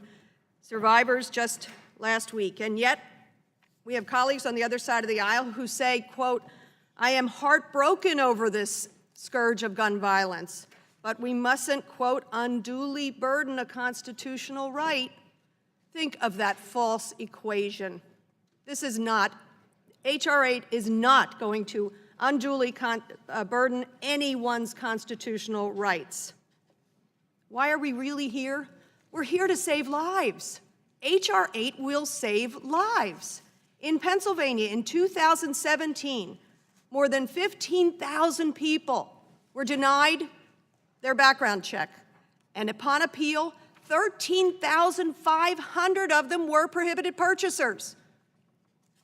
survivors just last week, and yet we have colleagues on the other side of the aisle who say, quote, I am heartbroken over this scourge of gun violence, but we mustn't, quote, unduly burden a constitutional right. Think of that false equation. This is not, H.R. 8 is not going to unduly burden anyone's constitutional rights. Why are we really here? We're here to save lives. H.R. 8 will save lives. In Pennsylvania, in 2017, more than 15,000 people were denied their background check. And upon appeal, 13,500 of them were prohibited purchasers.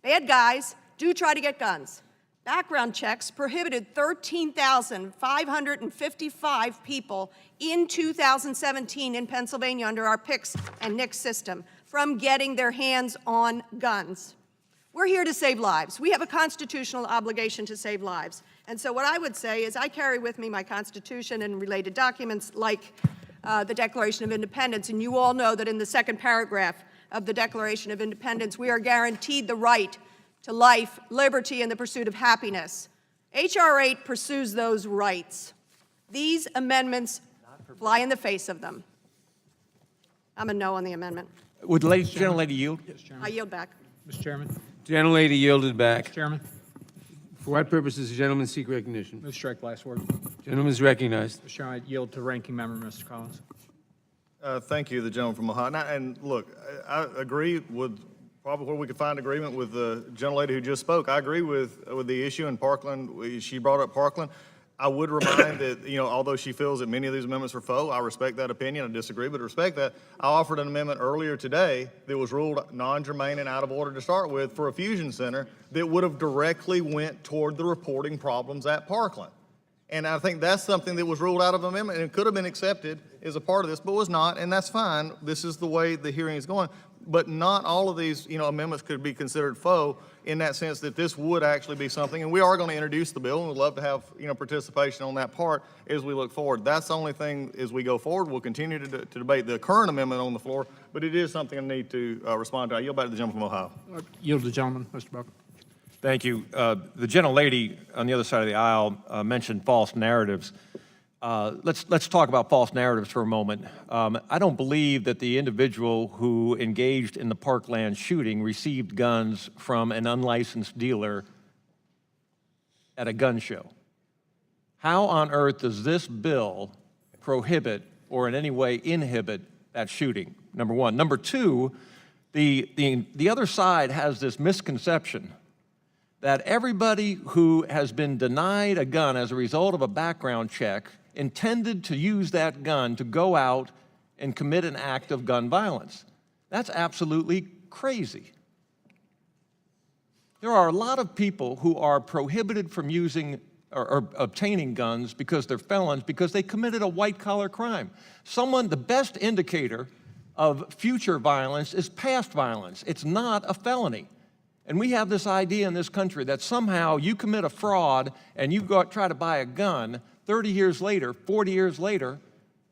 Bad guys do try to get guns. Background checks prohibited 13,555 people in 2017 in Pennsylvania under our PICS and NICS system from getting their hands on guns. We're here to save lives. We have a constitutional obligation to save lives. And so what I would say is I carry with me my Constitution and related documents like the Declaration of Independence. And you all know that in the second paragraph of the Declaration of Independence, we are guaranteed the right to life, liberty, and the pursuit of happiness. H.R. 8 pursues those rights. These amendments fly in the face of them. I'm a no on the amendment. Would the gentlelady yield? Yes, Chairman. I yield back. Mr. Chairman. Gentlelady yielded back. Mr. Chairman. For what purpose does the gentleman seek recognition? Move strike last word. Gentleman is recognized. Mr. Chairman, I yield to Ranking Member Mr. Collins. Thank you, the gentleman from Ohio. And look, I agree with probably where we could find agreement with the gentlelady who just spoke. I agree with the issue in Parkland. She brought up Parkland. I would remind that, although she feels that many of these amendments are faux, I respect that opinion. I disagree, but respect that. I offered an amendment earlier today that was ruled non-germane and out of order to start with for a fusion center that would have directly went toward the reporting problems at Parkland. And I think that's something that was ruled out of amendment and it could have been accepted as a part of this, but was not, and that's fine. This is the way the hearing is going. But not all of these, amendments could be considered faux in that sense that this would actually be something. And we are going to introduce the bill and we'd love to have, participation on that part as we look forward. That's the only thing as we go forward. We'll continue to debate the current amendment on the floor, but it is something I need to respond to. I yield back to the gentleman from Ohio. Yield to the gentleman, Mr. Booker. Thank you. The gentlelady on the other side of the aisle mentioned false narratives. let's talk about false narratives for a moment. I don't believe that the individual who engaged in the Parkland shooting received guns from an unlicensed dealer at a gun show. How on earth does this bill prohibit or in any way inhibit that shooting? Number one. Number two, the other side has this misconception that everybody who has been denied a gun as a result of a background check intended to use that gun to go out and commit an act of gun violence. That's absolutely crazy. There are a lot of people who are prohibited from using or obtaining guns because they're felons, because they committed a white-collar crime. The best indicator of future violence is past violence. It's not a felony. And we have this idea in this country that somehow you commit a fraud and you go try to buy a gun 30 years later, 40 years later,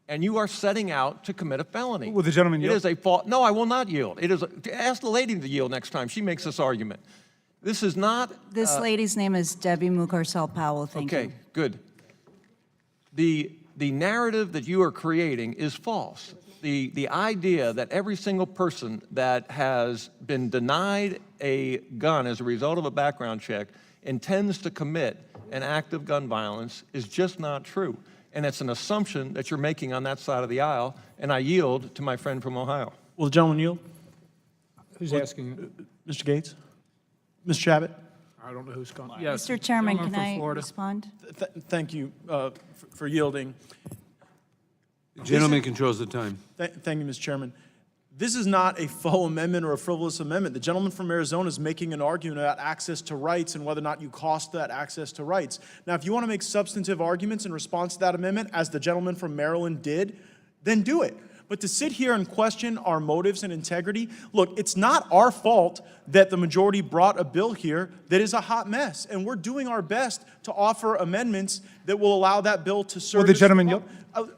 and you are setting out to commit a felony. Will the gentleman yield? It is a fault. No, I will not yield. Ask the lady to yield next time. She makes this argument. This is not... This lady's name is Debbie Mucarsel-Powell. Thank you. Okay, good. The narrative that you are creating is false. The idea that every single person that has been denied a gun as a result of a background check intends to commit an act of gun violence is just not true. And it's an assumption that you're making on that side of the aisle, and I yield to my friend from Ohio. Will the gentleman yield? Who's asking? Mr. Gates? Mr. Chabot? I don't know who's calling. Yes. Mr. Chairman, gentleman can from I Florida. respond? Thank you for yielding. The gentleman controls the time. Thank you, Mr. Chairman. This is not a faux amendment or a frivolous amendment. The gentleman from Arizona is making an argument about access to rights and whether or not you cost that access to rights. Now, if you want to make substantive arguments in response to that amendment, as the gentleman from Maryland did, then do it. But to sit here and question our motives and integrity, look, it's not our fault that the majority brought a bill here that is a hot mess. And we're doing our best to offer amendments that will allow that bill to serve. Will the gentleman yield?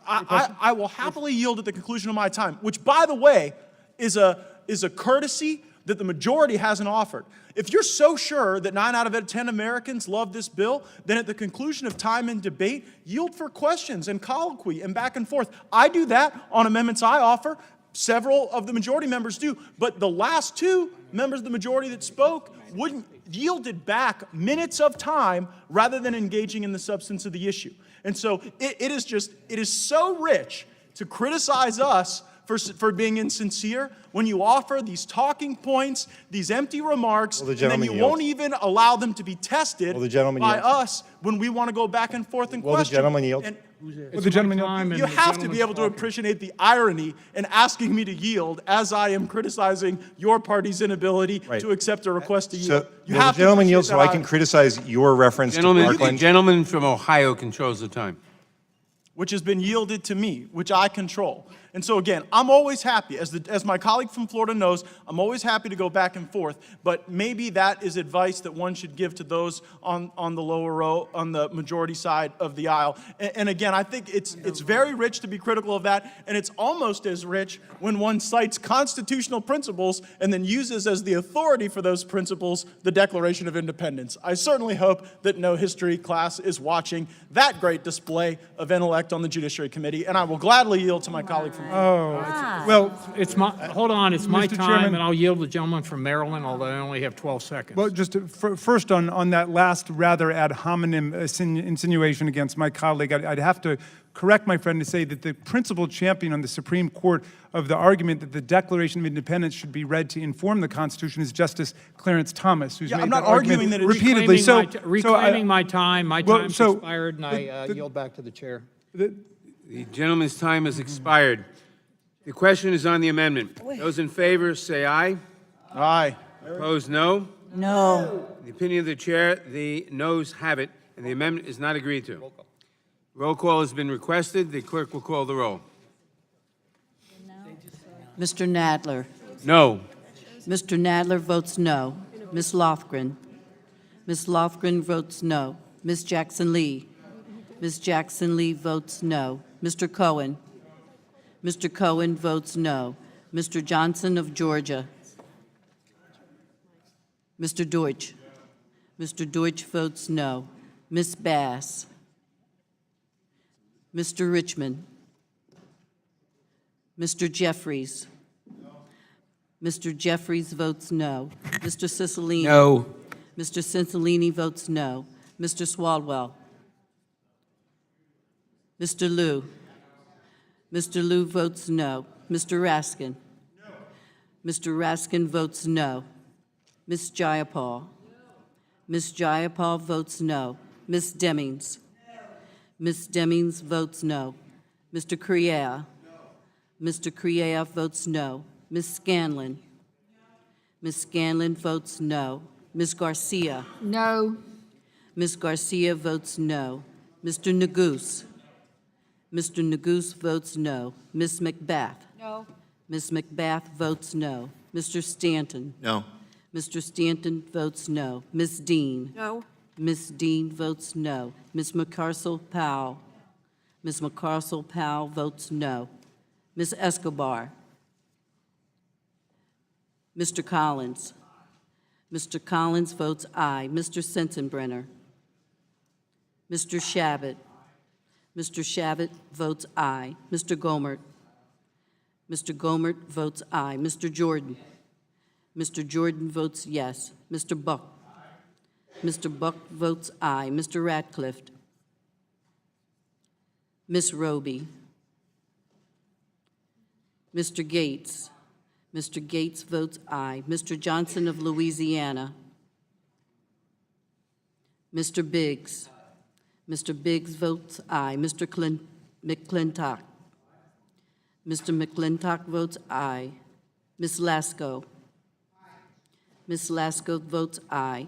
I will happily yield at the conclusion of my time, which, by the way, is a courtesy that the majority hasn't offered. If you're so sure that 9 out of 10 Americans love this bill, then at the conclusion of time and debate, yield for questions and colloquy and back and forth. I do that on amendments I offer. Several of the majority members do. But the last 2 members of the majority that spoke yielded back minutes of time rather than engaging in the substance of the issue. And so it is so rich to criticize us for being insincere when you offer these talking points, these empty remarks, and then you won't even allow them to be tested by us when we want to go back and forth and question. Will the gentleman yield? Will the gentleman yield? You have to be able to appreciate the irony in asking me to yield as I am criticizing your party's inability to accept a request to yield. So, will the gentleman yield so I can criticize your reference to Parkland? The gentleman from Ohio controls the time. Which has been yielded to me, which I control. And so again, I'm always happy, as my colleague from Florida knows, I'm always happy to go back and forth, but maybe that is advice that one should give to those on the lower row, on the majority side of the aisle. And again, I think it's very rich to be critical of that, and it's almost as rich when one cites constitutional principles and then uses as the authority for those principles the Declaration of Independence. I certainly hope that no history class is watching that great display of intellect on the Judiciary Committee, and I will gladly yield to my colleague from Well, It's my, hold on, it's my Mr. time, Chairman. and I'll yield to the gentleman from Maryland, although I only have 12 seconds. well, just first on that last rather ad hominem insinuation against my colleague, I'd have to correct my friend to say that the principal champion on the Supreme Court of the argument that the Declaration of Independence should be read to inform the Constitution is Justice Clarence Thomas, who's made I'm not that argument arguing that it's repeatedly. Reclaiming my time. My time's so expired, and I yield back to the chair. The gentleman's time has expired. The question is on the amendment. Those in favor say aye. Aye. Opposed, no. No. In the opinion of the chair, the noes have it, and the amendment is not agreed to. Roll call has been requested. The clerk will call the roll. Mr. Nadler. No. Mr. Nadler votes no. Ms. Lofgren. Ms. Lofgren votes no. Ms. Jackson Lee. Ms. Jackson Lee votes no. Mr. Cohen. Mr. Cohen votes no. Mr. Johnson of Georgia. Mr. Deutsch. Mr. Deutsch votes no. Ms. Bass. Mr. Richmond. Mr. Jeffries. Mr. Jeffries votes no. Mr. Cicilline. No. Mr. Cicilline votes no. Mr. Swalwell. Mr. Liu. Mr. Liu votes no. Mr. Raskin. Mr. Raskin votes no. Ms. Jayapal. Ms. Jayapal votes no. Ms. Demings. Ms. Demings votes no. Mr. Criea. Mr. Criea votes no. Ms. Scanlon. Ms. Scanlon votes no. Ms. Garcia. No. Ms. Garcia votes no. Mr. Neguse. Mr. Neguse votes no. Ms. Macbeth. No. Ms. Macbeth votes no. Mr. Stanton. No. Mr. Stanton votes no. Ms. Dean. No. Ms. Dean votes no. Ms. McCarcel-Powell. Ms. McCarcel-Powell votes no. Ms. Escobar. Mr. Collins. Mr. Collins votes aye. Mr. Sensenbrenner. Mr. Shabbat. Mr. Shabbat votes aye. Mr. Gomert. Mr. Gomert votes aye. Mr. Jordan. Mr. Jordan votes yes. Mr. Buck. Mr. Buck votes aye. Mr. Ratcliffe. Ms. Roby. Mr. Gates. Mr. Gates votes aye. Mr. Johnson of Louisiana. Mr. Biggs. Mr. Biggs votes aye. Mr. McClintock. Mr. McClintock votes aye. Ms. Lasko. Ms. Lasko votes aye.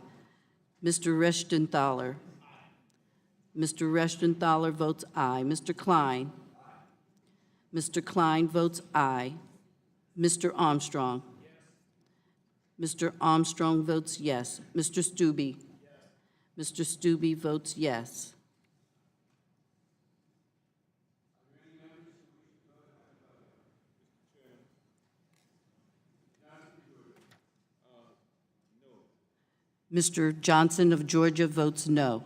Mr. Rechtenthaler. Mr. Rechtenthaler votes aye. Mr. Klein. Mr. Klein votes aye. Mr. Armstrong. Mr. Armstrong votes yes. Mr. Stube. Mr. Stube votes yes. Mr. Johnson of Georgia votes no.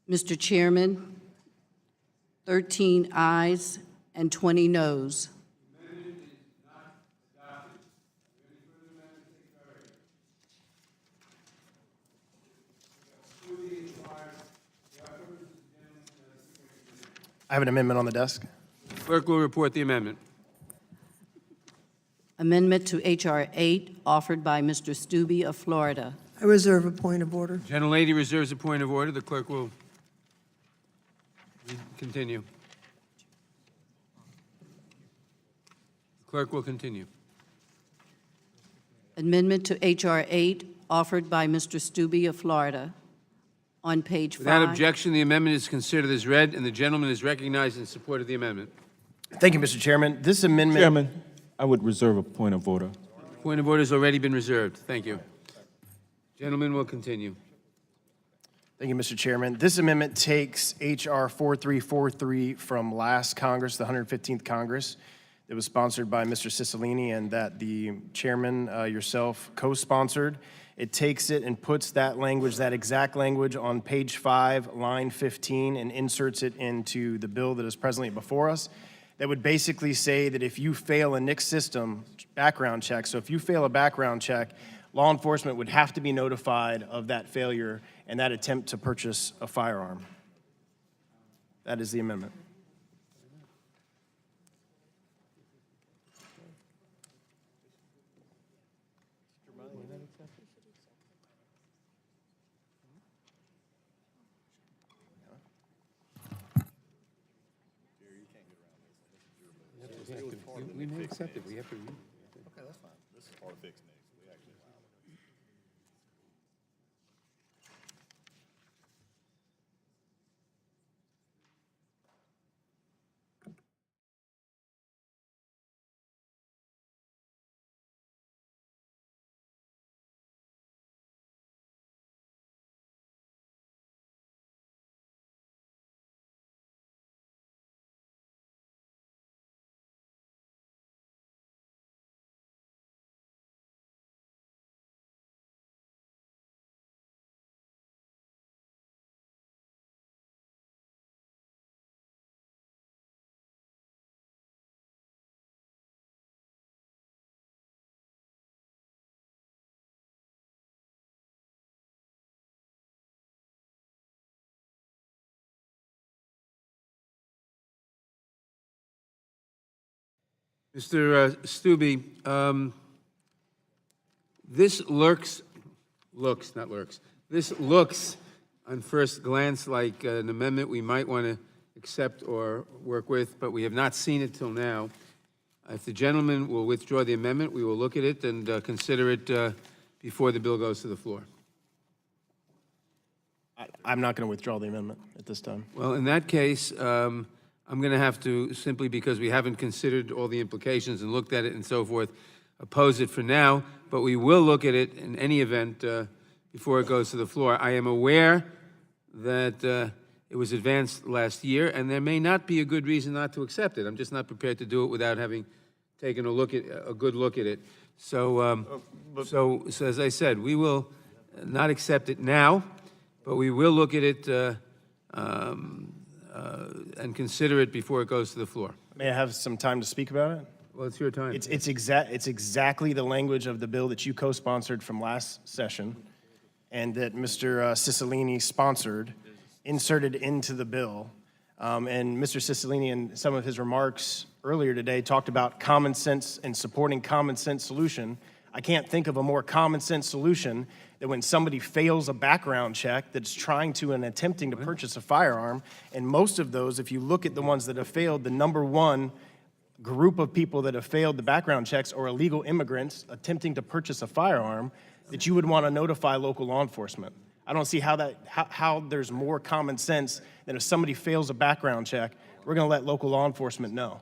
Mr. Chairman, 13 ayes and 20 noes. I have an amendment on the desk. Clerk will report the amendment. Amendment to H.R. 8, offered by Mr. Stube of Florida. I reserve a point of order. Gentlelady reserves a point of order. The clerk will continue. Clerk will continue. Amendment to H.R. 8, offered by Mr. Stube of Florida. On page 5. Without objection, the amendment is considered as read, and the gentleman is recognized in support of the amendment. Thank you, Mr. Chairman. This amendment... Chairman, I would reserve a point of order. Point of order has already been reserved. Thank you. Gentleman will continue. Thank you, Mr. Chairman. This amendment takes H.R. 4343 from last Congress, the 115th Congress. It was sponsored by Mr. Cicilline and that the chairman, yourself, co-sponsored. It takes it and puts that language, that exact language, on page 5, line 15, and inserts it into the bill that is presently before us. That would basically say that if you fail a NICS system background check, so if you fail a background check, law enforcement would have to be notified of that failure and that attempt to purchase a firearm. That is the amendment. We may accept it. We have to read it. Okay, that's fine. This is part of fixing it. Mr. Stube, this this looks on first glance like an amendment we might want to accept or work with, but we have not seen it till now. If the gentleman will withdraw the amendment, we will look at it and consider it before the bill goes to the floor. I'm not going to withdraw the amendment at this time. Well, in that case, I'm going to have to, simply because we haven't considered all the implications and looked at it and so forth, oppose it for now, but we will look at it in any event before it goes to the floor. I am aware that it was advanced last year, and there may not be a good reason not to accept it. I'm just not prepared to do it without having taken a good look at it. So, so as I said, we will not accept it now, but we will look at it and consider it before it goes to the floor. May I have some time to speak about it? Well, it's your time. It's exactly the language of the bill that you co-sponsored from last session and that Mr. Cicilline sponsored, inserted into the bill. And Mr. Cicilline, in some of his remarks earlier today, talked about common sense and supporting common sense solution. I can't think of a more common sense solution that when somebody fails a background check that's trying to and attempting to purchase a firearm, and most of those, if you look at the ones that have failed, the number one group of people that have failed the background checks are illegal immigrants attempting to purchase a firearm, that you would want to notify local law enforcement. I don't see how there's more common sense than if somebody fails a background check, we're going to let local law enforcement know.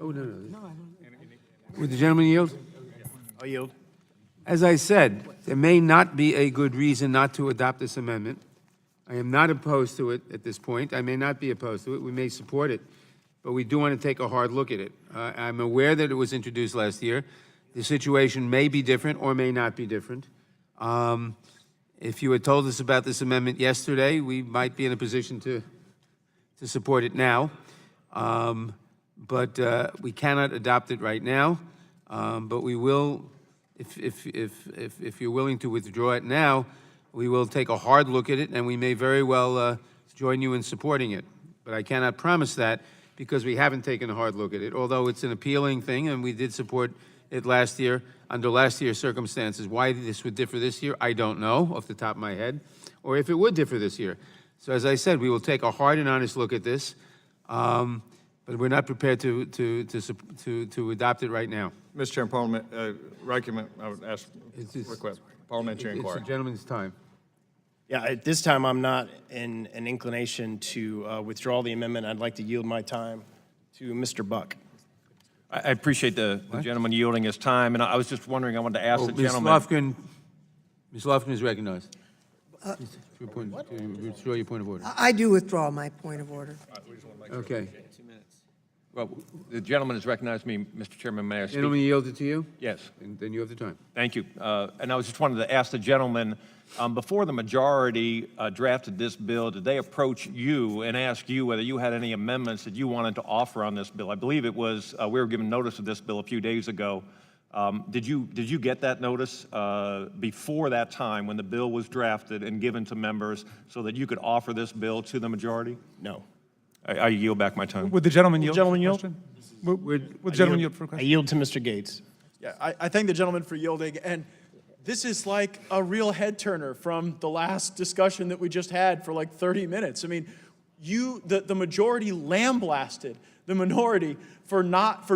Oh, no. Would the gentleman yield? I'll yield. As I said, there may not be a good reason not to adopt this amendment. I am not opposed to it at this point. I may not be opposed to it. We may support it, but we do want to take a hard look at it. I'm aware that it was introduced last year. The situation may be different or may not be different. If you had told us about this amendment yesterday, we might be in a position to support it now. But we cannot adopt it right now. But we will, if you're willing to withdraw it now, we will take a hard look at it, and we may very well join you in supporting it. But I cannot promise that because we haven't taken a hard look at it, although it's an appealing thing, and we did support it last year under last year's circumstances. Why this would differ this year, I don't know off the top of my head, or if it would differ this year. So as I said, we will take a hard and honest look at this, but we're not prepared to adopt it right now. Mr. Chairman, I would ask, request parliamentary inquiry. It's the gentleman's time. Yeah, at this time, I'm not in an inclination to withdraw the amendment. I'd like to yield my time to Mr. Buck. I appreciate the gentleman yielding his time, and I was just wondering, I wanted to ask the gentleman. Ms. Lofgren is recognized. Withdraw your point of order. I do withdraw my point of order. Okay. Well, the gentleman has recognized me, Mr. Chairman. May I speak? Gentleman yielded to you? Yes. And then you have the time. Thank you. And I was just wanted to ask the gentleman, before the majority drafted this bill, did they approach you and ask you whether you had any amendments that you wanted to offer on this bill? I believe it was, we were given notice of this bill a few days ago. Did you get that notice before that time when the bill was drafted and given to members so that you could offer this bill to the majority? No. I yield back my time. Would the gentleman yield? Gentleman yield? Would the gentleman yield for a I question? yield to Mr. Gates. Yeah, I thank the gentleman for yielding, and this is like a real head turner from the last discussion that we just had for like 30 minutes. I mean, the majority lambasted the minority for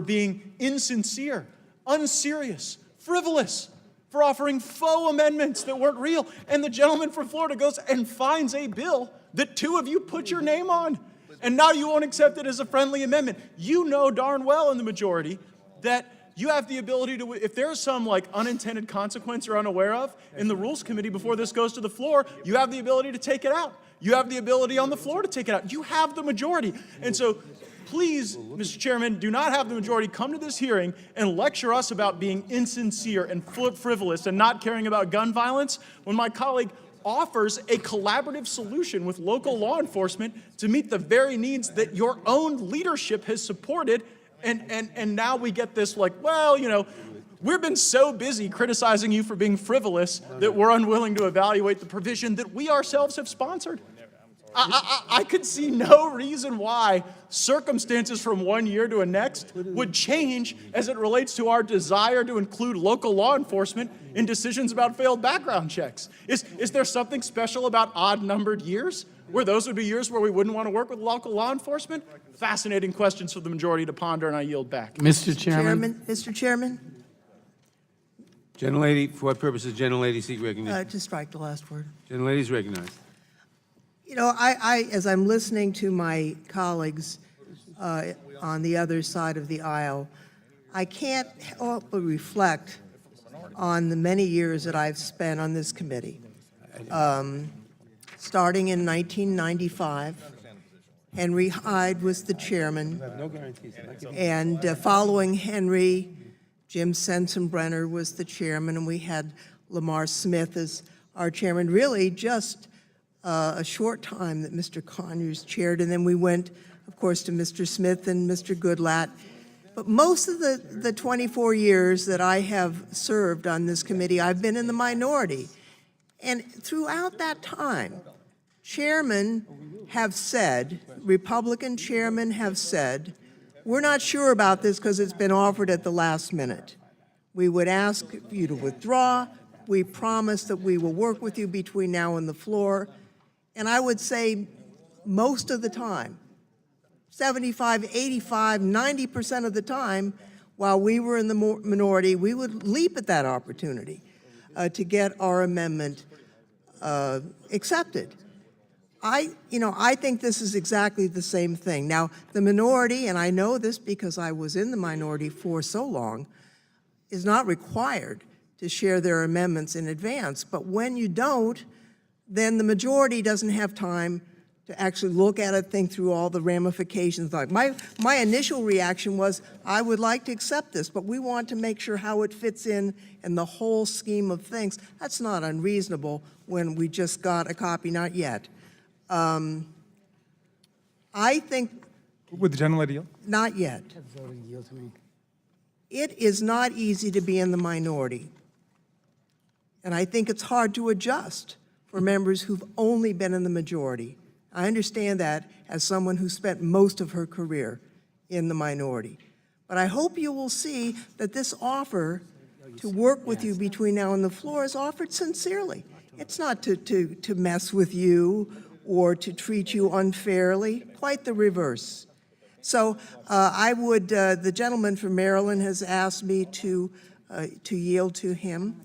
being insincere, unserious, frivolous, for offering faux amendments that weren't real. And the gentleman from Florida goes and finds a bill that two of you put your name on. And now you won't accept it as a friendly amendment. You know darn well in the majority that you have the ability to, if there's some like unintended consequence you're unaware of, in the Rules Committee before this goes to the floor, you have the ability to take it out. You have the ability on the floor to take it out. You have the majority. And so please, Mr. Chairman, do not have the majority come to this hearing and lecture us about being insincere and frivolous and not caring about gun violence when my colleague offers a collaborative solution with local law enforcement to meet the very needs that your own leadership has supported. And now we get this like, well, you know, we've been so busy criticizing you for being frivolous that we're unwilling to evaluate the provision that we ourselves have sponsored. I could see no reason why circumstances from one year to the next would change as it relates to our desire to include local law enforcement in decisions about failed background checks. Is there something special about odd-numbered years, where those would be years where we wouldn't want to work with local law enforcement? Fascinating questions for the majority to ponder, and I yield back. Mr. Chairman. Mr. Chairman, Gentlelady, for what purpose does gentlelady seek recognition? to strike the last word. Gentlelady is recognized. You know, as I'm listening to my colleagues on the other side of the aisle, I can't help but reflect on the many years that I've spent on this committee. Starting in 1995, Henry Hyde was the chairman, and following Henry, Jim Sensenbrenner was the chairman, and we had Lamar Smith as our chairman. Really, just a short time that Mr. Conyers chaired, and then we went, of course, to Mr. Smith and Mr. Goodlatte. But most of the 24 years that I have served on this committee, I've been in the minority. And throughout that time, chairmen have said, Republican chairmen have said, we're not sure about this because it's been offered at the last minute. We would ask you to withdraw. We promise that we will work with you between now and the floor. And I would say most of the time, 75, 85, 90% of the time, while we were in the minority, we would leap at that opportunity to get our amendment accepted. I think this is exactly the same thing. Now, the minority, and I know this because I was in the minority for so long, is not required to share their amendments in advance. But when you don't, then the majority doesn't have time to actually look at it, think through all the ramifications. Like my initial reaction was, I would like to accept this, but we want to make sure how it fits in the whole scheme of things. That's not unreasonable when we just got a copy, not yet. I think. Would the gentlelady yield? Not yet. It is not easy to be in the minority. And I think it's hard to adjust for members who've only been in the majority. I understand that as someone who spent most of her career in the minority. But I hope you will see that this offer to work with you between now and the floor is offered sincerely. It's not to mess with you or to treat you unfairly, quite the reverse. So I would, the gentleman from Maryland has asked me to yield to him.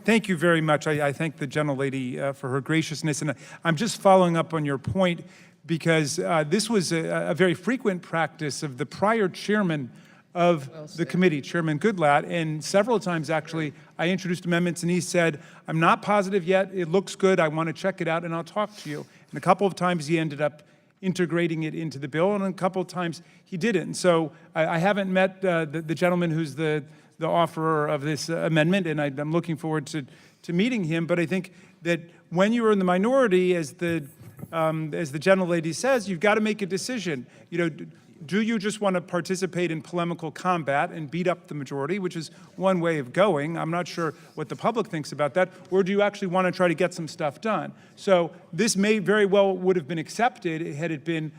Thank you very much. I thank the gentlelady for her graciousness. And I'm just following up on your point because this was a very frequent practice of the prior chairman of the committee, Chairman Goodlatte, and several times actually I introduced amendments and he said, I'm not positive yet, it looks good, I want to check it out and I'll talk to you. And a couple of times he ended up integrating it into the bill, and a couple of times he didn't. And so I haven't met the gentleman who's the offerer of this amendment, and I'm looking forward to meeting him. But I think that when you are in the minority, as the gentlelady says, you've got to make a decision. Do you just want to participate in polemical combat and beat up the majority, which is one way of going? I'm not sure what the public thinks about that. Or do you actually want to try to get some stuff done? So this may very well would have been accepted had it been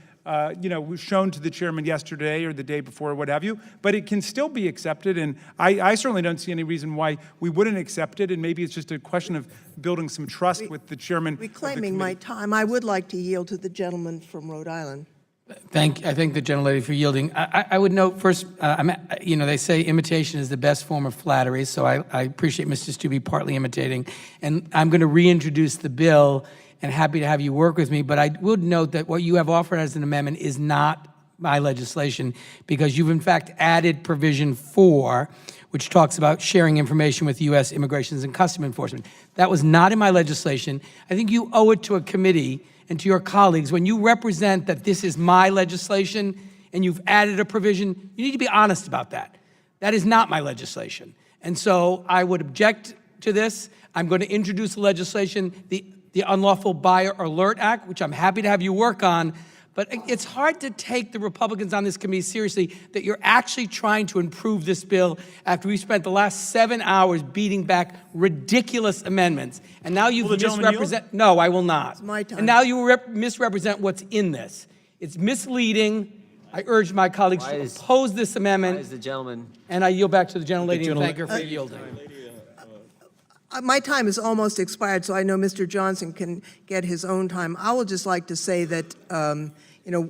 shown to the chairman yesterday or the day before or what have you, but it can still be accepted, and I certainly don't see any reason why we wouldn't accept it, and maybe it's just a question of building some trust with the chairman. Reclaiming my time, I would like to yield to the gentleman from Rhode Island. I thank the gentlelady for yielding. I would note first, they say imitation is the best form of flattery, so I appreciate Mr. Stubbe partly imitating, and I'm going to reintroduce the bill, and happy to have you work with me, but I would note that what you have offered as an amendment is not my legislation, because you've in fact added provision 4, which talks about sharing information with U.S. Immigration and Customs Enforcement. That was not in my legislation. I think you owe it to a committee and to your colleagues, when you represent that this is my legislation and you've added a provision, you need to be honest about that. That is not my legislation. And so I would object to this. I'm going to introduce the legislation, the Unlawful Buyer Alert Act, which I'm happy to have you work on, But it's hard to take the Republicans on this committee seriously that you're actually trying to improve this bill after we spent the last 7 hours beating back ridiculous amendments. And now you've misrepresented. No, I will not. It's my time. And now you misrepresent what's in this. It's misleading. I urge my colleagues to oppose this amendment. Why is the gentleman? And I yield back to the gentlelady and thank her for yielding. My time is almost expired, so I know Mr. Johnson can get his own time. I would just like to say that,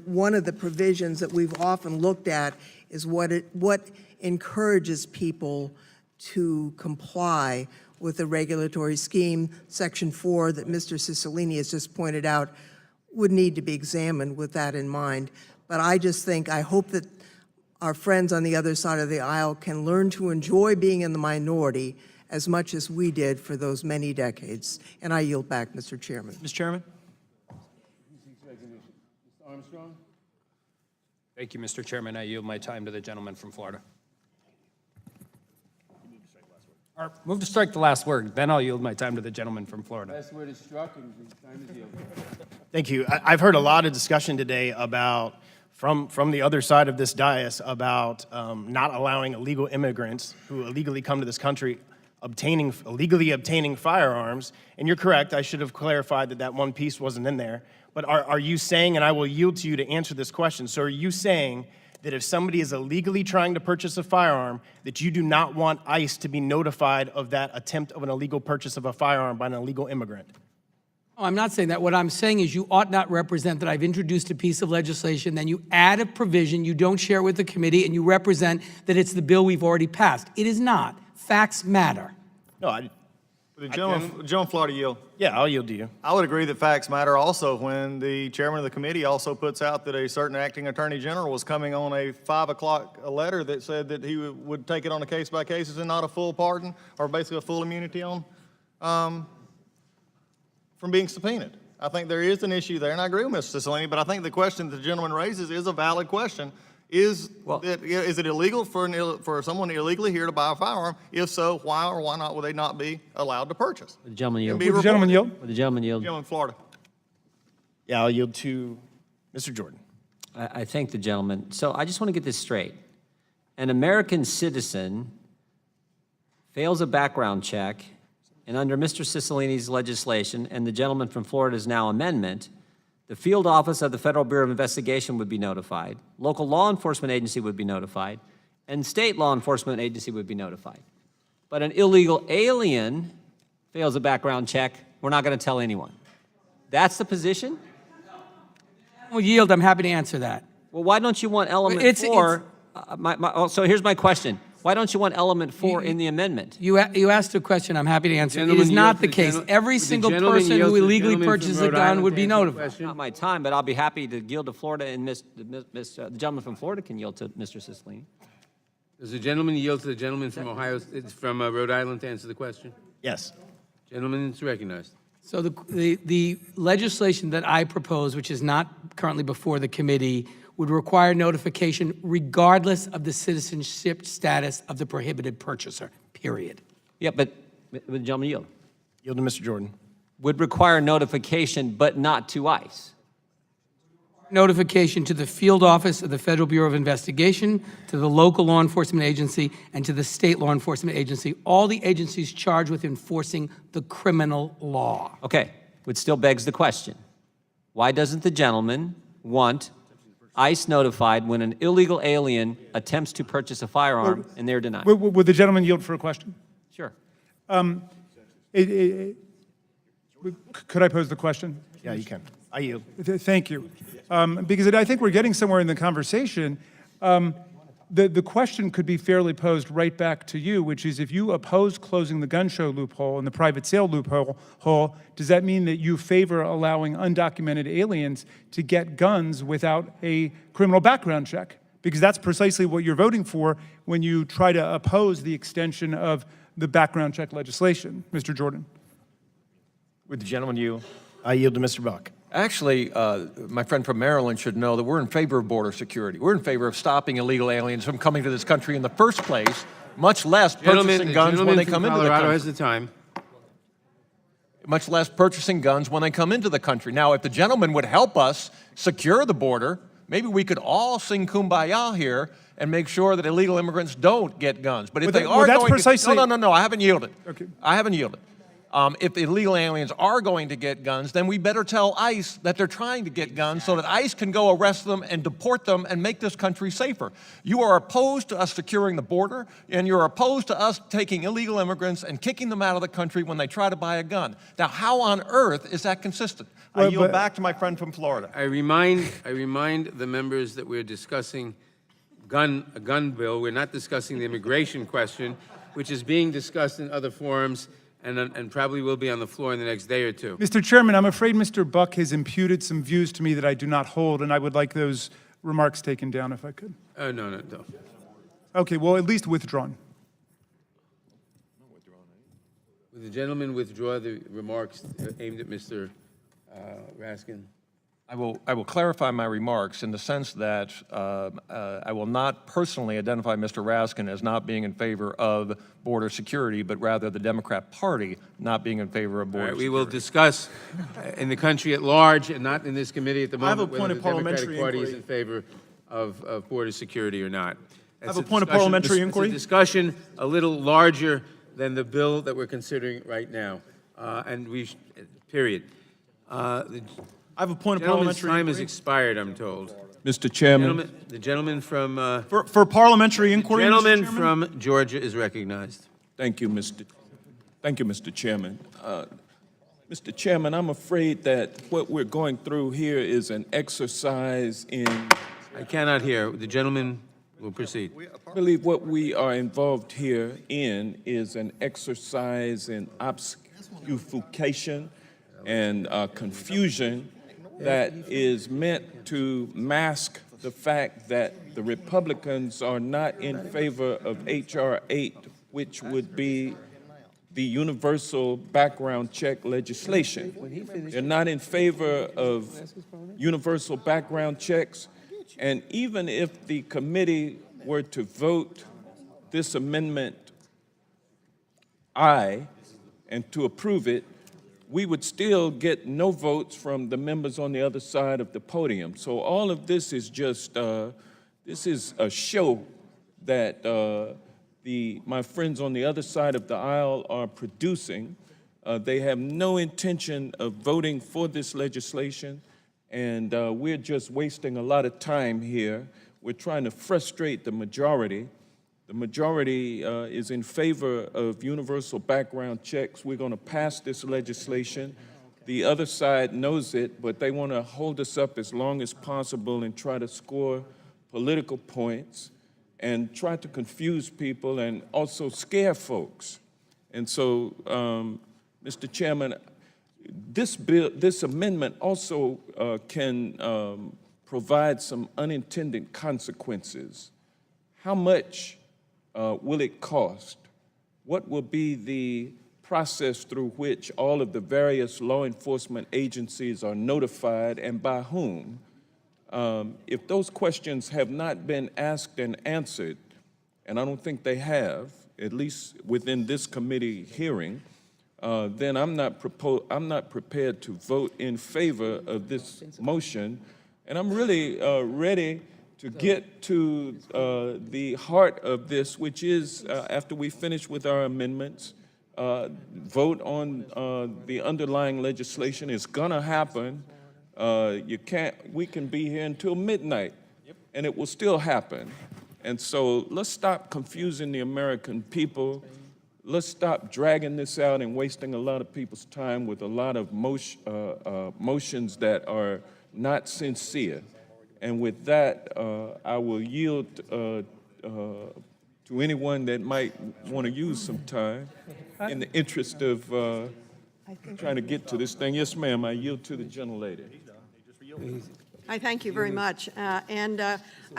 one of the provisions that we've often looked at is what encourages people to comply with the regulatory scheme. Section 4 that Mr. Cicilline has just pointed out would need to be examined with that in mind. But I hope that our friends on the other side of the aisle can learn to enjoy being in the minority as much as we did for those many decades. And I yield back, Mr. Chairman. Mr. Chairman? Thank you, Mr. Chairman. I yield my time to the gentleman from Florida. Or move to strike the last word, then I'll yield my time to the gentleman from Florida. Last word is struck and time is yielded. Thank you. I've heard a lot of discussion today about, from the other side of this dais, about not allowing illegal immigrants who illegally come to this country illegally obtaining firearms. And you're correct, I should have clarified that one piece wasn't in there. But are you saying, and I will yield to you to answer this question, so are you saying that if somebody is illegally trying to purchase a firearm, that you do not want ICE to be notified of that attempt of an illegal purchase of a firearm by an illegal immigrant? Oh, I'm not saying that. What I'm saying is you ought not represent that I've introduced a piece of legislation, then you add a provision, you don't share it with the committee, and you represent that it's the bill we've already passed. It is not. Facts matter. No, The gentleman Florida yield. yeah, I'll yield to you. I would agree that facts matter also when the chairman of the committee also puts out that a certain acting attorney general was coming on a 5 o'clock letter that said that he would take it on a case-by basis and not a full pardon or basically a full immunity on from being subpoenaed. I think there is an issue there, and I agree with Mr. Cicilline, but I think the question the gentleman raises is a valid question. Is it illegal for someone illegally here to buy a firearm? If so, why or why not would they not be allowed to purchase? The gentleman yield. Would the gentleman yield? Would the gentleman yield? Gentleman Florida. Yeah, I'll yield to Mr. Jordan. I thank the gentleman. So I just want to get this straight. An American citizen fails a background check, and under Mr. Cicilline's legislation and the gentleman from Florida's now amendment, the field office of the Federal Bureau of Investigation would be notified, local law enforcement agency would be notified, and state law enforcement agency would be notified. But an illegal alien fails a background check, we're not going to tell anyone. That's the position? Well, yield, I'm happy to answer that. Well, why don't you want element 4? So here's my question. Why don't you want element 4 in the amendment? You asked a question, I'm happy to answer. It is not the case. Every single person who illegally purchases a gun would be notified. It's not my time, but I'll be happy to yield to Florida, and the gentleman from Florida can yield to Mr. Cicilline. Does the gentleman yield to the gentleman from from Rhode Island to answer the question? Yes. Gentleman is recognized. So the legislation that I propose, which is not currently before the committee, would require notification regardless of the citizenship status of the prohibited purchaser, period. Yeah, but the gentleman yield. Yield to Mr. Jordan. Would require notification, but not to ICE. Notification to the field office of the Federal Bureau of Investigation, to the local law enforcement agency, and to the state law enforcement agency, all the agencies charged with enforcing the criminal law. Okay, which still begs the question. Why doesn't the gentleman want ICE notified when an illegal alien attempts to purchase a firearm and they're denied? Would the gentleman yield for a question? Sure. Could I pose the question? Yeah, you can. I yield. Thank you. Because I think we're getting somewhere in the conversation. The question could be fairly posed right back to you, which is if you oppose closing the gun show loophole and the private sale loophole, does that mean that you favor allowing undocumented aliens to get guns without a criminal background check? Because that's precisely what you're voting for when you try to oppose the extension of the background check legislation. Mr. Jordan. Would the gentleman yield? I yield to Mr. Buck. Actually, my friend from Maryland should know that we're in favor of border security. We're in favor of stopping illegal aliens from coming to this country in the first place, much less purchasing guns when they come into the country. Colorado has the time. much less purchasing guns when they come into the country. Now, if the gentleman would help us secure the border, maybe we could all sing kumbaya here and make sure that illegal immigrants don't get guns. But if they are that's going precisely- to... No, I haven't yielded. Okay. I haven't yielded. If the illegal aliens are going to get guns, then we better tell ICE that they're trying to get guns so that ICE can go arrest them and deport them and make this country safer. You are opposed to us securing the border, and you're opposed to us taking illegal immigrants and kicking them out of the country when they try to buy a gun. Now, how on earth is that consistent? I yield back to my friend from Florida. I remind the members that we're discussing a gun bill. We're not discussing the immigration question, which is being discussed in other forums and probably will be on the floor in the next day or two. Mr. Chairman, I'm afraid Mr. Buck has imputed some views to me that I do not hold, and I would like those remarks taken down if I could. No. Okay, well, at least withdrawn. Will the gentleman withdraw the remarks aimed at Mr. Raskin? I will clarify my remarks in the sense that I will not personally identify Mr. Raskin as not being in favor of border security, but rather the Democrat Party not being in favor of border security. We will discuss in the country at large and not in this committee at the I have moment a point whether of the Democratic parliamentary Party is inquiry. in favor of border security or not. I have a point of parliamentary inquiry. It's a discussion a little larger than the bill that we're considering right now, period. I have a point of Gentleman's parliamentary time has inquiry. expired, I'm told. Mr. Chairman. The gentleman from... For parliamentary inquiry, Mr. gentleman Chairman? from Georgia is recognized. Thank you, Mr. Chairman. Mr. Chairman, I'm afraid that what we're going through here is an exercise in... I cannot hear. The gentleman will proceed. I believe what we are involved here in is an exercise in obfuscation and confusion that is meant to mask the fact that the Republicans are not in favor of H.R. 8, which would be the universal background check legislation. They're not in favor of universal background checks, and even if the committee were to vote this amendment aye and to approve it, we would still get no votes from the members on the other side of the podium. So all of this is just, this is a show that my friends on the other side of the aisle are producing. They have no intention of voting for this legislation, and we're just wasting a lot of time here. We're trying to frustrate the majority. The majority is in favor of universal background checks. We're going to pass this legislation. The other side knows it, but they want to hold us up as long as possible and try to score political points and try to confuse people and also scare folks. And so, Mr. Chairman, this amendment also can provide some unintended consequences. How much will it cost? What will be the process through which all of the various law enforcement agencies are notified, and by whom? If those questions have not been asked and answered, and I don't think they have, at least within this committee hearing, then I'm not prepared to vote in favor of this motion, and I'm really ready to get to the heart of this, which is, after we finish with our amendments, vote on the underlying legislation. It's gonna happen. We can be here until midnight, and it will still happen. And so let's stop confusing the American people. Let's stop dragging this out and wasting a lot of people's time with a lot of motions that are not sincere. And with that, I will yield to anyone that might want to use some time in the interest of trying to get to this thing. Yes, ma'am, I yield to the gentlelady. I thank you very much. I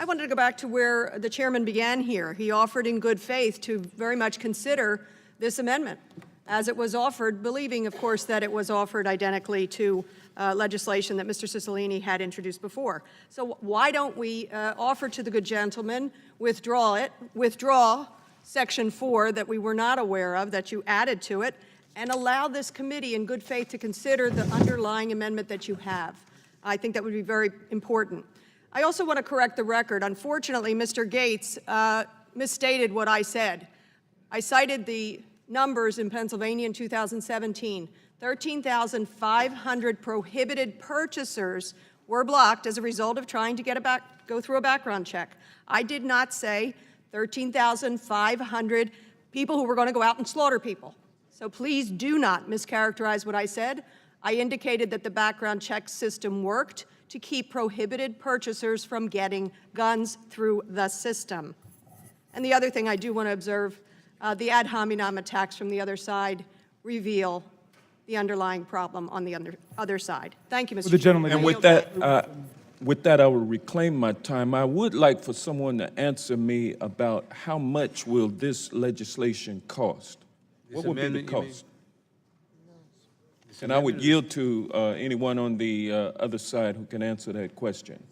wanted to go back to where the chairman began here. He offered in good faith to very much consider this amendment as it was offered, believing, of course, that it was offered identically to legislation that Mr. Cicilline had introduced before. So why don't we offer to the good gentleman, withdraw Section 4 that we were not aware of, that you added to it, and allow this committee in good faith to consider the underlying amendment that you have. I think that would be very important. I also want to correct the record. Unfortunately, Mr. Gates misstated what I said. I cited the numbers in Pennsylvania in 2017. 13,500 prohibited purchasers were blocked as a result of trying to go through a background check. I did not say 13,500 people who were going to go out and slaughter people. So please do not mischaracterize what I said. I indicated that the background check system worked to keep prohibited purchasers from getting guns through the system. And the other thing I do want to observe, the ad hominem attacks from the other side reveal the underlying problem on the other side. Thank you, Mr. The gentleman. And with that, I will reclaim my time. I would like for someone to answer me about how much will this legislation cost? What will be the cost? And I would yield to anyone on the other side who can answer that question.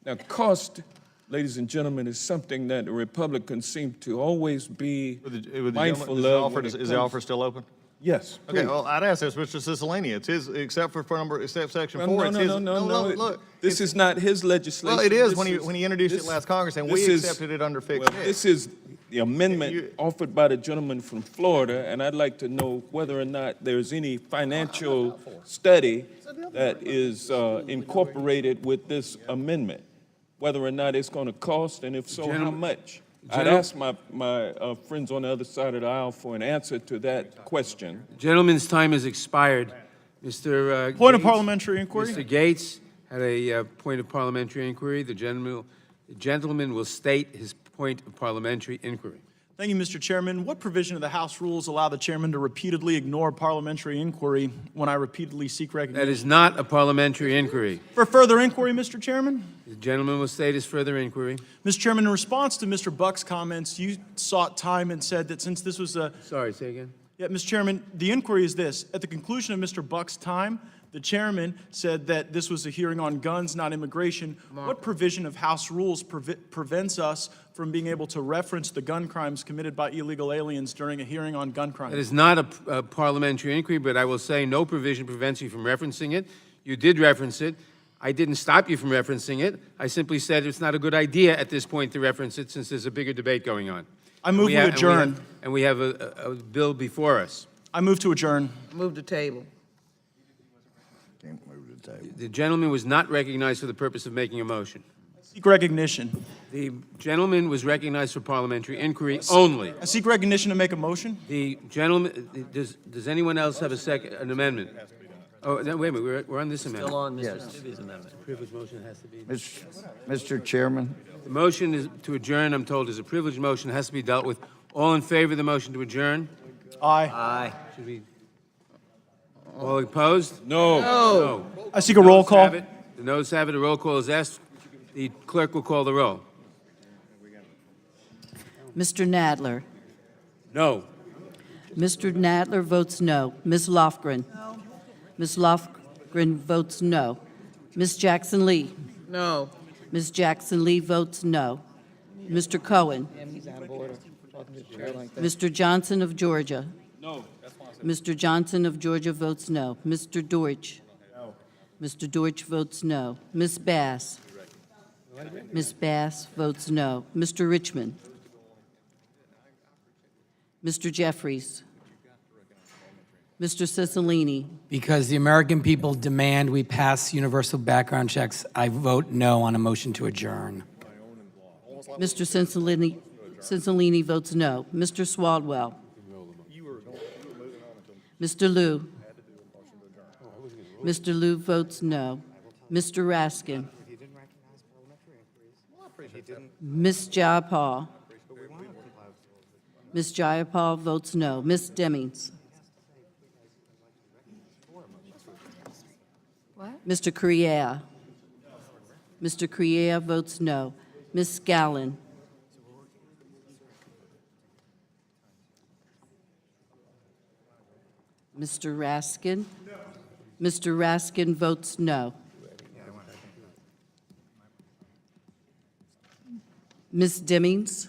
Now, cost, ladies and gentlemen, is something that the Republicans seem to always be mindful of. Is the offer still open? Yes. Okay, please. well, I'd ask this, Mr. Cicilline. It's his, except section 4. No, it's no, his, no, no. Look, This is not his legislation. well, it is This when he introduced it last Congress, and we this is- accepted it under fixed Well, hit. this is the amendment offered by the gentleman from Florida, and I'd like to know whether or not there's any financial study that is incorporated with this amendment, whether or not it's going to cost, and if so, how much? I'd ask my friends on the other side of the aisle for an answer to that question. Gentleman's time has expired. Mr. Point of Gates- parliamentary inquiry. Mr. Gates had a point of parliamentary inquiry. The gentleman will state his point of parliamentary inquiry. Thank you, Mr. Chairman. What provision of the House rules allow the chairman to repeatedly ignore parliamentary inquiry when I repeatedly seek recognition? That is not a parliamentary inquiry. For further inquiry, Mr. Chairman? The gentleman will state his further inquiry. Mr. Chairman, in response to Mr. Buck's comments, you sought time and said that since this was a... Sorry, say again? Yeah, Mr. Chairman, the inquiry is this. At the conclusion of Mr. Buck's time, the chairman said that this was a hearing on guns, not immigration. What provision of House rules prevents us from being able to reference the gun crimes committed by illegal aliens during a hearing on gun crimes? That is not a parliamentary inquiry, but I will say no provision prevents you from referencing it. You did reference it. I didn't stop you from referencing it. I simply said it's not a good idea at this point to reference it since there's a bigger debate going on. I move we adjourn. And we have a bill before us. I move to adjourn. Move the table. The gentleman was not recognized for the purpose of making a motion. Seek recognition. The gentleman was recognized for parliamentary inquiry only. I seek recognition to make a motion. The gentleman, does anyone else have an amendment? Oh, no, wait a minute, we're on this amendment. Still on Mr. Stubbe's amendment. Privilege motion has to be. Mr. Chairman, The motion is to adjourn, I'm told, is a privileged motion, has to be dealt with. All in favor of the motion to adjourn? Aye. Aye. Should we? All opposed? No. No. I seek a roll Noes call. have it. The noes have it, a roll call is asked. The clerk will call the roll. Mr. Nadler. No. Mr. Nadler votes no. Ms. Lofgren. No. Ms. Lofgren votes no. Ms. Jackson Lee. No. Ms. Jackson Lee votes no. Mr. Cohen. He's out of order. Talking to the chair like that. Mr. Johnson of Georgia. No. Mr. Johnson of Georgia votes no. Mr. Deutsch. No. Mr. Deutsch votes no. Ms. Bass. Ms. Bass votes no. Mr. Richmond. Mr. Jeffries. Mr. Cicilline. Because the American people demand we pass universal background checks, I vote no on a motion to adjourn. Mr. Cicilline votes no. Mr. Swaldwell. Mr. Liu. Mr. Liu votes no. Mr. Raskin. Ms. Jayapal. Ms. Jayapal votes no. Ms. Demings. Mr. Correa. Mr. Correa votes no. Ms. Scallon. Mr. Raskin? Mr. Raskin votes no. Ms. Demings?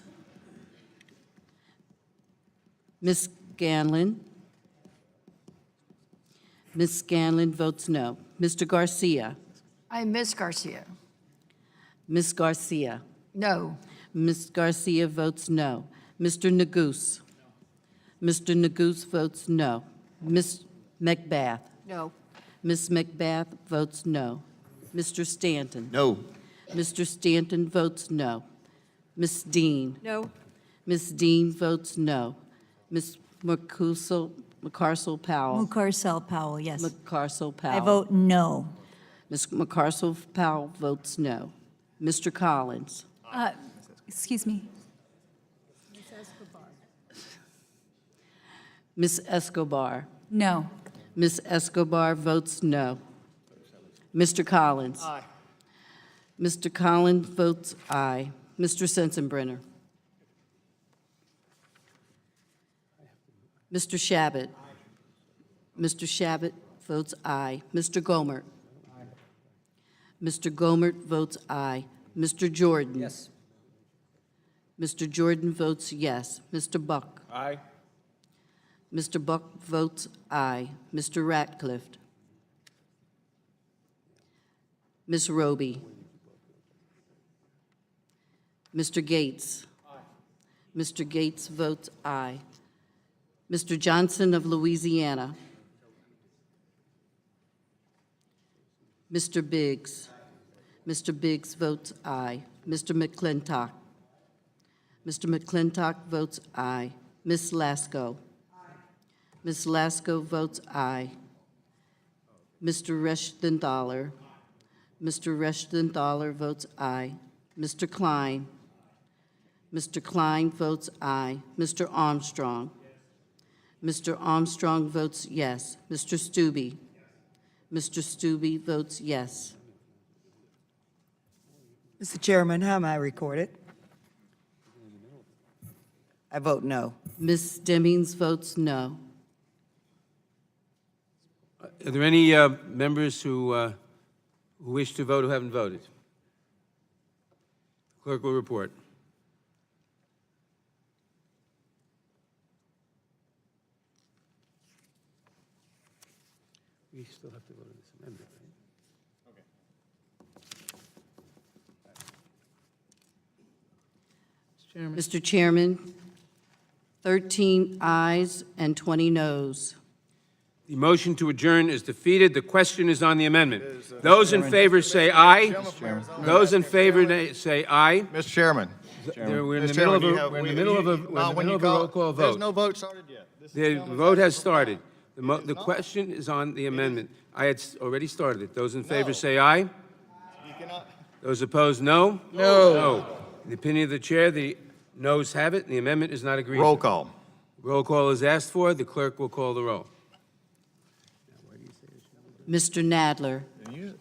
Ms. Scanlon? Ms. Scanlon votes no. Mr. Garcia? I miss Garcia. Ms. Garcia? No. Ms. Garcia votes no. Mr. Neguse? Mr. Neguse votes no. Ms. McBath? No. Ms. McBath votes no. Mr. Stanton? No. Mr. Stanton votes no. Ms. Dean? No. Ms. Dean votes no. Ms. McCarcel Powell? Mucarsel Powell, yes. McCarcel Powell? I vote no. Ms. McCarcel Powell votes no. Mr. Collins? Excuse me. Ms. Escobar? No. Ms. Escobar votes no. Mr. Collins? Aye. Mr. Collins votes aye. Mr. Sensenbrenner? Mr. Shabbat? Mr. Shabbat votes aye. Mr. Gomert? Mr. Gomert votes aye. Mr. Jordan? Yes. Mr. Jordan votes yes. Mr. Buck? Aye. Mr. Buck votes aye. Mr. Ratcliffe? Ms. Roby? Mr. Gates? Mr. Gates votes aye. Mr. Johnson of Louisiana? Mr. Biggs? Mr. Biggs votes aye. Mr. McClintock? Mr. McClintock votes aye. Ms. Lasko? Ms. Lasko votes aye. Mr. Rechtenthaler? Mr. Rechtenthaler votes aye. Mr. Klein? Mr. Klein votes aye. Mr. Armstrong? Mr. Armstrong votes yes. Mr. Stubbe? Mr. Stubbe votes yes. Mr. Chairman, how am I recorded? I vote no. Ms. Demings votes no. Are there any members who wish to vote who haven't voted? Clerk will report. We still have to vote on this amendment, right? Mr. Chairman, 13 ayes and 20 noes. The motion to adjourn is defeated. The question is on the amendment. Those in favor say aye. Those in favor say aye. Mr. Chairman. We're in the middle of a roll call vote. There's no vote started yet. The vote has started. The question is on the amendment. I had already started it. Those in favor say aye. You cannot. Those opposed, no? No. In the opinion of the chair, the noes have it, and the amendment is not agreed to. Roll call. Roll call is asked for. The clerk will call the roll. Mr. Nadler?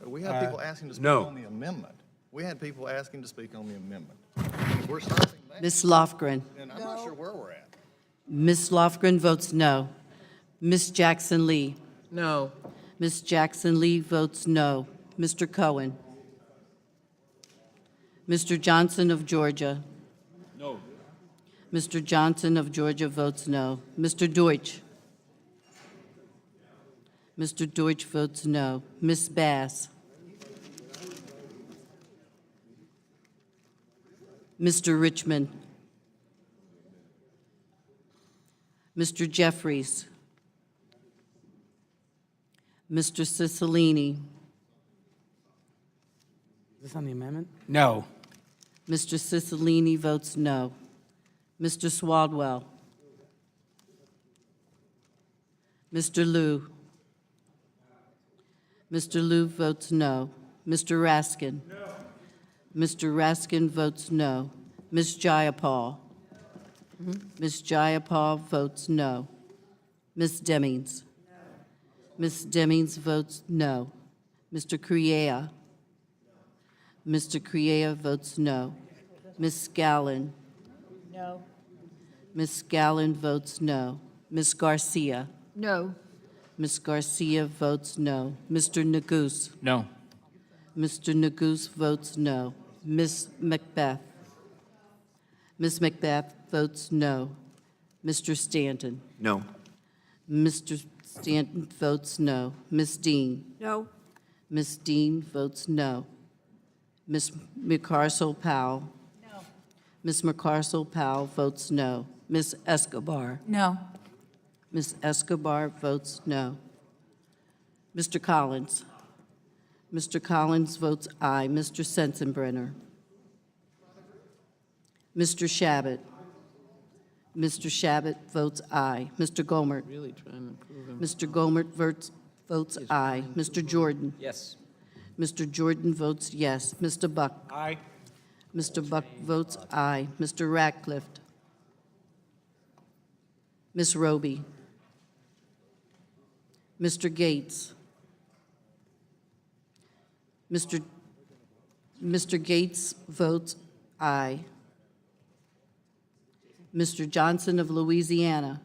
We had people asking to speak no. on the amendment. We had people asking to speak on the amendment. If we're stopping that, Ms. Lofgren? then I'm not sure where we're at. Ms. Lofgren votes no. Ms. Jackson Lee? No. Ms. Jackson Lee votes no. Mr. Cohen? Mr. Johnson of Georgia? No. Mr. Johnson of Georgia votes no. Mr. Deutsch? Mr. Deutsch votes no. Ms. Bass? Mr. Richmond? Mr. Jeffries? Mr. Cicilline? Is this on the amendment? No. Mr. Cicilline votes no. Mr. Swaldwell? Mr. Liu? Mr. Liu votes no. Mr. Raskin? Mr. Raskin votes no. Ms. Jayapal? Ms. Jayapal votes no. Ms. Demings? Ms. Demings votes no. Mr. Criea? Mr. Criea votes no. Ms. Scallon? No. Ms. Scallon votes no. Ms. Garcia? No. Ms. Garcia votes no. Mr. Neguse? No. Mr. Neguse votes no. Ms. Macbeth? Ms. Macbeth votes no. Mr. Stanton. No. Mr. Stanton votes no. Ms. Dean. No. Ms. Dean votes no. Ms. McCarcel-Powell. No. Ms. McCarcel-Powell votes no. Ms. Escobar. No. Ms. Escobar votes no. Mr. Collins. Mr. Collins votes aye. Mr. Sensenbrenner. Mr. Shabbat. Mr. Shabbat votes aye. Mr. Gomert. Really trying to prove him. Mr. Gomert votes aye. Mr. Jordan. Yes. Mr. Jordan votes yes. Mr. Buck. Aye. Mr. Buck votes aye. Mr. Ratcliffe. Ms. Roby. Mr. Gates. Mr. Gates votes aye. Mr. Johnson of Louisiana.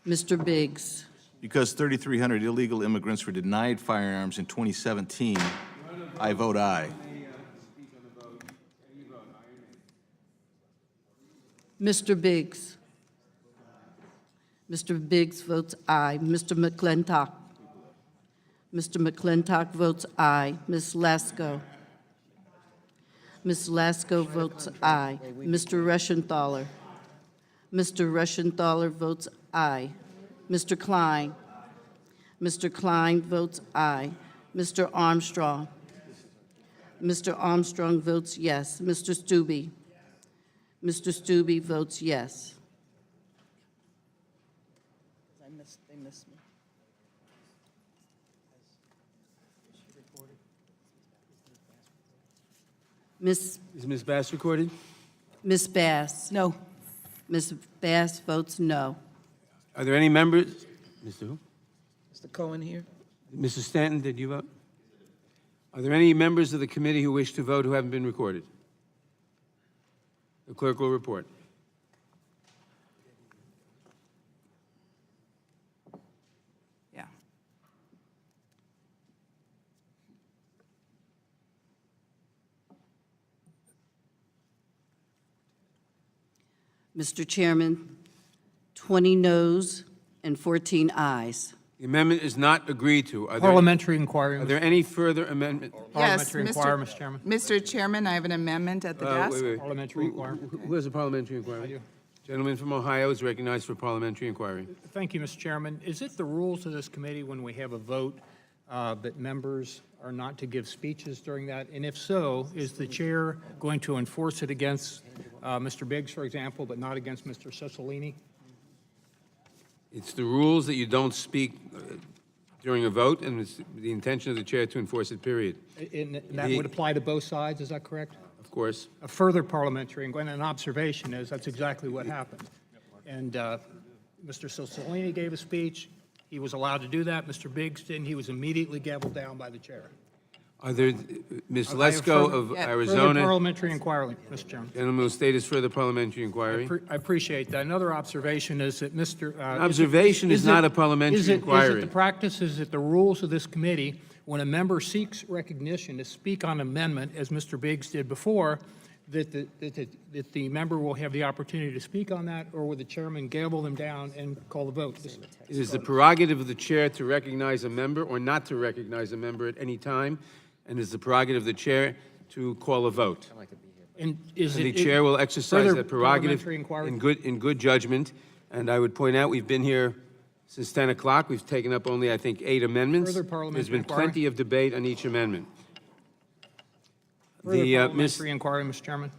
Mr. Biggs. Because 3,300 illegal immigrants were denied firearms in 2017, I vote aye. Mr. Biggs. Mr. Biggs votes aye. Mr. McClintock. Mr. McClintock votes aye. Ms. Lesko. Ms. Lesko votes aye. Mr. Reschenthaler. Mr. Reschenthaler votes aye. Mr. Klein. Mr. Klein votes aye. Mr. Armstrong. Mr. Armstrong votes yes. Mr. Stube. Mr. Stube votes yes. They missed me. Miss Is Ms. Bass recorded? Miss Bass. No. Ms. Bass votes no. Are there any members? Mr. who? Mr. Cohen here? Mrs. Stanton, did you vote? Are there any members of the committee who wish to vote who haven't been recorded? The clerk will report. Yeah. Mr. Chairman, 20 noes and 14 ayes. The amendment is not agreed to. Parliamentary inquiry. Are there any further amendment? Parliamentary inquiry, Mr. Chairman. Mr. Chairman, I have an amendment at the desk. Wait. Parliamentary inquiry. Who has a parliamentary inquiry? Gentleman from Ohio is recognized for parliamentary inquiry. Thank you, Mr. Chairman. Is it the rules of this committee when we have a vote that members are not to give speeches during that? And if so, is the chair going to enforce it against Mr. Biggs, for example, but not against Mr. Cicilline? It's the rules that you don't speak during a vote, and it's the intention of the chair to enforce it, period. And that would apply to both sides, is that correct? Of course. A further parliamentary inquiry, and an observation is that's exactly what happened. And Mr. Cicilline gave a speech. He was allowed to do that. Mr. Biggs didn't. He was immediately gavelled down by the chair. Are there, Ms. I have Lesko further- of Further Arizona? parliamentary inquiry, Mr. Chairman. Gentleman will state his further parliamentary inquiry. I appreciate that. Another observation is that Mr. Observation is not a parliamentary Is it inquiry. the practice, is it the rules of this committee, when a member seeks recognition to speak on amendment, as Mr. Biggs did before, that the member will have the opportunity to speak on that, or will the chairman gavel them down and call the vote? It is the prerogative of the chair to recognize a member or not to recognize a member at any time, and it's the prerogative of the chair to call a vote. And is And it? the chair will exercise further that prerogative parliamentary inquiry? in good judgment. And I would point out, we've been here since 10 o'clock. We've taken up only, I think, 8 amendments. Further There's parliamentary been inquiry? plenty of debate on each amendment. Further The parliamentary inquiry, Mr. Chairman.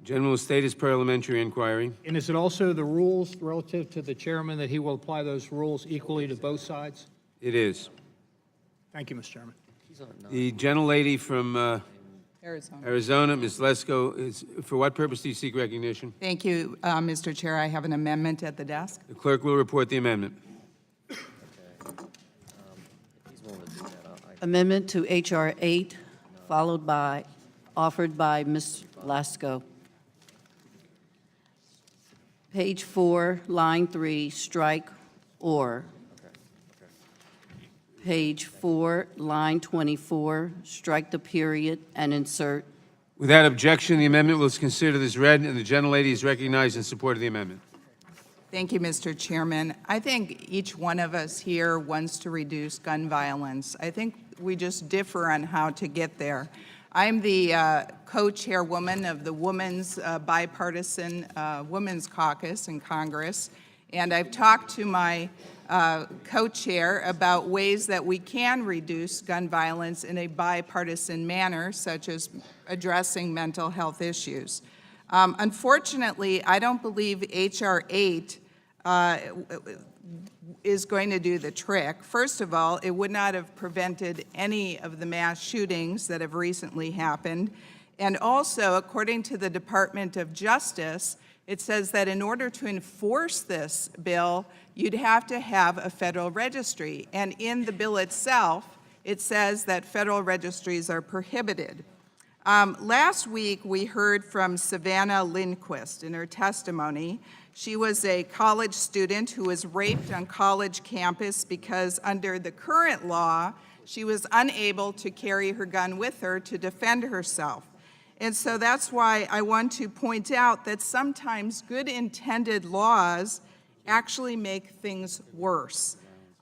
gentleman will state his parliamentary inquiry. And is it also the rules relative to the chairman that he will apply those rules equally to both sides? It is. Thank you, Mr. Chairman. The gentlelady from Arizona, Ms. Lesko, for what purpose do you seek recognition? Thank you, Mr. Chair. I have an amendment at the desk. The clerk will report the amendment. Amendment to H.R. 8, offered by Ms. Lesko. Page 4, line 3, strike or. Page 4, line 24, strike the period and insert Without objection, the amendment was considered as read, and the gentlelady is recognized in support of the amendment. Thank you, Mr. Chairman. I think each one of us here wants to reduce gun violence. I think we just differ on how to get there. I'm the co-chairwoman of the Women's Bipartisan Women's Caucus in Congress, and I've talked to my co-chair about ways that we can reduce gun violence in a bipartisan manner, such as addressing mental health issues. Unfortunately, I don't believe H.R. 8 is going to do the trick. First of all, it would not have prevented any of the mass shootings that have recently happened. And also, according to the Department of Justice, it says that in order to enforce this bill, you'd have to have a federal registry. And in the bill itself, it says that federal registries are prohibited. Last week, we heard from Savannah Lindquist in her testimony. She was a college student who was raped on college campus because under the current law, she was unable to carry her gun with her to defend herself. And so that's why I want to point out that sometimes good intended laws actually make things worse.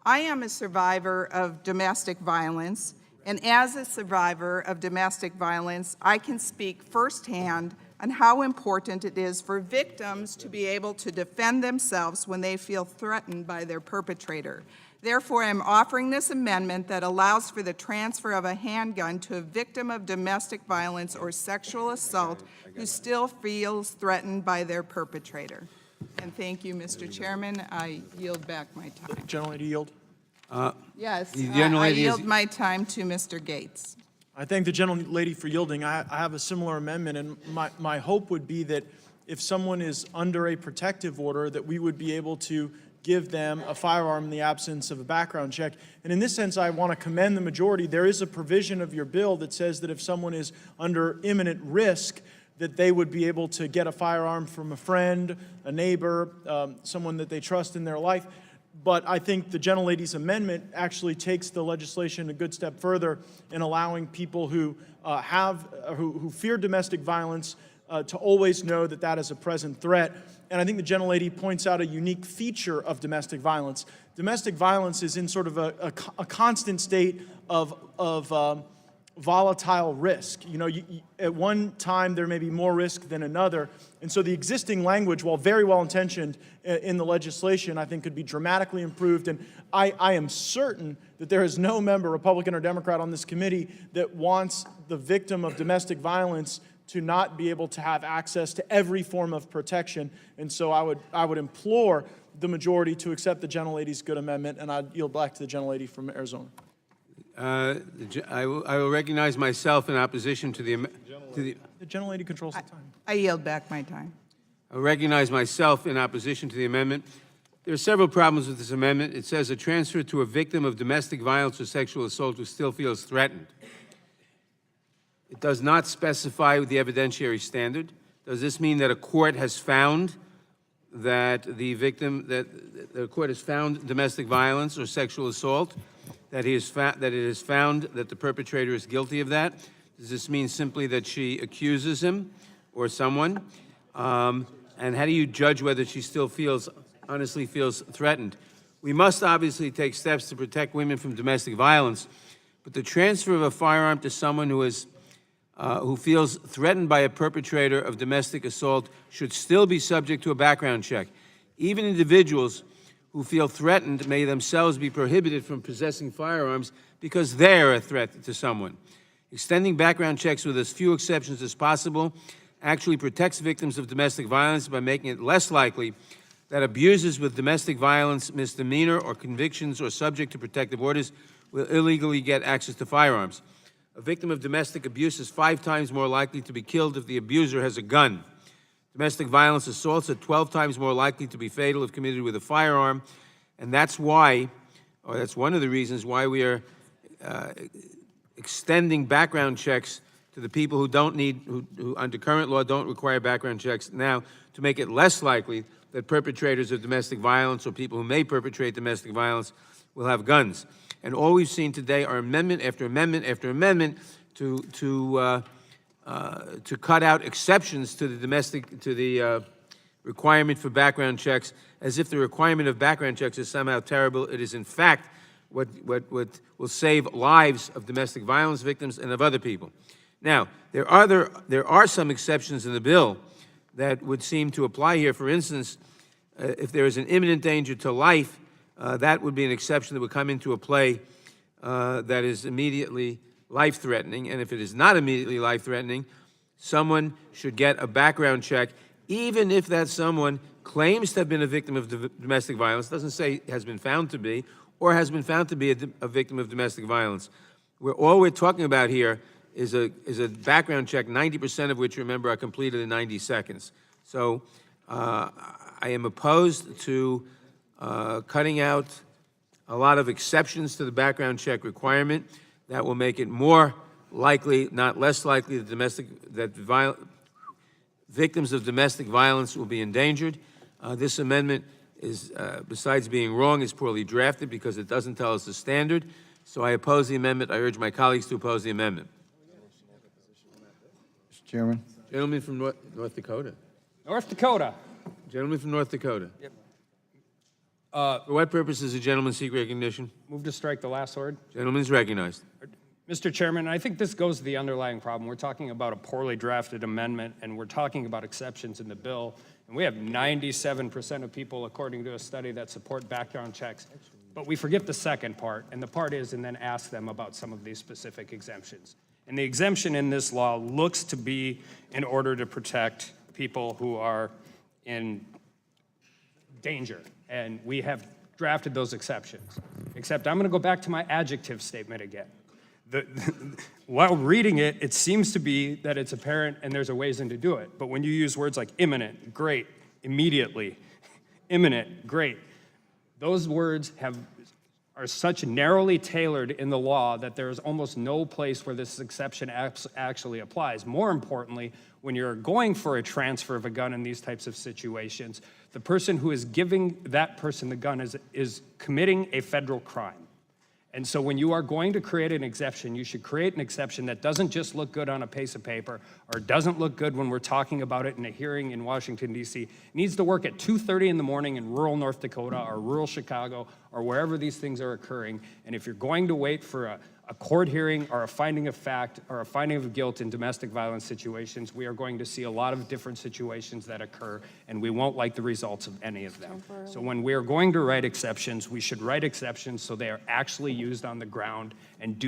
I am a survivor of domestic violence, and as a survivor of domestic violence, I can speak firsthand on how important it is for victims to be able to defend themselves when they feel threatened by their perpetrator. Therefore, I'm offering this amendment that allows for the transfer of a handgun to a victim of domestic violence or sexual assault who still feels threatened by their perpetrator. And thank you, Mr. Chairman. I yield back my time. Gentlelady yield. Yes, The I gentlelady is- yield my time to Mr. Gates. I thank the gentlelady for yielding. I have a similar amendment, and my hope would be that if someone is under a protective order, that we would be able to give them a firearm in the absence of a background check. And in this sense, I want to commend the majority. There is a provision of your bill that says that if someone is under imminent risk, that they would be able to get a firearm from a friend, a neighbor, someone that they trust in their life. But I think the gentlelady's amendment actually takes the legislation a good step further in allowing people who who fear domestic violence to always know that that is a present threat. And I think the gentlelady points out a unique feature of domestic violence. Domestic violence is in sort of a constant state of volatile risk. You know, at one time there may be more risk than another. And so the existing language, while very well intentioned in the legislation, I think could be dramatically improved. And I am certain that there is no member, Republican or Democrat, on this committee that wants the victim of domestic violence to not be able to have access to every form of protection. And so I would implore the majority to accept the gentlelady's good amendment, and I'd yield back to the gentlelady from Arizona. I will recognize myself in opposition to the... The gentlelady controls the time. I yield back my time. I recognize myself in opposition to the amendment. There are several problems with this amendment. It says a transfer to a victim of domestic violence or sexual assault who still feels threatened. It does not specify the evidentiary standard. Does this mean that a court has found that the victim, that the court has found domestic violence or sexual assault, that it has found that the perpetrator is guilty of that? Does this mean simply that she accuses him or someone? And how do you judge whether she still honestly feels threatened? We must obviously take steps to protect women from domestic violence, but the transfer of a firearm to someone who feels threatened by a perpetrator of domestic assault should still be subject to a background check. Even individuals who feel threatened may themselves be prohibited from possessing firearms because they're a threat to someone. Extending background checks with as few exceptions as possible actually protects victims of domestic violence by making it less likely that abusers with domestic violence misdemeanor or convictions or subject to protective orders will illegally get access to firearms. A victim of domestic abuse is 5 times more likely to be killed if the abuser has a gun. Domestic violence assaults are 12 times more likely to be fatal if committed with a firearm, and that's why, or that's one of the reasons why we are extending background checks to the people who don't need, who under current law don't require background checks now, to make it less likely that perpetrators of domestic violence or people who may perpetrate domestic violence will have guns. And all we've seen today are amendment after amendment after amendment to to cut out exceptions to the requirement for background checks, as if the requirement of background checks is somehow terrible. It is in fact what will save lives of domestic violence victims and of other people. Now, there are some exceptions in the bill that would seem to apply here. For instance, if there is an imminent danger to life, that would be an exception that would come into play that is immediately life-threatening. And if it is not immediately life-threatening, someone should get a background check, even if that someone claims to have been a victim of domestic violence, doesn't say has been found to be, or has been found to be a victim of domestic violence. All we're talking about here is a background check, 90% of which, remember, are completed in 90 seconds. So I am opposed to cutting out a lot of exceptions to the background check requirement. That will make it more likely, not less likely, that victims of domestic violence will be endangered. This amendment is, besides being wrong, is poorly drafted because it doesn't tell us the standard. So I oppose the amendment. I urge my colleagues to oppose the amendment. Mr. Chairman. Gentleman from North Dakota. North Dakota. Gentleman from North Dakota. Yep. For what purpose does the gentleman seek recognition? Move to strike the last word. Gentleman is recognized. Mr. Chairman, I think this goes to the underlying problem. We're talking about a poorly drafted amendment, and we're talking about exceptions in the bill. And we have 97% of people, according to a study, that support background checks. But we forget the second part, and the part is, and then ask them about some of these specific exemptions. And the exemption in this law looks to be in order to protect people who are in danger. And we have drafted those exceptions. Except I'm going to go back to my adjective statement again. While reading it, it seems to be that it's apparent and there's a ways in to do it. But when you use words like imminent, great, immediately, imminent, great, those words are such narrowly tailored in the law that there is almost no place where this exception actually applies. More importantly, when you're going for a transfer of a gun in these types of situations, the person who is giving that person the gun is committing a federal crime. And so when you are going to create an exception, you should create an exception that doesn't just look good on a piece of paper or doesn't look good when we're talking about it in a hearing in Washington, D.C. It needs to work at 2:30 in the morning in rural North Dakota or rural Chicago or wherever these things are occurring. And if you're going to wait for a court hearing or a finding of fact or a finding of guilt in domestic violence situations, we are going to see a lot of different situations that occur, and we won't like the results of any of them. So when we are going to write exceptions, we should write exceptions so they are actually used on the ground and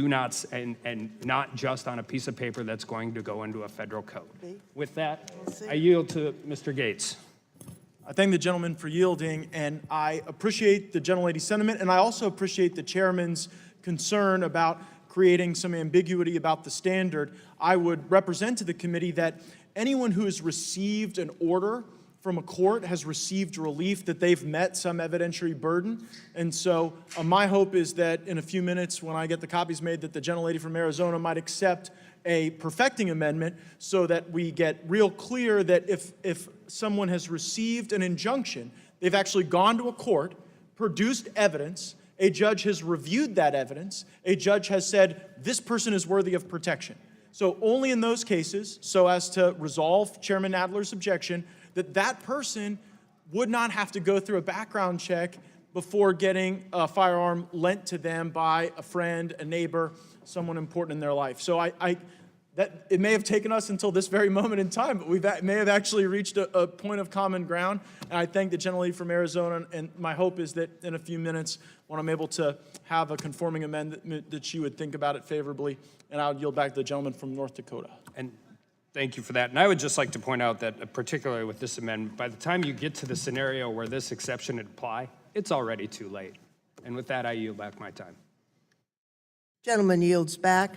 not just on a piece of paper that's going to go into a federal code. With that, I yield to Mr. Gates. I thank the gentleman for yielding, and I appreciate the gentlelady's sentiment, and I also appreciate the chairman's concern about creating some ambiguity about the standard. I would represent to the committee that anyone who has received an order from a court has received relief, that they've met some evidentiary burden. And so my hope is that in a few minutes when I get the copies made, that the gentlelady from Arizona might accept a perfecting amendment so that we get real clear that if someone has received an injunction, they've actually gone to a court, produced evidence, a judge has reviewed that evidence, a judge has said, this person is worthy of protection. So only in those cases, so as to resolve Chairman Nadler's objection, that person would not have to go through a background check before getting a firearm lent to them by a friend, a neighbor, someone important in their life. So it may have taken us until this very moment in time, but we may have actually reached a point of common ground. And I thank the gentlelady from Arizona, and my hope is that in a few minutes, when I'm able to have a conforming amendment, that she would think about it favorably, and I would yield back to the gentleman from North Dakota. And thank you for that. And I would just like to point out that, particularly with this amendment, by the time you get to the scenario where this exception would apply, it's already too late. And with that, I yield back my time. Gentleman yields back.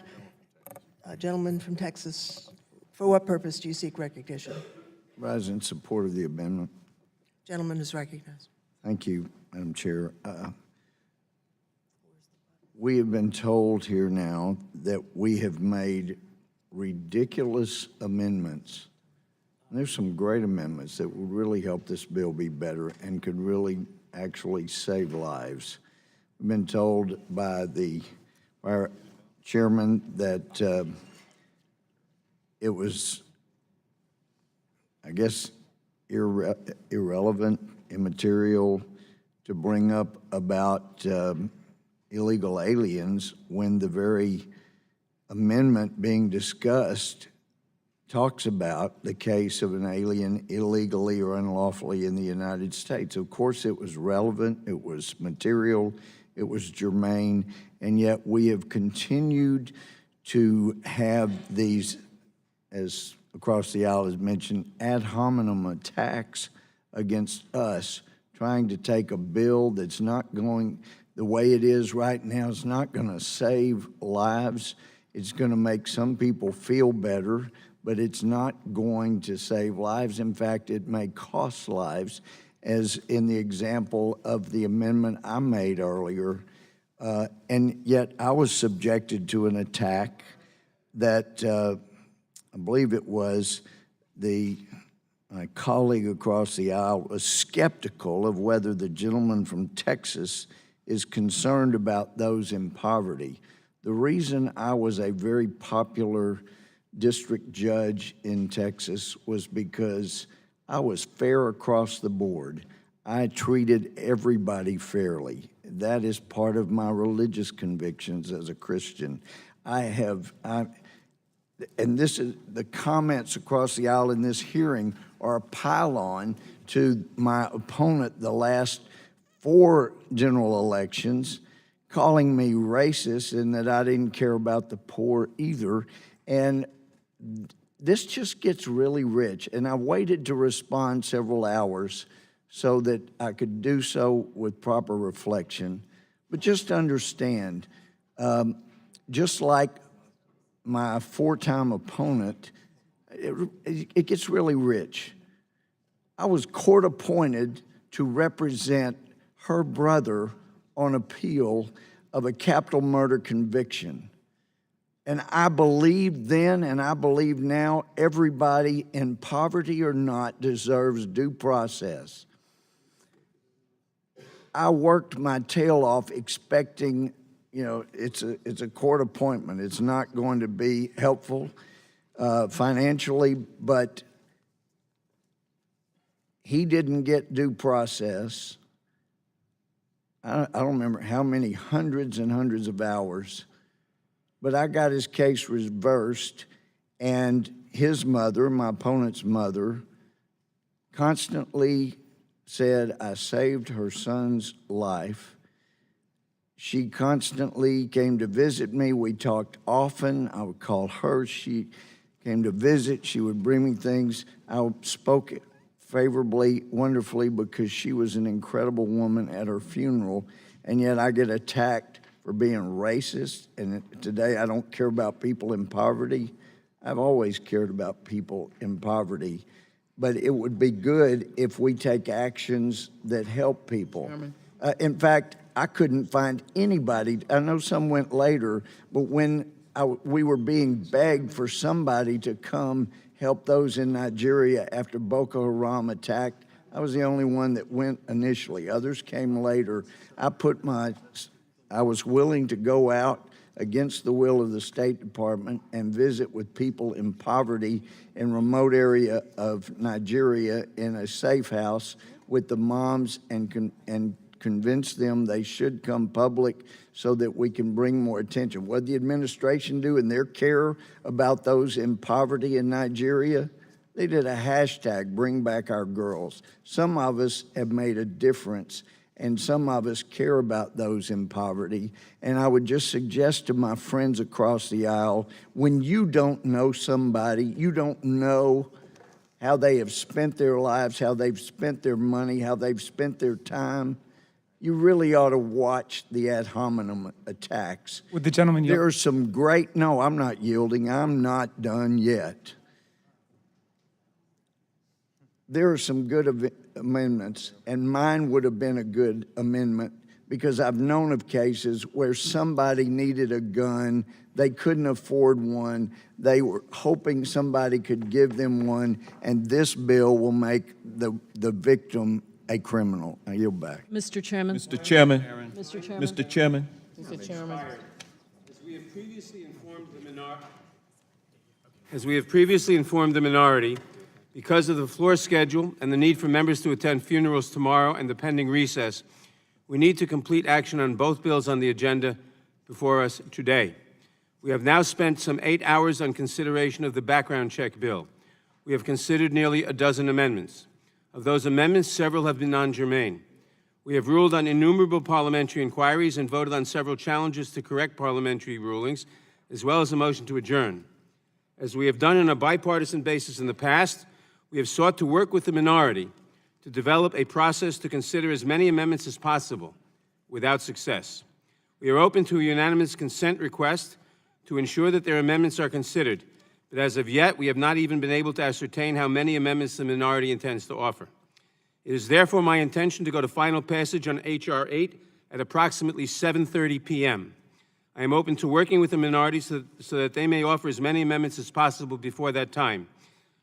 Gentleman from Texas, for what purpose do you seek recognition? Rise in support of the amendment. Gentleman is recognized. Thank you, Madam Chair. We have been told here now that we have made ridiculous amendments. And there's some great amendments that would really help this bill be better and could really actually save lives. We've been told by our chairman that it was, I guess, irrelevant, immaterial to bring up about illegal aliens when the very amendment being discussed talks about the case of an alien illegally or unlawfully in the United States. Of course, it was relevant, it was material, it was germane, and yet we have continued to have these, as across the aisle is mentioned, ad hominem attacks against us, trying to take a bill that's not going, the way it is right now, is not going to save lives. It's going to make some people feel better, but it's not going to save lives. In fact, it may cost lives, as in the example of the amendment I made earlier. And yet I was subjected to an attack that I believe it was my colleague across the aisle was skeptical of whether the gentleman from Texas is concerned about those in poverty. The reason I was a very popular district judge in Texas was because I was fair across the board. I treated everybody fairly. That is part of my religious convictions as a Christian. And this is the comments across the aisle in this hearing are a pile-on to my opponent the last 4 general elections, calling me racist and that I didn't care about the poor either. And this just gets really rich. And I waited to respond several hours so that I could do so with proper reflection. But just understand, just like my 4-time opponent, it gets really rich. I was court appointed to represent her brother on appeal of a capital murder conviction. And I believed then and I believe now everybody, in poverty or not, deserves due process. I worked my tail off expecting, it's a court appointment. It's not going to be helpful financially, but he didn't get due process. I don't remember how many hundreds and hundreds of hours, but I got his case reversed, and his mother, my opponent's mother, constantly said I saved her son's life. She constantly came to visit me. We talked often. I would call her. She came to visit. She would bring me things. I spoke favorably, wonderfully, because she was an incredible woman at her funeral, and yet I get attacked for being racist, and today I don't care about people in poverty. I've always cared about people in poverty, but it would be good if we take actions that help people. In fact, I couldn't find anybody. I know some went later, but when we were being begged for somebody to come help those in Nigeria after Boko Haram attacked, I was the only one that went initially. Others came later. I was willing to go out against the will of the State Department and visit with people in poverty in remote area of Nigeria in a safe house with the moms and convince them they should come public so that we can bring more attention. What did the administration do in their care about those in poverty in Nigeria? They did a hashtag, Bring Back Our Girls. Some of us have made a difference, and some of us care about those in poverty. And I would just suggest to my friends across the aisle, when you don't know somebody, you don't know how they have spent their lives, how they've spent their money, how they've spent their time, you really ought to watch the ad hominem attacks. Would the gentleman yield? There are some great, no, I'm not yielding. I'm not done yet. There are some good amendments, and mine would have been a good amendment because I've known of cases where somebody needed a gun, they couldn't afford one, they were hoping somebody could give them one, and this bill will make the victim a criminal. I yield back. Mr. Chairman. Mr. Chairman. Mr. Chairman. Mr. Chairman. Mr. Chairman. As we have previously informed the minority. As we have previously informed the minority, because of the floor schedule and the need for members to attend funerals tomorrow and the pending recess, we need to complete action on both bills on the agenda before us today. We have now spent some 8 hours on consideration of the background check bill. We have considered nearly a dozen amendments. Of those amendments, several have been non-germane. We have ruled on innumerable parliamentary inquiries and voted on several challenges to correct parliamentary rulings, as well as a motion to adjourn. As we have done on a bipartisan basis in the past, we have sought to work with the minority to develop a process to consider as many amendments as possible, without success. We are open to a unanimous consent request to ensure that their amendments are considered, but as of yet, we have not even been able to ascertain how many amendments the minority intends to offer. It is therefore my intention to go to final passage on H.R. 8 at approximately 7:30 p.m. I am open to working with the minority so that they may offer as many amendments as possible before that time.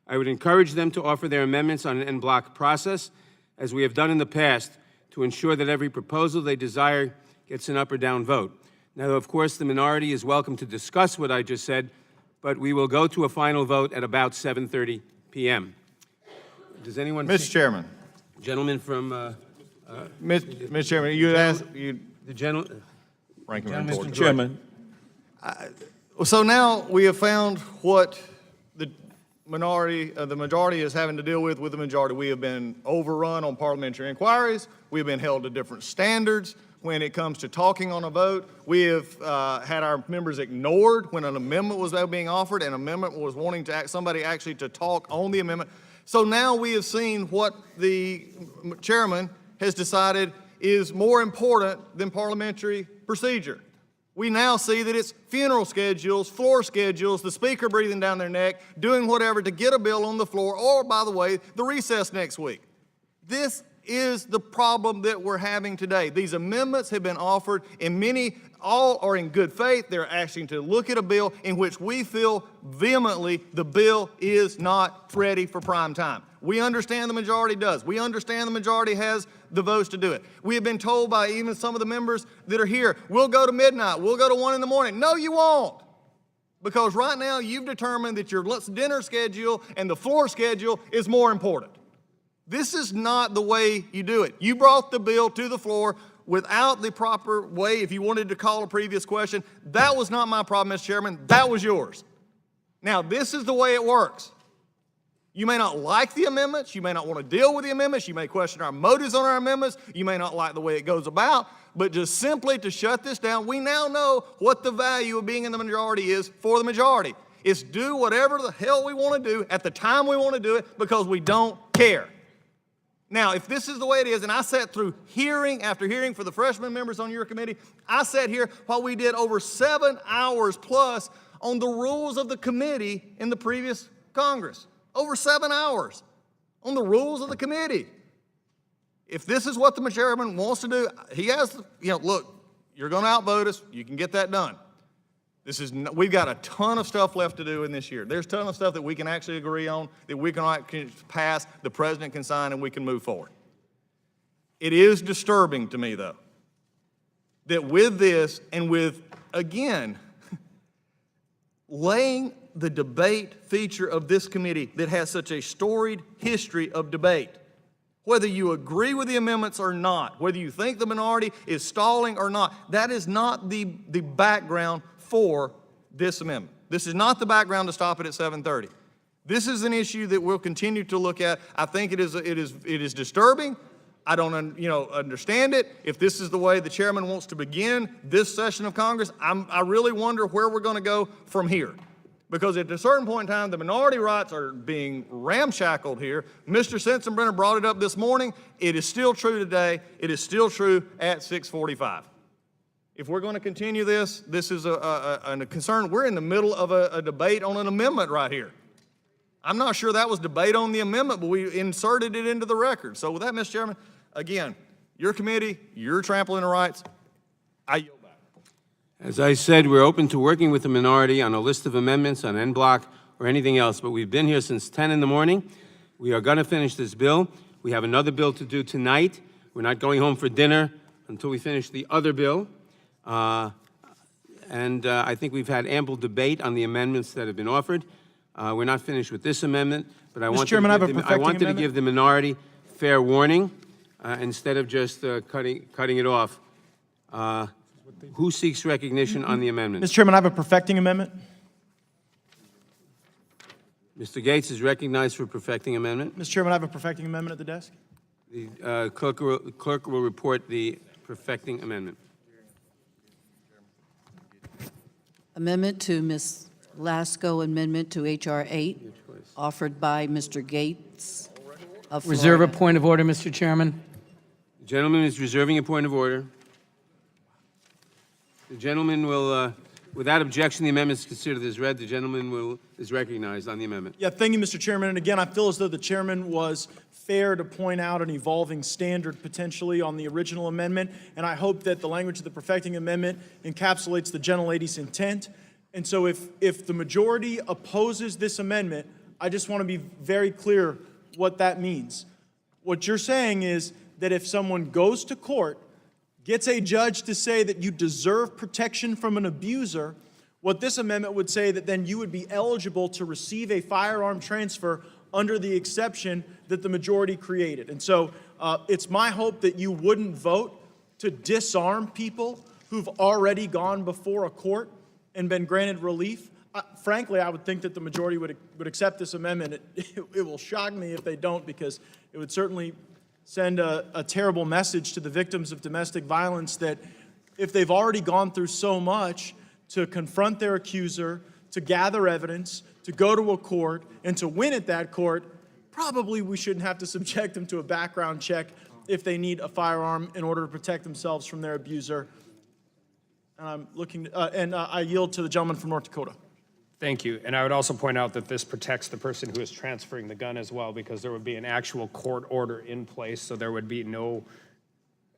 I would encourage them to offer their amendments on an en bloc process, as we have done in the past, to ensure that every proposal they desire gets an up or down vote. Now, of course, the minority is welcome to discuss what I just said, but we will go to a final vote at about 7:30 p.m. Does anyone? Mr. Chairman. Gentleman from... Mr. Chairman, you asked... The gentleman... Mr. Chairman. So now we have found what the majority is having to deal with the majority. We have been overrun on parliamentary inquiries. We have been held to different standards when it comes to talking on a vote. We have had our members ignored when an amendment was being offered, and an amendment was wanting to somebody actually to talk on the amendment. So now we have seen what the chairman has decided is more important than parliamentary procedure. We now see that it's funeral schedules, floor schedules, the speaker breathing down their neck, doing whatever to get a bill on the floor, or, by the way, the recess next week. This is the problem that we're having today. These amendments have been offered, and many, all are in good faith. They're asking to look at a bill in which we feel vehemently the bill is not ready for prime time. We understand the majority does. We understand the majority has the votes to do it. We have been told by even some of the members that are here, we'll go to midnight, we'll go to 1 in the morning. No, you won't. Because right now you've determined that your dinner schedule and the floor schedule is more important. This is not the way you do it. You brought the bill to the floor without the proper way. If you wanted to call a previous question, that was not my problem, Mr. Chairman. That was yours. Now, this is the way it works. You may not like the amendments. You may not want to deal with the amendments. You may question our motives on our amendments. You may not like the way it goes about. But just simply to shut this down, we now know what the value of being in the majority is for the majority. It's do whatever the hell we want to do at the time we want to do it because we don't care. Now, if this is the way it is, and I sat through hearing after hearing for the freshman members on your committee, I sat here while we did over 7 hours plus on the rules of the committee in the previous Congress. Over 7 hours on the rules of the committee. If this is what the chairman wants to do, he has, look, you're going to outvote us. You can get that done. We've got a ton of stuff left to do in this year. There's a ton of stuff that we can actually agree on, that we can pass, the president can sign, and we can move forward. It is disturbing to me, though, that with this and with, again, laying the debate feature of this committee that has such a storied history of debate, whether you agree with the amendments or not, whether you think the minority is stalling or not, that is not the background for this amendment. This is not the background to stop it at 7:30. This is an issue that we'll continue to look at. I think it is disturbing. I don't understand it. If this is the way the chairman wants to begin this session of Congress, I really wonder where we're going to go from here. Because at a certain point in time, the minority rights are being ramshackled here. Mr. Sensenbrenner brought it up this morning. It is still true today. It is still true at 6:45. If we're going to continue this is a concern. We're in the middle of a debate on an amendment right here. I'm not sure that was debate on the amendment, but we inserted it into the record. So with that, Mr. Chairman, again, your committee, you're trampling the rights. I yield back. As I said, we're open to working with the minority on a list of amendments, on en bloc, or anything else, but we've been here since 10 in the morning. We are going to finish this bill. We have another bill to do tonight. We're not going home for dinner until we finish the other bill. I think we've had ample debate on the amendments that have been offered. We're not finished with this amendment, but I wanted, Chairman, I have a I perfecting wanted to amendment. give the minority fair warning instead of just cutting it off. Who seeks recognition on the amendment? Mr. Chairman, I have a perfecting amendment. Mr. Gates is recognized for perfecting amendment. Mr. Chairman, I have a perfecting amendment at the desk. The clerk will report the perfecting amendment. Amendment to Ms. Lasko, amendment to H.R. 8, offered by Mr. Gates of Florida. Reserve a point of order, Mr. Chairman. The gentleman is reserving a point of order. The gentleman will, without objection, the amendment is considered as read. The gentleman is recognized on the amendment. Yeah, thank you, Mr. Chairman. And again, I feel as though the chairman was fair to point out an evolving standard potentially on the original amendment, and I hope that the language of the perfecting amendment encapsulates the gentlelady's intent. And so if the majority opposes this amendment, I just want to be very clear what that means. What you're saying is that if someone goes to court, gets a judge to say that you deserve protection from an abuser, what this amendment would say that then you would be eligible to receive a firearm transfer under the exception that the majority created. And so it's my hope that you wouldn't vote to disarm people who've already gone before a court and been granted relief. Frankly, I would think that the majority would accept this amendment. It will shock me if they don't, because it would certainly send a terrible message to the victims of domestic violence that if they've already gone through so much to confront their accuser, to gather evidence, to go to a court, and to win at that court, probably we shouldn't have to subject them to a background check if they need a firearm in order to protect themselves from their abuser. And I'm looking, I yield to the gentleman from North Dakota. Thank you. And I would also point out that this protects the person who is transferring the gun as well, because there would be an actual court order in place, so there would be no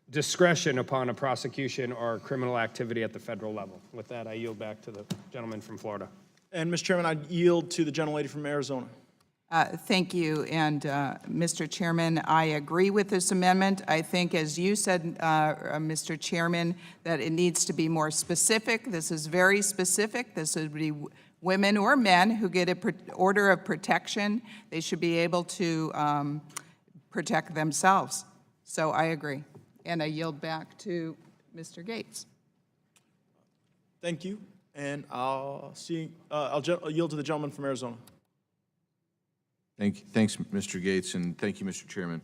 discretion upon a prosecution or criminal activity at the federal level. With that, I yield back to the gentleman from Florida. And Mr. Chairman, I yield to the gentlelady from Arizona. Thank you. And Mr. Chairman, I agree with this amendment. I think, as you said, Mr. Chairman, that it needs to be more specific. This is very specific. This would be women or men who get an order of protection. They should be able to protect themselves. So I agree. And I yield back to Mr. Gates. Thank you. And I'll yield to the gentleman from Arizona. Thanks, Mr. Gates, and thank you, Mr. Chairman.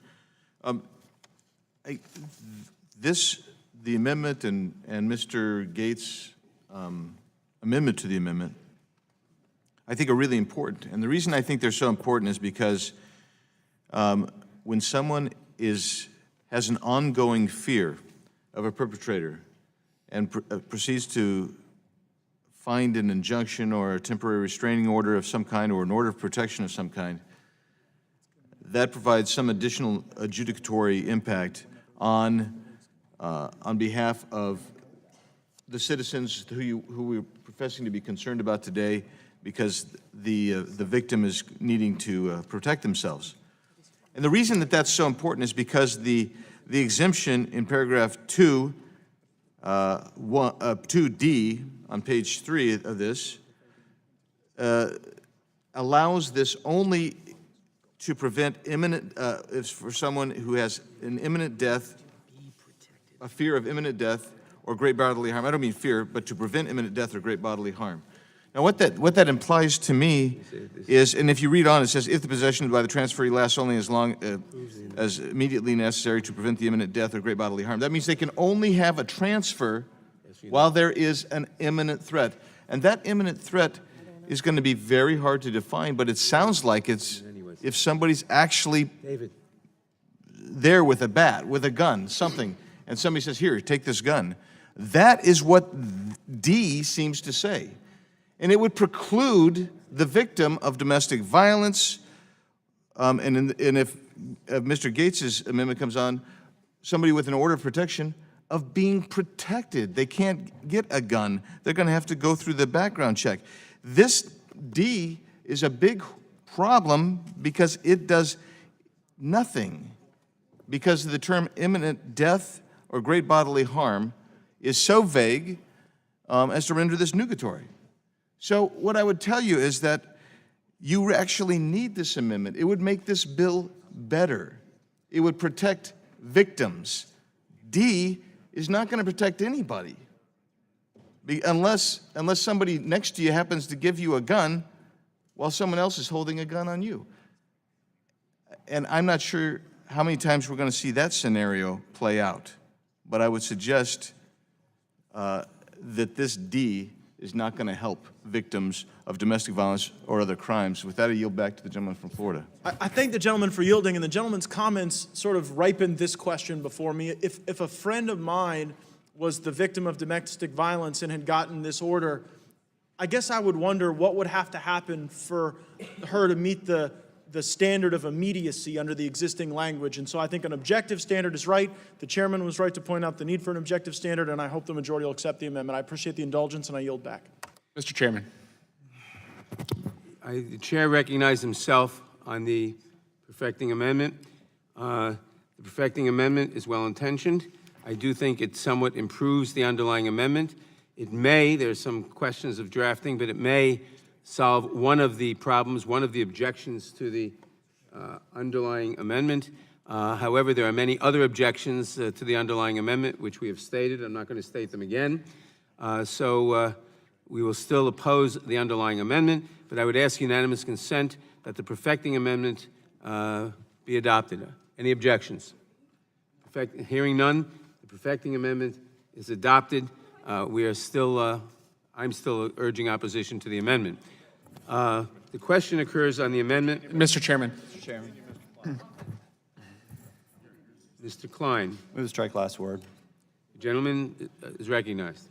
The amendment and Mr. Gates' amendment to the amendment, I think are really important. And the reason I think they're so important is because when someone has an ongoing fear of a perpetrator and proceeds to find an injunction or a temporary restraining order of some kind or an order of protection of some kind, that provides some additional adjudicatory impact on behalf of the citizens who we're professing to be concerned about today, because the victim is needing to protect themselves. And the reason that that's so important is because the exemption in paragraph 2D on page 3 of this allows this only to prevent imminent, for someone who has an imminent death, a fear of imminent death or great bodily harm. I don't mean fear, but to prevent imminent death or great bodily harm. Now, what that implies to me is, and if you read on, it says, if the possession by the transferee lasts only as long as immediately necessary to prevent the imminent death or great bodily harm. That means they can only have a transfer while there is an imminent threat. And that imminent threat is going to be very hard to define, but it sounds like it's if somebody's actually there with a bat, with a gun, something, and somebody says, here, take this gun. That is what D seems to say. And it would preclude the victim of domestic violence, and if Mr. Gates' amendment comes on, somebody with an order of protection, of being protected. They can't get a gun. They're going to have to go through the background check. This D is a big problem because it does nothing, because the term imminent death or great bodily harm is so vague as to render this nugatory. So what I would tell you is that You actually need this amendment. It would make this bill better. It would protect victims. D is not going to protect anybody. Unless somebody next to you happens to give you a gun while someone else is holding a gun on you. And I'm not sure how many times we're going to see that scenario play out, but I would suggest that this D is not going to help victims of domestic violence or other crimes. With that, I yield back to the gentleman from Florida. I thank the gentleman for yielding, and the gentleman's comments sort of ripened this question before me. If a friend of mine was the victim of domestic violence and had gotten this order, I guess I would wonder what would have to happen for her to meet the standard of immediacy under the existing language. And so I think an objective standard is right. The chairman was right to point out the need for an objective standard, and I hope the majority will accept the amendment. I appreciate the indulgence, and I yield back. Mr. Chairman. The chair recognized himself on the perfecting amendment. The perfecting amendment is well-intentioned. I do think it somewhat improves the underlying amendment. It may, there's some questions of drafting, but it may solve one of the problems, one of the objections to the underlying amendment. However, there are many other objections to the underlying amendment, which we have stated. I'm not going to state them again. We will still oppose the underlying amendment, but I would ask unanimous consent that the perfecting amendment be adopted. Any objections? Hearing none, the perfecting amendment is adopted. I'm still urging opposition to the amendment. The question occurs on the amendment. Mr. Chairman. Mr. Klein. Move to strike last word. The gentleman is recognized.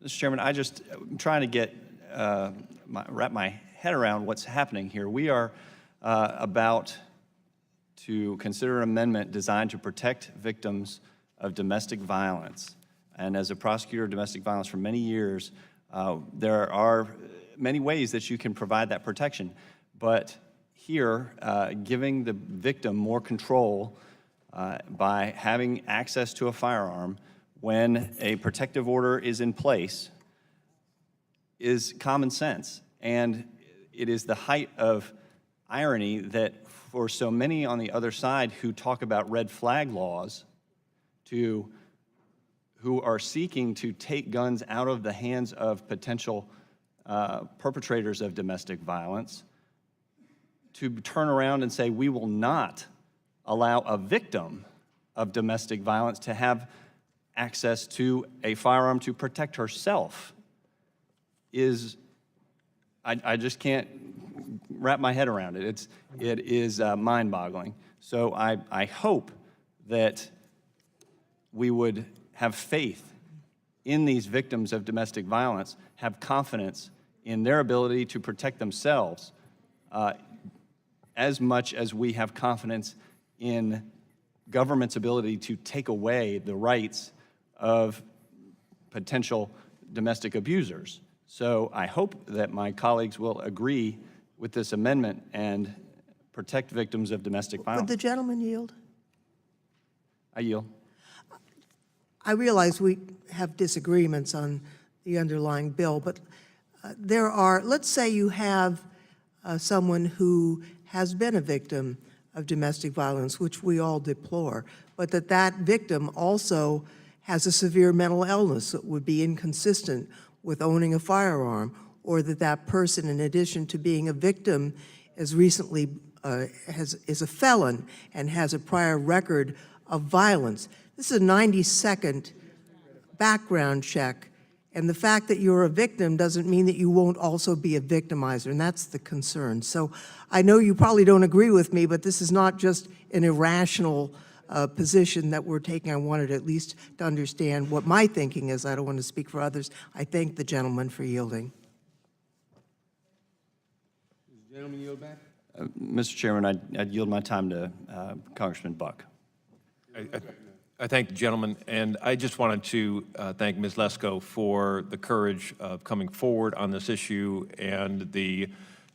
Mr. Chairman, I'm trying to wrap my head around what's happening here. We are about to consider an amendment designed to protect victims of domestic violence. And as a prosecutor of domestic violence for many years, there are many ways that you can provide that protection. But here, giving the victim more control by having access to a firearm when a protective order is in place is common sense. And it is the height of irony that for so many on the other side who talk about red flag laws, who are seeking to take guns out of the hands of potential perpetrators of domestic violence, to turn around and say we will not allow a victim of domestic violence to have access to a firearm to protect herself is, I just can't wrap my head around it. It is mind-boggling. So I hope that we would have faith in these victims of domestic violence, have confidence in their ability to protect themselves as much as we have confidence in government's ability to take away the rights of potential domestic abusers. So I hope that my colleagues will agree with this amendment and protect victims of domestic violence. Would the gentleman yield? I yield. I realize we have disagreements on the underlying bill, but let's say you have someone who has been a victim of domestic violence, which we all deplore, but that victim also has a severe mental illness that would be inconsistent with owning a firearm, or that person, in addition to being a victim, is a felon and has a prior record of violence. This is a 90-second background check, and the fact that you're a victim doesn't mean that you won't also be a victimizer, and that's the concern. So I know you probably don't agree with me, but this is not just an irrational position that we're taking. I wanted at least to understand what my thinking is. I don't want to speak for others. I thank the gentleman for yielding. Does the gentleman yield back? Mr. Chairman, I'd yield my time to Congressman Buck. I thank the gentleman, and I just wanted to thank Ms. Lesko for the courage of coming forward on this issue, and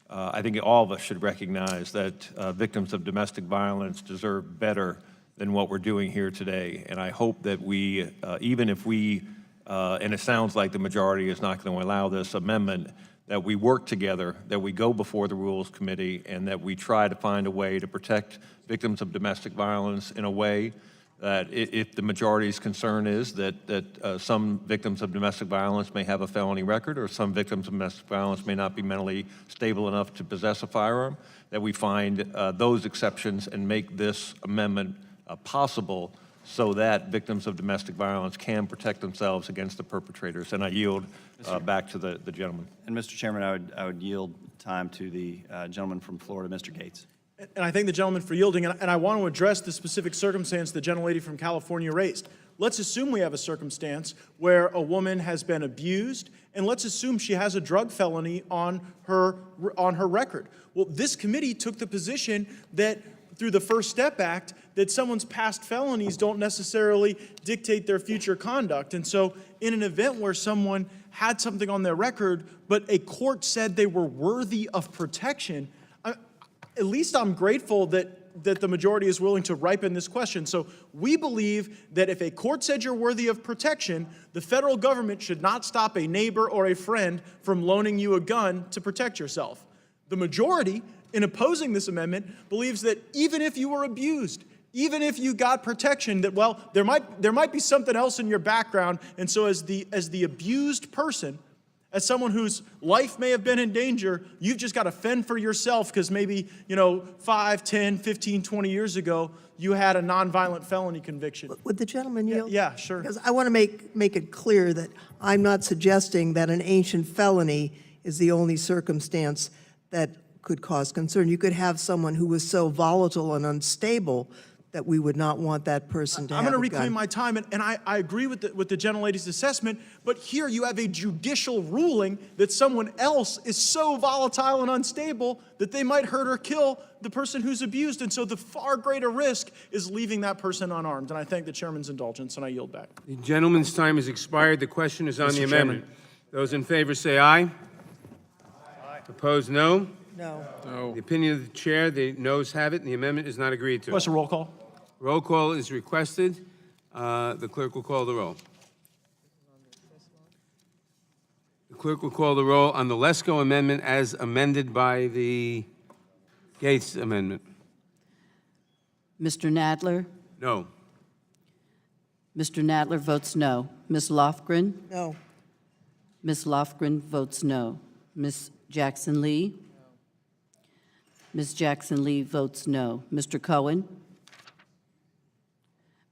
I think all of us should recognize that victims of domestic violence deserve better than what we're doing here today. And I hope that we, even if we, and it sounds like the majority is not going to allow this amendment, that we work together, that we go before the Rules Committee, and that we try to find a way to protect victims of domestic violence in a way that if the majority's concern is that some victims of domestic violence may have a felony record, or some victims of domestic violence may not be mentally stable enough to possess a firearm, that we find those exceptions and make this amendment possible so that victims of domestic violence can protect themselves against the perpetrators. And I yield back to the gentleman. And Mr. Chairman, I would yield time to the gentleman from Florida, Mr. Gates. And I thank the gentleman for yielding, and I want to address the specific circumstance the gentlelady from California raised. Let's assume we have a circumstance where a woman has been abused, and let's assume she has a drug felony on her record. Well, this committee took the position that through the First Step Act, that someone's past felonies don't necessarily dictate their future conduct. And so in an event where someone had something on their record, but a court said they were worthy of protection, at least I'm grateful that the majority is willing to ripen this question. So we believe that if a court said you're worthy of protection, the federal government should not stop a neighbor or a friend from loaning you a gun to protect yourself. The majority, in opposing this amendment, believes that even if you were abused, even if you got protection, that, well, there might be something else in your background, and so as the abused person, as someone whose life may have been in danger, you've just got to fend for yourself because maybe, 5, 10, 15, 20 years ago, you had a nonviolent felony conviction. Would the gentleman yield? Yeah, sure. Because I want to make it clear that I'm not suggesting that an ancient felony is the only circumstance that could cause concern. You could have someone who was so volatile and unstable that we would not want that person to have a gun. I'm going to reclaim my time, and I agree with the gentlelady's assessment, but here you have a judicial ruling that someone else is so volatile and unstable that they might hurt or kill the person who's abused, and so the far greater risk is leaving that person unarmed. And I thank the chairman's indulgence, and I yield back. The gentleman's time has expired. The question is on the Mr. amendment. Chairman. Those in favor say aye. Aye. Opposed, no. No. The opinion of the chair, the noes have it, and the amendment is not agreed to. Request a roll call. Roll call is requested. The clerk will call the roll. The clerk will call the roll on the Lesko amendment as amended by the Gates amendment. Mr. Nadler? No. Mr. Nadler votes no. Ms. Lofgren? No. Ms. Lofgren votes no. Ms. Jackson Lee? Ms. Jackson Lee votes no. Mr. Cohen?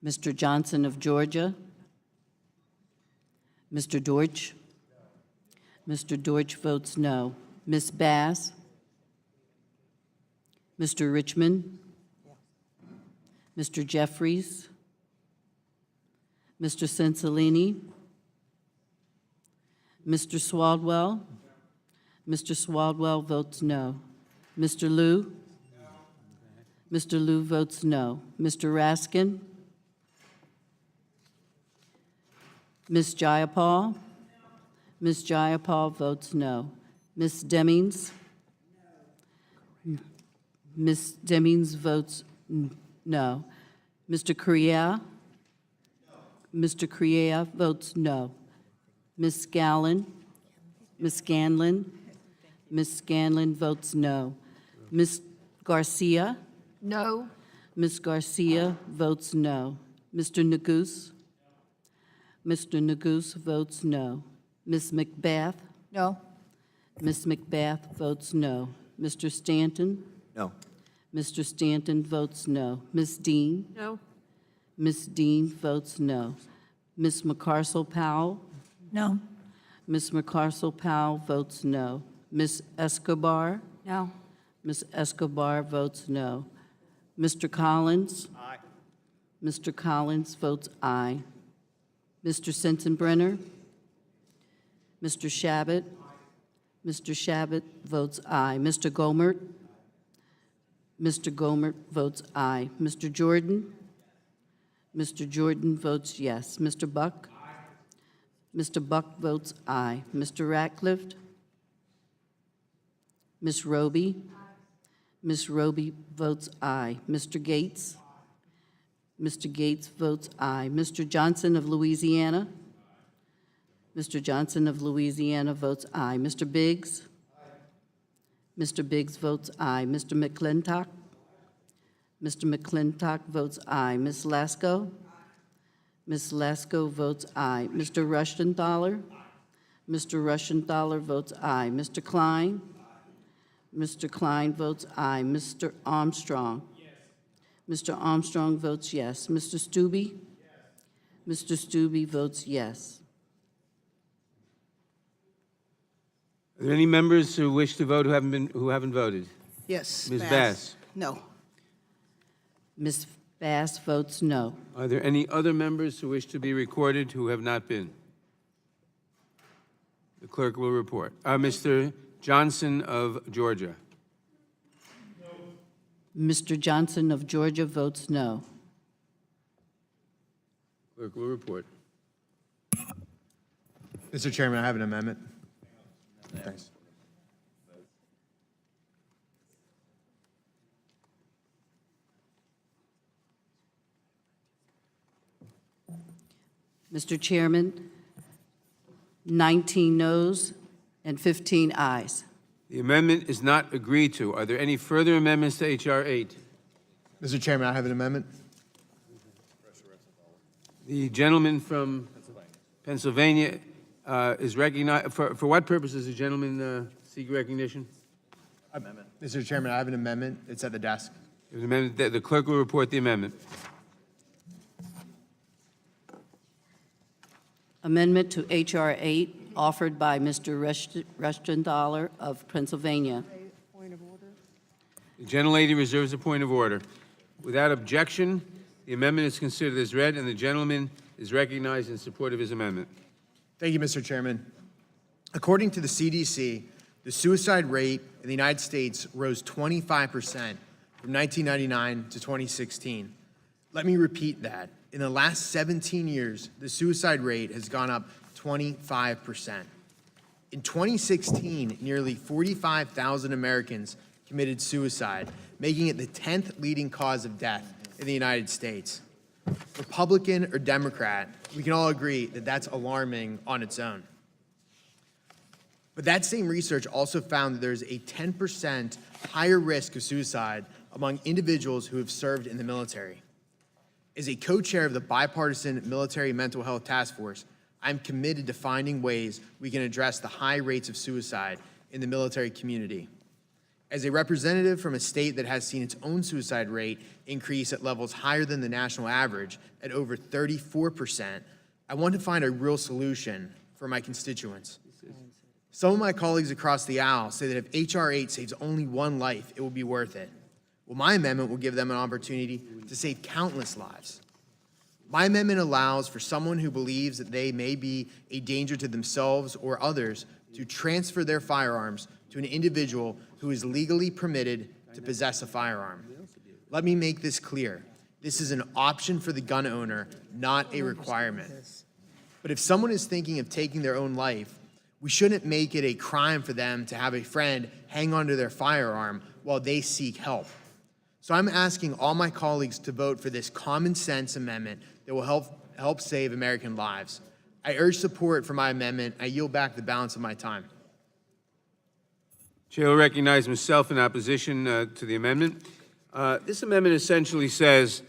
Mr. Johnson of Georgia? Mr. Deutsch? Mr. Deutsch votes no. Ms. Bass? Mr. Richmond? Mr. Jeffries? Mr. Sensalini? Mr. Swaldwell? Mr. Swaldwell votes no. Mr. Liu? Mr. Liu votes no. Mr. Raskin? Ms. Jayapal? Ms. Jayapal votes no. Ms. Demings? Ms. Demings votes no. Mr. Correa? Mr. Correa votes no. Ms. Scanlon? Ms. Scanlon? Ms. Scanlon votes no. Ms. Garcia? No. Ms. Garcia votes no. Mr. Neguse? Mr. Neguse votes no. Ms. McBath? No. Ms. McBath votes no. Mr. Stanton? No. Mr. Stanton votes no. Ms. Dean? No. Ms. Dean votes no. Ms. McCarcel Powell? No. Ms. McCarcel Powell votes no. Ms. Escobar? No. Ms. Escobar votes no. Mr. Collins? Aye. Mr. Collins votes aye. Mr. Sensenbrenner? Mr. Shabbat? Mr. Shabbat votes aye. Mr. Gomert? Mr. Gomert votes aye. Mr. Jordan? Mr. Jordan votes yes. Mr. Buck? Mr. Buck votes aye. Mr. Ratcliffe? Ms. Roby? Ms. Roby votes aye. Mr. Gates? Mr. Gates votes aye. Mr. Johnson of Louisiana? Mr. Johnson of Louisiana votes aye. Mr. Biggs? Mr. Biggs votes aye. Mr. McClintock? Mr. McClintock votes aye. Ms. Lasko? Ms. Lasko votes aye. Mr. Rushenthaler? Mr. Rushenthaler votes aye. Mr. Klein? Mr. Klein votes aye. Mr. Armstrong? Mr. Armstrong votes yes. Mr. Stube? Mr. Stube votes yes. Are there any members who wish to vote who haven't voted? Yes. Ms. Bass? No. Ms. Bass votes no. Are there any other members who wish to be recorded who have not been? The clerk will report. Mr. Johnson of Georgia. Mr. Johnson of Georgia votes no. Clerk will report. Mr. Chairman, I have an amendment. Thanks. Mr. Chairman, 19 noes and 15 ayes. The amendment is not agreed to. Are there any further amendments to H.R. 8? Mr. Chairman, I have an amendment. The gentleman from Pennsylvania is recognized. For what purpose does the gentleman seek recognition? Amendment. Mr. Chairman, I have an amendment. It's at the desk. There's an amendment. The clerk will report the amendment. Amendment to H.R. 8 offered by Mr. Rushenthaler of Pennsylvania. The gentlelady reserves a point of order. Without objection, the amendment is considered as read, and the gentleman is recognized in support of his amendment. Thank you, Mr. Chairman. According to the CDC, the suicide rate in the United States rose 25% from 1999 to 2016. Let me repeat that. In the last 17 years, the suicide rate has gone up 25%. In 2016, nearly 45,000 Americans committed suicide, making it the 10th leading cause of death in the United States. Republican or Democrat, we can all agree that that's alarming on its own. But that same research also found that there's a 10% higher risk of suicide among individuals who have served in the military. As a co-chair of the Bipartisan Military Mental Health Task Force, I'm committed to finding ways we can address the high rates of suicide in the military community. As a representative from a state that has seen its own suicide rate increase at levels higher than the national average at over 34%, I want to find a real solution for my constituents. Some of my colleagues across the aisle say that if H.R. 8 saves only one life, it will be worth it. Well, my amendment will give them an opportunity to save countless lives. My amendment allows for someone who believes that they may be a danger to themselves or others to transfer their firearms to an individual who is legally permitted to possess a firearm. Let me make this clear. This is an option for the gun owner, not a requirement. But if someone is thinking of taking their own life, we shouldn't make it a crime for them to have a friend hang onto their firearm while they seek help. So I'm asking all my colleagues to vote for this common sense amendment that will help save American lives. I urge support for my amendment. I yield back the balance of my time. Chair will recognize himself in opposition to the amendment. This amendment essentially says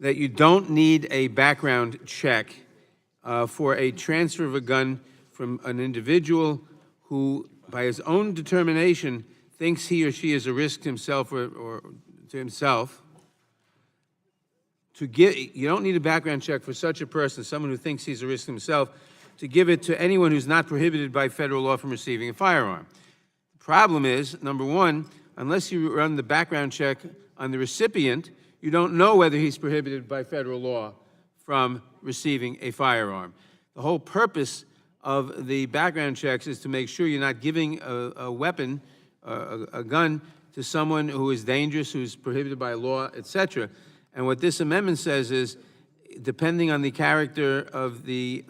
that you don't need a background check for a transfer of a gun from an individual who, by his own determination, thinks he or she is a risk to himself or to himself. You don't need a background check for such a person, someone who thinks he's a risk to himself, to give it to anyone who's not prohibited by federal law from receiving a firearm. The problem is, number one, unless you run the background check on the recipient, you don't know whether he's prohibited by federal law from receiving a firearm. The whole purpose of the background checks is to make sure you're not giving a weapon, a gun, to someone who is dangerous, who's prohibited by law, etc. And what this amendment says is, depending on the character of the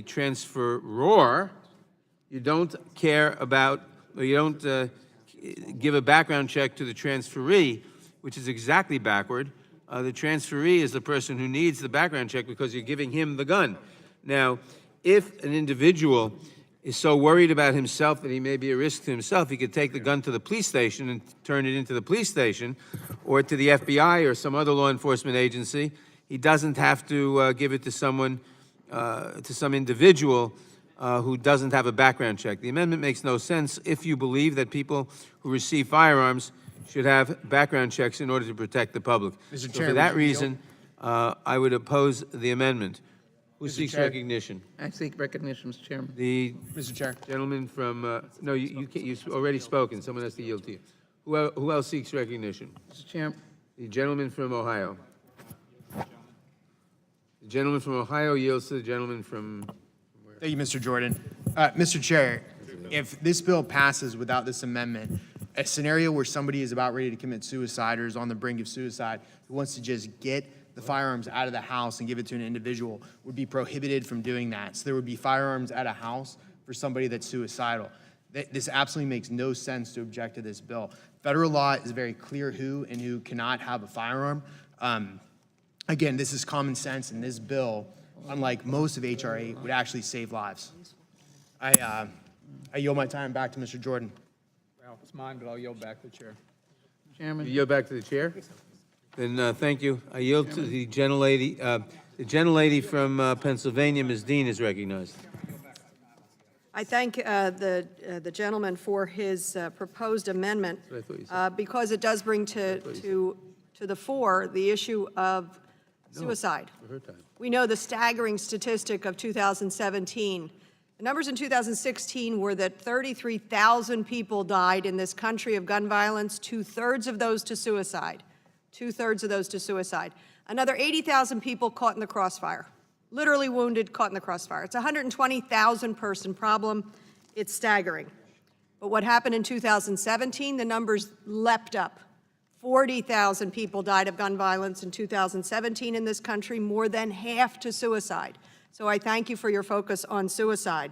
transferor, you don't care about, or you don't give a background check to the transferee, which is exactly backward. The transferee is the person who needs the background check because you're giving him the gun. Now, if an individual is so worried about himself that he may be a risk to himself, he could take the gun to the police station and turn it into the police station or to the FBI or some other law enforcement agency. He doesn't have to give it to someone, to some individual who doesn't have a background check. The amendment makes no sense if you believe that people who receive firearms should have background checks in order to protect the public. Mr. So Chair, for that would you reason, I would oppose the amendment. Who seeks Chair. recognition? I seek recognition, Mr. Chairman. The Mr. Chair. gentleman from, no, you can't, you've already spoken, someone has to yield to you. Who else seeks recognition? Mr. Chairman. The gentleman from Ohio. The gentleman from Ohio yields to the gentleman from, Thank you, Mr. Jordan. Mr. Chair, if this bill passes without this amendment, a scenario where somebody is about ready to commit suicide or is on the brink of suicide, who wants to just get the firearms out of the house and give it to an individual, would be prohibited from doing that. So there would be firearms at a house for somebody that's suicidal. This absolutely makes no sense to object to this bill. Federal law is very clear who and who cannot have a firearm. Again, this is common sense, and this bill, unlike most of H.R. 8, would actually save lives. I yield my time back to Mr. Jordan. Well, it's mine, but I'll yield back to the chair. Chairman. you yield back to the chair? Then, thank you. I yield to the gentlelady. The gentlelady from Pennsylvania, Ms. Dean, is recognized. I thank the gentleman for his proposed amendment That's what I thought you said. because it does bring to the fore the issue of suicide. For her time. We know the staggering statistic of 2017. The numbers in 2016 were that 33,000 people died in this country of gun violence, two-thirds of those to suicide. Two-thirds of those to suicide. Another 80,000 people caught in the crossfire, literally wounded, caught in the crossfire. It's a 120,000 person problem. It's staggering. But what happened in 2017, the numbers leapt up. 40,000 people died of gun violence in 2017 in this country, more than half to suicide. So I thank you for your focus on suicide.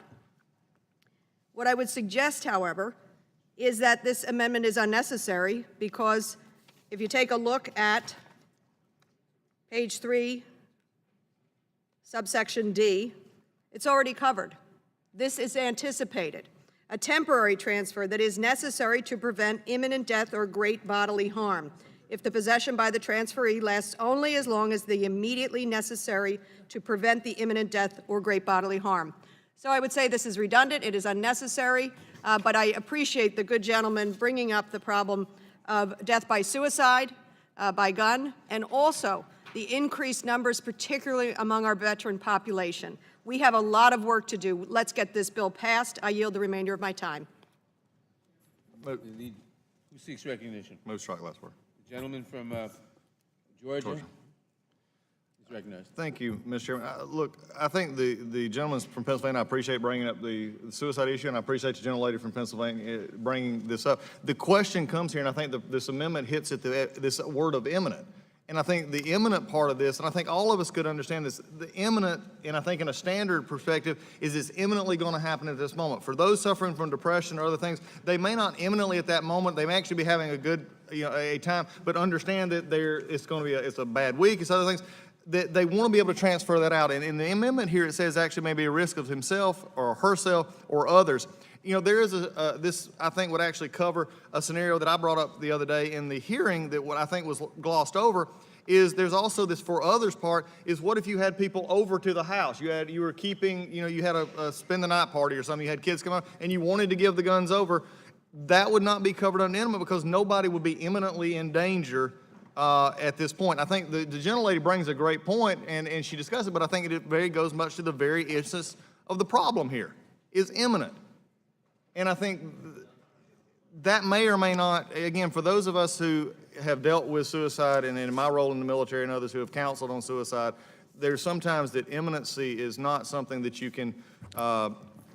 What I would suggest, however, is that this amendment is unnecessary because if you take a look at page 3, subsection D, it's already covered. This is anticipated. A temporary transfer that is necessary to prevent imminent death or great bodily harm, if the possession by the transferee lasts only as long as the immediately necessary to prevent the imminent death or great bodily harm. So I would say this is redundant, it is unnecessary, but I appreciate the good gentleman bringing up the problem of death by suicide, by gun, and also the increased numbers, particularly among our veteran population. We have a lot of work to do. Let's get this bill passed. I yield the remainder of my time. Who seeks recognition? Move strike last word. The gentleman from Georgia is recognized. Thank you, Mr. Chairman. Look, I think the gentleman from Pennsylvania, I appreciate bringing up the suicide issue, and I appreciate the gentlelady from Pennsylvania bringing this up. The question comes here, and I think this amendment hits at this word of imminent. And I think the imminent part of this, and I think all of us could understand this, the imminent, and I think in a standard perspective, is this imminently going to happen at this moment. For those suffering from depression or other things, they may not imminently at that moment, they may actually be having a good, a time, but understand that it's going to be it's a bad week, it's other things. That they want to be able to transfer that out. And in the amendment here, it says actually maybe a risk of himself or herself or others. There is this, I think, would actually cover a scenario that I brought up the other day in the hearing that what I think was glossed over is there's also this for others part is what if you had people over to the house? You were keeping, you had a spend the night party or something, you had kids come out and you wanted to give the guns over. That would not be covered under imminent because nobody would be imminently in danger at this point. I think the gentlelady brings a great point and she discussed it, but I think it goes much to the very essence of the problem here is imminent. And I think that may or may not, again, for those of us who have dealt with suicide and in my role in the military and others who have counseled on suicide, there's sometimes that imminency is not something that you can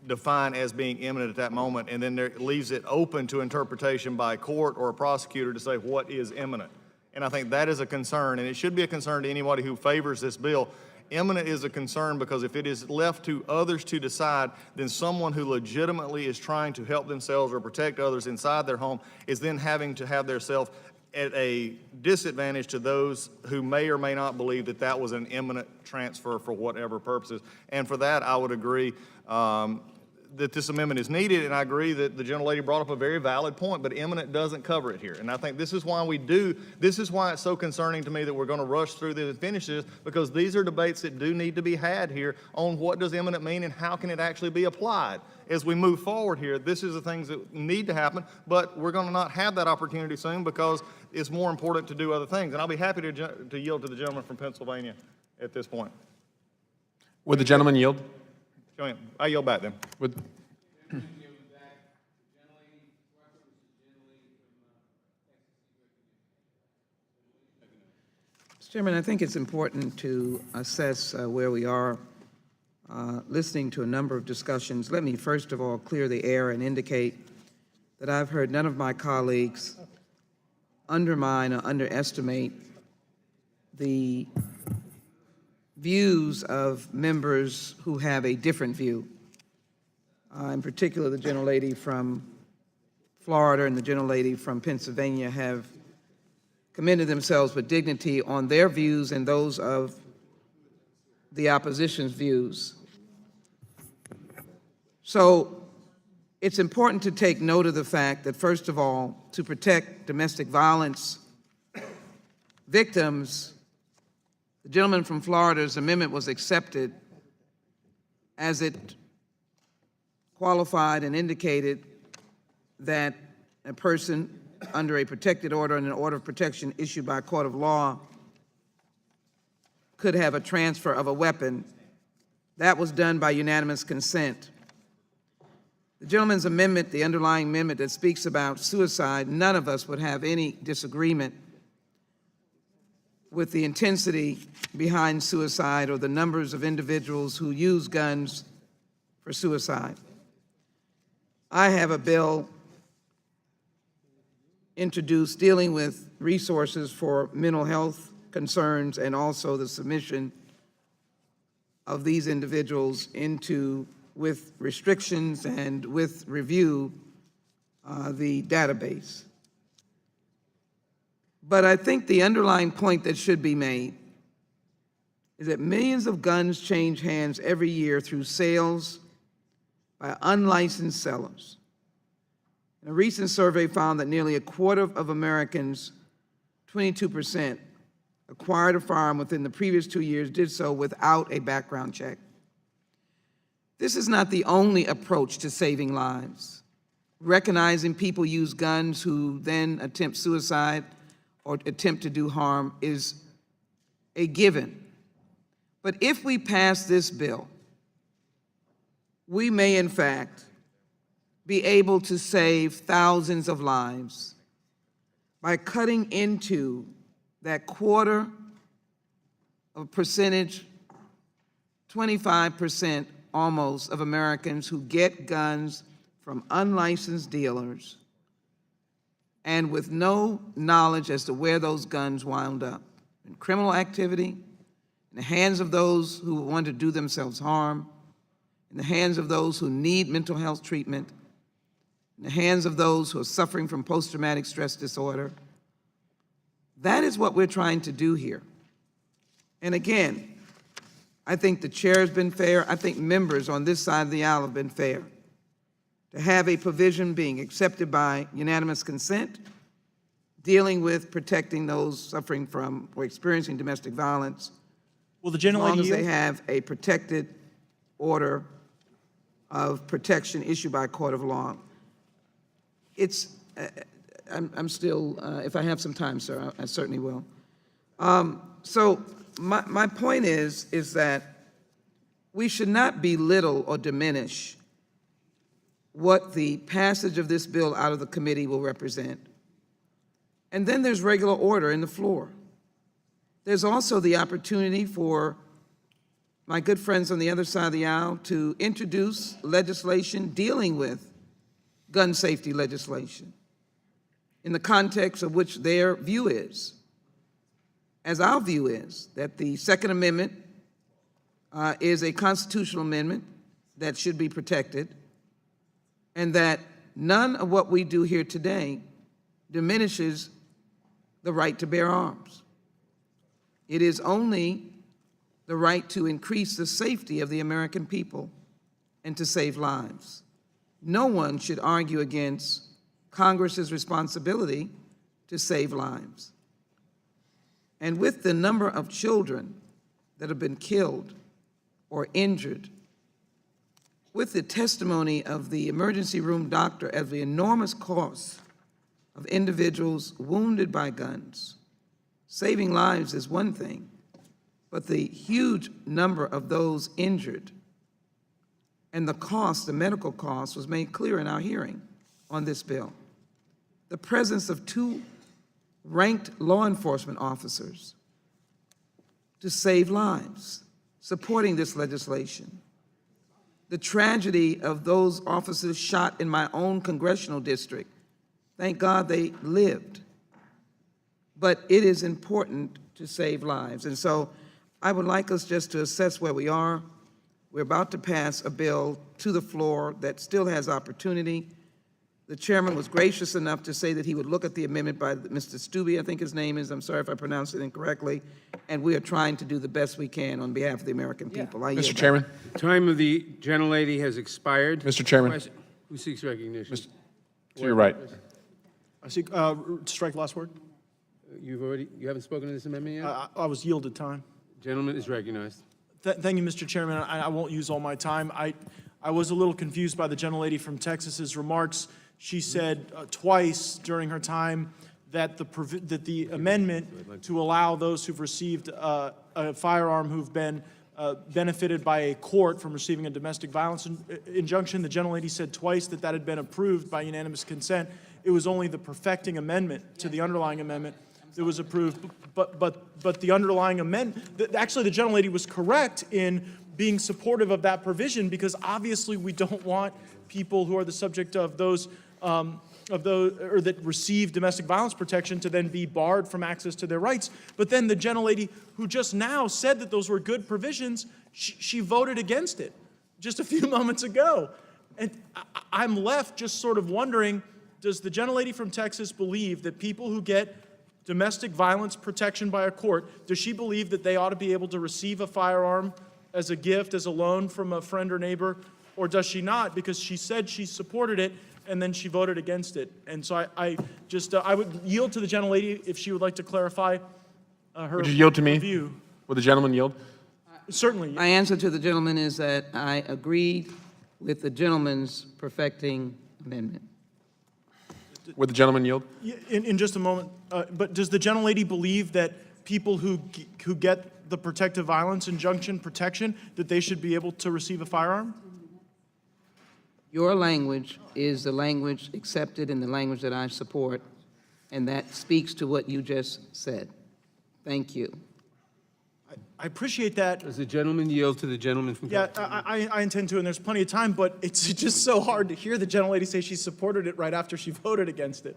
define as being imminent at that moment, and then it leaves it open to interpretation by a court or a prosecutor to say what is imminent. And I think that is a concern, and it should be a concern to anybody who favors this bill. Imminent is a concern because if it is left to others to decide, then someone who legitimately is trying to help themselves or protect others inside their home is then having to have their self at a disadvantage to those who may or may not believe that that was an imminent transfer for whatever purposes. And for that, I would agree that this amendment is needed, and I agree that the gentlelady brought up a very valid point, but imminent doesn't cover it here. And I think this is why this is why it's so concerning to me that we're going to rush through this and finish this, because these are debates that do need to be had here on what does imminent mean and how can it actually be applied. As we move forward here, this is the things that need to happen, but we're going to not have that opportunity soon because it's more important to do other things. And I'll be happy to yield to the gentleman from Pennsylvania at this point. Would the gentleman yield? Go ahead. I yield back then. Would, Mr. Chairman, I think it's important to assess where we are. Listening to a number of discussions, let me first of all clear the air and indicate that I've heard none of my colleagues undermine or underestimate the views of members who have a different view. In particular, the gentlelady from Florida and the gentlelady from Pennsylvania have commended themselves with dignity on their views and those of the opposition's views. So it's important to take note of the fact that, first of all, to protect domestic violence victims, the gentleman from Florida's amendment was accepted as it qualified and indicated that a person under a protected order and an order of protection issued by a court of law could have a transfer of a weapon. That was done by unanimous consent. The gentleman's amendment, the underlying amendment that speaks about suicide, none of us would have any disagreement with the intensity behind suicide or the numbers of individuals who use guns for suicide. I have a bill introduced dealing with resources for mental health concerns and also the submission of these individuals into, with restrictions and with review, the database. But I think the underlying point that should be made is that millions of guns change hands every year through sales by unlicensed sellers. And a recent survey found that nearly a quarter of Americans, 22%, acquired a firearm within the previous 2 years, did so without a background check. This is not the only approach to saving lives. Recognizing people use guns who then attempt suicide or attempt to do harm is a given. But if we pass this bill, we may in fact be able to save thousands of lives by cutting into that quarter of a percentage, 25% almost of Americans who get guns from unlicensed dealers and with no knowledge as to where those guns wound up. In criminal activity, in the hands of those who want to do themselves harm, in the hands of those who need mental health treatment, in the hands of those who are suffering from post-traumatic stress disorder. That is what we're trying to do here. And again, I think the chair has been fair. I think members on this side of the aisle have been fair. To have a provision being accepted by unanimous consent, dealing with protecting those suffering from or experiencing domestic violence, Will the as gentleman long as yield? they have a protected order of protection issued by a court of law. It's, I'm still, if I have some time, sir, I certainly will. So my point is that we should not belittle or diminish what the passage of this bill out of the committee will represent. And then there's regular order in the floor. There's also the opportunity for my good friends on the other side of the aisle to introduce legislation dealing with gun safety legislation in the context of which their view is. As our view is, that the Second Amendment is a constitutional amendment that should be protected, and that none of what we do here today diminishes the right to bear arms. It is only the right to increase the safety of the American people and to save lives. No one should argue against Congress's responsibility to save lives. And with the number of children that have been killed or injured, with the testimony of the emergency room doctor of the enormous cost of individuals wounded by guns, saving lives is one thing, but the huge number of those injured and the cost, the medical cost, was made clear in our hearing on this bill. The presence of 2 ranked law enforcement officers to save lives, supporting this legislation. The tragedy of those officers shot in my own congressional district. Thank God they lived. But it is important to save lives. And so I would like us just to assess where we are. We're about to pass a bill to the floor that still has opportunity. The chairman was gracious enough to say that he would look at the amendment by Mr. Stubbe, I think his name is. I'm sorry if I pronounced it incorrectly. And we are trying to do the best we can on behalf of the American people. I yield Mr. back. Chairman. Time of the gentlelady has expired. Mr. Chairman. Who seeks recognition? To your right. I seek, strike last word. You haven't spoken to this amendment yet? I was yielded time. Gentleman is recognized. Thank you, Mr. Chairman. I won't use all my time. I was a little confused by the gentlelady from Texas's remarks. She said twice during her time that the amendment to allow those who've received a firearm who've been benefited by a court from receiving a domestic violence injunction, the gentlelady said twice that that had been approved by unanimous consent. It was only the perfecting amendment to the underlying amendment that was approved, but the underlying amendment, actually the gentlelady was correct in being supportive of that provision, because obviously we don't want people who are the subject of those or that receive domestic violence protection to then be barred from access to their rights. But then the gentlelady who just now said that those were good provisions, she voted against it just a few moments ago. And I'm left just sort of wondering, does the gentlelady from Texas believe that people who get domestic violence protection by a court, does she believe that they ought to be able to receive a firearm as a gift, as a loan from a friend or neighbor, or does she not? Because she said she supported it, and then she voted against it. And so I would yield to the gentlelady if she would like to clarify her Would you yield to me? view. Would the gentleman yield? Certainly. My answer to the gentleman is that I agreed with the gentleman's perfecting amendment. Would the gentleman yield? In just a moment, but does the gentlelady believe that people who get the protective violence injunction protection, that they should be able to receive a firearm? Your language is the language accepted and the language that I support, and that speaks to what you just said. Thank you. I appreciate that. Does the gentleman yield to the gentleman from Yeah, California? I intend to, and there's plenty of time, but it's just so hard to hear the gentlelady say she supported it right after she voted against it.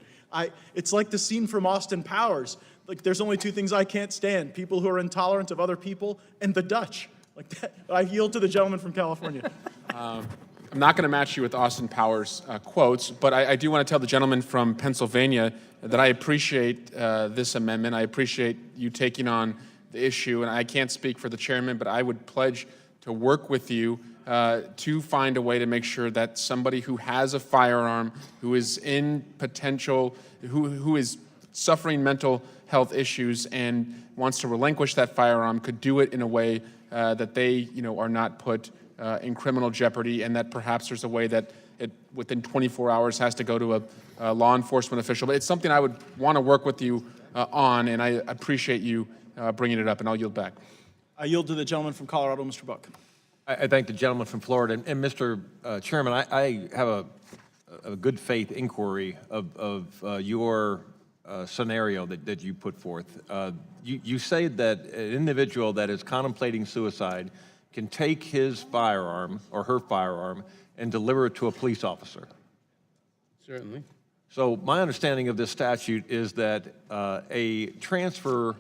It's like the scene from Austin Powers. Like, there's only 2 things I can't stand: people who are intolerant of other people and the Dutch. Like that. I yield to the gentleman from California. I'm not going to match you with Austin Powers quotes, but I do want to tell the gentleman from Pennsylvania that I appreciate this amendment. I appreciate you taking on the issue, and I can't speak for the chairman, but I would pledge to work with you to find a way to make sure that somebody who has a firearm, who is in potential, who is suffering mental health issues and wants to relinquish that firearm, could do it in a way that they, are not put in criminal jeopardy, and that perhaps there's a way that it within 24 hours has to go to a law enforcement official. But it's something I would want to work with you on, and I appreciate you bringing it up, and I'll yield back. I yield to the gentleman from Colorado, Mr. Buck. I thank the gentleman from Florida. And Mr. Chairman, I have a good faith inquiry of your scenario that you put forth. You say that an individual that is contemplating suicide can take his firearm or her firearm and deliver it to a police officer. Certainly. So my understanding of this statute is that a transfer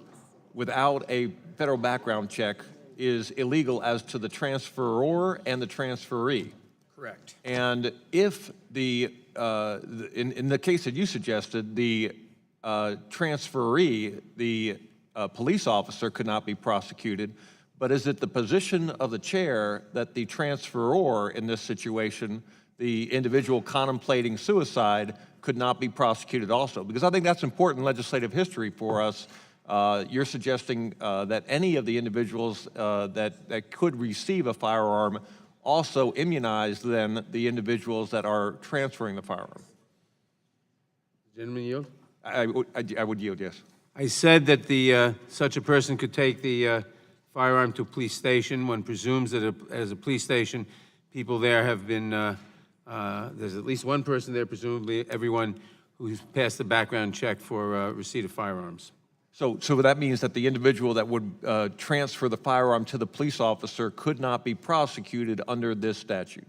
without a federal background check is illegal as to the transferor and the transferee. Correct. And if in the case that you suggested, the transferee, the police officer, could not be prosecuted, but is it the position of the chair that the transferor in this situation, the individual contemplating suicide, could not be prosecuted also? Because I think that's important legislative history for us. You're suggesting that any of the individuals that could receive a firearm also immunize then the individuals that are transferring the firearm. Gentleman yield? I would yield, yes. I said that the, such a person could take the firearm to a police station. One presumes that as a police station, people there have been, there's at least one person there, presumably everyone who's passed the background check for receipt of firearms. So that means that the individual that would transfer the firearm to the police officer could not be prosecuted under this statute?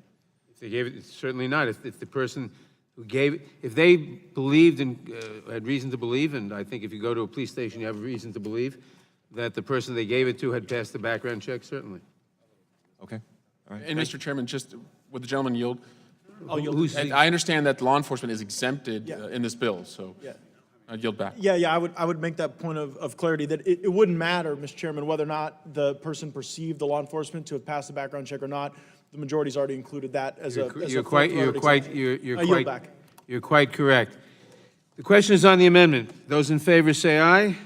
If they gave it, certainly not. If the person who gave it, if they believed and had reason to believe, and I think if you go to a police station, you have reason to believe that the person they gave it to had passed the background check, certainly. Okay. All right. And Mr. Chairman, just would the gentleman yield? Who's And I understand that law enforcement is exempted Yeah. in this bill, so Yeah. I'd yield back. Yeah, I would make that point of clarity, that it wouldn't matter, Mr. Chairman, whether or not the person perceived the law enforcement to have passed the background check or not. The majority's already included that as a You're full-throated exemption. You're quite correct. The question is on the amendment. Those in favor say aye.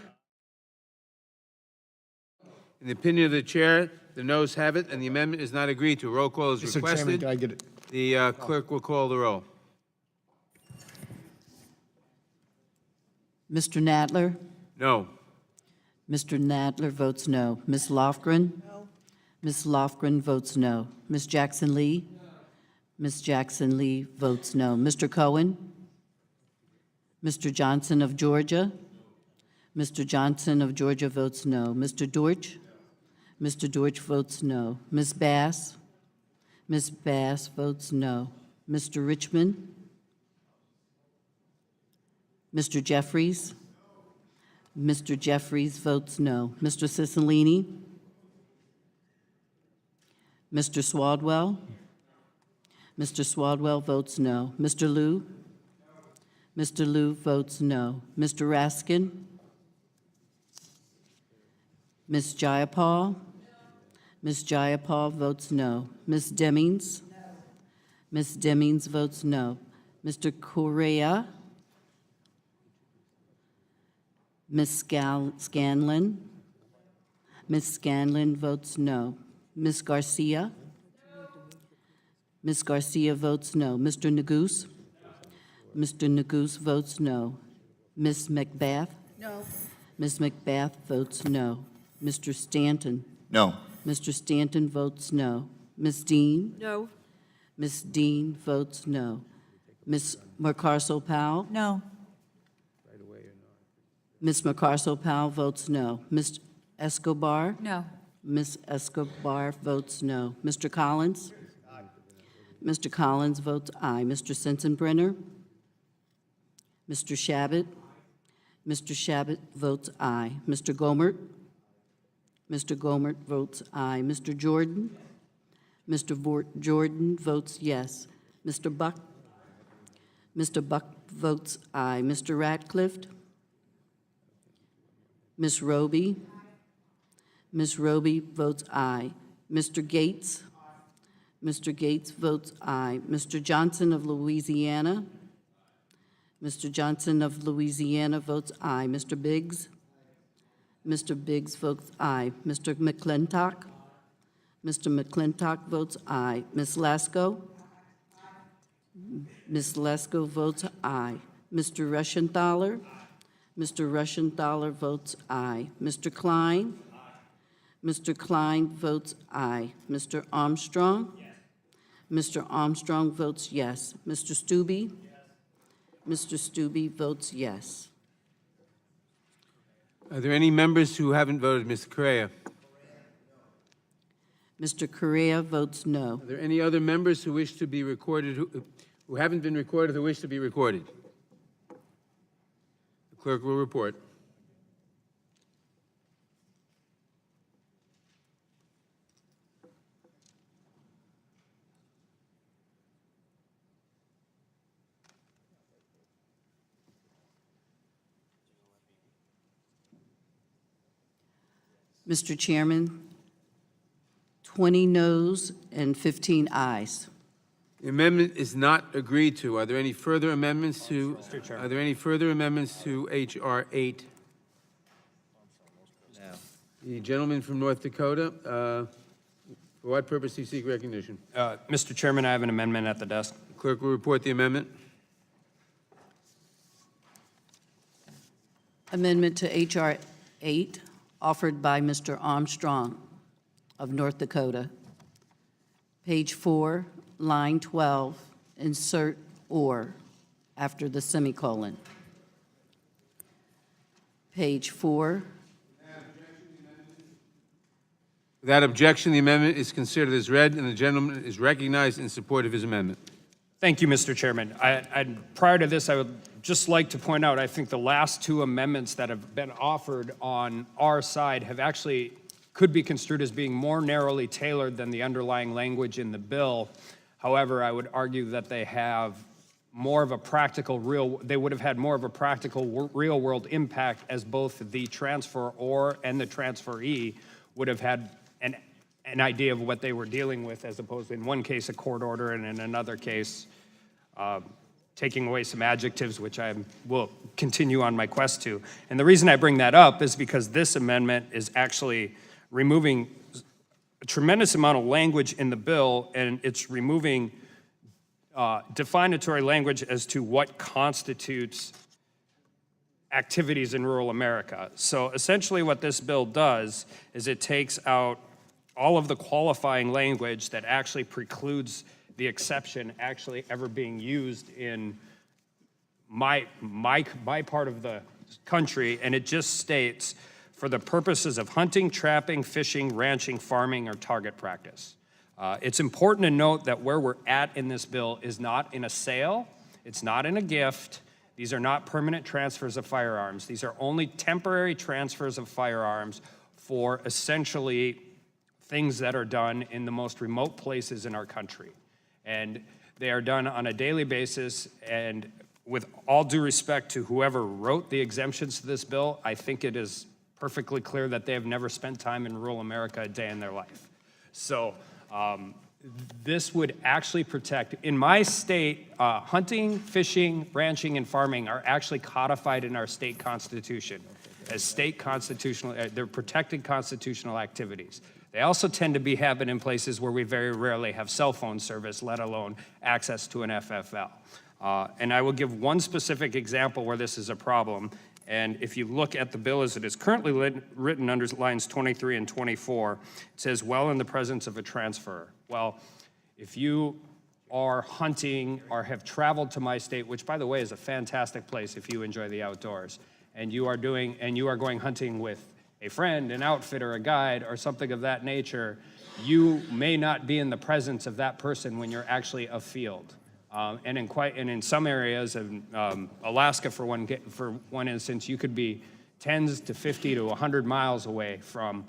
In the opinion of the chair, the noes have it, and the amendment is not agreed to. Roll call is Mr. requested. Chairman, can I get it? The clerk will call the roll. Mr. Nadler? No. Mr. Nadler votes no. Ms. Lofgren? No. Ms. Lofgren votes no. Ms. Jackson Lee? Ms. Jackson Lee votes no. Mr. Cohen? Mr. Johnson of Georgia? Mr. Johnson of Georgia votes no. Mr. Dortch? Mr. Dortch votes no. Ms. Bass? Ms. Bass votes no. Mr. Richmond? Mr. Jeffries? Mr. Jeffries votes no. Mr. Cicilline? Mr. Swaldwell? Mr. Swaldwell votes no. Mr. Liu? Mr. Liu votes no. Mr. Raskin? Ms. Jayapal? Ms. Jayapal votes no. Ms. Demings? Ms. Demings votes no. Mr. Correa? Ms. Scanlon? Ms. Scanlon votes no. Ms. Garcia? Ms. Garcia votes no. Mr. Neguse? Mr. Neguse votes no. Ms. McBath? No. Ms. McBath votes no. Mr. Stanton? No. Mr. Stanton votes no. Ms. Dean? No. Ms. Dean votes no. Ms. Mercarso-Powell? No. Ms. Mercarso-Powell votes no. Ms. Escobar? No. Ms. Escobar votes no. Mr. Collins? Mr. Collins votes aye. Mr. Sensenbrenner? Mr. Shabbat? Mr. Shabbat votes aye. Mr. Gomert? Mr. Gomert votes aye. Mr. Jordan? Mr. Jordan votes yes. Mr. Buck? Mr. Buck votes aye. Mr. Ratcliffe? Ms. Roby? Ms. Roby votes aye. Mr. Gates? Mr. Gates votes aye. Mr. Johnson of Louisiana? Mr. Johnson of Louisiana votes aye. Mr. Biggs? Mr. Biggs votes aye. Mr. McClintock? Mr. McClintock votes aye. Ms. Lasko? Ms. Lesko votes aye. Mr. Rushenthaler? Mr. Rushenthaler votes aye. Mr. Klein? Mr. Klein votes aye. Mr. Armstrong? Mr. Armstrong votes yes. Mr. Stube? Mr. Stube votes yes. Are there any members who haven't voted? Mr. Correa? Mr. Correa votes no. Are there any other members who wish to be recorded, who haven't been recorded, who wish to be recorded? The clerk will report. Mr. Chairman, 20 noes and 15 ayes. The amendment is not agreed to. Are there any further amendments to? Mr. Chairman. Are there any further amendments to H.R. 8? The gentleman from North Dakota, for what purpose do you seek recognition? Mr. Chairman, I have an amendment at the desk. Clerk will report the amendment. Amendment to H.R. 8, offered by Mr. Armstrong of North Dakota. Page 4, line 12, insert "or" after the semicolon. Page 4. Without objection, the amendment is considered as read, and the gentleman is recognized in support of his amendment. Thank you, Mr. Chairman. Prior to this, I would just like to point out, I think the last two amendments that have been offered on our side have actually could be construed as being more narrowly tailored than the underlying language in the bill. However, I would argue that they have more of a practical they would have had more of a practical real world impact, as both the transferor and the transferee would have had an idea of what they were dealing with, as opposed to in one case a court order and in another case taking away some adjectives, which I will continue on my quest to. And the reason I bring that up is because this amendment is actually removing a tremendous amount of language in the bill, and it's removing definitory language as to what constitutes activities in rural America. So essentially what this bill does is it takes out all of the qualifying language that actually precludes the exception actually ever being used in my part of the country, and it just states, for the purposes of hunting, trapping, fishing, ranching, farming, or target practice. It's important to note that where we're at in this bill is not in a sale, it's not in a gift. These are not permanent transfers of firearms. These are only temporary transfers of firearms for essentially things that are done in the most remote places in our country. And they are done on a daily basis, and with all due respect to whoever wrote the exemptions to this bill, I think it is perfectly clear that they have never spent time in rural America a day in their life. So this would actually protect, in my state, hunting, fishing, ranching, and farming are actually codified in our state constitution as state constitutional, they're protected constitutional activities. They also tend to happen in places where we very rarely have cell phone service, let alone access to an FFL. And I will give one specific example where this is a problem. And if you look at the bill as it is currently written under lines 23 and 24, it says, "well in the presence of a transfer." Well, if you are hunting or have traveled to my state, which by the way is a fantastic place if you enjoy the outdoors, and you are going hunting with a friend, an outfitter, a guide, or something of that nature, you may not be in the presence of that person when you're actually afield. And in some areas, Alaska for one instance, you could be tens to 50 to 100 miles away from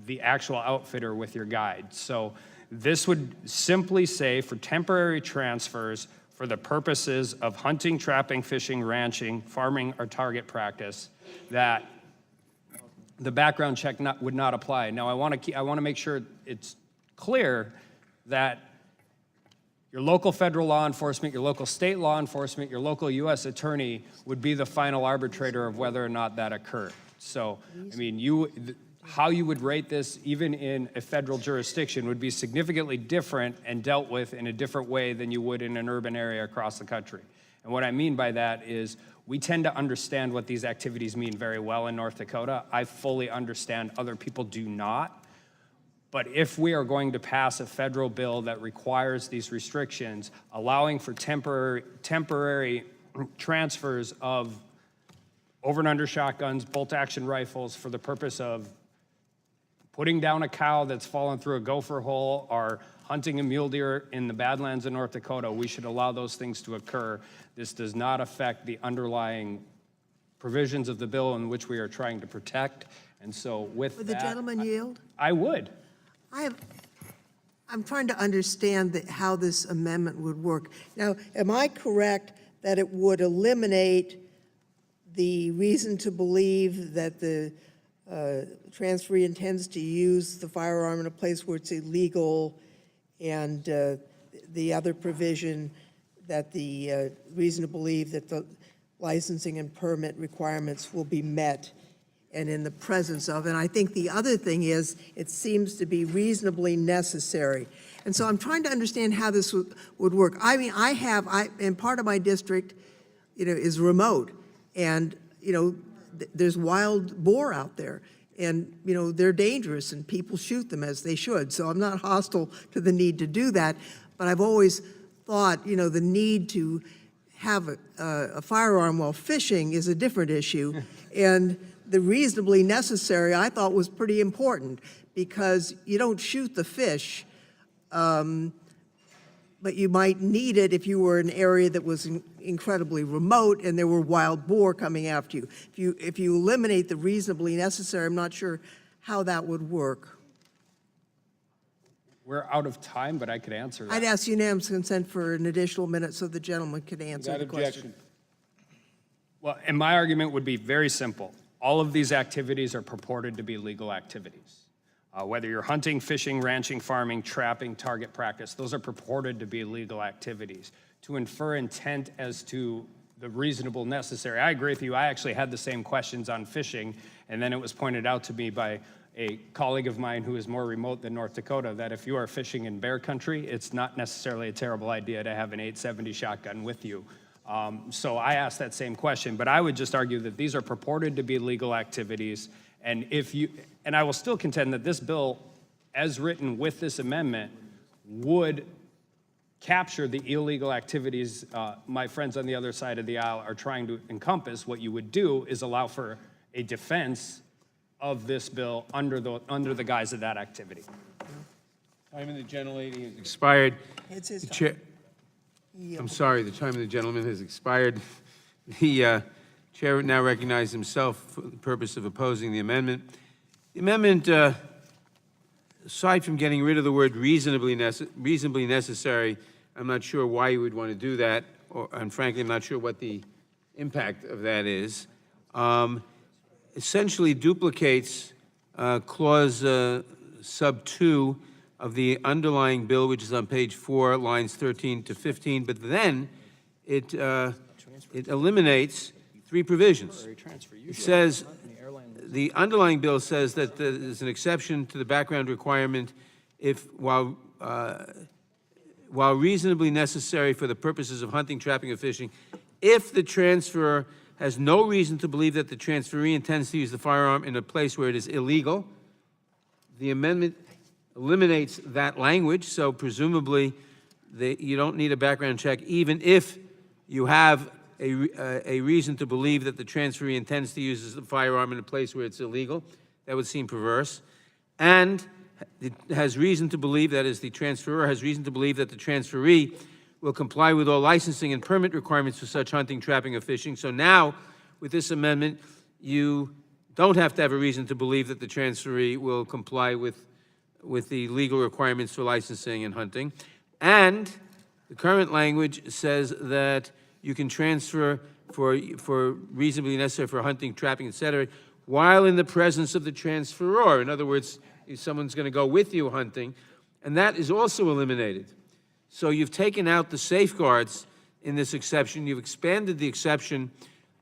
the actual outfitter with your guide. So this would simply say for temporary transfers for the purposes of hunting, trapping, fishing, ranching, farming, or target practice, that the background check would not apply. Now, I want to make sure it's clear that your local federal law enforcement, your local state law enforcement, your local U.S. attorney would be the final arbitrator of whether or not that occurred. So, I mean, how you would rate this, even in a federal jurisdiction, would be significantly different and dealt with in a different way than you would in an urban area across the country. And what I mean by that is we tend to understand what these activities mean very well in North Dakota. I fully understand other people do not. But if we are going to pass a federal bill that requires these restrictions, allowing for temporary transfers of over and under shotguns, bolt action rifles for the purpose of putting down a cow that's fallen through a gopher hole or hunting a mule deer in the Badlands of North Dakota, we should allow those things to occur. This does not affect the underlying provisions of the bill in which we are trying to protect. And so with that— Would the gentleman yield? I would. I'm trying to understand how this amendment would work. Now, am I correct that it would eliminate the reason to believe that the transferee intends to use the firearm in a place where it's illegal, and the other provision that the reason to believe that the licensing and permit requirements will be met and in the presence of. And I think the other thing is, it seems to be reasonably necessary. And so I'm trying to understand how this would work. I mean, and part of my district, is remote, and, there's wild boar out there, and, they're dangerous, and people shoot them as they should. So I'm not hostile to the need to do that, but I've always thought, the need to have a firearm while fishing is a different issue. And the reasonably necessary, I thought, was pretty important, because you don't shoot the fish, but you might need it if you were in an area that was incredibly remote and there were wild boar coming after you. If you eliminate the reasonably necessary, I'm not sure how that would work. We're out of time, but I could answer that. I'd ask unanimous consent for an additional minute so the gentleman could answer Without the question. objection. Well, and my argument would be very simple. All of these activities are purported to be legal activities. Whether you're hunting, fishing, ranching, farming, trapping, target practice, those are purported to be legal activities. To infer intent as to the reasonable necessary, I agree with you. I actually had the same questions on fishing, and then it was pointed out to me by a colleague of mine who is more remote than North Dakota that if you are fishing in bear country, it's not necessarily a terrible idea to have an 870 shotgun with you. So I asked that same question, but I would just argue that these are purported to be legal activities, and and I will still contend that this bill, as written with this amendment, would capture the illegal activities my friends on the other side of the aisle are trying to encompass. What you would do is allow for a defense of this bill under the guise of that activity. Time of the gentlelady has expired. It's his The time. I'm sorry, the time of the gentleman has expired. The chair now recognizes himself for the purpose of opposing the amendment. The amendment, aside from getting rid of the word reasonably necessary, I'm not sure why you would want to do that, and frankly, I'm not sure what the impact of that is. Essentially duplicates clause sub 2 of the underlying bill, which is on page 4, lines 13 to 15, but then it eliminates 3 provisions. It says, the underlying bill says that there's an exception to the background requirement if, while reasonably necessary for the purposes of hunting, trapping, or fishing, if the transferor has no reason to believe that the transferee intends to use the firearm in a place where it is illegal. The amendment eliminates that language, so presumably you don't need a background check even if you have a reason to believe that the transferee intends to use the firearm in a place where it's illegal. That would seem perverse. And it has reason to believe, that is, the transferor has reason to believe that the transferee will comply with all licensing and permit requirements for such hunting, trapping, or fishing. So now, with this amendment, you don't have to have a reason to believe that the transferee will comply with the legal requirements for licensing and hunting. And the current language says that you can transfer for reasonably necessary for hunting, trapping, etc., while in the presence of the transferor. In other words, if someone's going to go with you hunting, and that is also eliminated. So you've taken out the safeguards in this exception. You've expanded the exception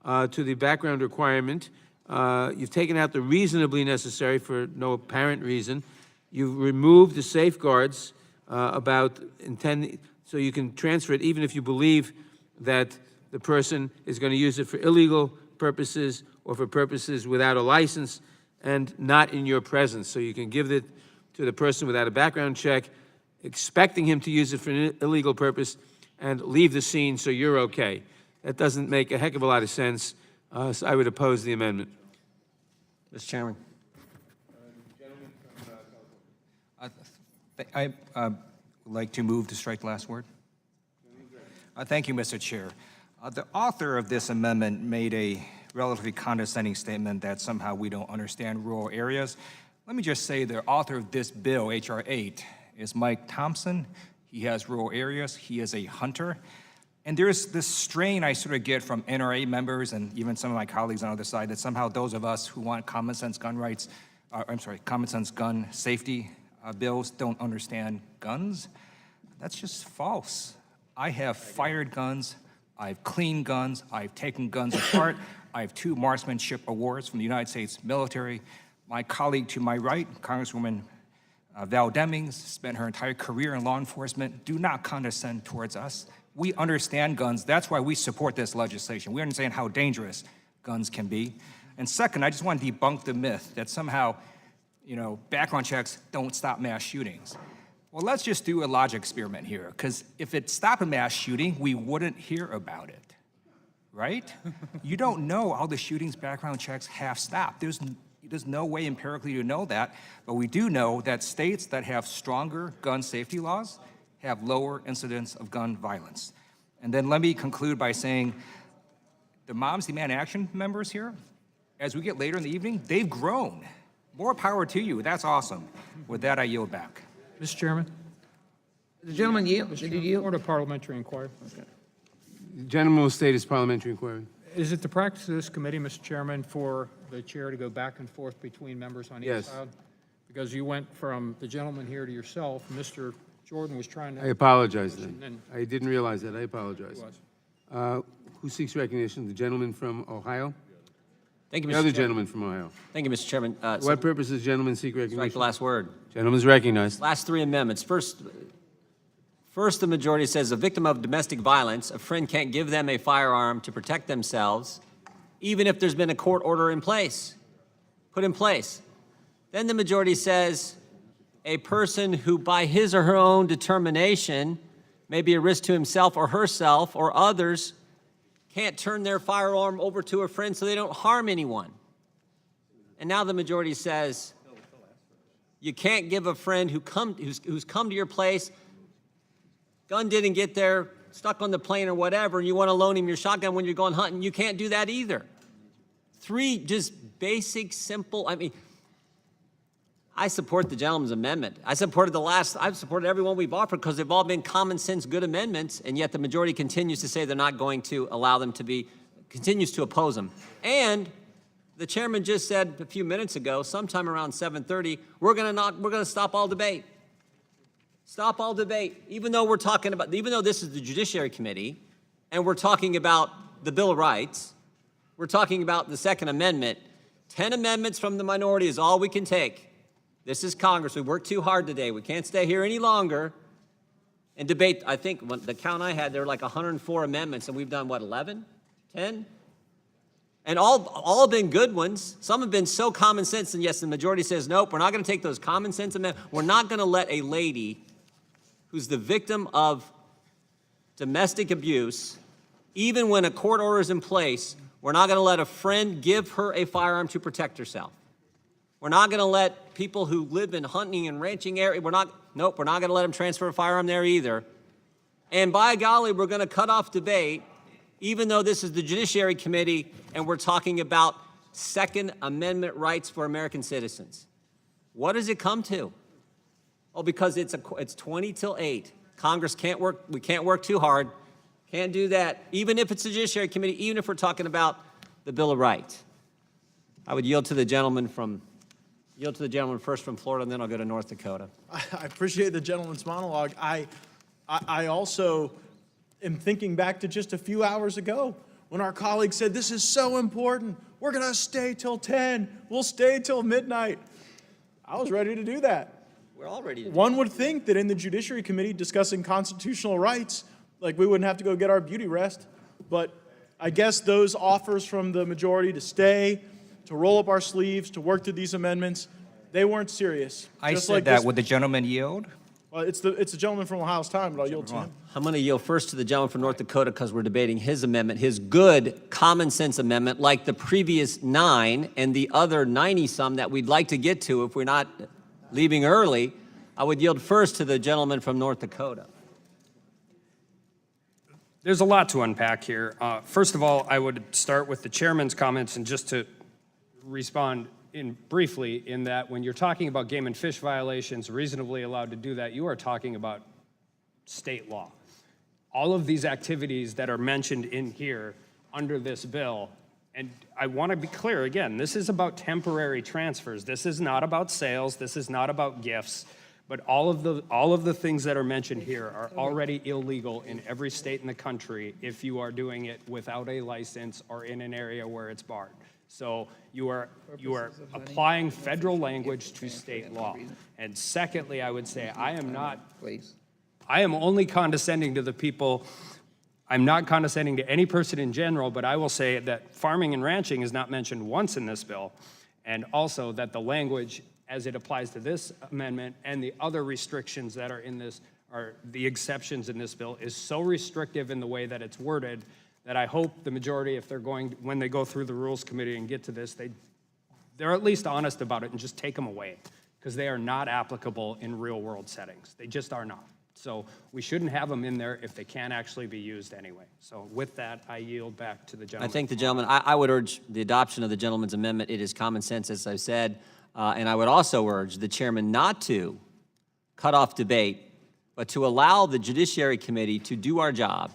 to the background requirement. You've taken out the reasonably necessary for no apparent reason. You've removed the safeguards about intending, so you can transfer it even if you believe that the person is going to use it for illegal purposes or for purposes without a license and not in your presence. So you can give it to the person without a background check, expecting him to use it for an illegal purpose, and leave the scene so you're okay. That doesn't make a heck of a lot of sense, so I would oppose the amendment. Mr. Chairman. I would like to move to strike the last word. Thank you, Mr. Chair. The author of this amendment made a relatively condescending statement that somehow we don't understand rural areas. Let me just say the author of this bill, H.R. 8, is Mike Thompson. He has rural areas. He is a hunter. And there's this strain I sort of get from NRA members and even some of my colleagues on the other side that somehow those of us who want common sense gun rights, common sense gun safety bills don't understand guns. That's just false. I have fired guns, I've cleaned guns, I've taken guns apart, I have 2 marksmanship awards from the United States military. My colleague to my right, Congresswoman Val Demings, spent her entire career in law enforcement. Do not condescend towards us. We understand guns. That's why we support this legislation. We understand how dangerous guns can be. And second, I just want to debunk the myth that somehow, background checks don't stop mass shootings. Well, let's just do a logic experiment here, because if it stopped a mass shooting, we wouldn't hear about it, right? You don't know all the shootings background checks have stopped. There's no way empirically to know that, but we do know that states that have stronger gun safety laws have lower incidents of gun violence. And then let me conclude by saying the Moms Demand Action members here, as we get later in the evening, they've grown. More power to you. That's awesome. With that, I yield back. Mr. Chairman? The gentleman yield. Did you yield? Order of parliamentary inquiry. The gentleman will state his parliamentary inquiry. Is it the practice of this committee, Mr. Chairman, for the chair to go back and forth between members on each Yes. side? Because you went from the gentleman here to yourself. Mr. Jordan was trying to... I apologize then. And I didn't realize that. I apologize. he was. Who seeks recognition? The gentleman from Ohio? Thank you, Mr. The other Chairman. gentleman from Ohio. Thank you, Mr. Chairman. For what purpose does gentleman seek Strike recognition? the last word. Gentleman's recognized. Last 3 amendments. First, the majority says a victim of domestic violence, a friend can't give them a firearm to protect themselves, even if there's been a court order in place, put in place. Then the majority says a person who by his or her own determination may be a risk to himself or herself or others can't turn their firearm over to a friend so they don't harm anyone. And now the majority says you can't give a friend who's come to your place, gun didn't get there, stuck on the plane or whatever, and you want to loan him your shotgun when you're going hunting, you can't do that either. 3 just basic, simple, I support the gentleman's amendment. I've supported every one we've offered because they've all been common sense, good amendments, and yet the majority continues to say they're not going to allow them to be, continues to oppose them. And the chairman just said a few minutes ago, sometime around 7:30, we're going to stop all debate. Stop all debate. Even though this is the Judiciary Committee, and we're talking about the Bill of Rights, we're talking about the Second Amendment, 10 amendments from the minority is all we can take. This is Congress. We worked too hard today. We can't stay here any longer and debate. I think the count I had, there were like 104 amendments, and we've done, what, 11? 10? And all been good ones. Some have been so common sense, and yes, the majority says, nope, we're not going to take those common sense amendments. We're not going to let a lady who's the victim of domestic abuse, even when a court order is in place, we're not going to let a friend give her a firearm to protect herself. We're not going to let people who live in hunting and ranching area, we're not going to let them transfer a firearm there either. And by golly, we're going to cut off debate, even though this is the Judiciary Committee and we're talking about Second Amendment rights for American citizens. What does it come to? Oh, because it's 20 till 8. Congress can't work, we can't work too hard. Can't do that, even if it's the Judiciary Committee, even if we're talking about the Bill of Rights. I would yield to the gentleman first from Florida, and then I'll go to North Dakota. I appreciate the gentleman's monologue. I also am thinking back to just a few hours ago when our colleague said, this is so important. We're going to stay till 10. We'll stay till midnight. I was ready to do that. We're all ready to do that. One would think that in the Judiciary Committee discussing constitutional rights, like we wouldn't have to go get our beauty rest. But I guess those offers from the majority to stay, to roll up our sleeves, to work through these amendments, they weren't serious. I Just said like that. this- Would the gentleman yield? Well, it's the gentleman from Ohio's time, but I'll yield to him. I'm going to yield first to the gentleman from North Dakota because we're debating his amendment, his good common sense amendment, like the previous 9 and the other 90-some that we'd like to get to if we're not leaving early. I would yield first to the gentleman from North Dakota. There's a lot to unpack here. First of all, I would start with the chairman's comments, and just to respond briefly in that when you're talking about game and fish violations, reasonably allowed to do that, you are talking about state law. all of these activities that are mentioned in here under this bill. And I want to be clear, again, this is about temporary transfers. This is not about sales. This is not about gifts. But all of the things that are mentioned here are already illegal in every state in the country if you are doing it without a license or in an area where it's barred. So you are applying federal language to state law. And secondly, I would say I am only condescending to the people. I'm not condescending to any person in general, but I will say that farming and ranching is not mentioned once in this bill, and also that the language as it applies to this amendment and the other restrictions that are in this, are the exceptions in this bill, is so restrictive in the way that it's worded that I hope the majority, if they're going, when they go through the Rules Committee and get to this, they're at least honest about it and just take them away, because they are not applicable in real-world settings. They just are not. So we shouldn't have them in there if they can't actually be used anyway. So with that, I yield back to the gentleman. I thank the gentleman. I would urge the adoption of the gentleman's amendment. It is common sense, as I've said. And I would also urge the chairman not to cut off debate, but to allow the Judiciary Committee to do our job,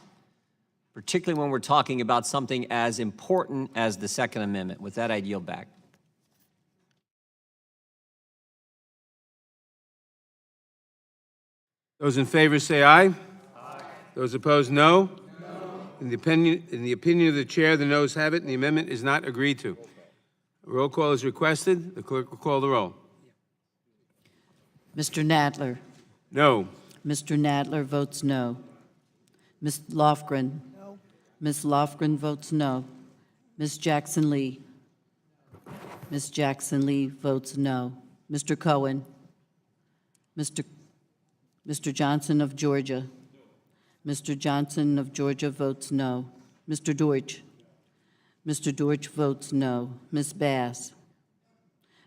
particularly when we're talking about something as important as the Second Amendment. With that, I yield back. Those in favor say aye. Aye. Those opposed, no. In the opinion of the chair, the noes have it, and the amendment is not agreed to. A roll call is requested. The clerk will call the roll. Mr. Nadler. No. Mr. Nadler votes no. Ms. Lofgren. No. Ms. Lofgren votes no. Ms. Jackson Lee. Ms. Jackson Lee votes no. Mr. Cohen. Mr. Johnson of Georgia. Mr. Johnson of Georgia votes no. Mr. Deutsch. Mr. Deutsch votes no. Ms. Bass.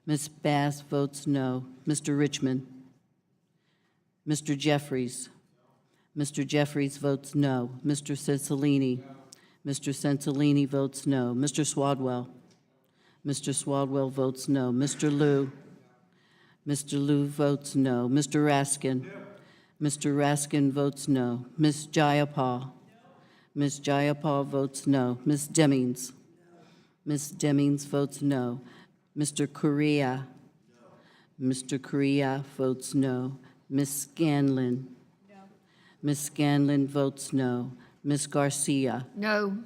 Ms. Bass votes no. Mr. Richmond. Mr. Jeffries. Mr. Jeffries votes no. Mr. Cicilline. Mr. Cicilline votes no. Mr. Swadwell. Mr. Swadwell votes no. Mr. Liu. Mr. Liu votes no. Mr. Raskin. Mr. Raskin votes no. Ms. Jayapal. Ms. Jayapal votes no. Ms. Demings. Ms. Demings votes no. Mr. Correa. Mr. Correa votes no. Ms. Scanlon. Ms. Scanlon votes no. Ms. Garcia. No.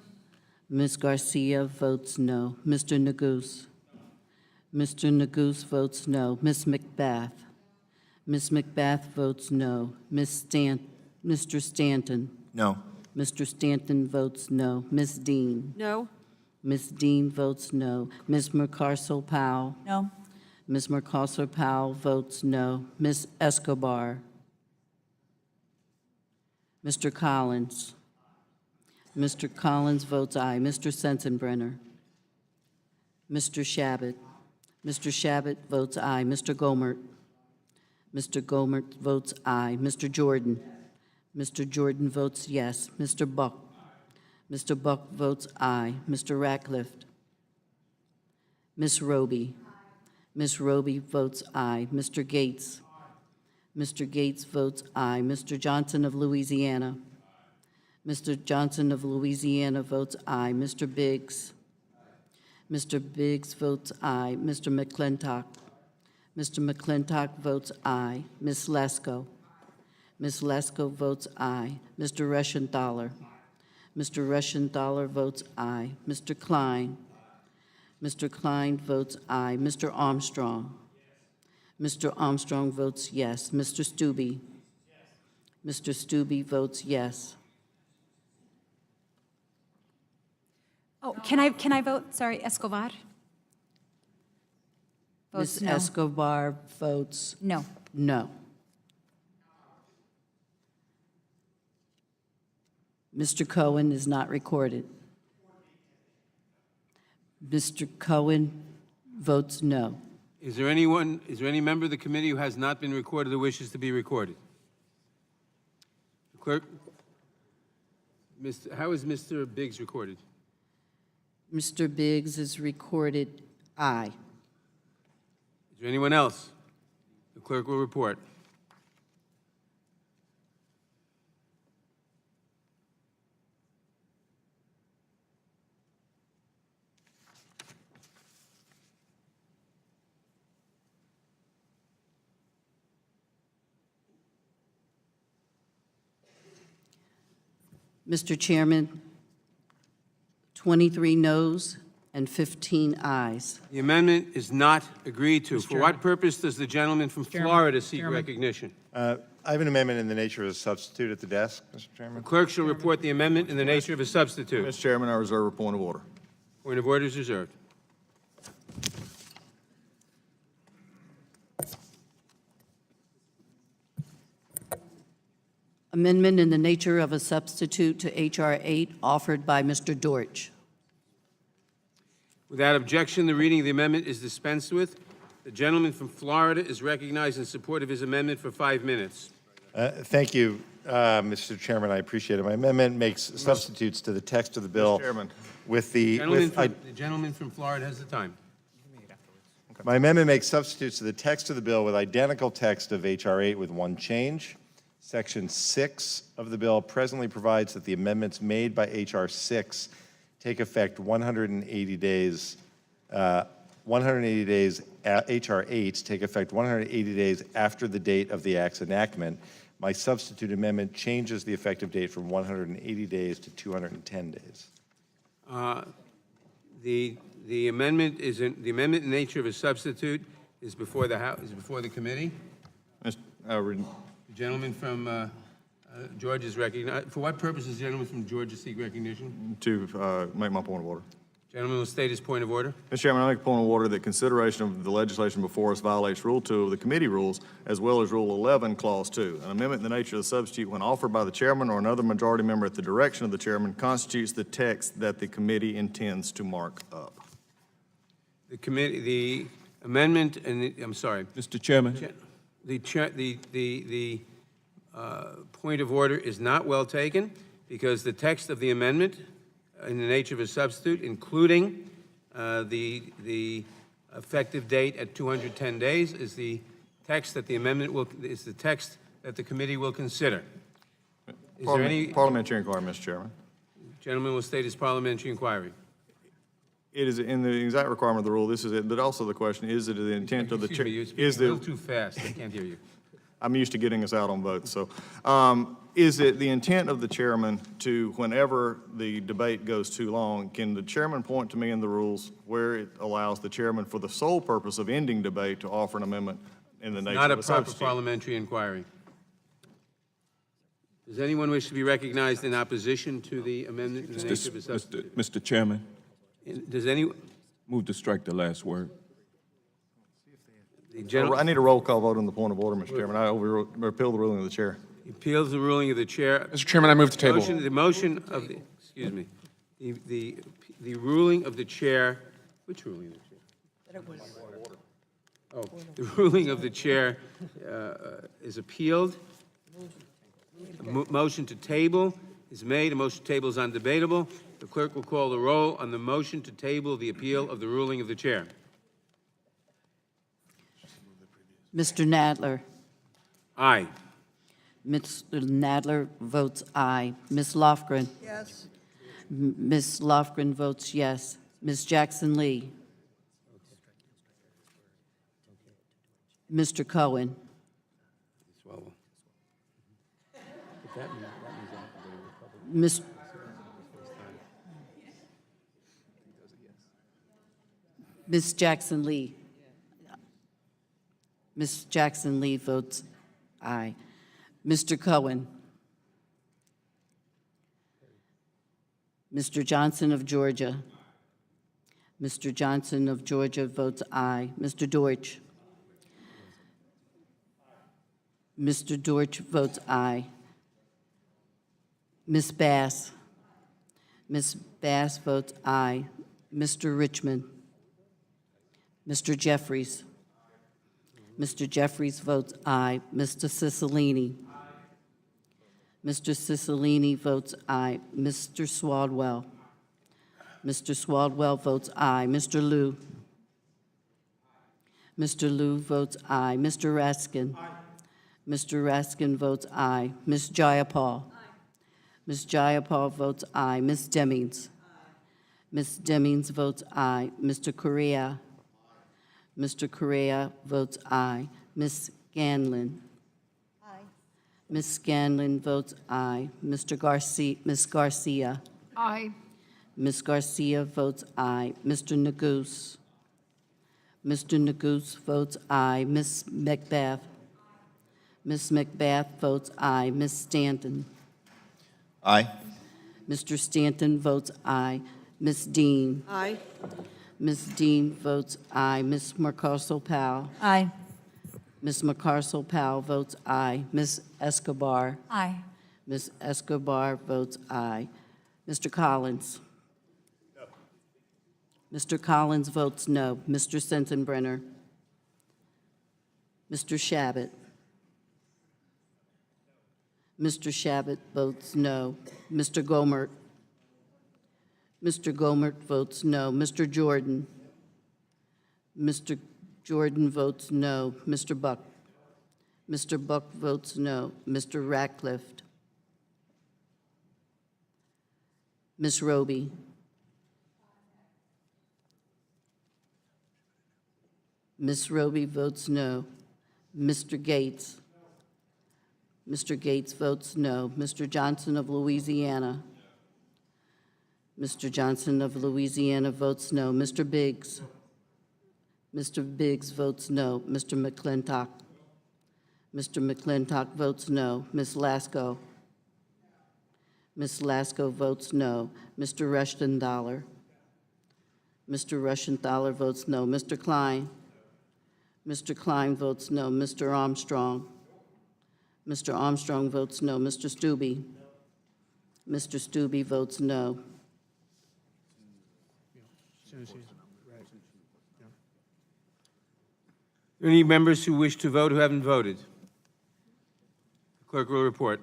Ms. Garcia votes no. Mr. Neguse. Mr. Neguse votes no. Ms. McBath. Ms. McBath votes no. Mr. Stanton. No. Mr. Stanton votes no. Ms. Dean. No? Ms. Dean votes no. Ms. Mercarcel-Powell. No. Ms. Mercarcel-Powell votes no. Ms. Escobar. Mr. Collins. Mr. Collins votes aye. Mr. Sensenbrenner. Mr. Shabbat. Mr. Shabbat votes aye. Mr. Gomert. Mr. Gomert votes aye. Mr. Jordan. Mr. Jordan votes yes. Mr. Buck. Mr. Buck votes aye. Mr. Ratcliffe. Ms. Roby. Ms. Roby votes aye. Mr. Gates. Mr. Gates votes aye. Mr. Johnson of Louisiana. Mr. Johnson of Louisiana votes aye. Mr. Biggs. Mr. Biggs votes aye. Mr. McClintock. Mr. McClintock votes aye. Ms. Lesko. Ms. Lesko votes aye. Mr. Reschenthaler. Mr. Reschenthaler votes aye. Mr. Klein. Mr. Klein votes aye. Mr. Armstrong. Mr. Armstrong votes yes. Mr. Stube. Mr. Stube votes yes. Oh, can I vote? Sorry, Escobar? Votes Ms. no. Escobar votes No. no. Mr. Cohen is not recorded. Mr. Cohen votes no. Is there any member of the committee who has not been recorded or wishes to be recorded? Clerk, how is Mr. Biggs recorded? Mr. Biggs is recorded aye. Is there anyone else? The clerk will report. Mr. Chairman, 23 noes and 15 ayes. The amendment is not agreed to. For what purpose does the gentleman from Florida seek recognition? I have an amendment in the nature of a substitute at the desk, Mr. Chairman. The clerk shall report the amendment in the nature of a substitute. Mr. Chairman, I reserve a point of order. Point of order is reserved. Amendment in the nature of a substitute to H.R. 8 offered by Mr. Dortch. Without objection, the reading of the amendment is dispensed with. The gentleman from Florida is recognized in support of his amendment for 5 minutes. Thank you, Mr. Chairman. I appreciate it. My amendment makes substitutes to the text of the bill. Mr. Chairman. With the, The gentleman from Florida has the time. my amendment makes substitutes to the text of the bill with identical text of H.R. 8 with one change. Section 6 of the bill presently provides that the amendments made by H.R. 6 take effect 180 days. H.R. 8 take effect 180 days after the date of the Act's enactment. My substitute amendment changes the effective date from 180 days to 210 days. The amendment is in the amendment in nature of a substitute is before the House, is before the committee. The gentleman from Georgia is recognized. For what purpose does the gentleman from Georgia seek recognition? To make my point of order. Gentleman will state his point of order. Mr. Chairman, I make a point of order that consideration of the legislation before us violates Rule 2 of the committee rules, as well as Rule 11, Clause 2. An amendment in the nature of the substitute, when offered by the chairman or another majority member at the direction of the chairman, constitutes the text that the committee intends to mark up. The amendment, and I'm sorry. Mr. Chairman. The point of order is not well taken because the text of the amendment in the nature of a substitute, including the effective date at 210 days, is the text that the amendment is the text that the committee will consider. Is there any parliamentary inquiry, Mr. Chairman? Gentleman will state his parliamentary inquiry. It is in the exact requirement of the rule. This is it, but also the question: is it the intent of the chair? You're speaking a little too fast. I can't hear you. I'm used to getting us out on votes. So, is it the intent of the chairman to, whenever the debate goes too long, can the chairman point to me in the rules where it allows the chairman, for the sole purpose of ending debate, to offer an amendment in the nature Not a of a proper substitute? parliamentary inquiry. Does anyone wish to be recognized in opposition to the amendment in the nature of a substitute? Mr. Chairman, Does anyone? move to strike the last word. I need a roll call vote on the point of order, Mr. Chairman. I repeal the ruling of the chair. He appeals the ruling of the chair. Mr. Chairman, I move to table. The motion of the, excuse me, the ruling of the chair, which ruling of the chair? Oh, the ruling of the chair is appealed. A motion to table is made. A motion to table is undebatable. The clerk will call the roll on the motion to table the appeal of the ruling of the chair. Mr. Nadler. Aye. Mr. Nadler votes aye. Ms. Lofgren. Yes. Ms. Lofgren votes yes. Ms. Jackson Lee. Mr. Cohen. Ms. Jackson Lee. Ms. Jackson Lee votes aye. Mr. Cohen. Mr. Johnson of Georgia. Mr. Johnson of Georgia votes aye. Mr. Deutsch. Mr. Deutsch votes aye. Ms. Bass. Ms. Bass votes aye. Mr. Richmond. Mr. Jeffries. Mr. Jeffries votes aye. Mr. Cicilline. Mr. Cicilline votes aye. Mr. Swaldwell. Mr. Swaldwell votes aye. Mr. Liu. Mr. Liu votes aye. Mr. Raskin. Mr. Raskin votes aye. Ms. Jayapal. Ms. Jayapal votes aye. Ms. Demings. Ms. Demings votes aye. Mr. Correa. Mr. Correa votes aye. Ms. Ganlon. Aye. Ms. Scanlon votes aye. Mr. Garcia, Ms. Garcia. Aye. Ms. Garcia votes aye. Mr. Neguse. Mr. Neguse votes aye. Ms. Macbeth. Ms. Macbeth votes aye. Ms. Stanton. Aye. Mr. Stanton votes aye. Ms. Dean. Aye. Ms. Dean votes aye. Ms. Marcarsel-Powell. Aye. Ms. Marcarsel-Powell votes aye. Ms. Escobar. Aye. Ms. Escobar votes aye. Mr. Collins. Mr. Collins votes no. Mr. Sensenbrenner. Mr. Shabbat. Mr. Shabbat votes no. Mr. Gomert. Mr. Gomert votes no. Mr. Jordan. Mr. Jordan votes no. Mr. Buck. Mr. Buck votes no. Mr. Ratcliffe. Ms. Roby. Ms. Roby votes no. Mr. Gates. Mr. Gates votes no. Mr. Johnson of Louisiana. Mr. Johnson of Louisiana votes no. Mr. Biggs. Mr. Biggs votes no. Mr. McClintock. Mr. McClintock votes no. Ms. Lasko. Ms. Lasko votes no. Mr. Rushtenthaler. Mr. Rushtenthaler votes no. Mr. Klein. Mr. Klein votes no. Mr. Armstrong. Mr. Armstrong votes no. Mr. Stube. Mr. Stube votes no. Are there any members who wish to vote who haven't voted? The clerk will report.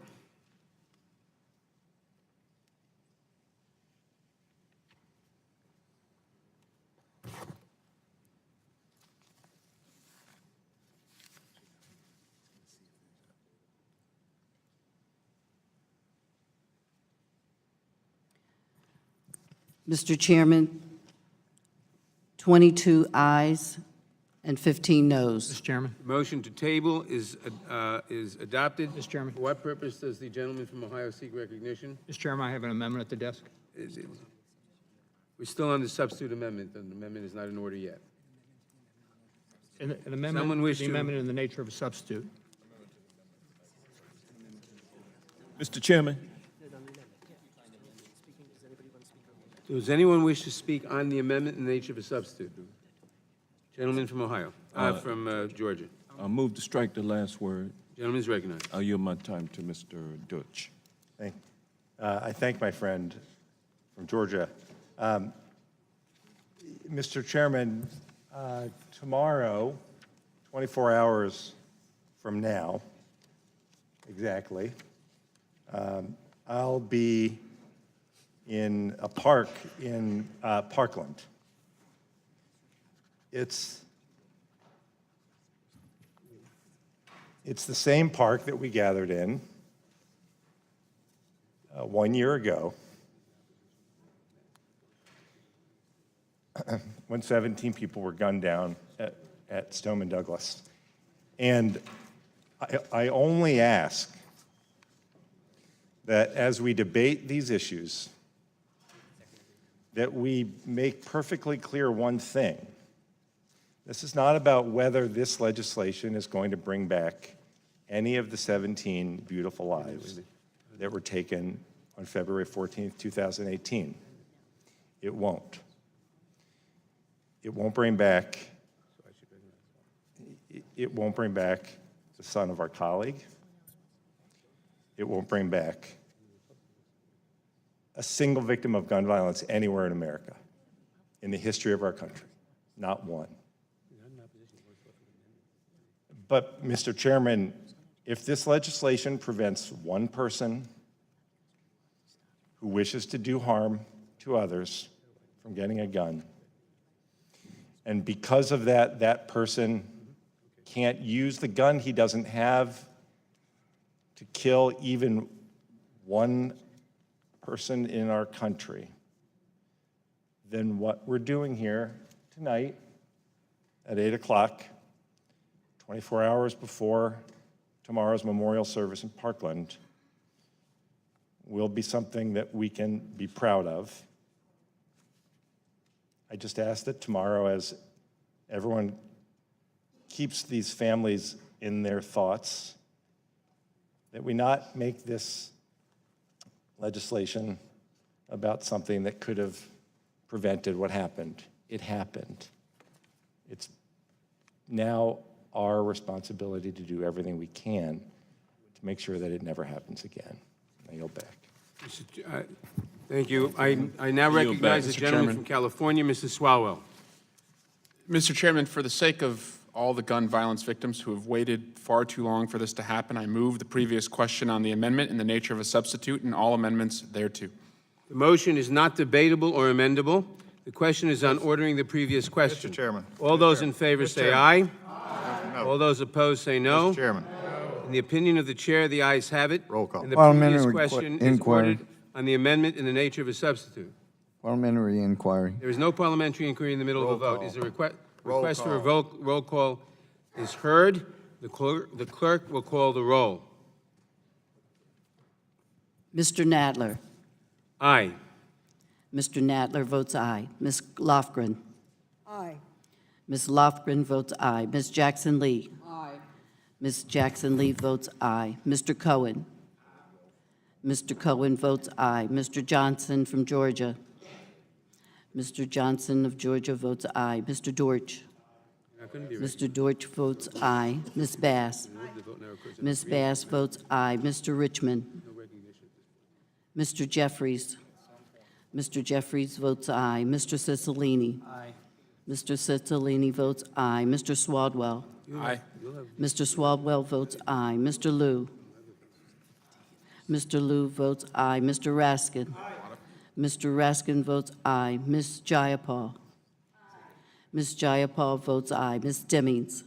Mr. Chairman, 22 ayes and 15 noes. Mr. Chairman. Motion to table is adopted. Mr. Chairman. For what purpose does the gentleman from Ohio seek recognition? Mr. Chairman, I have an amendment at the desk. We're still on the substitute amendment, and the amendment is not in order yet. An Someone amendment, wish the to- amendment in the nature of a substitute. Mr. Chairman, Does anyone wish to speak on the amendment in the nature of a substitute? Gentleman from Ohio, from Georgia. I move to strike the last word. Gentleman is recognized. I'll yield my time to Mr. Deutsch. I thank my friend from Georgia. Mr. Chairman, tomorrow, 24 hours from now, exactly, I'll be in a park in Parkland. It's the same park that we gathered in 1 year ago when 17 people were gunned down at Stoneman Douglas. And I only ask that as we debate these issues, that we make perfectly clear one thing. This is not about whether this legislation is going to bring back any of the 17 beautiful lives that were taken on February 14th, 2018. It won't. It won't bring back, it won't bring back the son of our colleague. It won't bring back a single victim of gun violence anywhere in America in the history of our country. Not one. But, Mr. Chairman, if this legislation prevents one person who wishes to do harm to others from getting a gun, and because of that, that person can't use the gun he doesn't have to kill even one person in our country, then what we're doing here tonight at 8 o'clock, 24 hours before tomorrow's memorial service in Parkland will be something that we can be proud of. I just ask that tomorrow, as everyone keeps these families in their thoughts, that we not make this legislation about something that could have prevented what happened. It happened. It's now our responsibility to do everything we can to make sure that it never happens again. I yield back. Thank you. I now recognize the Mr. gentleman Chairman. from California, Mrs. Swalwell. Mr. Chairman, for the sake of all the gun violence victims who have waited far too long for this to happen, I move the previous question on the amendment in the nature of a substitute and all amendments thereto. The motion is not debatable or amendable. The question is on ordering the previous question. Mr. Chairman. All those in favor say aye. All those opposed say no. Mr. Chairman. In the opinion of the chair, the ayes have it. Roll call. And the previous Parliamentary question is inquiry. ordered on the amendment in the nature of a substitute. Parliamentary inquiry. There is no parliamentary inquiry in the middle of a vote. call. Is a request Roll for a roll call is heard. The clerk will call the roll. Mr. Nadler. Aye. Mr. Nadler votes aye. Ms. Lofgren. Aye. Ms. Lofgren votes aye. Ms. Jackson Lee. Aye. Ms. Jackson Lee votes aye. Mr. Cohen. Mr. Cohen votes aye. Mr. Johnson from Georgia. Mr. Johnson of Georgia votes aye. Mr. Dortch. Mr. Dortch votes aye. Ms. Bass. Ms. Bass votes aye. Mr. Richmond. Mr. Jeffries. Mr. Jeffries votes aye. Mr. Cicilline. Aye. Mr. Cicilline votes aye. Mr. Swaldwell. Aye. Mr. Swaldwell votes aye. Mr. Liu. Mr. Liu votes aye. Mr. Raskin. Mr. Raskin votes aye. Ms. Jayapal. Ms. Jayapal votes aye. Ms. Demmings.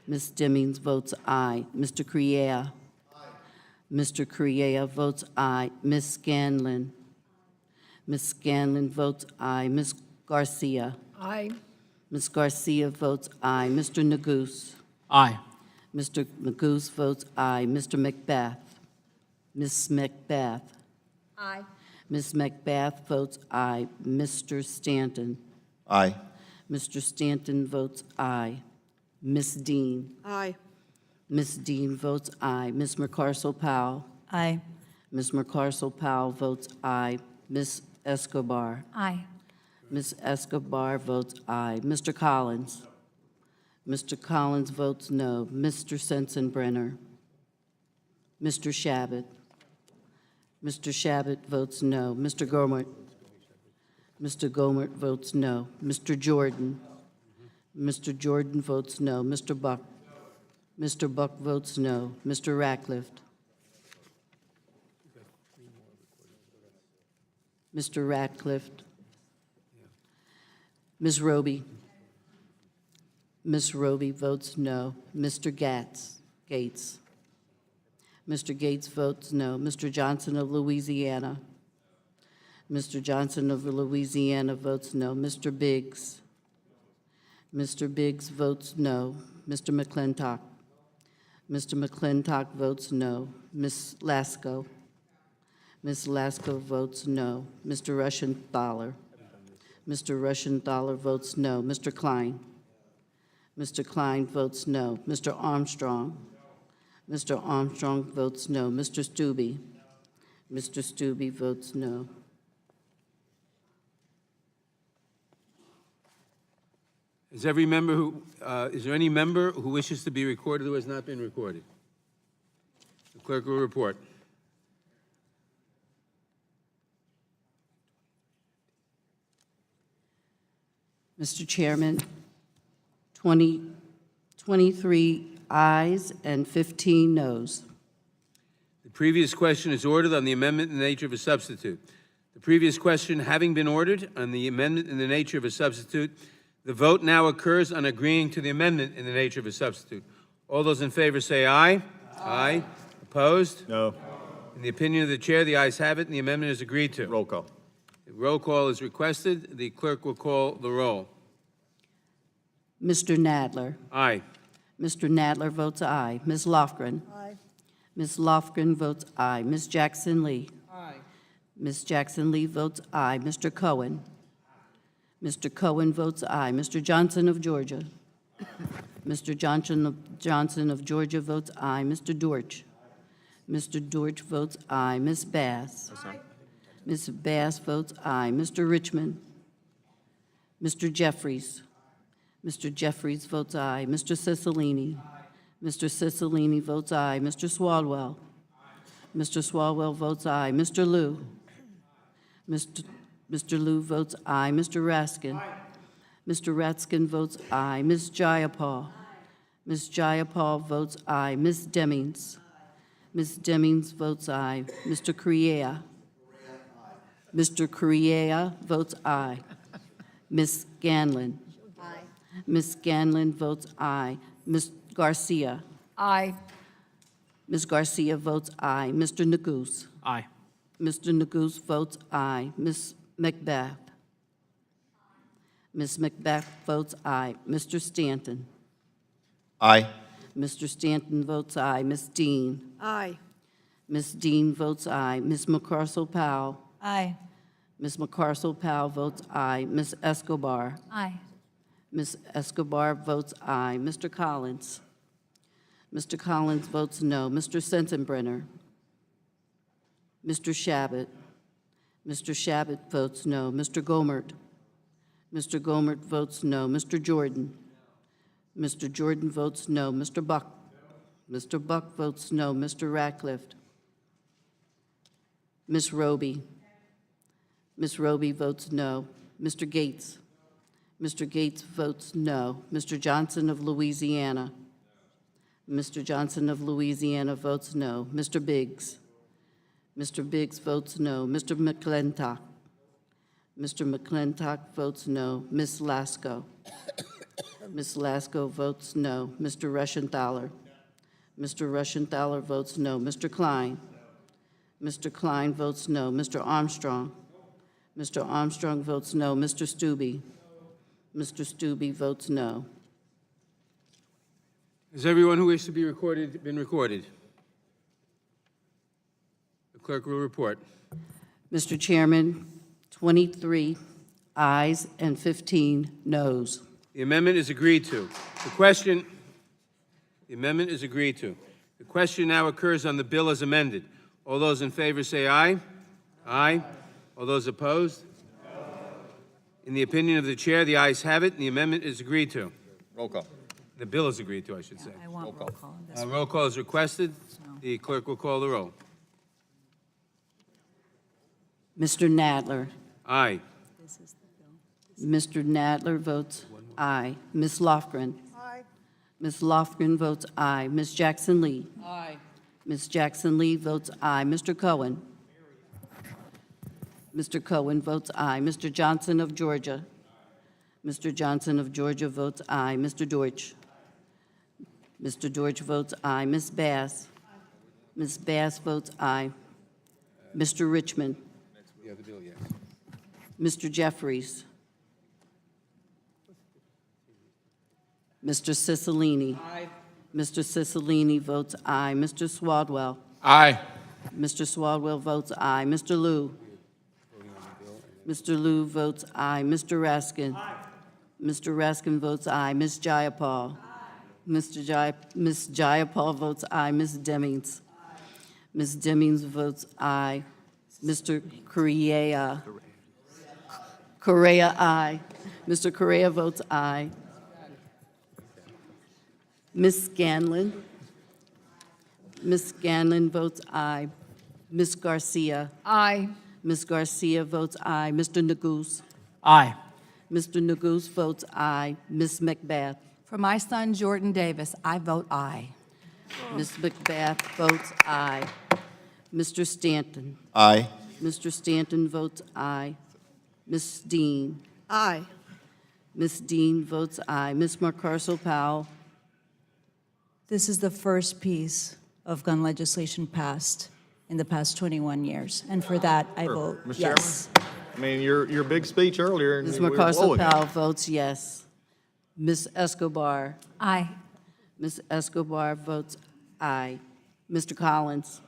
Ms. Demmings votes aye. Mr. Criea. Mr. Criea votes aye. Ms. Scanlon. Ms. Scanlon votes aye. Ms. Garcia. Aye. Ms. Garcia votes aye. Mr. Neguse. Aye. Mr. Neguse votes aye. Mr. Macbeth. Ms. Macbeth. Aye. Ms. Macbeth votes aye. Mr. Stanton. Aye. Mr. Stanton votes aye. Ms. Dean. Aye. Ms. Dean votes aye. Ms. McCarcel-Powell. Aye. Ms. McCarcel-Powell votes aye. Ms. Escobar. Aye. Ms. Escobar votes aye. Mr. Collins. Mr. Collins votes no. Mr. Sensenbrenner. Mr. Shabbat. Mr. Shabbat votes no. Mr. Gomert. Mr. Gomert votes no. Mr. Jordan. Mr. Jordan votes no. Mr. Buck. Mr. Buck votes no. Mr. Ratcliffe. Mr. Ratcliffe. Ms. Roby. Ms. Roby votes no. Mr. Gates. Mr. Gates votes no. Mr. Johnson of Louisiana. Mr. Johnson of Louisiana votes no. Mr. Biggs. Mr. Biggs votes no. Mr. McClintock. Mr. McClintock votes no. Ms. Lasko. Ms. Lasko votes no. Mr. Rushenthaler. Mr. Rushenthaler votes no. Mr. Klein. Mr. Klein votes no. Mr. Armstrong. Mr. Armstrong votes no. Mr. Stube. Mr. Stube votes no. Is there any member who wishes to be recorded who has not been recorded? The clerk will report. Mr. Chairman, 23 ayes and 15 noes. The previous question is ordered on the amendment in the nature of a substitute. The previous question having been ordered on the amendment in the nature of a substitute, the vote now occurs on agreeing to the amendment in the nature of a substitute. All those in favor say aye. Aye. Opposed? No. In the opinion of the chair, the ayes have it, and the amendment is agreed to. Roll call. The roll call is requested. The clerk will call the roll. Mr. Nadler. Aye. Mr. Nadler votes aye. Ms. Lofgren. Aye. Ms. Lofgren votes aye. Ms. Jackson Lee. Aye. Ms. Jackson Lee votes aye. Mr. Cohen. Mr. Cohen votes aye. Mr. Johnson of Georgia. Mr. Johnson of Georgia votes aye. Mr. Dortch. Mr. Dortch votes aye. Ms. Bass. Ms. Bass votes aye. Mr. Richmond. Mr. Jeffries. Mr. Jeffries votes aye. Mr. Cicilline. Mr. Cicilline votes aye. Mr. Swalwell. Mr. Swalwell votes aye. Mr. Liu. Mr. Liu votes aye. Mr. Raskin. Mr. Raskin votes aye. Ms. Jayapal. Ms. Jayapal votes aye. Ms. Demings. Ms. Demings votes aye. Mr. Correa. Mr. Correa votes aye. Ms. Scanlon. Aye. Ms. Scanlon votes aye. Ms. Garcia. Aye. Ms. Garcia votes aye. Mr. Neguse. Aye. Mr. Neguse votes aye. Ms. Macbeth. Ms. Macbeth votes aye. Mr. Stanton. Aye. Mr. Stanton votes aye. Ms. Dean. Aye. Ms. Dean votes aye. Ms. McCarcel-Powell. Aye. Ms. McCarcel-Powell votes aye. Ms. Escobar. Aye. Ms. Escobar votes aye. Mr. Collins. Mr. Collins votes no. Mr. Sensenbrenner. Mr. Shabbat. Mr. Shabbat votes no. Mr. Gomert. Mr. Gomert votes no. Mr. Jordan. Mr. Jordan votes no. Mr. Buck. Mr. Buck votes no. Mr. Ratcliffe. Ms. Roby. Ms. Roby votes no. Mr. Gates. Mr. Gates votes no. Mr. Johnson of Louisiana. Mr. Johnson of Louisiana votes no. Mr. Biggs. Mr. Biggs votes no. Mr. McClintock. Mr. McClintock votes no. Ms. Lasko. Ms. Lasko votes no. Mr. Rushenthaler. Mr. Rushenthaler votes no. Mr. Klein. Mr. Klein votes no. Mr. Armstrong. Mr. Armstrong votes no. Mr. Stube. Mr. Stube votes no. Has everyone who wishes to be recorded been recorded? The clerk will report. Mr. Chairman, 23 ayes and 15 noes. The amendment is agreed to. The amendment is agreed to. The question now occurs on the bill as amended. All those in favor say aye. Aye. All those opposed? In the opinion of the chair, the ayes have it, and the amendment is agreed to. Roll call. The bill is agreed to, I should say. I want roll call on this. Roll call is requested. The clerk will call the roll. Mr. Nadler. Aye. Mr. Nadler votes aye. Ms. Lofgren. Aye. Ms. Lofgren votes aye. Ms. Jackson Lee. Aye. Ms. Jackson Lee votes aye. Mr. Cohen. Mr. Cohen votes aye. Mr. Johnson of Georgia. Mr. Johnson of Georgia votes aye. Mr. Deutsch. Mr. Deutsch votes aye. Ms. Bass. Ms. Bass votes aye. Mr. Richmond. Yeah, the bill, yes. Mr. Jeffries. Mr. Cicilline. Aye. Mr. Cicilline votes aye. Mr. Swalwell. Aye. Mr. Swalwell votes aye. Mr. Liu. Mr. Liu votes aye. Mr. Raskin. Mr. Raskin votes aye. Ms. Jayapal. Ms. Jayapal votes aye. Ms. Demings. Ms. Demings votes aye. Mr. Correa. Correa, aye. Mr. Correa votes aye. Ms. Scanlon. Ms. Scanlon votes aye. Ms. Garcia. Aye. Ms. Garcia votes aye. Mr. Neguse. Aye. Mr. Neguse votes aye. Ms. Macbeth. For my son, Jordan Davis, I vote aye. Ms. Macbeth votes aye. Mr. Stanton. Aye. Mr. Stanton votes aye. Ms. Dean. Aye. Ms. Dean votes aye. Ms. McCarcel-Powell. This is the first piece of gun legislation passed in the past 21 years, and for that, I vote Mr. yes. I mean, your big speech earlier. Ms. we were blowing it. McCarcel-Powell votes yes. Ms. Escobar. Aye. Ms. Escobar votes aye. Mr. Collins?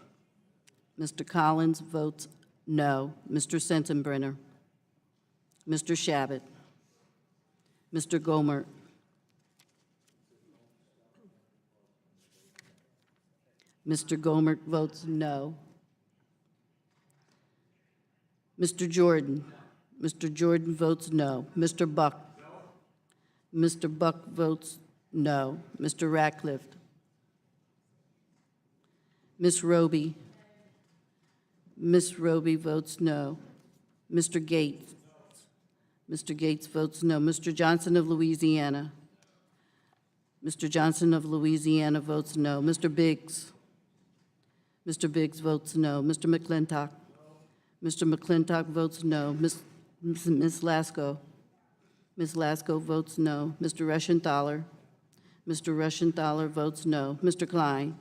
Mr. Collins votes no. Mr. Sensenbrenner? Mr. Shabbat? Mr. Gomer? Mr. Gomer votes no. Mr. Jordan? Mr. Jordan votes no. Mr. Buck? Mr. Buck votes no. Mr. Ratcliffe? Ms. Roby? Ms. Roby votes no. Mr. Gates? Mr. Gates votes no. Mr. Johnson of Louisiana? Mr. Johnson of Louisiana votes no. Mr. Biggs? Mr. Biggs votes no. Mr. McClintock? Mr. McClintock votes no. Ms. Lasko? Ms. Lasko votes no. Mr. Reschenthaler? Mr. Reschenthaler votes no. Mr. Klein?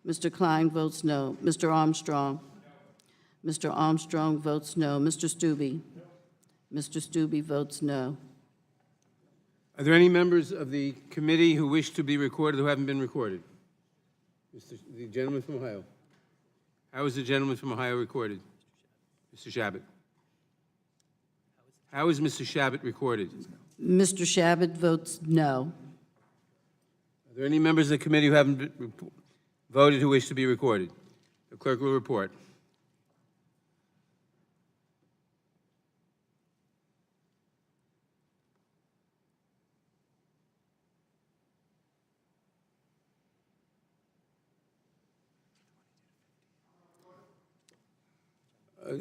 Mr. Klein votes no. Mr. Armstrong? Mr. Armstrong votes no. Mr. Stube? Mr. Stube votes no. Are there any members of the committee who wish to be recorded who haven't been recorded? The gentleman from Ohio. How is the gentleman from Ohio recorded? Mr. Shabbat. How is Mr. Shabbat recorded? Mr. Shabbat votes no. Are there any members of the committee who haven't voted who wish to be recorded? The clerk will report.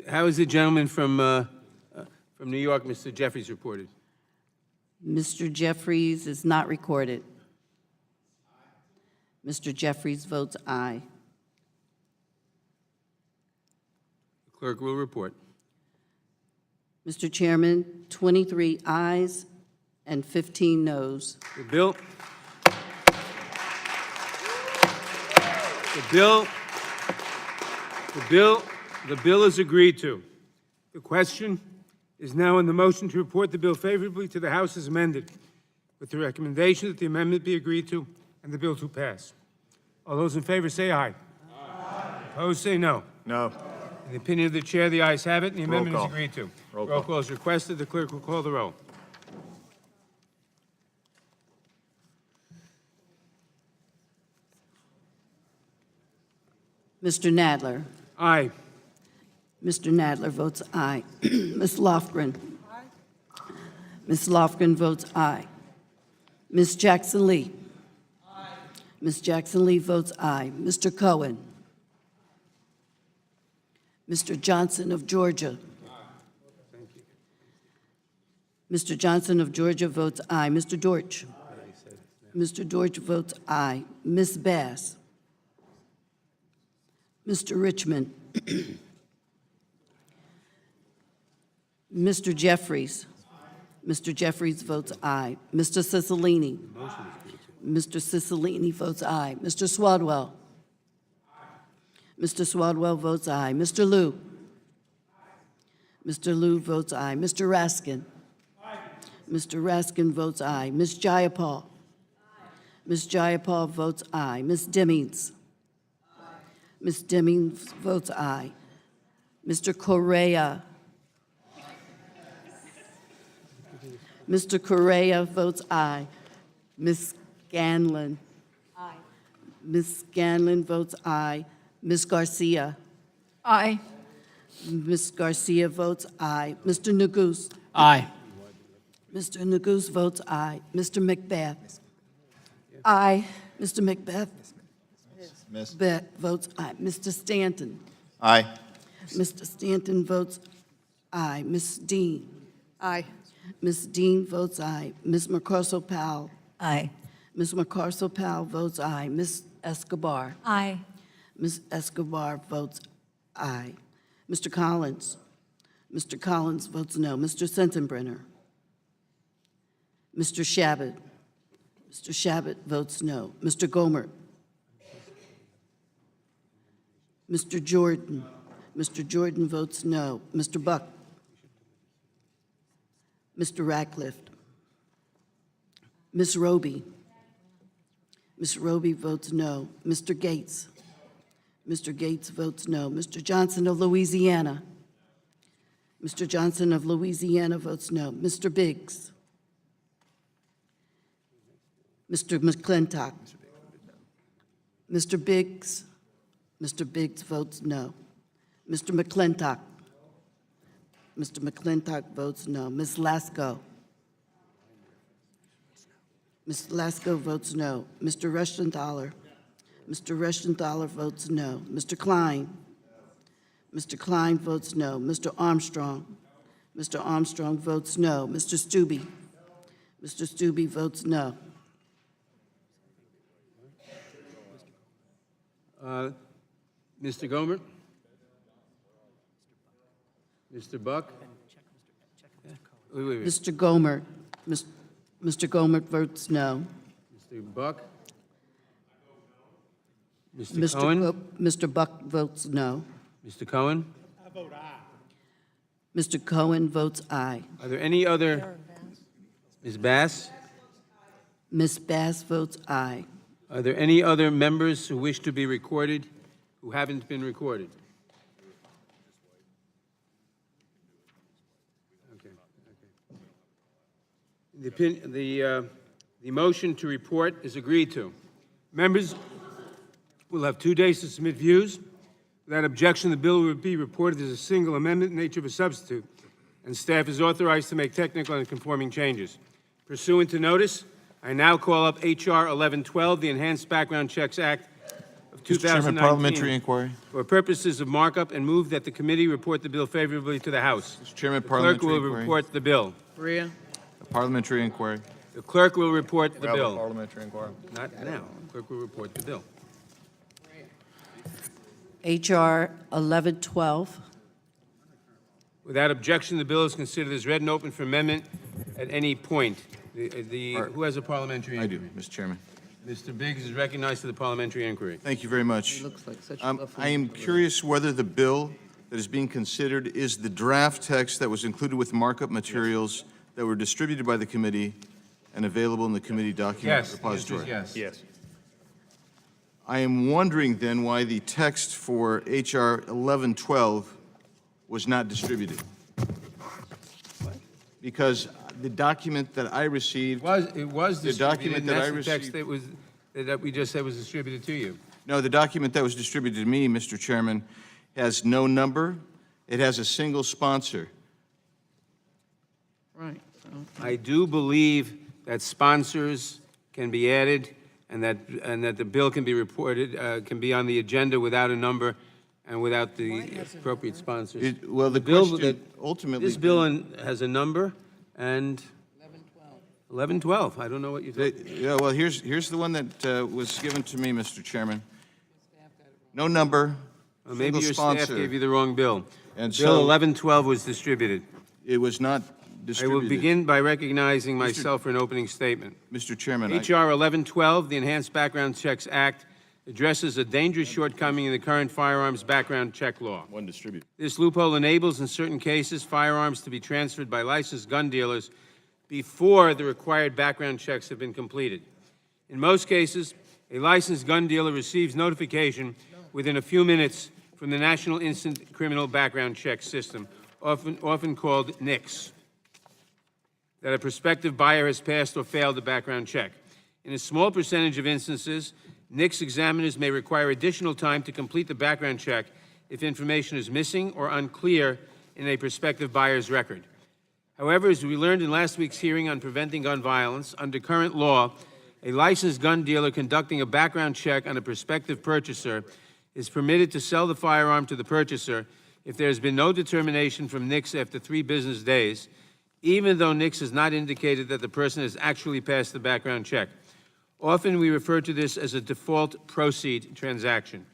How is the gentleman from New York, Mr. Jeffries, reported? Mr. Jeffries is not recorded. Mr. Jeffries votes aye. The clerk will report. Mr. Chairman, 23 ayes and 15 noes. The bill is agreed to. The question is now on the motion to report the bill favorably to the House as amended, with the recommendation that the amendment be agreed to and the bill to pass. All those in favor say aye. Aye. Opposed say no. No. In the opinion of the chair, the ayes have it, and the amendment is call. agreed to. Roll Call is requested. The clerk will call the roll. Mr. Nadler? Aye. Mr. Nadler votes aye. Ms. Lofgren? Aye. Ms. Lofgren votes aye. Ms. Jackson Lee? Aye. Ms. Jackson Lee votes aye. Mr. Cohen? Mr. Johnson of Georgia? Thank you. Mr. Johnson of Georgia votes aye. Mr. Dortch? Mr. Dortch votes aye. Ms. Bass? Mr. Richmond? Mr. Jeffries? Mr. Jeffries votes aye. Mr. Cicilline? Mr. Cicilline votes aye. Mr. Swadwell? Mr. Swadwell votes aye. Mr. Liu? Mr. Liu votes aye. Mr. Raskin? Mr. Raskin votes aye. Ms. Jayapal? Ms. Jayapal votes aye. Ms. Demings? Ms. Demings votes aye. Mr. Correa? Mr. Correa votes aye. Ms. Scanlon? Aye. Ms. Scanlon votes aye. Ms. Garcia? Aye. Ms. Garcia votes aye. Mr. Neguse? Aye. Mr. Neguse votes aye. Mr. Macbeth? Aye. Mr. Macbeth? Miss. Macbeth votes aye. Mr. Stanton? Aye. Mr. Stanton votes aye. Ms. Dean? Aye. Ms. Dean votes aye. Ms. Mercarso-Powell? Aye. Ms. Mercarso-Powell votes aye. Ms. Escobar? Aye. Ms. Escobar votes aye. Mr. Collins? Mr. Collins votes no. Mr. Sensenbrenner? Mr. Shabbat? Mr. Shabbat votes no. Mr. Gomer? Mr. Jordan? Mr. Jordan votes no. Mr. Buck? Mr. Ratcliffe? Ms. Roby? Ms. Roby votes no. Mr. Gates? Mr. Gates votes no. Mr. Johnson of Louisiana? Mr. Johnson of Louisiana votes no. Mr. Biggs? Mr. McClintock? Mr. Biggs? Mr. Biggs votes no. Mr. McClintock? Mr. McClintock votes no. Ms. Lasko? Ms. Lasko votes no. Mr. Rushenthaler? Mr. Rushenthaler votes no. Mr. Klein? Mr. Klein votes no. Mr. Armstrong? Mr. Armstrong votes no. Mr. Stube? Mr. Stube votes no. Mr. Gomer? Mr. Buck? Wait. Mr. Gomer? Mr. Gomer votes no. Mr. Buck? Mr. Cohen? Mr. Buck votes no. Mr. Cohen? Mr. Cohen votes aye. Are there any other? Ms. Bass? Ms. Bass votes aye. Are there any other members who wish to be recorded who haven't been recorded? The motion to report is agreed to. Members will have 2 days to submit views. Without objection, the bill will be reported as a single amendment in nature of a substitute, and staff is authorized to make technical and conforming changes. Pursuant to notice, I now call up H.R. 1112, the Enhanced Background Checks Act of 2019. Mr. Chairman, parliamentary inquiry. For purposes of markup, and move that the committee report the bill favorably to the House. Mr. Chairman, The clerk parliamentary will inquiry. report the bill. Rhea? A parliamentary inquiry. The clerk will report the We have a bill. parliamentary inquiry. Not now. The clerk will report the bill. H.R. 1112. Without objection, the bill is considered as read and open for amendment at any point. Who has a parliamentary I inquiry? do, Mr. Chairman. Mr. Biggs is recognized for the parliamentary inquiry. Thank you very much. Looks like such a I am curious whether the bill that is being considered is the draft text that was included with markup materials that were distributed by the committee and available in the committee document Yes, the answer repository. is yes. Yes. I am wondering then why the text for H.R. 1112 was not distributed. Because the document that I received. It was The distributed, document and that that's I the text received. that we just said was distributed to you. No, the document that was distributed to me, Mr. Chairman, has no number. It has a single sponsor. Right. I do believe that sponsors can be added and that the bill can be reported, can be on the agenda without a number and without the appropriate sponsors. Well, the bill question that- ultimately. This bill has a number and 1112. I don't know what you think. Yeah, well, here's the one that was given to me, Mr. Chairman. No number, Maybe single your sponsor. staff gave you the wrong bill. And Bill so- 1112 was distributed. It was not I distributed. will begin by recognizing myself for an opening statement. Mr. Chairman, H.R. 1112, the Enhanced Background Checks Act, addresses a dangerous shortcoming in the current firearms background check law. one distributed. This loophole enables, in certain cases, firearms to be transferred by licensed gun dealers before the required background checks have been completed. In most cases, a licensed gun dealer receives notification within a few minutes from the National Instant Criminal Background Check System, often called NICS, that a prospective buyer has passed or failed a background check. In a small percentage of instances, NICS examiners may require additional time to complete the background check if information is missing or unclear in a prospective buyer's record. However, as we learned in last week's hearing on preventing gun violence, under current law, a licensed gun dealer conducting a background check on a prospective purchaser is permitted to sell the firearm to the purchaser if there has been no determination from NICS after 3 business days, even though NICS has not indicated that the person has actually passed the background check. Often we refer to this as a default proceed transaction.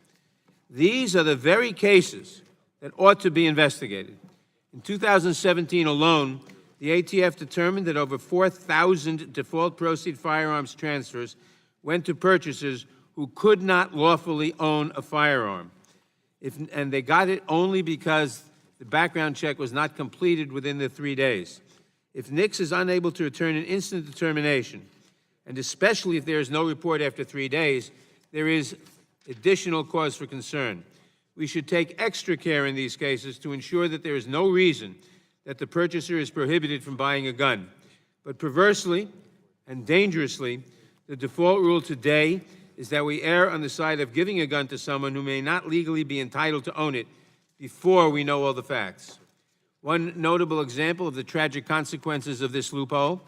These are the very cases that ought to be investigated. In 2017 alone, the ATF determined that over 4,000 default proceed firearms transfers went to purchasers who could not lawfully own a firearm. And they got it only because the background check was not completed within the 3 days. If NICS is unable to return an instant determination and especially if there is no report after 3 days, there is additional cause for concern. We should take extra care in these cases to ensure that there is no reason that the purchaser is prohibited from buying a gun. But perversely and dangerously, the default rule today is that we err on the side of giving a gun to someone who may not legally be entitled to own it before we know all the facts. One notable example of the tragic consequences of this loophole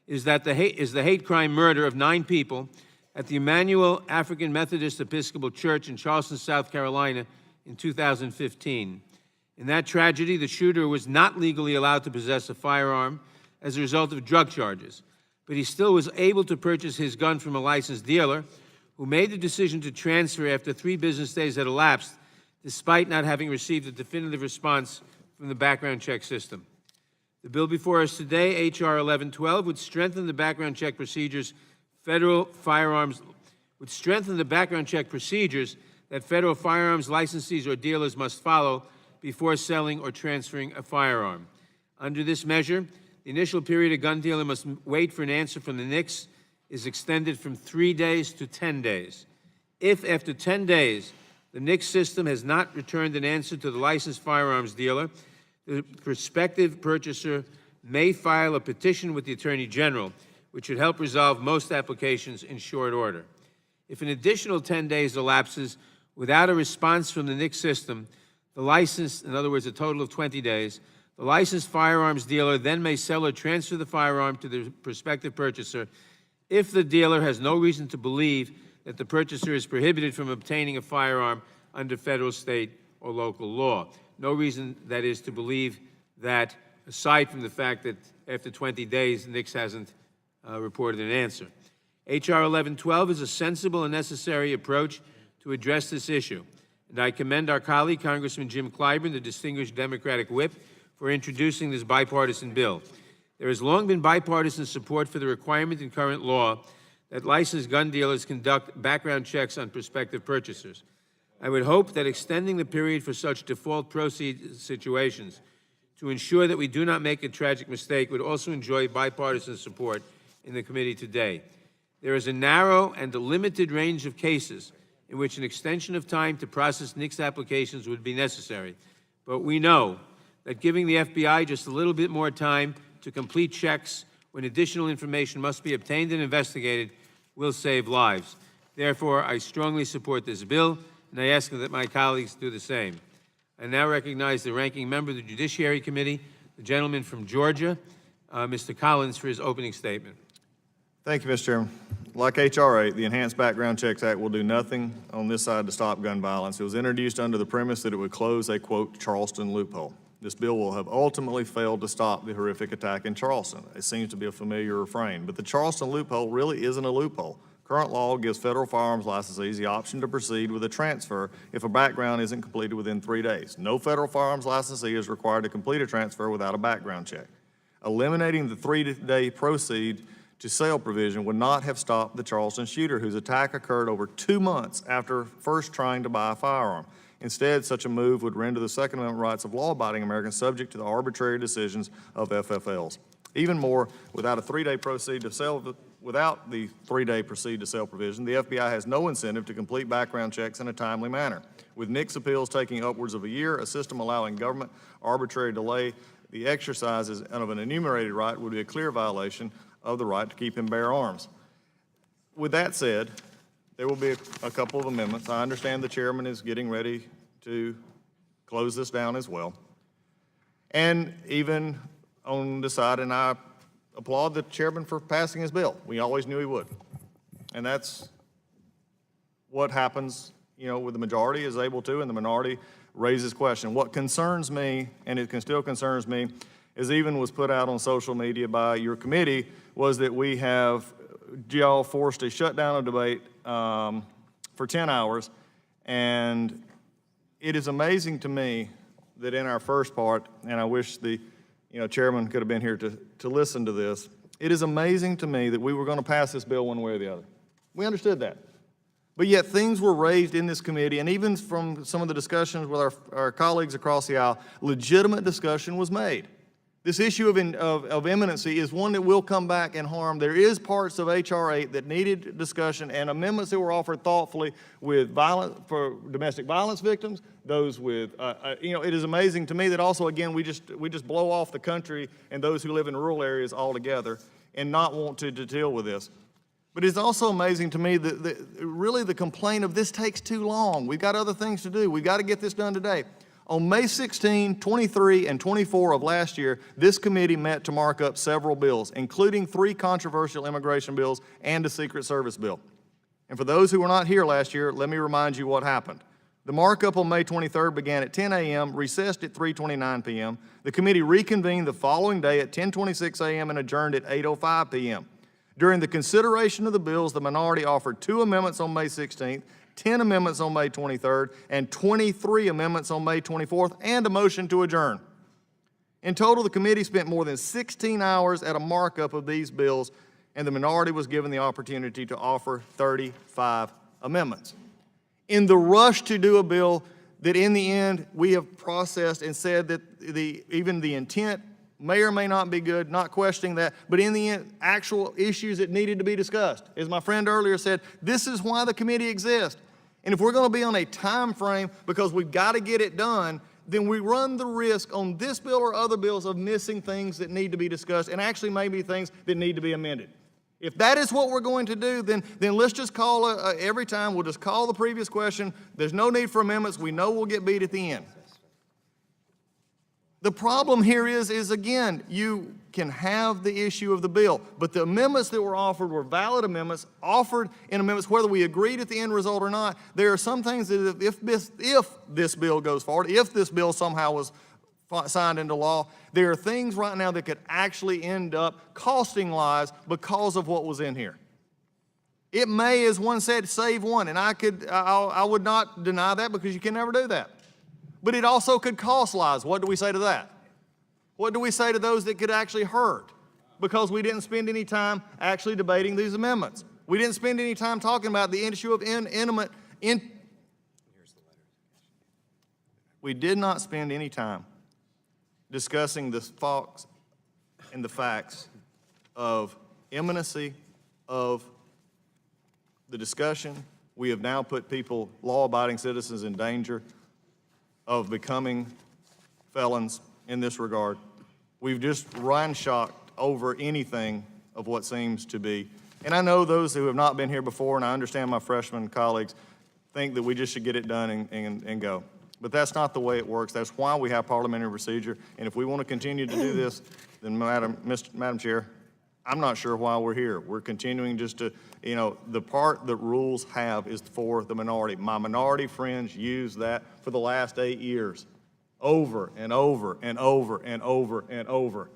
is the hate crime murder of 9 people at the Emmanuel African Methodist Episcopal Church in Charleston, South Carolina in 2015. In that tragedy, the shooter was not legally allowed to possess a firearm as a result of drug charges, but he still was able to purchase his gun from a licensed dealer who made the decision to transfer after 3 business days had elapsed, despite not having received a definitive response from the background check system. The bill before us today, H.R. 1112, would strengthen the background check procedures that federal firearms licensees or dealers must follow before selling or transferring a firearm. Under this measure, the initial period a gun dealer must wait for an answer from the NICS is extended from 3 days to 10 days. If after 10 days the NICS system has not returned an answer to the licensed firearms dealer, the prospective purchaser may file a petition with the Attorney General, which should help resolve most applications in short order. If an additional 10 days elapses without a response from the NICS system, the licensed, in other words, a total of 20 days, the licensed firearms dealer then may sell or transfer the firearm to the prospective purchaser if the dealer has no reason to believe that the purchaser is prohibited from obtaining a firearm under federal, state, or local law. No reason, that is, to believe that, aside from the fact that after 20 days, NICS hasn't reported an answer. H.R. 1112 is a sensible and necessary approach to address this issue, and I commend our colleague, Congressman Jim Clyburn, the distinguished Democratic whip, for introducing this bipartisan bill. There has long been bipartisan support for the requirement in current law that licensed gun dealers conduct background checks on prospective purchasers. I would hope that extending the period for such default proceed situations to ensure that we do not make a tragic mistake would also enjoy bipartisan support in the committee today. There is a narrow and a limited range of cases in which an extension of time to process NICS applications would be necessary, but we know that giving the FBI just a little bit more time to complete checks when additional information must be obtained and investigated will save lives. Therefore, I strongly support this bill, and I ask that my colleagues do the same. I now recognize the ranking member of the Judiciary Committee, the gentleman from Georgia, Mr. Collins, for his opening statement. Thank you, Mr. Chairman. Like H.R. 8, the Enhanced Background Checks Act will do nothing on this side to stop gun violence. It was introduced under the premise that it would close a, quote, Charleston loophole. This bill will have ultimately failed to stop the horrific attack in Charleston. It seems to be a familiar refrain, but the Charleston loophole really isn't a loophole. Current law gives federal firearms licensees the option to proceed with a transfer if a background isn't completed within 3 days. No federal firearms licensee is required to complete a transfer without a background check. Eliminating the 3-day proceed to sale provision would not have stopped the Charleston shooter, whose attack occurred over 2 months after first trying to buy a firearm. Instead, such a move would render the Second Amendment rights of law-abiding Americans subject to the arbitrary decisions of FFLs. Even more, without the 3-day proceed to sale provision, the FBI has no incentive to complete background checks in a timely manner. With NICS appeals taking upwards of a year, a system allowing government arbitrary delay the exercises of an enumerated right would be a clear violation of the right to keep and bear arms. With that said, there will be a couple of amendments. I understand the chairman is getting ready to close this down as well. And even on the side, and I applaud the chairman for passing his bill. We always knew he would. And that's what happens, you know, with the majority is able to, and the minority raises question. What concerns me, and it still concerns me, as even was put out on social media by your committee, was that we have y'all forced to shut down a debate for 10 hours. And it is amazing to me that in our first part, and I wish the chairman could have been here to listen to this, it is amazing to me that we were going to pass this bill one way or the other. We understood that. But yet things were raised in this committee, and even from some of the discussions with our colleagues across the aisle, legitimate discussion was made. This issue of imminency is one that will come back and harm. There is parts of H.R. 8 that needed discussion and amendments that were offered thoughtfully with for domestic violence victims, those with, it is amazing to me that also, again, we just blow off the country and those who live in rural areas altogether and not want to deal with this. But it's also amazing to me that really the complaint of this takes too long. We've got other things to do. We've got to get this done today. On May 16, 23, and 24 of last year, this committee met to mark up several bills, including 3 controversial immigration bills and a Secret Service bill. And for those who were not here last year, let me remind you what happened. The markup on May 23rd began at 10 a.m., recessed at 3:29 p.m. The committee reconvened the following day at 10:26 a.m. and adjourned at 8:05 p.m. During the consideration of the bills, the minority offered 2 amendments on May 16th, 10 amendments on May 23rd, and 23 amendments on May 24th, and a motion to adjourn. In total, the committee spent more than 16 hours at a markup of these bills, and the minority was given the opportunity to offer 35 amendments. In the rush to do a bill that in the end we have processed and said that even the intent may or may not be good, not questioning that, but in the end, actual issues that needed to be discussed. As my friend earlier said, this is why the committee exists. And if we're going to be on a time frame because we've got to get it done, then we run the risk on this bill or other bills of missing things that need to be discussed and actually maybe things that need to be amended. If that is what we're going to do, then let's just call every time, we'll just call the previous question. There's no need for amendments. We know we'll get beat at the end. The problem here is again, you can have the issue of the bill, but the amendments that were offered were valid amendments, offered in amendments, whether we agreed at the end result or not. There are some things that if this bill goes forward, if this bill somehow was signed into law, there are things right now that could actually end up costing lives because of what was in here. It may, as one said, save one, and I would not deny that because you can never do that. But it also could cost lives. What do we say to that? What do we say to those that could actually hurt? Because we didn't spend any time actually debating these amendments. We didn't spend any time talking about the issue of We did not spend any time discussing the facts and the facts of imminency of the discussion. We have now put people, law-abiding citizens, in danger of felons in this regard. We've just run-shocked over anything of what seems to be. And I know those who have not been here before, and I understand my freshman colleagues, think that we just should get it done and go. But that's not the way it works. That's why we have parliamentary procedure. And if we want to continue to do this, then Madam Chair, I'm not sure why we're here. We're continuing just to, the part that rules have is for the minority. My minority friends use that for the last 8 years, over and over and over and over and over.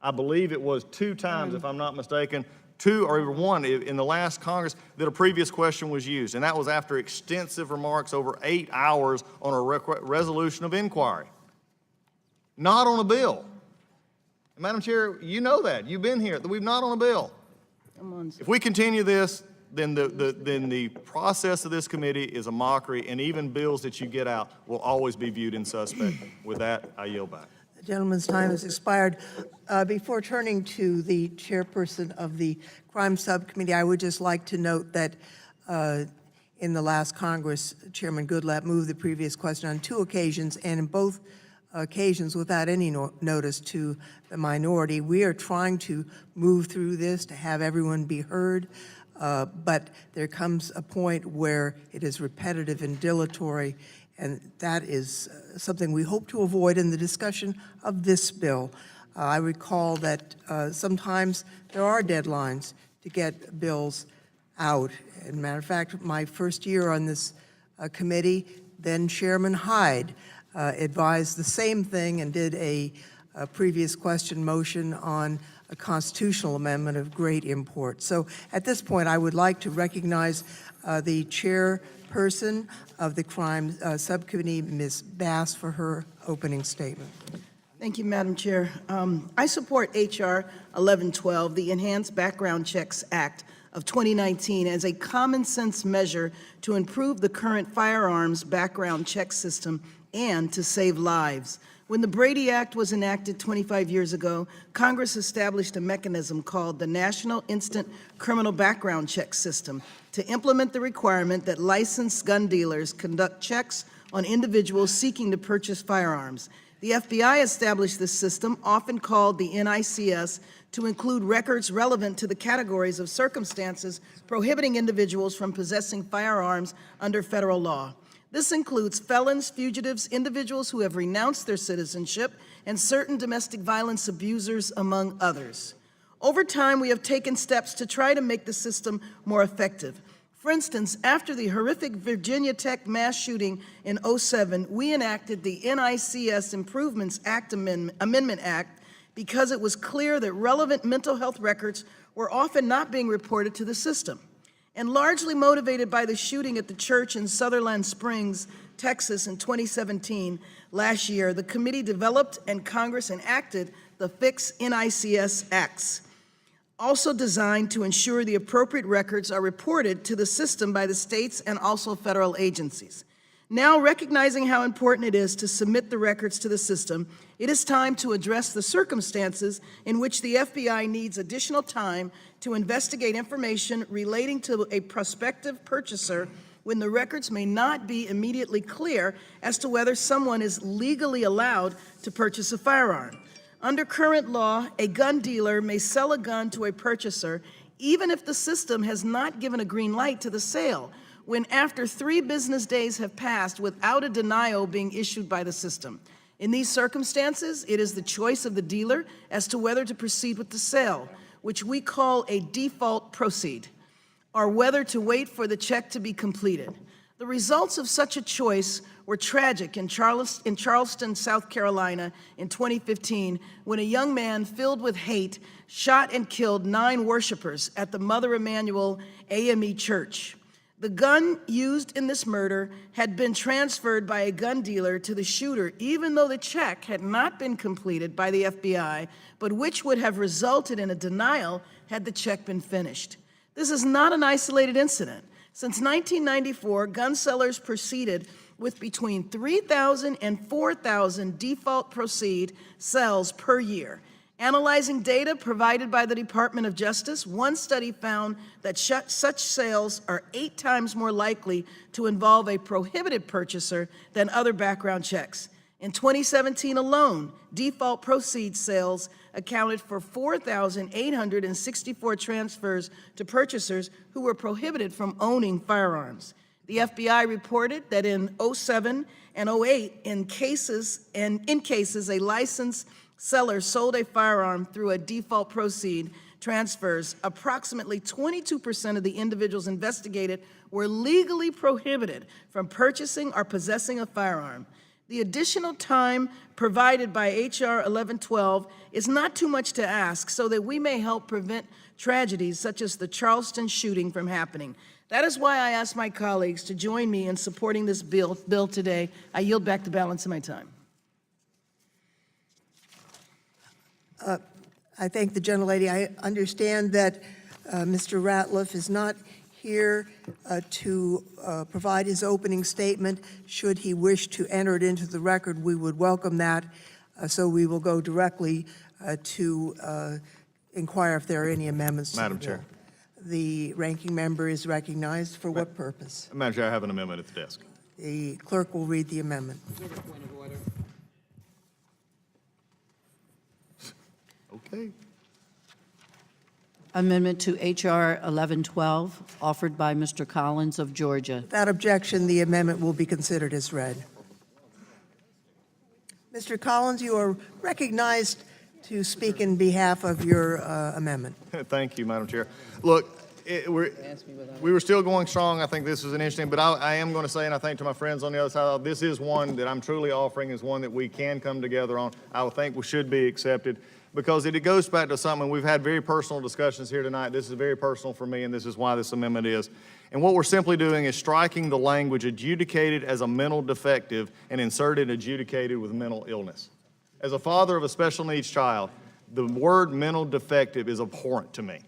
I believe it was 2 times, if I'm not mistaken, 2 or even 1 in the last Congress that a previous question was used, and that was after extensive remarks over 8 hours on a resolution of inquiry, not on a bill. And Madam Chair, you know that. You've been here. We've not on a bill. If we continue this, then the process of this committee is a mockery, and even bills that you get out will always be viewed in suspect. With that, I yield back. The gentleman's time has expired. Before turning to the chairperson of the Crime Subcommittee, I would just like to note that in the last Congress, Chairman Goodlatte moved the previous question on 2 occasions, and in both occasions without any notice to the minority. We are trying to move through this to have everyone be heard, but there comes a point where it is repetitive and dilatory, and that is something we hope to avoid in the discussion of this bill. I recall that sometimes there are deadlines to get bills out. As a matter of fact, my first year on this committee, then Chairman Hyde advised the same thing and did a previous question motion on a constitutional amendment of great import. So at this point, I would like to recognize the chairperson of the Crime Subcommittee, Ms. Bass, for her opening statement. Thank you, Madam Chair. I support H.R. 1112, the Enhanced Background Checks Act of 2019, as a common-sense measure to improve the current firearms background check system and to save lives. When the Brady Act was enacted 25 years ago, Congress established a mechanism called the National Instant Criminal Background Check System to implement the requirement that licensed gun dealers conduct checks on individuals seeking to purchase firearms. The FBI established this system, often called the NICS, to include records relevant to the categories of circumstances prohibiting individuals from possessing firearms under federal law. This includes felons, fugitives, individuals who have renounced their citizenship, and certain domestic violence abusers, among others. Over time, we have taken steps to try to make the system more effective. For instance, after the horrific Virginia Tech mass shooting in 2007, we enacted the NICS Improvements Act Amendment Act because it was clear that relevant mental health records were often not being reported to the system. And largely motivated by the shooting at the church in Sutherland Springs, Texas in 2017, last year, the committee developed and Congress enacted the Fix NICS Acts, also designed to ensure the appropriate records are reported to the system by the states and also federal agencies. Now, recognizing how important it is to submit the records to the system, it is time to address the circumstances in which the FBI needs additional time to investigate information relating to a prospective purchaser when the records may not be immediately clear as to whether someone is legally allowed to purchase a firearm. Under current law, a gun dealer may sell a gun to a purchaser even if the system has not given a green light to the sale, when after 3 business days have passed without a denial being issued by the system. In these circumstances, it is the choice of the dealer as to whether to proceed with the sale, which we call a default proceed, or whether to wait for the check to be completed. The results of such a choice were tragic in Charleston, South Carolina in 2015, when a young man filled with hate shot and killed 9 worshipers at the Mother Emanuel AME Church. The gun used in this murder had been transferred by a gun dealer to the shooter, even though the check had not been completed by the FBI, but which would have resulted in a denial had the check been finished. This is not an isolated incident. Since 1994, gun sellers proceeded with between 3,000 and 4,000 default proceed sales per year. Analyzing data provided by the Department of Justice, one study found that such sales are 8 times more likely to involve a prohibited purchaser than other background checks. In 2017 alone, default proceed sales accounted for 4,864 transfers to purchasers who were prohibited from owning firearms. The FBI reported that in 2007 and 2008, in cases a licensed seller sold a firearm through a default proceed transfers, approximately 22% of the individuals investigated were legally prohibited from purchasing or possessing a firearm. The additional time provided by H.R. 1112 is not too much to ask so that we may help prevent tragedies such as the Charleston shooting from happening. That is why I ask my colleagues to join me in supporting this bill today. I yield back the balance of my time. I thank the gentlelady. I understand that Mr. Ratliff is not here to provide his opening statement. Should he wish to enter it into the record, we would welcome that. So we will go directly to inquire if there are any amendments to the bill. Madam Chair. The ranking member is recognized. For what purpose? Madam Chair, I have an amendment at the desk. The clerk will read the amendment. Okay. Amendment to H.R. 1112, offered by Mr. Collins of Georgia. Without objection, the amendment will be considered as read. Mr. Collins, you are recognized to speak in behalf of your amendment. Thank you, Madam Chair. Look, we were still going strong. I think this is an interesting, but I am going to say, and I think to my friends on the other side, this is one that I'm truly offering is one that we can come together on. I would think we should be accepted because it goes back to something we've had very personal discussions here tonight. This is very personal for me, and this is why this amendment is. And what we're simply doing is striking the language adjudicated as a mental defective and inserted adjudicated with mental illness. As a father of a special needs child, the word mental defective is abhorrent to me.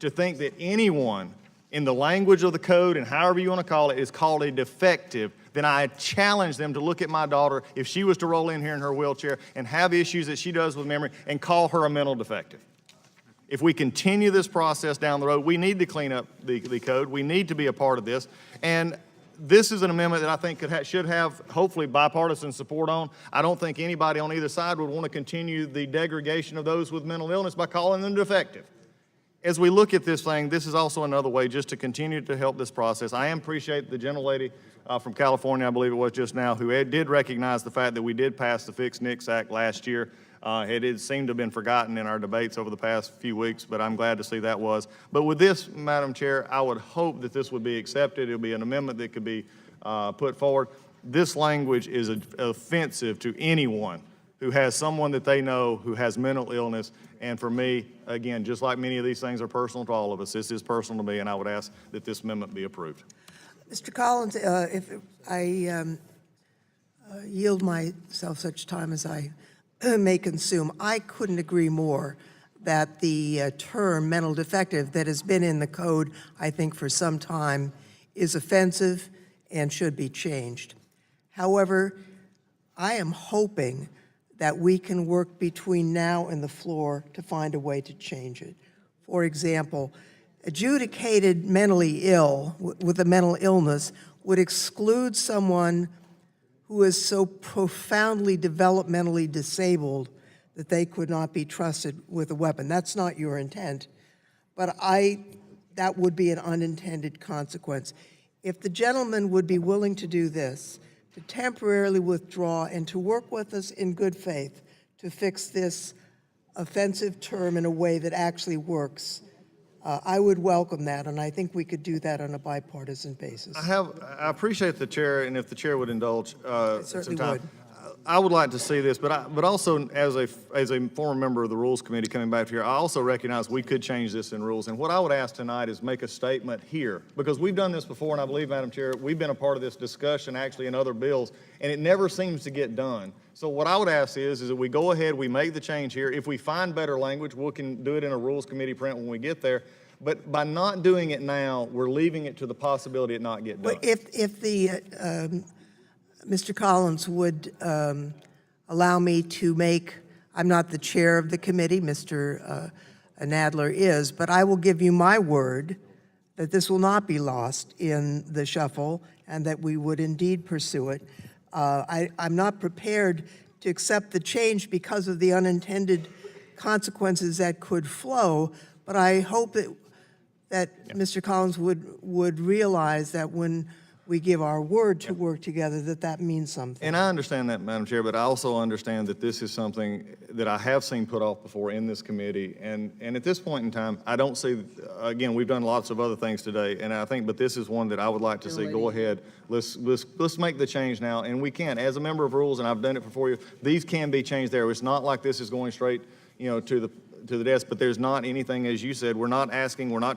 To think that anyone in the language of the code and however you want to call it, is called a defective, then I challenge them to look at my daughter if she was to roll in here in her wheelchair and have issues that she does with memory and call her a mental defective. If we continue this process down the road, we need to clean up the code. We need to be a part of this. And this is an amendment that I think should have, hopefully, bipartisan support on. I don't think anybody on either side would want to continue the degradation of those with mental illness by calling them defective. As we look at this thing, this is also another way just to continue to help this process. I appreciate the gentlelady from California, I believe it was just now, who did recognize the fact that we did pass the Fix NICS Act last year. It did seem to have been forgotten in our debates over the past few weeks, but I'm glad to see that was. But with this, Madam Chair, I would hope that this would be accepted. It would be an amendment that could be put forward. This language is offensive to anyone who has someone that they know who has mental illness. And for me, again, just like many of these things are personal to all of us, this is personal to me, and I would ask that this amendment be approved. Mr. Collins, if I yield myself such time as I may consume, I couldn't agree more that the term mental defective that has been in the code, I think, for some time is offensive and should be changed. However, I am hoping that we can work between now and the floor to find a way to change it. For example, adjudicated mentally ill with a mental illness would exclude someone who is so profoundly developmentally disabled that they could not be trusted with a weapon. That's not your intent, but that would be an unintended consequence. If the gentleman would be willing to do this, to temporarily withdraw and to work with us in good faith to fix this offensive term in a way that actually works, I would welcome that, and I think we could do that on a bipartisan basis. I appreciate the chair, and if the chair would indulge some certainly time. would. I would like to see this, but also as a former member of the Rules Committee coming back here, I also recognize we could change this in rules. And what I would ask tonight is make a statement here, because we've done this before, and I believe, Madam Chair, we've been a part of this discussion actually in other bills, and it never seems to get done. So what I would ask is that we go ahead, we make the change here. If we find better language, we can do it in a Rules Committee print when we get there. But by not doing it now, we're leaving it to the possibility it not get done. But if the Mr. Collins would allow me to make, I'm not the chair of the committee, Mr. Nadler is, but I will give you my word that this will not be lost in the shuffle and that we would indeed pursue it. I'm not prepared to accept the change because of the unintended consequences that could flow, but I hope that Mr. Collins would realize that when we give our word to work together, that means something. And I understand that, Madam Chair, but I also understand that this is something that I have seen put off before in this committee. And at this point in time, I don't see, again, we've done lots of other things today, and I think, but this is one that I would like to see go ahead. Let's make the change now, and we can. As a member of Rules, and I've done it for 4 years, these can be changed there. It's not like this is going straight, to the desk, but there's not anything, as you said, we're not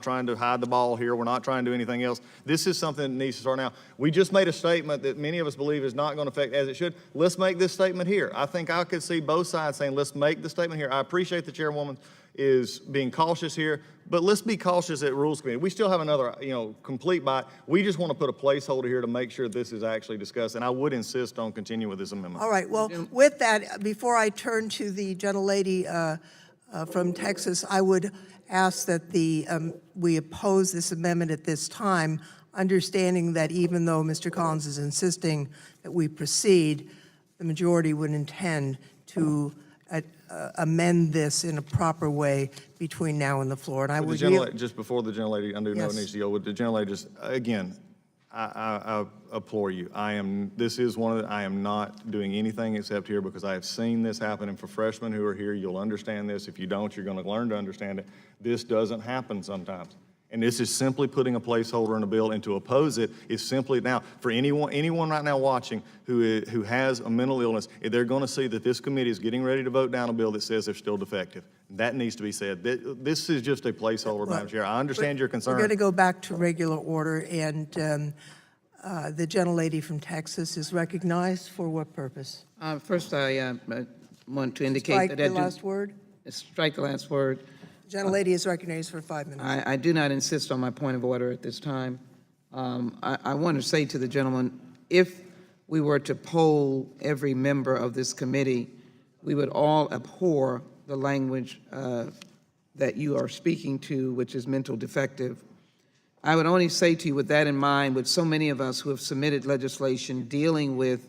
trying to hide the ball here, we're not trying to do anything else. This is something that needs to start now. We just made a statement that many of us believe is not going to affect as it should. Let's make this statement here. I think I could see both sides saying, let's make the statement here. I appreciate the chairwoman is being cautious here, but let's be cautious at Rules Committee. We still have another, complete bite. We just want to put a placeholder here to make sure this is actually discussed, and I would insist on continuing with this amendment. All right, well, with that, before I turn to the gentlelady from Texas, I would ask that we oppose this amendment at this time, understanding that even though Mr. Collins is insisting that we proceed, the majority would intend to amend this in a proper way between now and the floor. And I would just before the gentlelady, I do know it needs to go. Would the gentlelady just again? I implore you. I am not doing anything except here because I have seen this happen. And for freshmen who are here, you'll understand this. If you don't, you're going to learn to understand it. This doesn't happen sometimes. And this is simply putting a placeholder in a bill, and to oppose it is simply now, for anyone right now watching who has a mental illness, they're going to see that this committee is getting ready to vote down a bill that says they're still defective. That needs to be said. This is just a placeholder, Madam Chair. I understand your concern. We're going to go back to regular order, and the gentlelady from Texas is recognized for what purpose? First, I want to indicate Strike that the last word? Strike the last word. Gentlelady is recognized for 5 minutes. I do not insist on my point of order at this time. I want to say to the gentleman, if we were to poll every member of this committee, we would all abhor the language that you are speaking to, which is mental defective. I would only say to you, with that in mind, with so many of us who have submitted legislation dealing with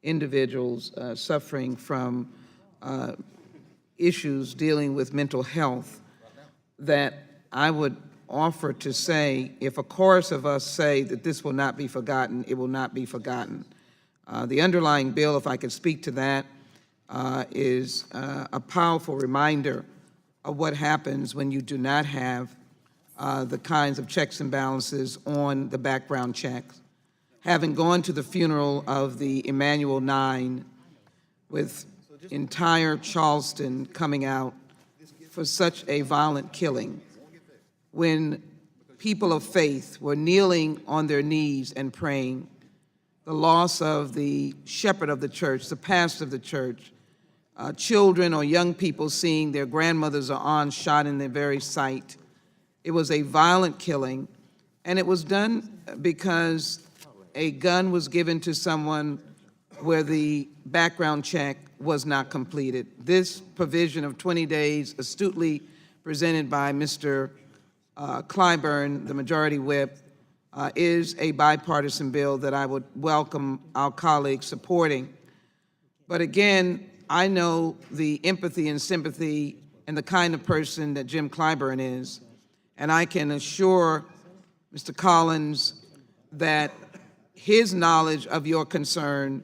individuals suffering from issues dealing with mental health, that I would offer to say, if a chorus of us say that this will not be forgotten, it will not be forgotten. The underlying bill, if I could speak to that, is a powerful reminder of what happens when you do not have the kinds of checks and balances on the background checks. Having gone to the funeral of the Emanuel 9 with entire Charleston coming out for such a violent killing, when people of faith were kneeling on their knees and praying, the loss of the shepherd of the church, the pastor of the church, children or young people seeing their grandmothers or aunts shot in their very sight. It was a violent killing, and it was done because a gun was given to someone where the background check was not completed. This provision of 20 days, astutely presented by Mr. Clyburn, the majority whip, is a bipartisan bill that I would welcome our colleagues supporting. But again, I know the empathy and sympathy and the kind of person that Jim Clyburn is, and I can assure Mr. Collins that his knowledge of your concern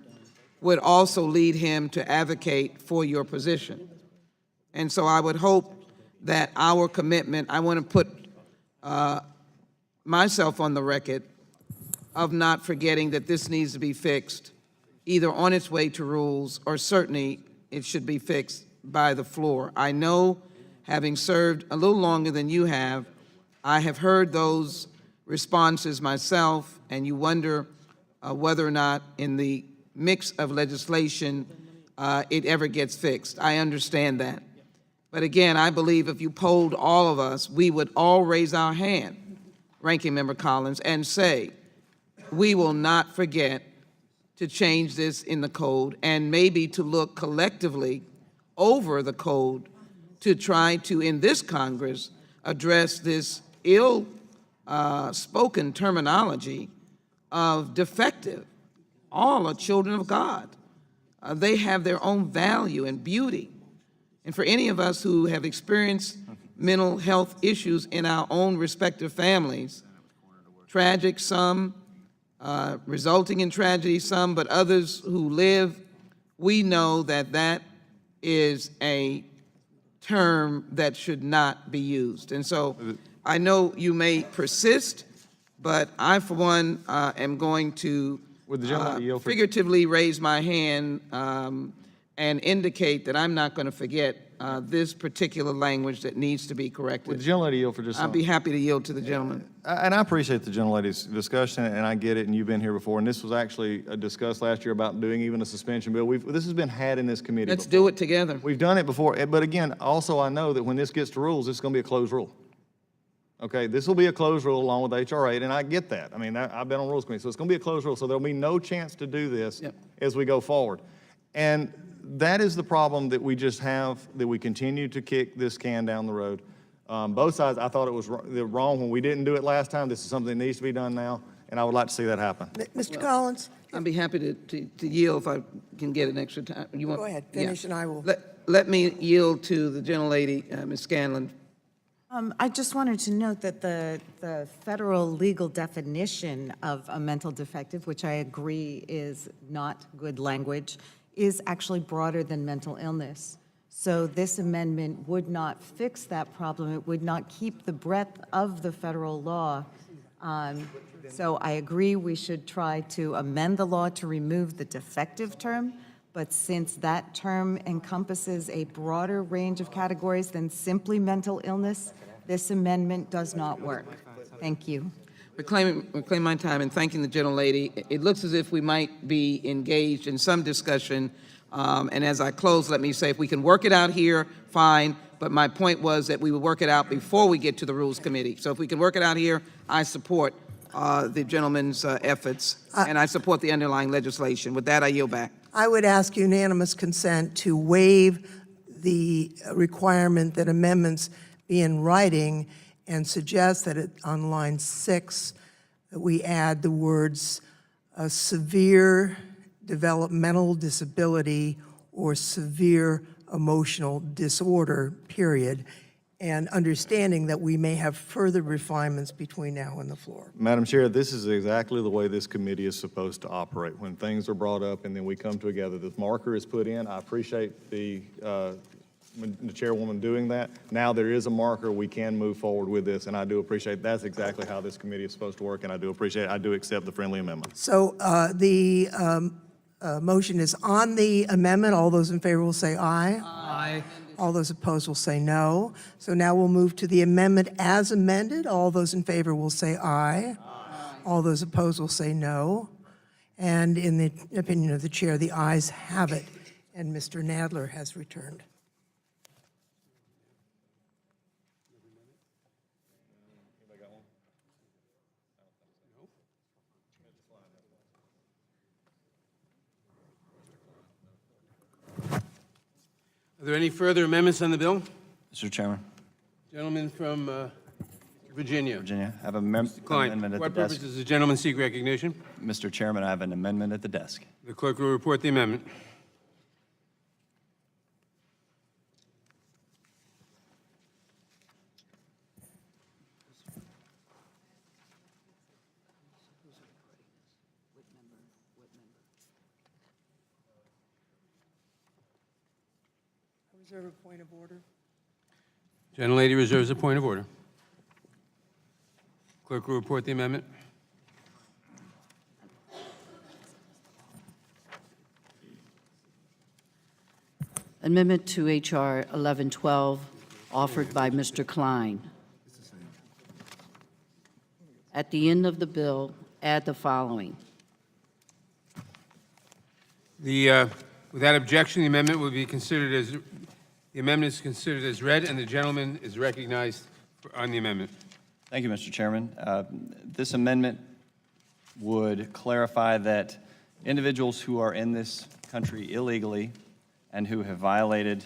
would also lead him to advocate for your position. And so I would hope that our commitment, I want to put myself on the record of not forgetting that this needs to be fixed, either on its way to rules or certainly it should be fixed by the floor. I know, having served a little longer than you have, I have heard those responses myself, and you wonder whether or not in the mix of legislation it ever gets fixed. I understand that. But again, I believe if you polled all of us, we would all raise our hand, Ranking Member Collins, and say, we will not forget to change this in the code, and maybe to look collectively over the code to try to, in this Congress, address this ill-spoken terminology of defective. All are children of God. They have their own value and beauty. And for any of us who have experienced mental health issues in our own respective families, tragic some, resulting in tragedy some, but others who live, we know that that is a term that should not be used. And so I know you may persist, but I, for one, am going to figuratively raise my hand and indicate that I'm not going to forget this particular language that needs to be corrected. Would the gentlelady yield for just a I'll be happy to yield to the gentleman. And I appreciate the gentlelady's discussion, and I get it, and you've been here before, and this was actually discussed last year about doing even a suspension bill. This has been had in this committee Let's before. do it together. We've done it before, but again, also I know that when this gets to rules, it's going to be a closed rule. Okay, this will be a closed rule along with H.R. 8, and I get that. I mean, I've been on Rules Committee, so it's going to be a closed rule, so there'll be no chance to do this as we go forward. And that is the problem that we just have, that we continue to kick this can down the road. Both sides, I thought it was wrong when we didn't do it last time. This is something that needs to be done now, and I would like to see that happen. Mr. Collins? I'd be happy to yield if I can get an extra time. You want, Go ahead, finish, and I will. Let me yield to the gentlelady, Ms. Scanlon. I just wanted to note that the federal legal definition of a mental defective, which I agree is not good language, is actually broader than mental illness. So this amendment would not fix that problem. It would not keep the breadth of the federal law. So I agree we should try to amend the law to remove the defective term, but since that term encompasses a broader range of categories than simply mental illness, this amendment does not work. Thank you. Reclaim my time and thanking the gentlelady. It looks as if we might be engaged in some discussion And as I close, let me say, if we can work it out here, fine. But my point was that we would work it out before we get to the Rules Committee. So if we can work it out here, I support the gentleman's efforts, and I support the underlying legislation. With that, I yield back. I would ask unanimous consent to waive the requirement that amendments be in writing and suggest that on line 6, that we add the words severe developmental disability or severe emotional disorder, period, and understanding that we may have further refinements between now and the floor. Madam Chair, this is exactly the way this committee is supposed to operate. When things are brought up and then we come together, the marker is put in. I appreciate the chairwoman doing that. Now there is a marker, we can move forward with this, and I do appreciate that's exactly how this committee is supposed to work, and I do appreciate it. I do accept the friendly amendment. So the motion is on the amendment. All those in favor will say aye. Aye. All those opposed will say no. So now we'll move to the amendment as amended. All those in favor will say aye. All those opposed will say no. And in the opinion of the chair, the ayes have it, and Mr. Nadler has returned. Are there any further amendments on the bill? Mr. Chairman. Gentleman from Virginia. Virginia, I have a Klein, amendment at what the purpose desk. does the gentleman seek recognition? Mr. Chairman, I have an amendment at the desk. The clerk will report the amendment. Reserve a point of order. Gentlelady reserves a point of order. Clerk will report the amendment. Amendment to H.R. 1112, offered by Mr. Klein. At the end of the bill, add the following. Without objection, the amendment will be considered as, the amendment is considered as read, and the gentleman is recognized on the amendment. Thank you, Mr. Chairman. This amendment would clarify that individuals who are in this country illegally and who have violated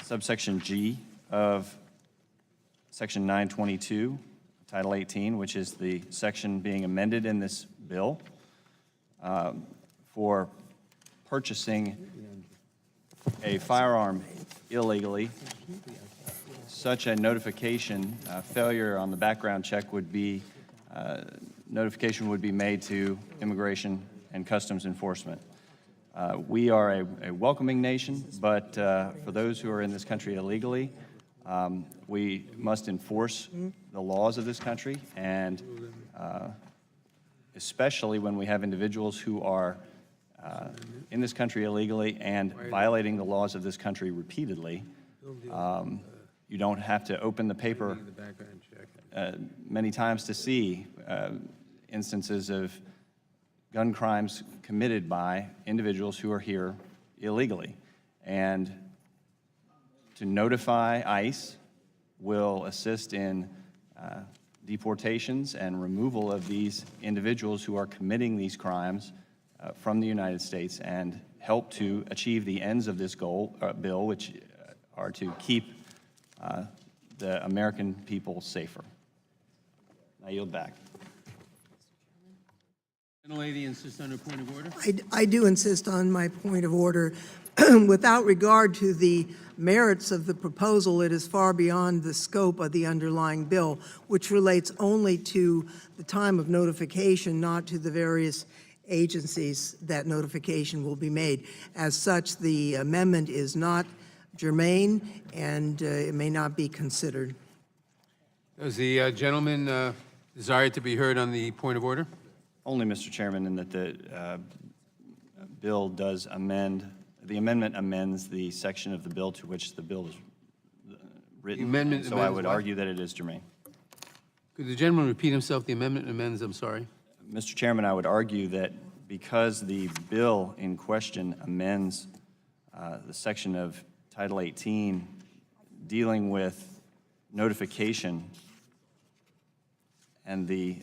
subsection G of section 922, Title 18, which is the section being amended in this bill, for purchasing a firearm illegally, such a notification, failure on the background check would be, notification would be made to Immigration and Customs Enforcement. We are a welcoming nation, but for those who are in this country illegally, we must enforce the laws of this country, and especially when we have individuals who are in this country illegally and violating the laws of this country repeatedly. You don't have to open the paper many times to see instances of gun crimes committed by individuals who are here illegally. And to notify ICE will assist in deportations and removal of these individuals who are committing these crimes from the United States, and help to achieve the ends of this bill, which are to keep the American people safer. I yield back. Gentlelady insists on her point of order. I do insist on my point of order. Without regard to the merits of the proposal, it is far beyond the scope of the underlying bill, which relates only to the time of notification, not to the various agencies that notification will be made. As such, the amendment is not germane, and it may not be considered. Does the gentleman desire to be heard on the point of order? Only, Mr. Chairman, in that the bill does amend, the amendment amends the section of the bill to which the bill is written. The amendment so I amends would what? argue that it is germane. Could the gentleman repeat himself? The amendment amends, I'm sorry. Mr. Chairman, I would argue that because the bill in question amends the section of Title 18 dealing with notification, and the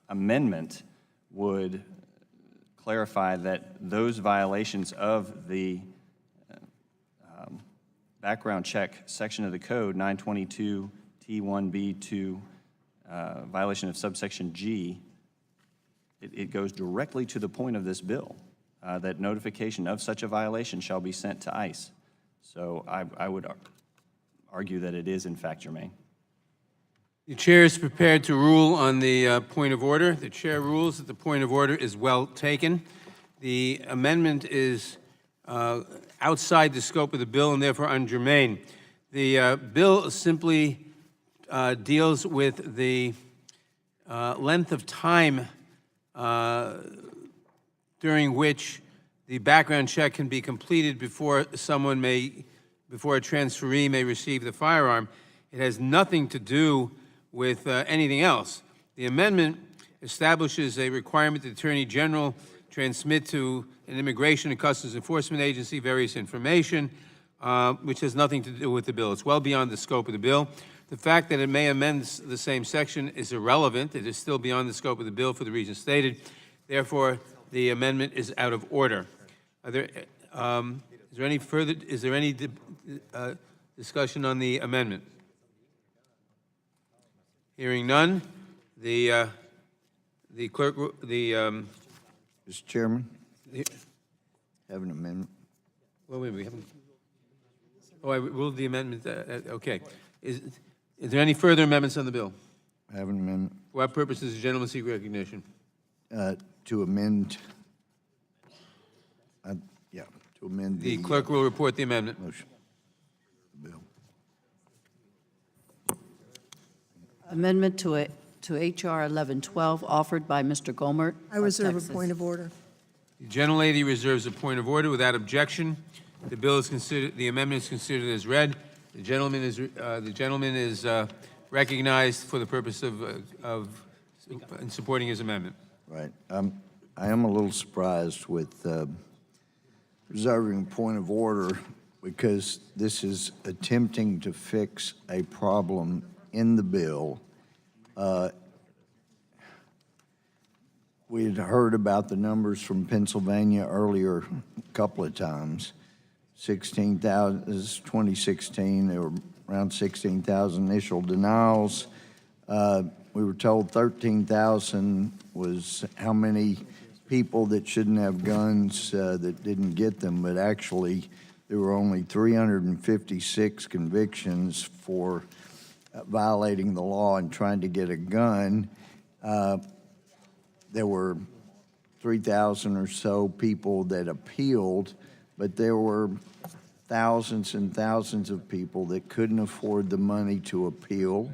amendment would clarify that those violations of the background check section of the code, 922 T1B2, violation of subsection G, it goes directly to the point of this bill, that notification of such a violation shall be sent to ICE. So I would argue that it is in fact germane. The chair is prepared to rule on the point of order. The chair rules that the point of order is well taken. The amendment is outside the scope of the bill and therefore ungermane. The bill simply deals with the length of time during which the background check can be completed before a transferee may receive the firearm. It has nothing to do with anything else. The amendment establishes a requirement that the Attorney General transmit to an Immigration and Customs Enforcement Agency various information, which has nothing to do with the bill. It's well beyond the scope of the bill. The fact that it may amend the same section is irrelevant. It is still beyond the scope of the bill for the reasons stated. Therefore, the amendment is out of order. Is there any further? Is there any discussion on the amendment? Hearing none, the clerk, Mr. Chairman, have an amendment. Well, wait, we haven't. Oh, I ruled the amendment. Okay. Is there any further amendments on the bill? I have an amendment. For what purpose does the gentleman seek recognition? To amend, to amend The clerk will report the amendment. motion. Bill. Amendment to H.R. 1112 offered by Mr. Gohmert. I reserve a point of order. The gentlelady reserves a point of order without objection. The bill is considered. The amendment is considered as read. The gentleman is recognized for the purpose of in supporting his amendment. Right. I am a little surprised with reserving a point of order because this is attempting to fix a problem in the bill. We had heard about the numbers from Pennsylvania earlier a couple of times. 16,000, this is 2016, there were around 16,000 initial denials. We were told 13,000 was how many people that shouldn't have guns that didn't get them, but actually there were only 356 convictions for violating the law and trying to get a gun. There were 3,000 or so people that appealed, but there were thousands and thousands of people that couldn't afford the money to appeal.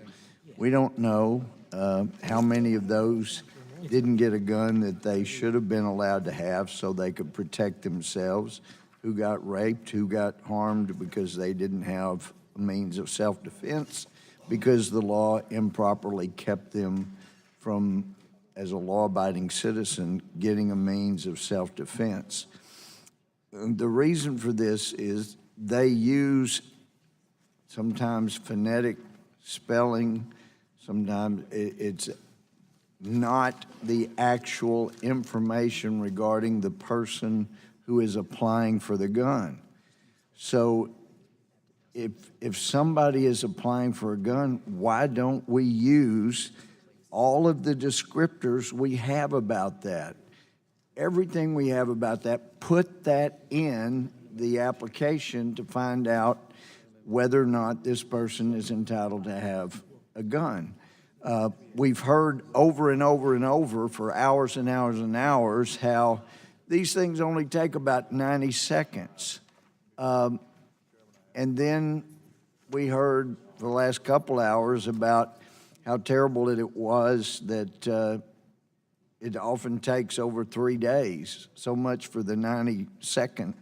We don't know how many of those didn't get a gun that they should have been allowed to have so they could protect themselves, who got raped, who got harmed because they didn't have a means of self-defense, because the law improperly kept them from, as a law-abiding citizen, getting a means of self-defense. The reason for this is they use sometimes phonetic spelling, sometimes it's not the actual information regarding the person who is applying for the gun. So if somebody is applying for a gun, why don't we use all of the descriptors we have about that? Everything we have about that, put that in the application to find out whether or not this person is entitled to have a gun. We've heard over and over and over for hours and hours and hours how these things only take about 90 seconds. And then we heard for the last couple hours about how terrible it was that it often takes over 3 days. So much for the 90-second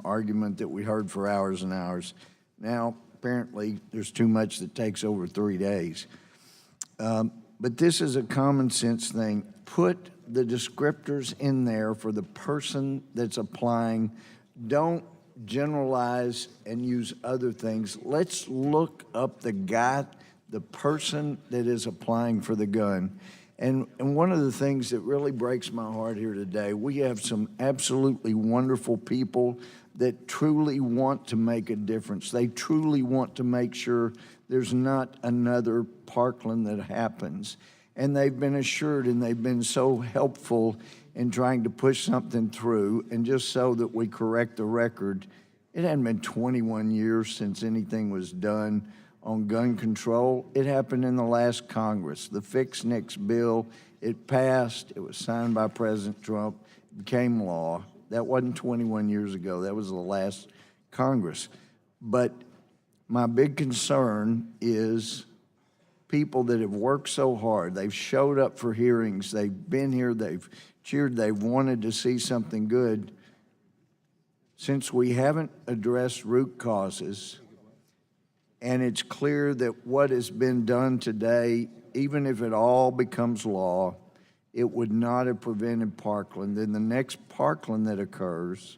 argument that we heard for hours and hours. Now, apparently, there's too much that takes over 3 days. But this is a common sense thing. Put the descriptors in there for the person that's applying. Don't generalize and use other things. Let's look up the person that is applying for the gun. And one of the things that really breaks my heart here today, we have some absolutely wonderful people that truly want to make a difference. They truly want to make sure there's not another Parkland that happens. And they've been assured, and they've been so helpful in trying to push something through. And just so that we correct the record, it hadn't been 21 years since anything was done on gun control. It happened in the last Congress. The Fix Nix bill, it passed, it was signed by President Trump, it became law. That wasn't 21 years ago, that was the last Congress. But my big concern is people that have worked so hard, they've showed up for hearings, they've been here, they've cheered, they've wanted to see something good. Since we haven't addressed root causes, and it's clear that what has been done today, even if it all becomes law, it would not have prevented Parkland. In the next Parkland that occurs,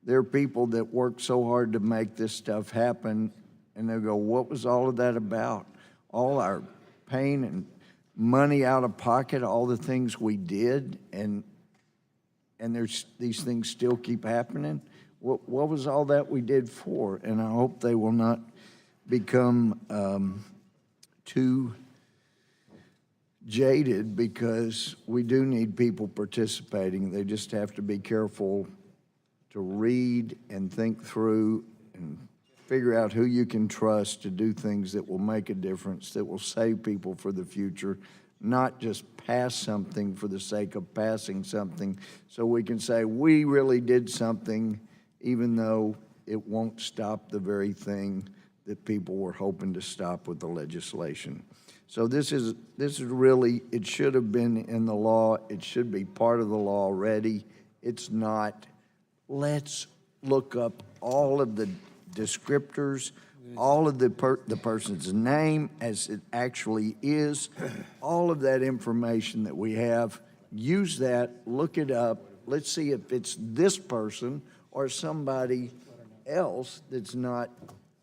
there are people that work so hard to make this stuff happen, and they'll go, what was all of that about? All our pain and money out of pocket, all the things we did, and there's these things still keep happening. What was all that we did for? And I hope they will not become too jaded, because we do need people participating. They just have to be careful to read and think through and figure out who you can trust to do things that will make a difference, that will save people for the future, not just pass something for the sake of passing something so we can say we really did something, even though it won't stop the very thing that people were hoping to stop with the legislation. So this is really, it should have been in the law. It should be part of the law already. It's not. Let's look up all of the descriptors, all of the person's name as it actually is, all of that information that we have. Use that, look it up. Let's see if it's this person or somebody else that's not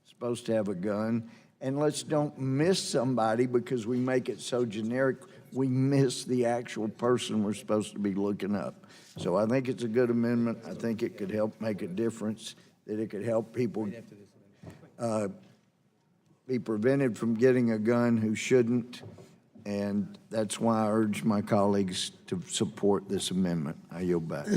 supposed to have a gun, and let's don't miss somebody because we make it so generic. We miss the actual person we're supposed to be looking up. So I think it's a good amendment. I think it could help make a difference, that it could help people be prevented from getting a gun who shouldn't, and that's why I urge my colleagues to support this amendment. I yield back.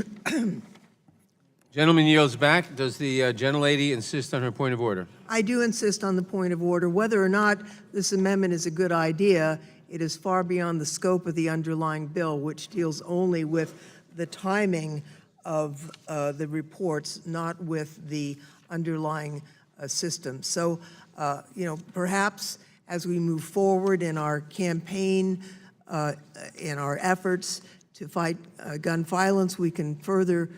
Gentleman yields back. Does the gentlelady insist on her point of order? I do insist on the point of order. Whether or not this amendment is a good idea, it is far beyond the scope of the underlying bill, which deals only with the timing of the reports, not with the underlying system. So, perhaps as we move forward in our campaign, in our efforts to fight gun violence, we can further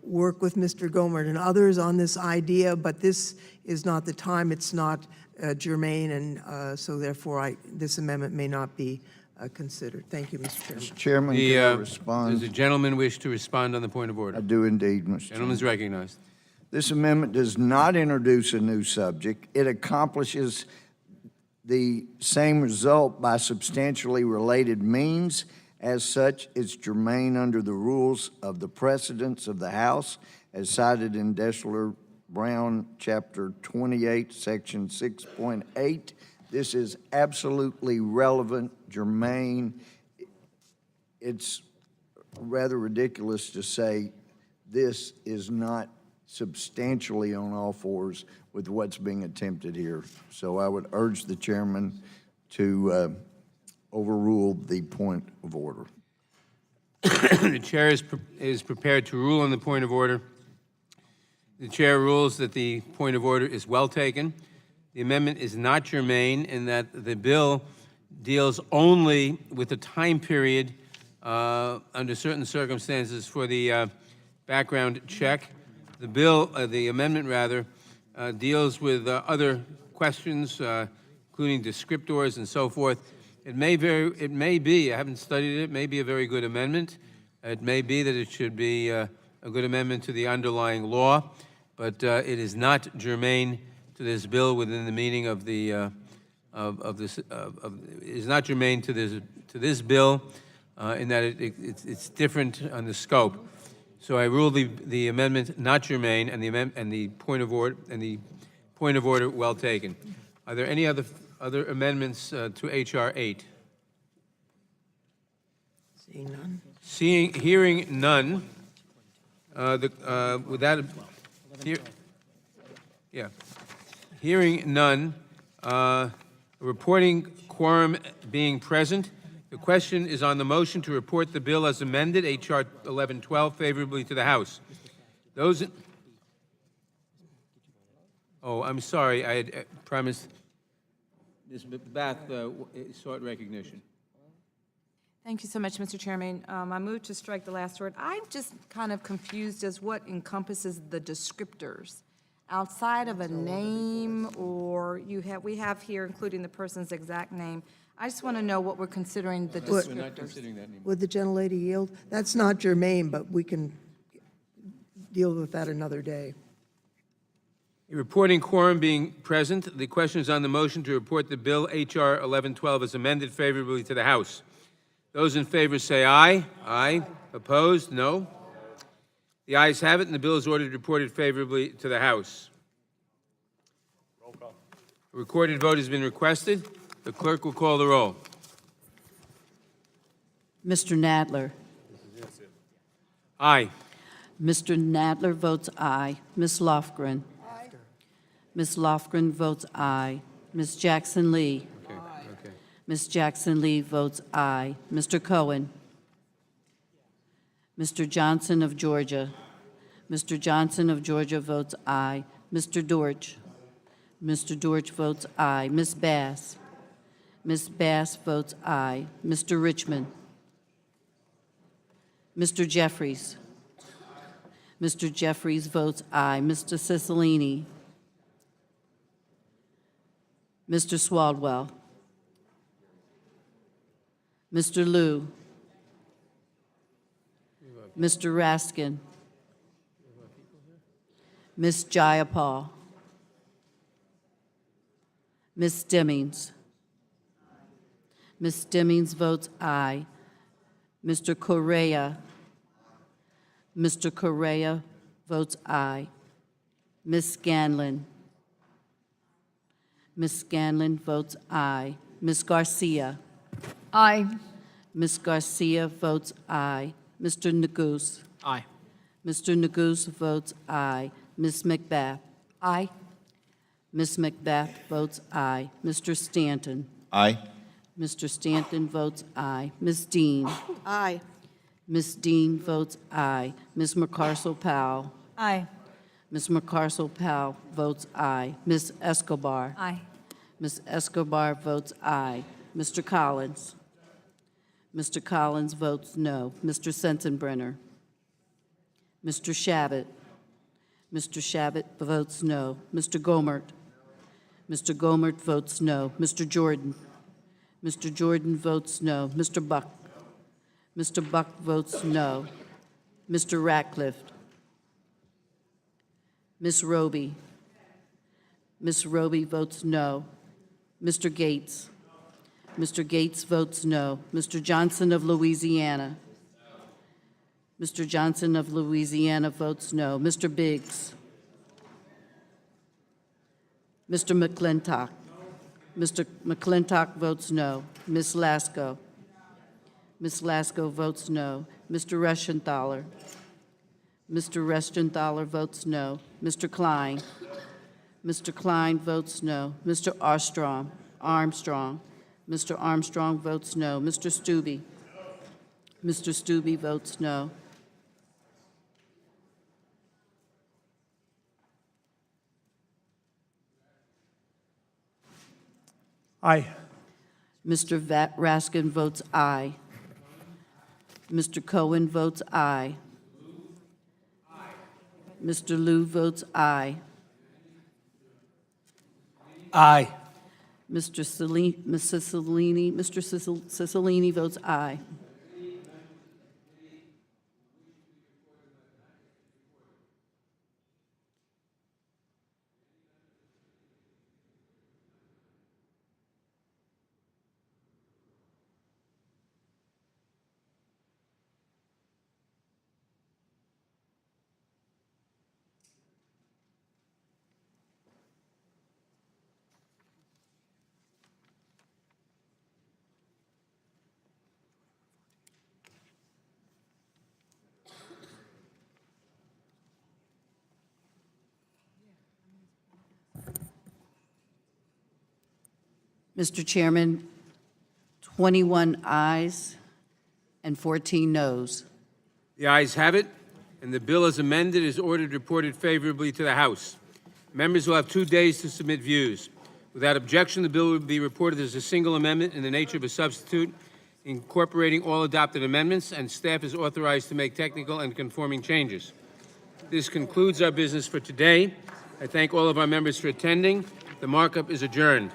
work with Mr. Gohmert and others on this idea, but this is not the time. It's not germane, and so therefore this amendment may not be considered. Thank you, Mr. Chairman. Mr. Chairman, can I respond? Does the gentleman wish to respond on the point of order? I do indeed, Mr. Chairman. Gentleman's recognized. This amendment does not introduce a new subject. It accomplishes the same result by substantially related means. As such, it's germane under the rules of the precedents of the House, as cited in Deshler Brown, Chapter 28, Section 6.8. This is absolutely relevant, germane. It's rather ridiculous to say this is not substantially on all fours with what's being attempted here. So I would urge the chairman to overrule the point of order. The chair is prepared to rule on the point of order. The chair rules that the point of order is well taken. The amendment is not germane in that the bill deals only with the time period under certain circumstances for the background check. The amendment rather, deals with other questions, including descriptors and so forth. It may be, I haven't studied it, may be a very good amendment. It may be that it should be a good amendment to the underlying law, but it is not germane to this bill within the meaning of the, it is not germane to this bill in that it's different on the scope. So I rule the amendment not germane and the point of order well taken. Are there any other amendments to H.R. 8? Seeing none. Hearing none, hearing none, reporting quorum being present, the question is on the motion to report the bill as amended, H.R. 1112, favorably to the House. Those. Oh, I'm sorry. I had promised. Ms. Bath sought recognition. Thank you so much, Mr. Chairman. I move to strike the last word. I'm just kind of confused as what encompasses the descriptors. Outside of a name, or we have here including the person's exact name. I just want to know what we're considering the descriptors. We're not considering that anymore. Would the gentlelady yield? That's not germane, but we can deal with that another day. Reporting quorum being present, the question is on the motion to report the bill H.R. 1112 as amended favorably to the House. Those in favor say aye. Aye. Opposed? No. The ayes have it, and the bill is ordered reported favorably to the House. Roll call. A recorded vote has been requested. The clerk will call the roll. Mr. Nadler. Aye. Mr. Nadler votes aye. Ms. Lofgren. Aye. Ms. Lofgren votes aye. Ms. Jackson Lee. Okay. Ms. Jackson Lee votes aye. Mr. Cohen. Mr. Johnson of Georgia. Mr. Johnson of Georgia votes aye. Mr. Dortch. Mr. Dortch votes aye. Ms. Bass. Ms. Bass votes aye. Mr. Richmond. Mr. Jeffries. Mr. Jeffries votes aye. Mr. Cicilline. Mr. Swaldwell. Mr. Liu. Mr. Raskin. Ms. Jayapal. Ms. Stemmings. Ms. Stemmings votes aye. Mr. Correa. Mr. Correa votes aye. Ms. Scanlon. Ms. Scanlon votes aye. Ms. Garcia. Aye. Ms. Garcia votes aye. Mr. Neguse. Aye. Mr. Neguse votes aye. Ms. McBath. Aye. Ms. McBath votes aye. Mr. Stanton. Aye. Mr. Stanton votes aye. Ms. Dean. Aye. Ms. Dean votes aye. Ms. McCarcel-Powell. Aye. Ms. McCarcel-Powell votes aye. Ms. Escobar. Aye. Ms. Escobar votes aye. Mr. Collins. Mr. Collins votes no. Mr. Sensenbrenner. Mr. Shabbat. Mr. Shabbat votes no. Mr. Gomert. Mr. Gomert votes no. Mr. Jordan. Mr. Jordan votes no. Mr. Buck. Mr. Buck votes no. Mr. Ratcliffe. Ms. Roby. Ms. Roby votes no. Mr. Gates. Mr. Gates votes no. Mr. Johnson of Louisiana. Mr. Johnson of Louisiana votes no. Mr. Biggs. Mr. McClintock. Mr. McClintock votes no. Ms. Lasko. Ms. Lasko votes no. Mr. Reschenthaler. Mr. Reschenthaler votes no. Mr. Klein. Mr. Klein votes no. Mr. Armstrong. Mr. Armstrong votes no. Mr. Stube. Mr. Stube votes no. Aye. Mr. Raskin votes aye. Mr. Cohen votes aye. Mr. Liu votes aye. Aye. Mr. Cicilline votes aye. Mr. Chairman, 21 ayes and 14 noes. The ayes have it, and the bill as amended is ordered reported favorably to the House. Members will have 2 days to submit views. Without objection, the bill will be reported as a single amendment in the nature of a substitute, incorporating all adopted amendments, and staff is authorized to make technical and conforming changes. This concludes our business for today. I thank all of our members for attending. The markup is adjourned.